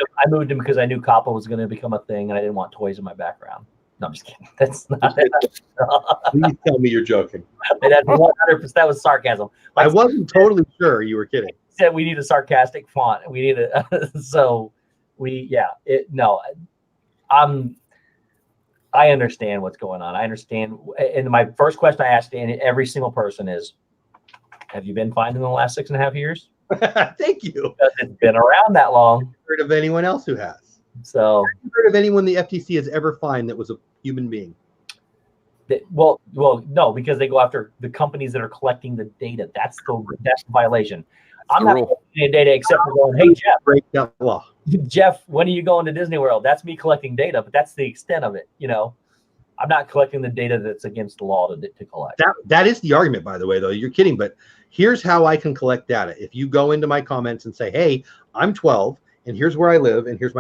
them because I knew Kappa was going to become a thing, and I didn't want toys in my background. No, I'm just kidding. That's not it. Please tell me you're joking. That's 100%. That was sarcasm. I wasn't totally sure you were kidding. Said we need a sarcastic font. We need I understand what's going on. I understand. And my first question I asked every single person is, have you been fined in the last 6.5 years? Thank you. Because it's been around that long. Heard of anyone else who has? So, have you heard of anyone the FTC has ever fined that was a human being? Well, no, because they go after the companies that are collecting the data. That's the violation. I'm not collecting any data except for going, hey, Jeff, break that law. Jeff, when are you going to Disney World? That's me collecting data, but that's the extent of it. I'm not collecting the data that's against the law to collect. That is the argument, by the way, though. You're kidding, but here's how I can collect data. If you go into my comments and say, hey, I'm 12, and here's where I live, and here's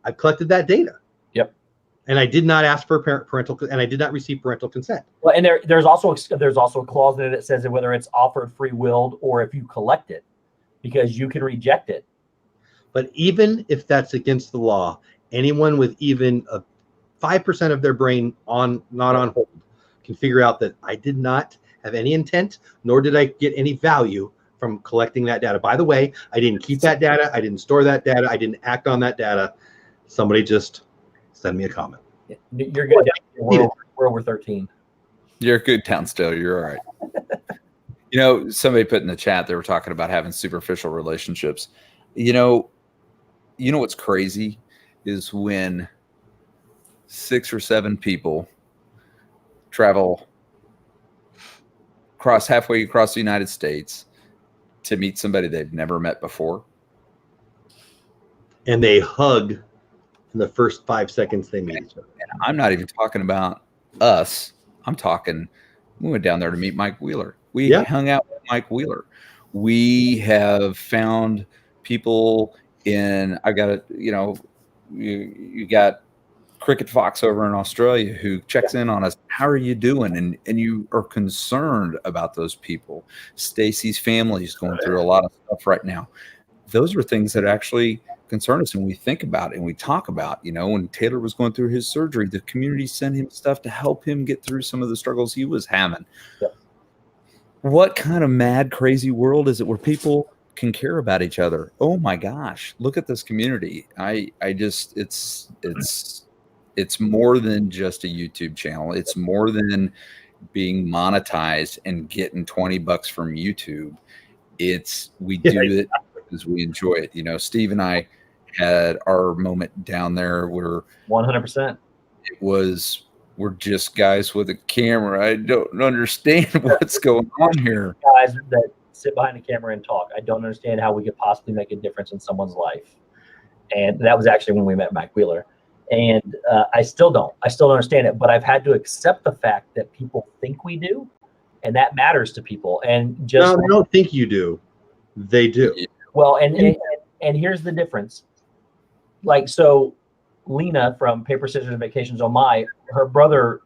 I've collected that data. Yep. And I did not ask for parental, and I did not receive parental consent. Well, and there's also a clause in it that says that whether it's offered free willed or if you collect it, because you can reject it. But even if that's against the law, anyone with even a 5% of their brain not on hold can figure out that I did not have any intent, nor did I get any value from collecting that data. By the way, I didn't keep that data. I didn't store that data. I didn't act on that data. Somebody just send me a comment. You're good. We're over 13. You're a good town still. You're all right. Somebody put in the chat, they were talking about having superficial relationships. You know what's crazy is when 6 or 7 people travel halfway across the United States to meet somebody they've never met before. And they hug in the first 5 seconds they meet each other. And I'm not even talking about us. I'm talking, we went down there to meet Mike Wheeler. We hung out with Mike Wheeler. We have found people you got Cricket Fox over in Australia who checks in on us. How are you doing? And you are concerned about those people. Stacy's family is going through a lot of stuff right now. those are things that actually concern us, and we think about and we talk about. When Taylor was going through his surgery, the community sent him stuff to help him get through some of the struggles he was having. Yep. What kind of mad, crazy world is it where people can care about each other? Oh my gosh, look at this community. I just, it's more than just a YouTube channel. It's more than being monetized and getting $20 from YouTube. We do it because we enjoy it. Steve and I had our moment down there where 100%. We're just guys with a camera. I don't understand what's going on here. Guys that sit behind the camera and talk. I don't understand how we could possibly make a difference in someone's life. And that was actually when we met Mike Wheeler. And I still don't understand it, but I've had to accept the fact that people think we do, and that matters to people. And just no, they don't think you do. They do. Well, and here's the difference. Like, so Lena from Paper, Scissors, and Vacations on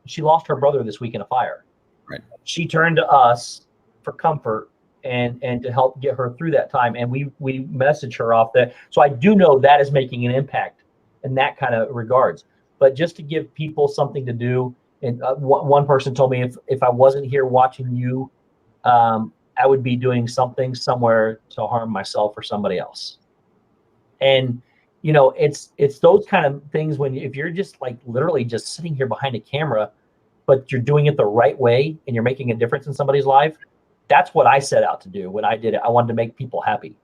she lost her brother this week in a fire. Right. She turned to us for comfort and to help get her through that time. And we message her off that. So I do know that is making an impact in that kind of regards. But just to give people something to do. And one person told me, if I wasn't here watching you, I would be doing something somewhere to harm myself or somebody else. And it's those kind of things if you're just like literally just sitting here behind a camera, but you're doing it the right way and you're making a difference in somebody's life. That's what I set out to do when I did it. I wanted to make people happy.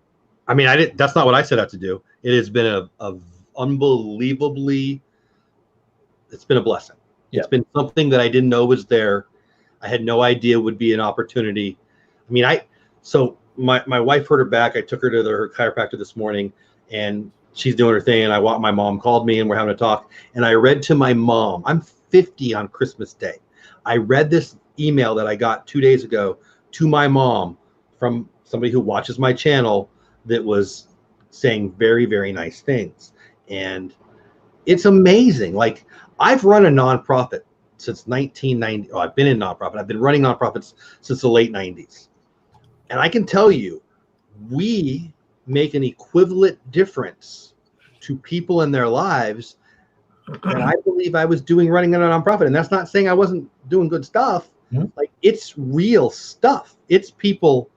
I mean, that's not what I set out to do. It has been a unbelievably, it's been a blessing. Yeah. It's been something that I didn't know was there. I had no idea would be an opportunity. I mean, so my wife hurt her back. I took her to her chiropractor this morning, and she's doing her thing. And my mom called me, and we're having a talk. And I read to my mom. I'm 50 on Christmas Day. I read this email that I got 2 days ago to my mom from somebody who watches my channel that was saying very, very nice things. And it's amazing. Like, I've run a nonprofit since 1990. Oh, I've been in nonprofit. I've been running nonprofits since the late 90s. And I can tell you, we make an equivalent difference to people in their lives. And I believe I was running a nonprofit. And that's not saying I wasn't doing good stuff. Mm-hmm. Like, it's real stuff. It's people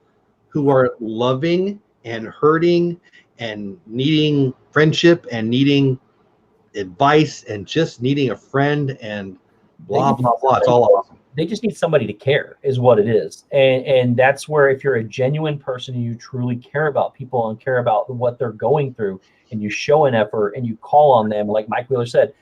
who are loving and hurting and needing friendship and needing advice and just needing a friend and blah, blah, blah. It's all awesome. They just need somebody to care is what it is. And that's where, if you're a genuine person and you truly care about people and care about what they're going through, and you show an effort and you call on them, like Mike Wheeler said,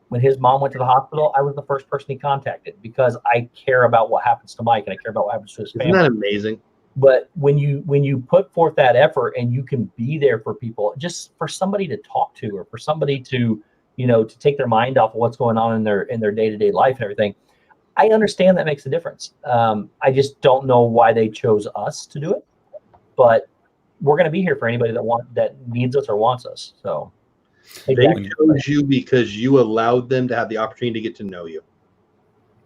when his mom went to the hospital, I was the first person he contacted because I care about what happens to Mike and I care about what happens to his family. Isn't that amazing? But when you put forth that effort and you can be there for people, just for somebody to talk to, or for somebody to, to take their mind off of what's going on in their day-to-day life and everything, I understand that makes a difference. I just don't know why they chose us to do it, but we're going to be here for anybody that needs us or wants us. So they chose you because you allowed them to have the opportunity to get to know you.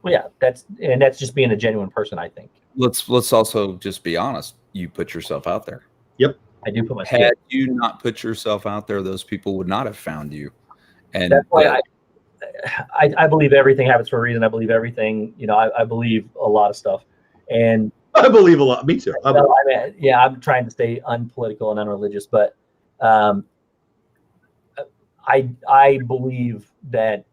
Well, yeah, that's just being a genuine person, I think. Let's also just be honest. You put yourself out there. Yep. I do put myself. Had you not put yourself out there, those people would not have found you. And that's why I believe everything happens for a reason. I believe everything, I believe a lot of stuff. And I believe a lot. Me too. I'm trying to stay unpolitical and unreligious, but I believe that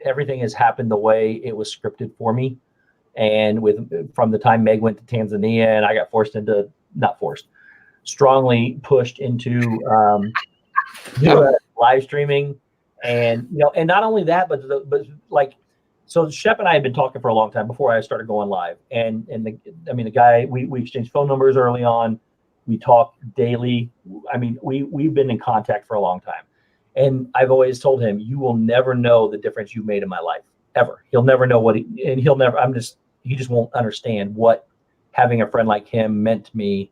everything has happened the way it was scripted for me. And from the time Meg went to Tanzania and I got strongly pushed into live streaming. And, and not only that, but so Shep and I had been talking for a long time before I started going live. And the guy, we exchanged phone numbers early on. We talk daily. I mean, we've been in contact for a long time. And I've always told him, you will never know the difference you made in my life, ever. He'll never know he just won't understand what having a friend like him meant to me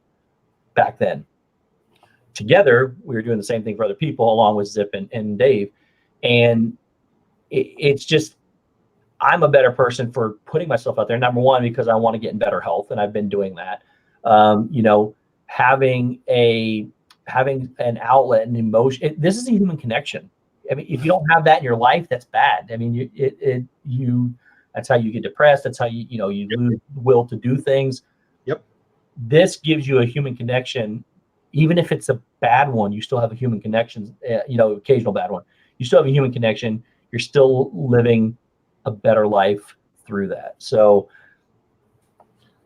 back then. Together, we were doing the same thing for other people, along with Zip and Dave. And it's just, I'm a better person for putting myself out there. Number one, because I want to get in better health, and I've been doing that. Having a having an outlet and emotion. This is a human connection. I mean, if you don't have that in your life, that's bad. I mean, that's how you get depressed. That's how you lose will to do things. Yep. This gives you a human connection. Even if it's a bad one, you still have a human connection, occasional bad one. You still have a human connection. You're still living a better life through that. So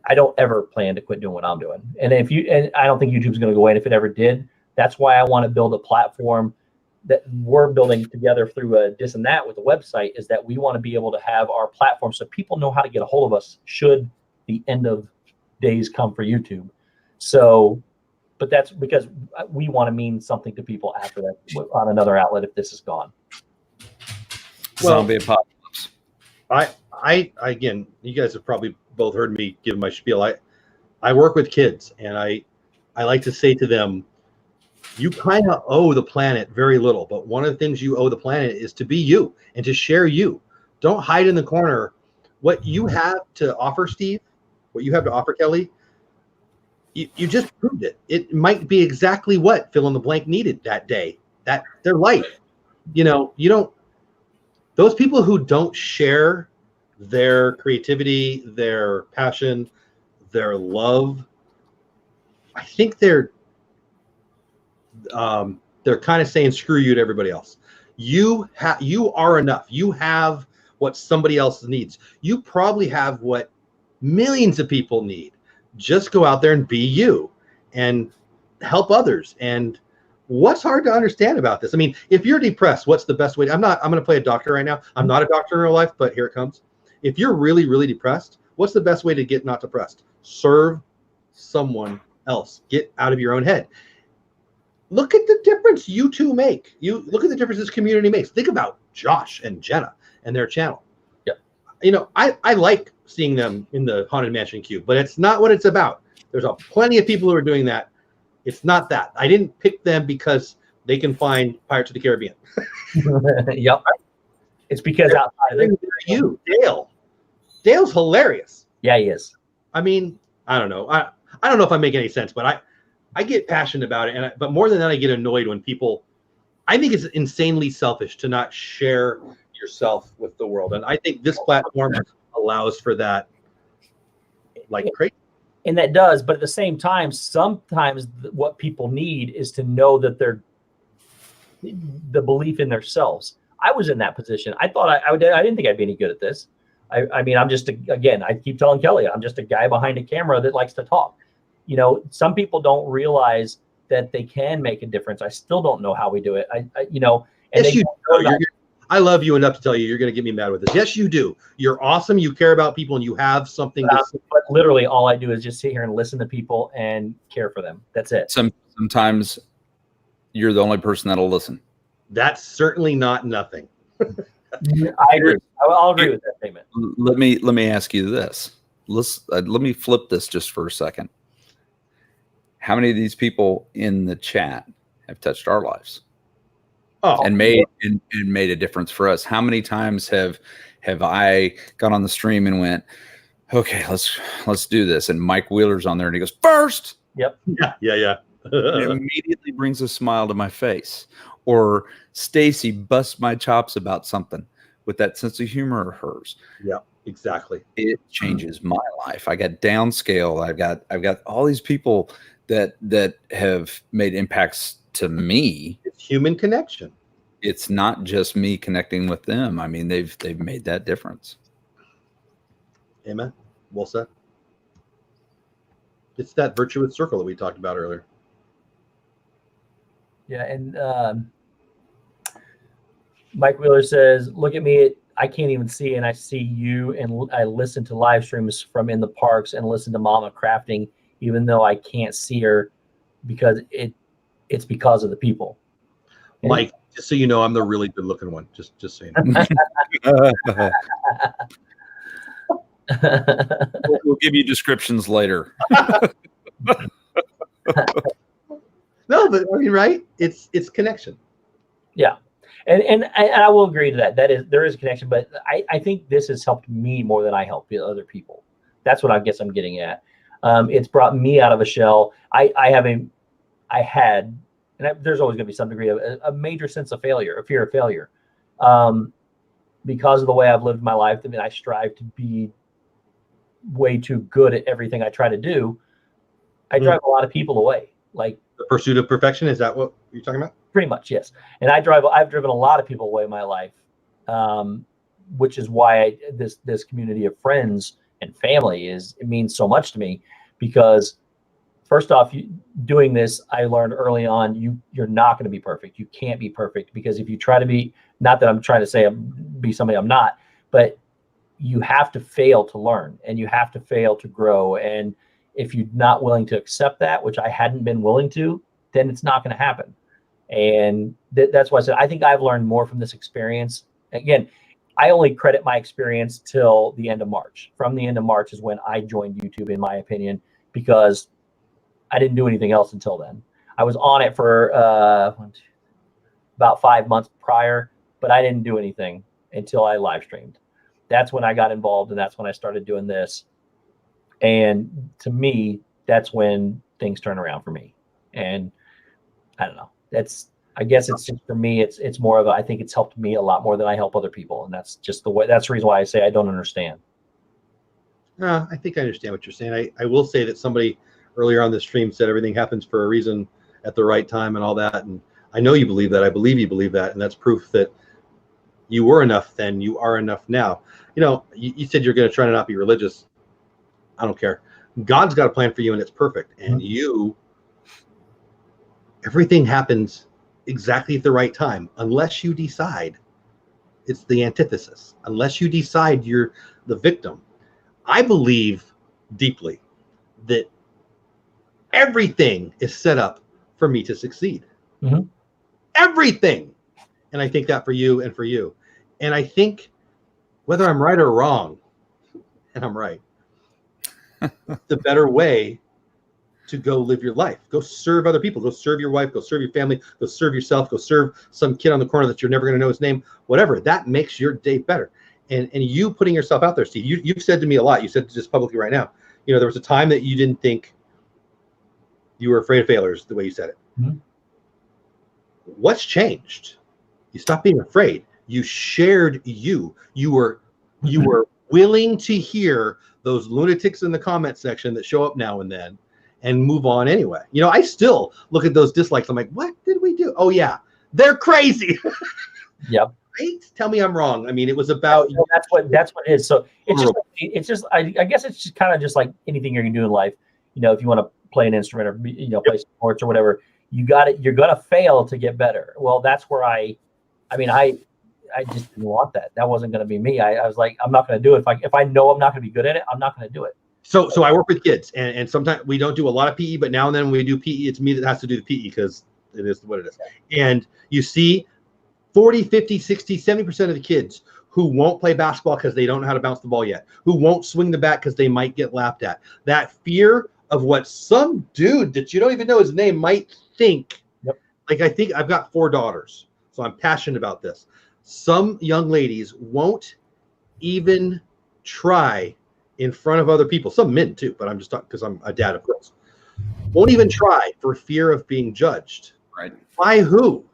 I don't ever plan to quit doing what I'm doing. And I don't think YouTube's going to go away. And if it ever did, that's why I want to build a platform that we're building together through this and that with the website, is that we want to be able to have our platform so people know how to get a hold of us should the end of days come for YouTube. So, but that's because we want to mean something to people after that on another outlet if this is gone. Well, Zombie apocalypse. I again, you guys have probably both heard me give my spiel. I work with kids, and I like to say to them, you kind of owe the planet very little, but one of the things you owe the planet is to be you and to share you. Don't hide in the corner. What you have to offer, Steve, what you have to offer, Kelly, you just proved it. It might be exactly what fill in the blank needed that day, that their life. Those people who don't share their creativity, their passion, their love, I think they're kind of saying screw you to everybody else. You are enough. You have what somebody else needs. You probably have what millions of people need. Just go out there and be you and help others. And what's hard to understand about this? I mean, if you're depressed, what's the best way? I'm going to play a doctor right now. I'm not a doctor in real life, but here it comes. If you're really, really depressed, what's the best way to get not depressed? Serve someone else. Get out of your own head. Look at the difference you two make. You look at the difference this community makes. Think about Josh and Jenna and their channel. Yeah. I like seeing them in the Haunted Mansion Cube, but it's not what it's about. There's plenty of people who are doing that. It's not that. I didn't pick them because they can find Pirates of the Caribbean. Yep. It's because outside of you, Dale. Dale's hilarious. Yeah, he is. I mean, I don't know. I don't know if I make any sense, but I get passionate about it. But more than that, I get annoyed when people, I think it's insanely selfish to not share yourself with the world. And I think this platform allows for that like crazy. And that does, but at the same time, sometimes what people need is to know that the belief in themselves. I was in that position. I thought I didn't think I'd be any good at this. I mean, I'm just, I keep telling Kelly, I'm just a guy behind a camera that likes to talk. Some people don't realize that they can make a difference. I still don't know how we do it. Yes, you do. I love you enough to tell you you're going to get me mad with this. Yes, you do. You're awesome. You care about people, and you have something to say. But literally, all I do is just sit here and listen to people and care for them. That's it. Sometimes you're the only person that'll listen. That's certainly not nothing. I agree. I'll agree with that statement. Let me ask you this. Let me flip this just for a second. How many of these people in the chat have touched our lives? Oh, and made a difference for us? How many times have I got on the stream and went, okay, let's do this, and Mike Wheeler's on there and he goes first. Yep. Yeah. It immediately brings a smile to my face. Or Stacy busts my chops about something with that sense of humor of hers. Yeah, exactly. It changes my life. I got downscale. I've got all these people that have made impacts to me. It's human connection. It's not just me connecting with them. I mean, they've made that difference. Amen. Well said. It's that virtuous circle that we talked about earlier. Yeah, and Mike Wheeler says, look at me. I can't even see, and I see you, and I listen to live streams from in the parks and listen to Mama crafting, even though I can't see her, because it's because of the people. Mike, just so you know, I'm the really good looking one. Just so you know. We'll give you descriptions later. No, but I mean, right? It's connection. Yeah. And I will agree to that. There is a connection, but I think this has helped me more than I helped other people. That's what I guess I'm getting at. It's brought me out of a shell. I had there's always going to be some degree of a major sense of failure, a fear of failure, because of the way I've lived my life. I mean, I strive to be way too good at everything I try to do. I drive a lot of people away. Like the pursuit of perfection. Is that what you're talking about? Pretty much, yes. And I've driven a lot of people away in my life, which is why this community of friends and family it means so much to me, because first off, doing this, I learned early on, you're not going to be perfect. You can't be perfect, because if you try to be, not that I'm trying to say be somebody I'm not, but you have to fail to learn, and you have to fail to grow. And if you're not willing to accept that, which I hadn't been willing to, then it's not going to happen. And that's why I said, I think I've learned more from this experience. Again, I only credit my experience till the end of March. From the end of March is when I joined YouTube, in my opinion, because I didn't do anything else until then. I was on it for about 5 months prior, but I didn't do anything until I live streamed. That's when I got involved, and that's when I started doing this. And to me, that's when things turn around for me. And I don't know. I guess it's just, for me, it's more of I think it's helped me a lot more than I help other people. And that's just that's the reason why I say I don't understand. I think I understand what you're saying. I will say that somebody earlier on the stream said everything happens for a reason at the right time and all that. And I know you believe that. I believe you believe that. And that's proof that you were enough then. You are enough now. You know, you said you're going to try to not be religious. I don't care. God's got a plan for you, and it's perfect. And everything happens exactly at the right time, unless you decide it's the antithesis, unless you decide you're the victim. I believe deeply that everything is set up for me to succeed. Everything. And I think that for you and for you. And I think whether I'm right or wrong, and I'm right, the better way to go live your life. Go serve other people. Go serve your wife. Go serve your family. Go serve yourself. Go serve some kid on the corner that you're never going to know his name. Whatever. That makes your day better. And you putting yourself out there, Steve, you've said to me a lot. You said just publicly right now, you know, there was a time that you didn't think you were afraid of failures the way you said it. What's changed? You stopped being afraid. You shared you. You were willing to hear those lunatics in the comment section that show up now and then and move on anyway. You know, I still look at those dislikes. I'm like, what did we do? Oh yeah, they're crazy. Yep. Right? Tell me I'm wrong. I mean, it was about that's what it is. So it's just I guess it's just kind of just like anything you're gonna do in life. You know, if you want to play an instrument or play sports or whatever, you're gonna fail to get better. Well, that's where I just didn't want that. That wasn't going to be me. I was like, I'm not going to do it. If I know I'm not going to be good at it, I'm not going to do it. So I work with kids, and sometimes we don't do a lot of PE, but now and then when we do PE, it's me that has to do the PE because it is what it is. And you see 40, 50, 60, 70% of the kids who won't play basketball because they don't know how to bounce the ball yet, who won't swing the bat because they might get laughed at. That fear of what some dude that you don't even know his name might think. Yep. Like, I think I've got 4 daughters, so I'm passionate about this. Some young ladies won't even try in front of other people. Some men too, but I'm just talking because I'm a dad, of course. Won't even try for fear of being judged. Right. By who?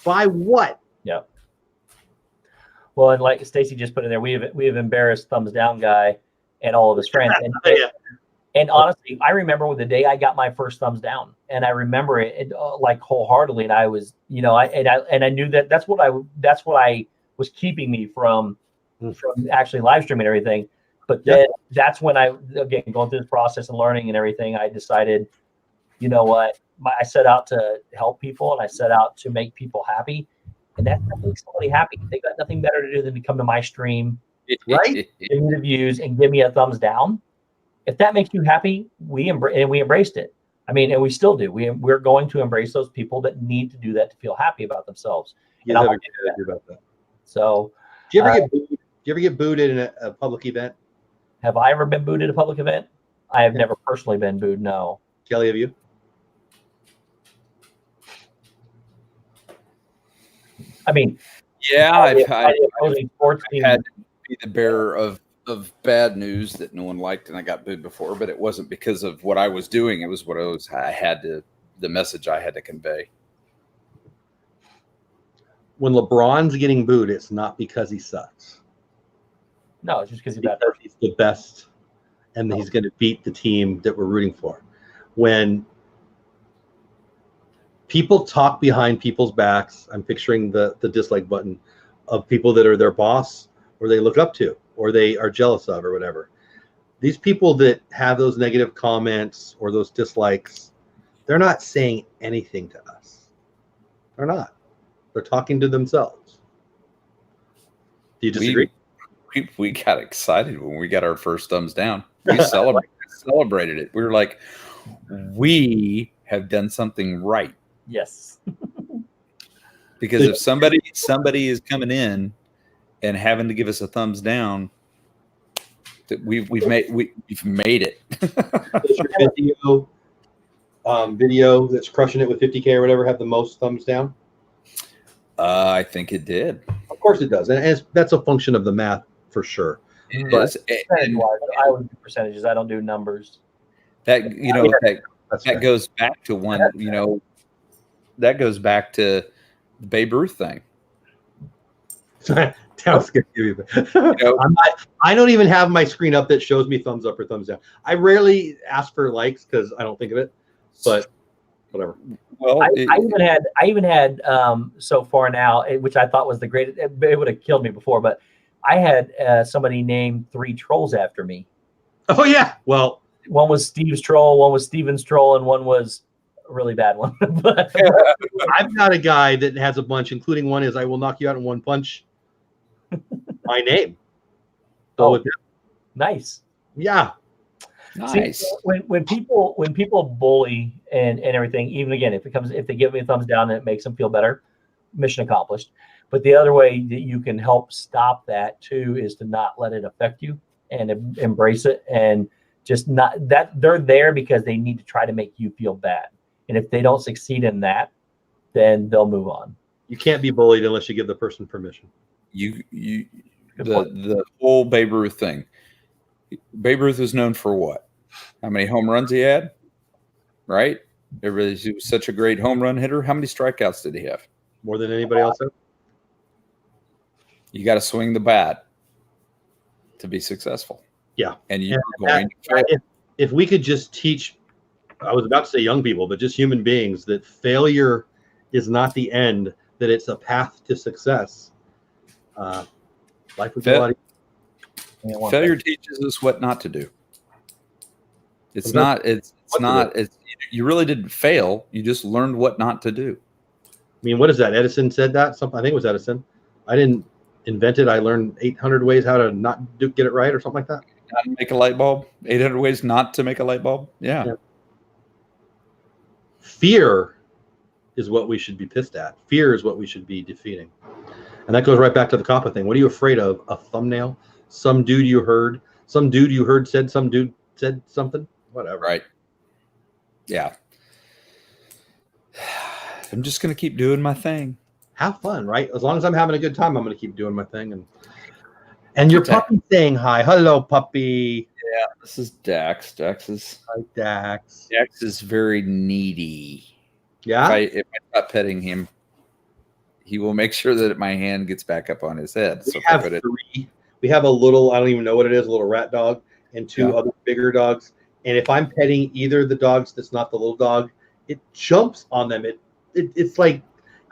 By what? Yeah. Well, and like Stacy just put in there, we have embarrassed Thumbs Down guy and all of his friends. And honestly, I remember the day I got my first thumbs down, and I remember it like wholeheartedly. And I was, you know, I knew that's what I was keeping me from actually live streaming and everything. But then that's when again, going through this process and learning and everything, I decided, you know what, I set out to help people, and I set out to make people happy, and that makes somebody happy. They got nothing better to do than to come to my stream, right? Give me the views and give me a thumbs down. If that makes you happy, we embraced it. I mean, and we still do. We're going to embrace those people that need to do that to feel happy about themselves. Yeah, I'm happy about that. So, do you ever get booed in a public event? Have I ever been booed at a public event? I have never personally been booed. No. Kelly, have you? I mean, yeah, I had to be the bearer of bad news that no one liked, and I got booed before, but it wasn't because of what I was doing. It was what I had to the message I had to convey. When LeBron's getting booed, it's not because he sucks. No, it's just because He's the best, and he's going to beat the team that we're rooting for. When people talk behind people's backs, I'm picturing the dislike button of people that are their boss or they look up to or they are jealous of or whatever. These people that have those negative comments or those dislikes, they're not saying anything to us. They're not. They're talking to themselves. Do you disagree? We got excited when we got our first thumbs down. We celebrated it. We were like, we have done something right. Yes. Because if somebody is coming in and having to give us a thumbs down, we've made it. Video that's crushing it with 50K or whatever have the most thumbs down? I think it did. Of course it does, and that's a function of the math for sure. But I would do percentages. I don't do numbers. That goes back to one. That goes back to the Babe Ruth thing. I don't even have my screen up that shows me thumbs up or thumbs down. I rarely ask for likes because I don't think of it, but whatever. Well, I even had so far now, which I thought was the greatest. It would have killed me before, but I had somebody name 3 trolls after me. Oh yeah, well, one was Steve's troll, one was Steven's troll, and one was a really bad one. But I've got a guy that has a bunch, including one is "I will knock you out in one punch." My name. So nice. Yeah. Nice. See, when people bully and everything, even again, if they give me a thumbs down and it makes them feel better, mission accomplished. But the other way that you can help stop that too is to not let it affect you and embrace it, and just not that they're there because they need to try to make you feel bad. And if they don't succeed in that, then they'll move on. You can't be bullied unless you give the person permission. The whole Babe Ruth thing. Babe Ruth is known for what? How many home runs he had? Right? He was such a great home run hitter. How many strikeouts did he have? More than anybody else. You got to swing the bat to be successful. Yeah. And you're going to if we could just teach, I was about to say young people, but just human beings, that failure is not the end, that it's a path to success. Life would be a lot easier. Failure teaches us what not to do. It's you really didn't fail. You just learned what not to do. I mean, what is that? Edison said that? I think it was Edison. I didn't invent it. I learned 800 ways how to not get it right or something like that. Not to make a light bulb. 800 ways not to make a light bulb. Yeah. Fear is what we should be pissed at. Fear is what we should be defeating. And that goes right back to the COPPA thing. What are you afraid of? A thumbnail? Some dude you heard said some dude said something? Whatever. Right. Yeah. I'm just going to keep doing my thing. Have fun, right? As long as I'm having a good time, I'm going to keep doing my thing. And your puppy saying hi. Hello, puppy. Yeah, this is Dax. Dax is very needy. Yeah? If I'm not petting him, he will make sure that my hand gets back up on his head. We have 3. We have a little, I don't even know what it is, a little rat dog, and 2 other bigger dogs. And if I'm petting either of the dogs that's not the little dog, it jumps on them. It's like,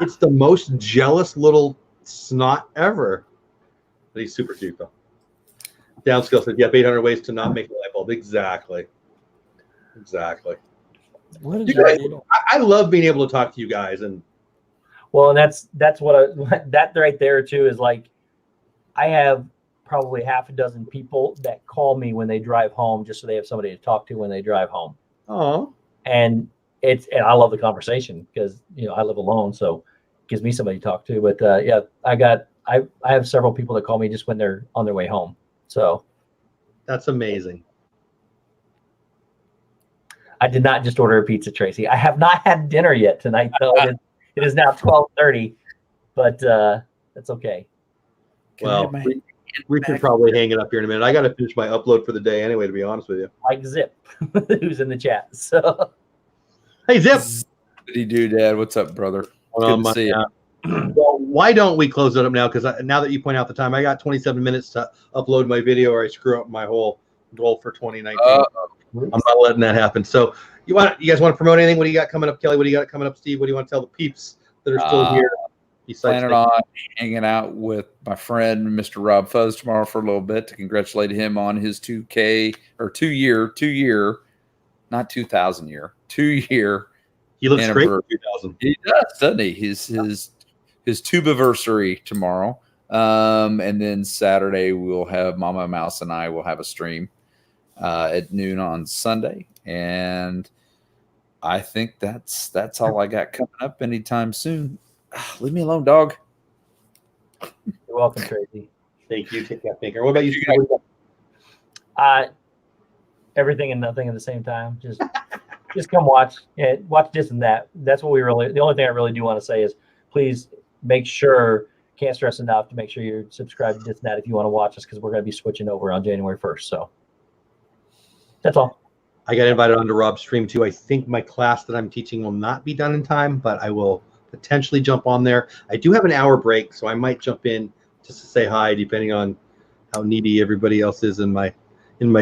it's the most jealous little snot ever. But he's super cute, though. Downskill said, 800 ways to not make a light bulb. Exactly. What is I love being able to talk to you guys. And that's what that right there, too, is like, I have probably half a dozen people that call me when they drive home just so they have somebody to talk to when they drive home. Oh. And I love the conversation because, I live alone, so it gives me somebody to talk to. But I have several people that call me just when they're on their way home. So that's amazing. I did not just order a pizza, Tracy. I have not had dinner yet tonight, though. It is now 12:30, but that's okay. Well, we can probably hang it up here in a minute. I got to finish my upload for the day anyway, to be honest with you. Mike Zip, who's in the chat. So, hey, Zip. Dizzy Dude, Dad, what's up, brother? Good to see you. Well, why don't we close it up now? Because now that you point out the time, I got 27 minutes to upload my video, or I screw up my whole goal for 2019. I'm not letting that happen. So, you guys want to promote anything? What do you got coming up, Kelly? What do you got coming up, Steve? What do you want to tell the peeps that are still here? Planning on hanging out with my friend Mr. Rob Fuzz tomorrow for a little bit to congratulate him on his 2K or 2 year, not 2000 year, 2 year. He looks great for 2000. He does, doesn't he? His tubiversary tomorrow. And then Saturday we'll have Mama Mouse and I will have a stream at noon on Sunday. And I think that's all I got coming up anytime soon. Leave me alone, dog. You're welcome, Tracy. Thank you. Take that, Baker. What about you? Everything and nothing at the same time. Just come watch. Yeah, watch this and that. That's what the only thing I really do want to say is please make sure, can't stress enough to make sure you're subscribed to this and that if you want to watch us, because we're going to be switching over on January 1st. So that's all. I got invited onto Rob's stream too. I think my class that I'm teaching will not be done in time, but I will potentially jump on there. I do have an hour break, so I might jump in just to say hi, depending on how needy everybody else is in my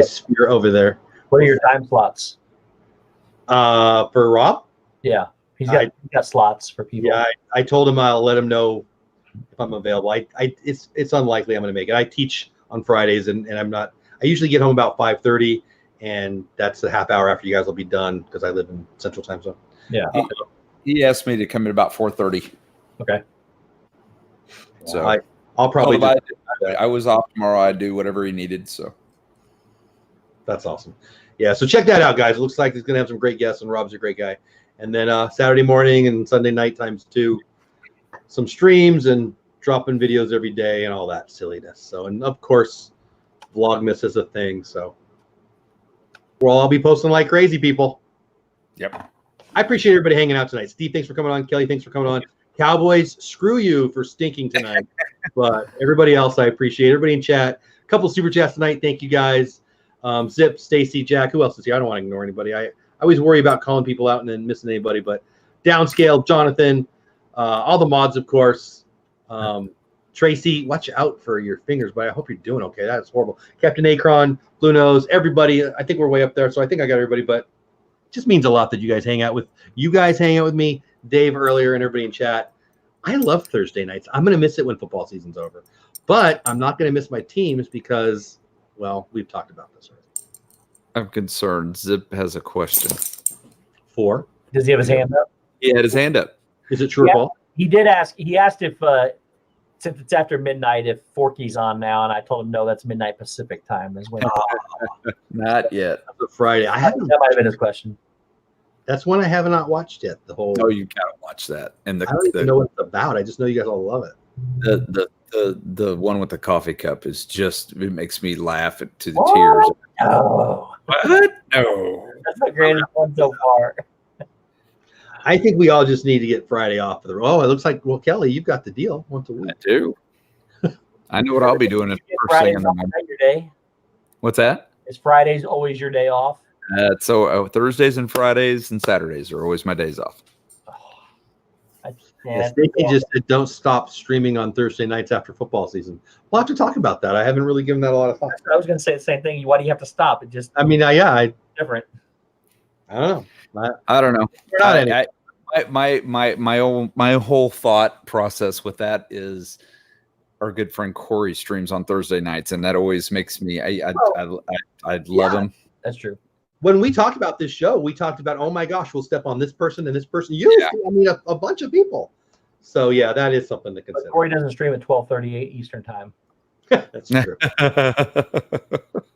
sphere over there. What are your time slots? For Rob? Yeah, he's got slots for people. Yeah, I told him I'll let him know if I'm available. It's unlikely I'm going to make it. I teach on Fridays, and I'm not. I usually get home about 5:30, and that's a half hour after you guys will be done because I live in Central Time Zone. Yeah. He asked me to come in about 4:30. Okay. So I'll probably. I was off tomorrow. I'd do whatever he needed. So that's awesome. Yeah. So check that out, guys. It looks like he's gonna have some great guests, and Rob's a great guy. And then Saturday morning and Sunday night times 2, some streams and dropping videos every day and all that silliness. So, and of course, Vlogmas is a thing. So we'll all be posting like crazy, people. Yep. I appreciate everybody hanging out tonight. Steve, thanks for coming on. Kelly, thanks for coming on. Cowboys, screw you for stinking tonight. But everybody else, I appreciate. Everybody in chat. A couple super chats tonight. Thank you, guys. Zip, Stacy, Jack. Who else is here? I don't want to ignore anybody. I always worry about calling people out and then missing anybody. But Downscale, Jonathan, all the mods, of course. Tracy, watch out for your fingers, but I hope you're doing okay. That's horrible. Captain Akron, Blue Nose, everybody. I think we're way up there, so I think I got everybody. But just means a lot that you guys hang out with me, Dave earlier, and everybody in chat. I love Thursday nights. I'm going to miss it when football season's over, but I'm not going to miss my teams because, well, we've talked about this already. I'm concerned. Zip has a question. 4. Does he have his hand up? He had his hand up. Is it true or false? He did ask. He asked if, since it's after midnight, if Forky's on now, and I told him no, that's midnight Pacific time. Is when. Not yet. That's a Friday. That might have been his question. That's one I have not watched yet. The whole. Oh, you gotta watch that. And I don't even know what it's about. I just know you guys all love it. The one with the coffee cup is just, it makes me laugh to the tears. No. What? No. That's the greatest one so far. I think we all just need to get Friday off. It looks like, well, Kelly, you've got the deal once a week. I do. I know what I'll be doing first thing in the morning. Your day? What's that? Is Fridays always your day off? So Thursdays and Fridays and Saturdays are always my days off. Stacy just said don't stop streaming on Thursday nights after football season. We'll have to talk about that. I haven't really given that a lot of thought. I was going to say the same thing. Why do you have to stop? It just. I mean, different. I don't know. I don't know. We're not my whole thought process with that is our good friend Corey streams on Thursday nights, and that always makes me. I love him. That's true. When we talked about this show, we talked about, oh my gosh, we'll step on this person and this person. I mean, a bunch of people. So yeah, that is something to consider. But Corey doesn't stream at 12:38 Eastern time. That's true.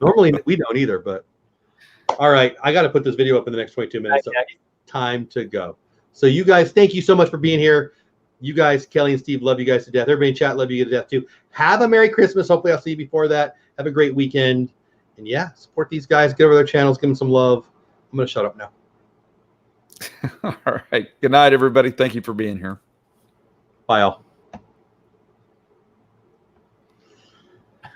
Normally we don't either, but all right, I got to put this video up in the next 22 minutes. So time to go. So you guys, thank you so much for being here. You guys, Kelly and Steve, love you guys to death. Everybody in chat, love you to death too. Have a Merry Christmas. Hopefully I'll see you before that. Have a great weekend. And yeah, support these guys. Get over their channels. Give them some love. I'm going to shut up now. All right. Good night, everybody. Thank you for being here. Bye, all.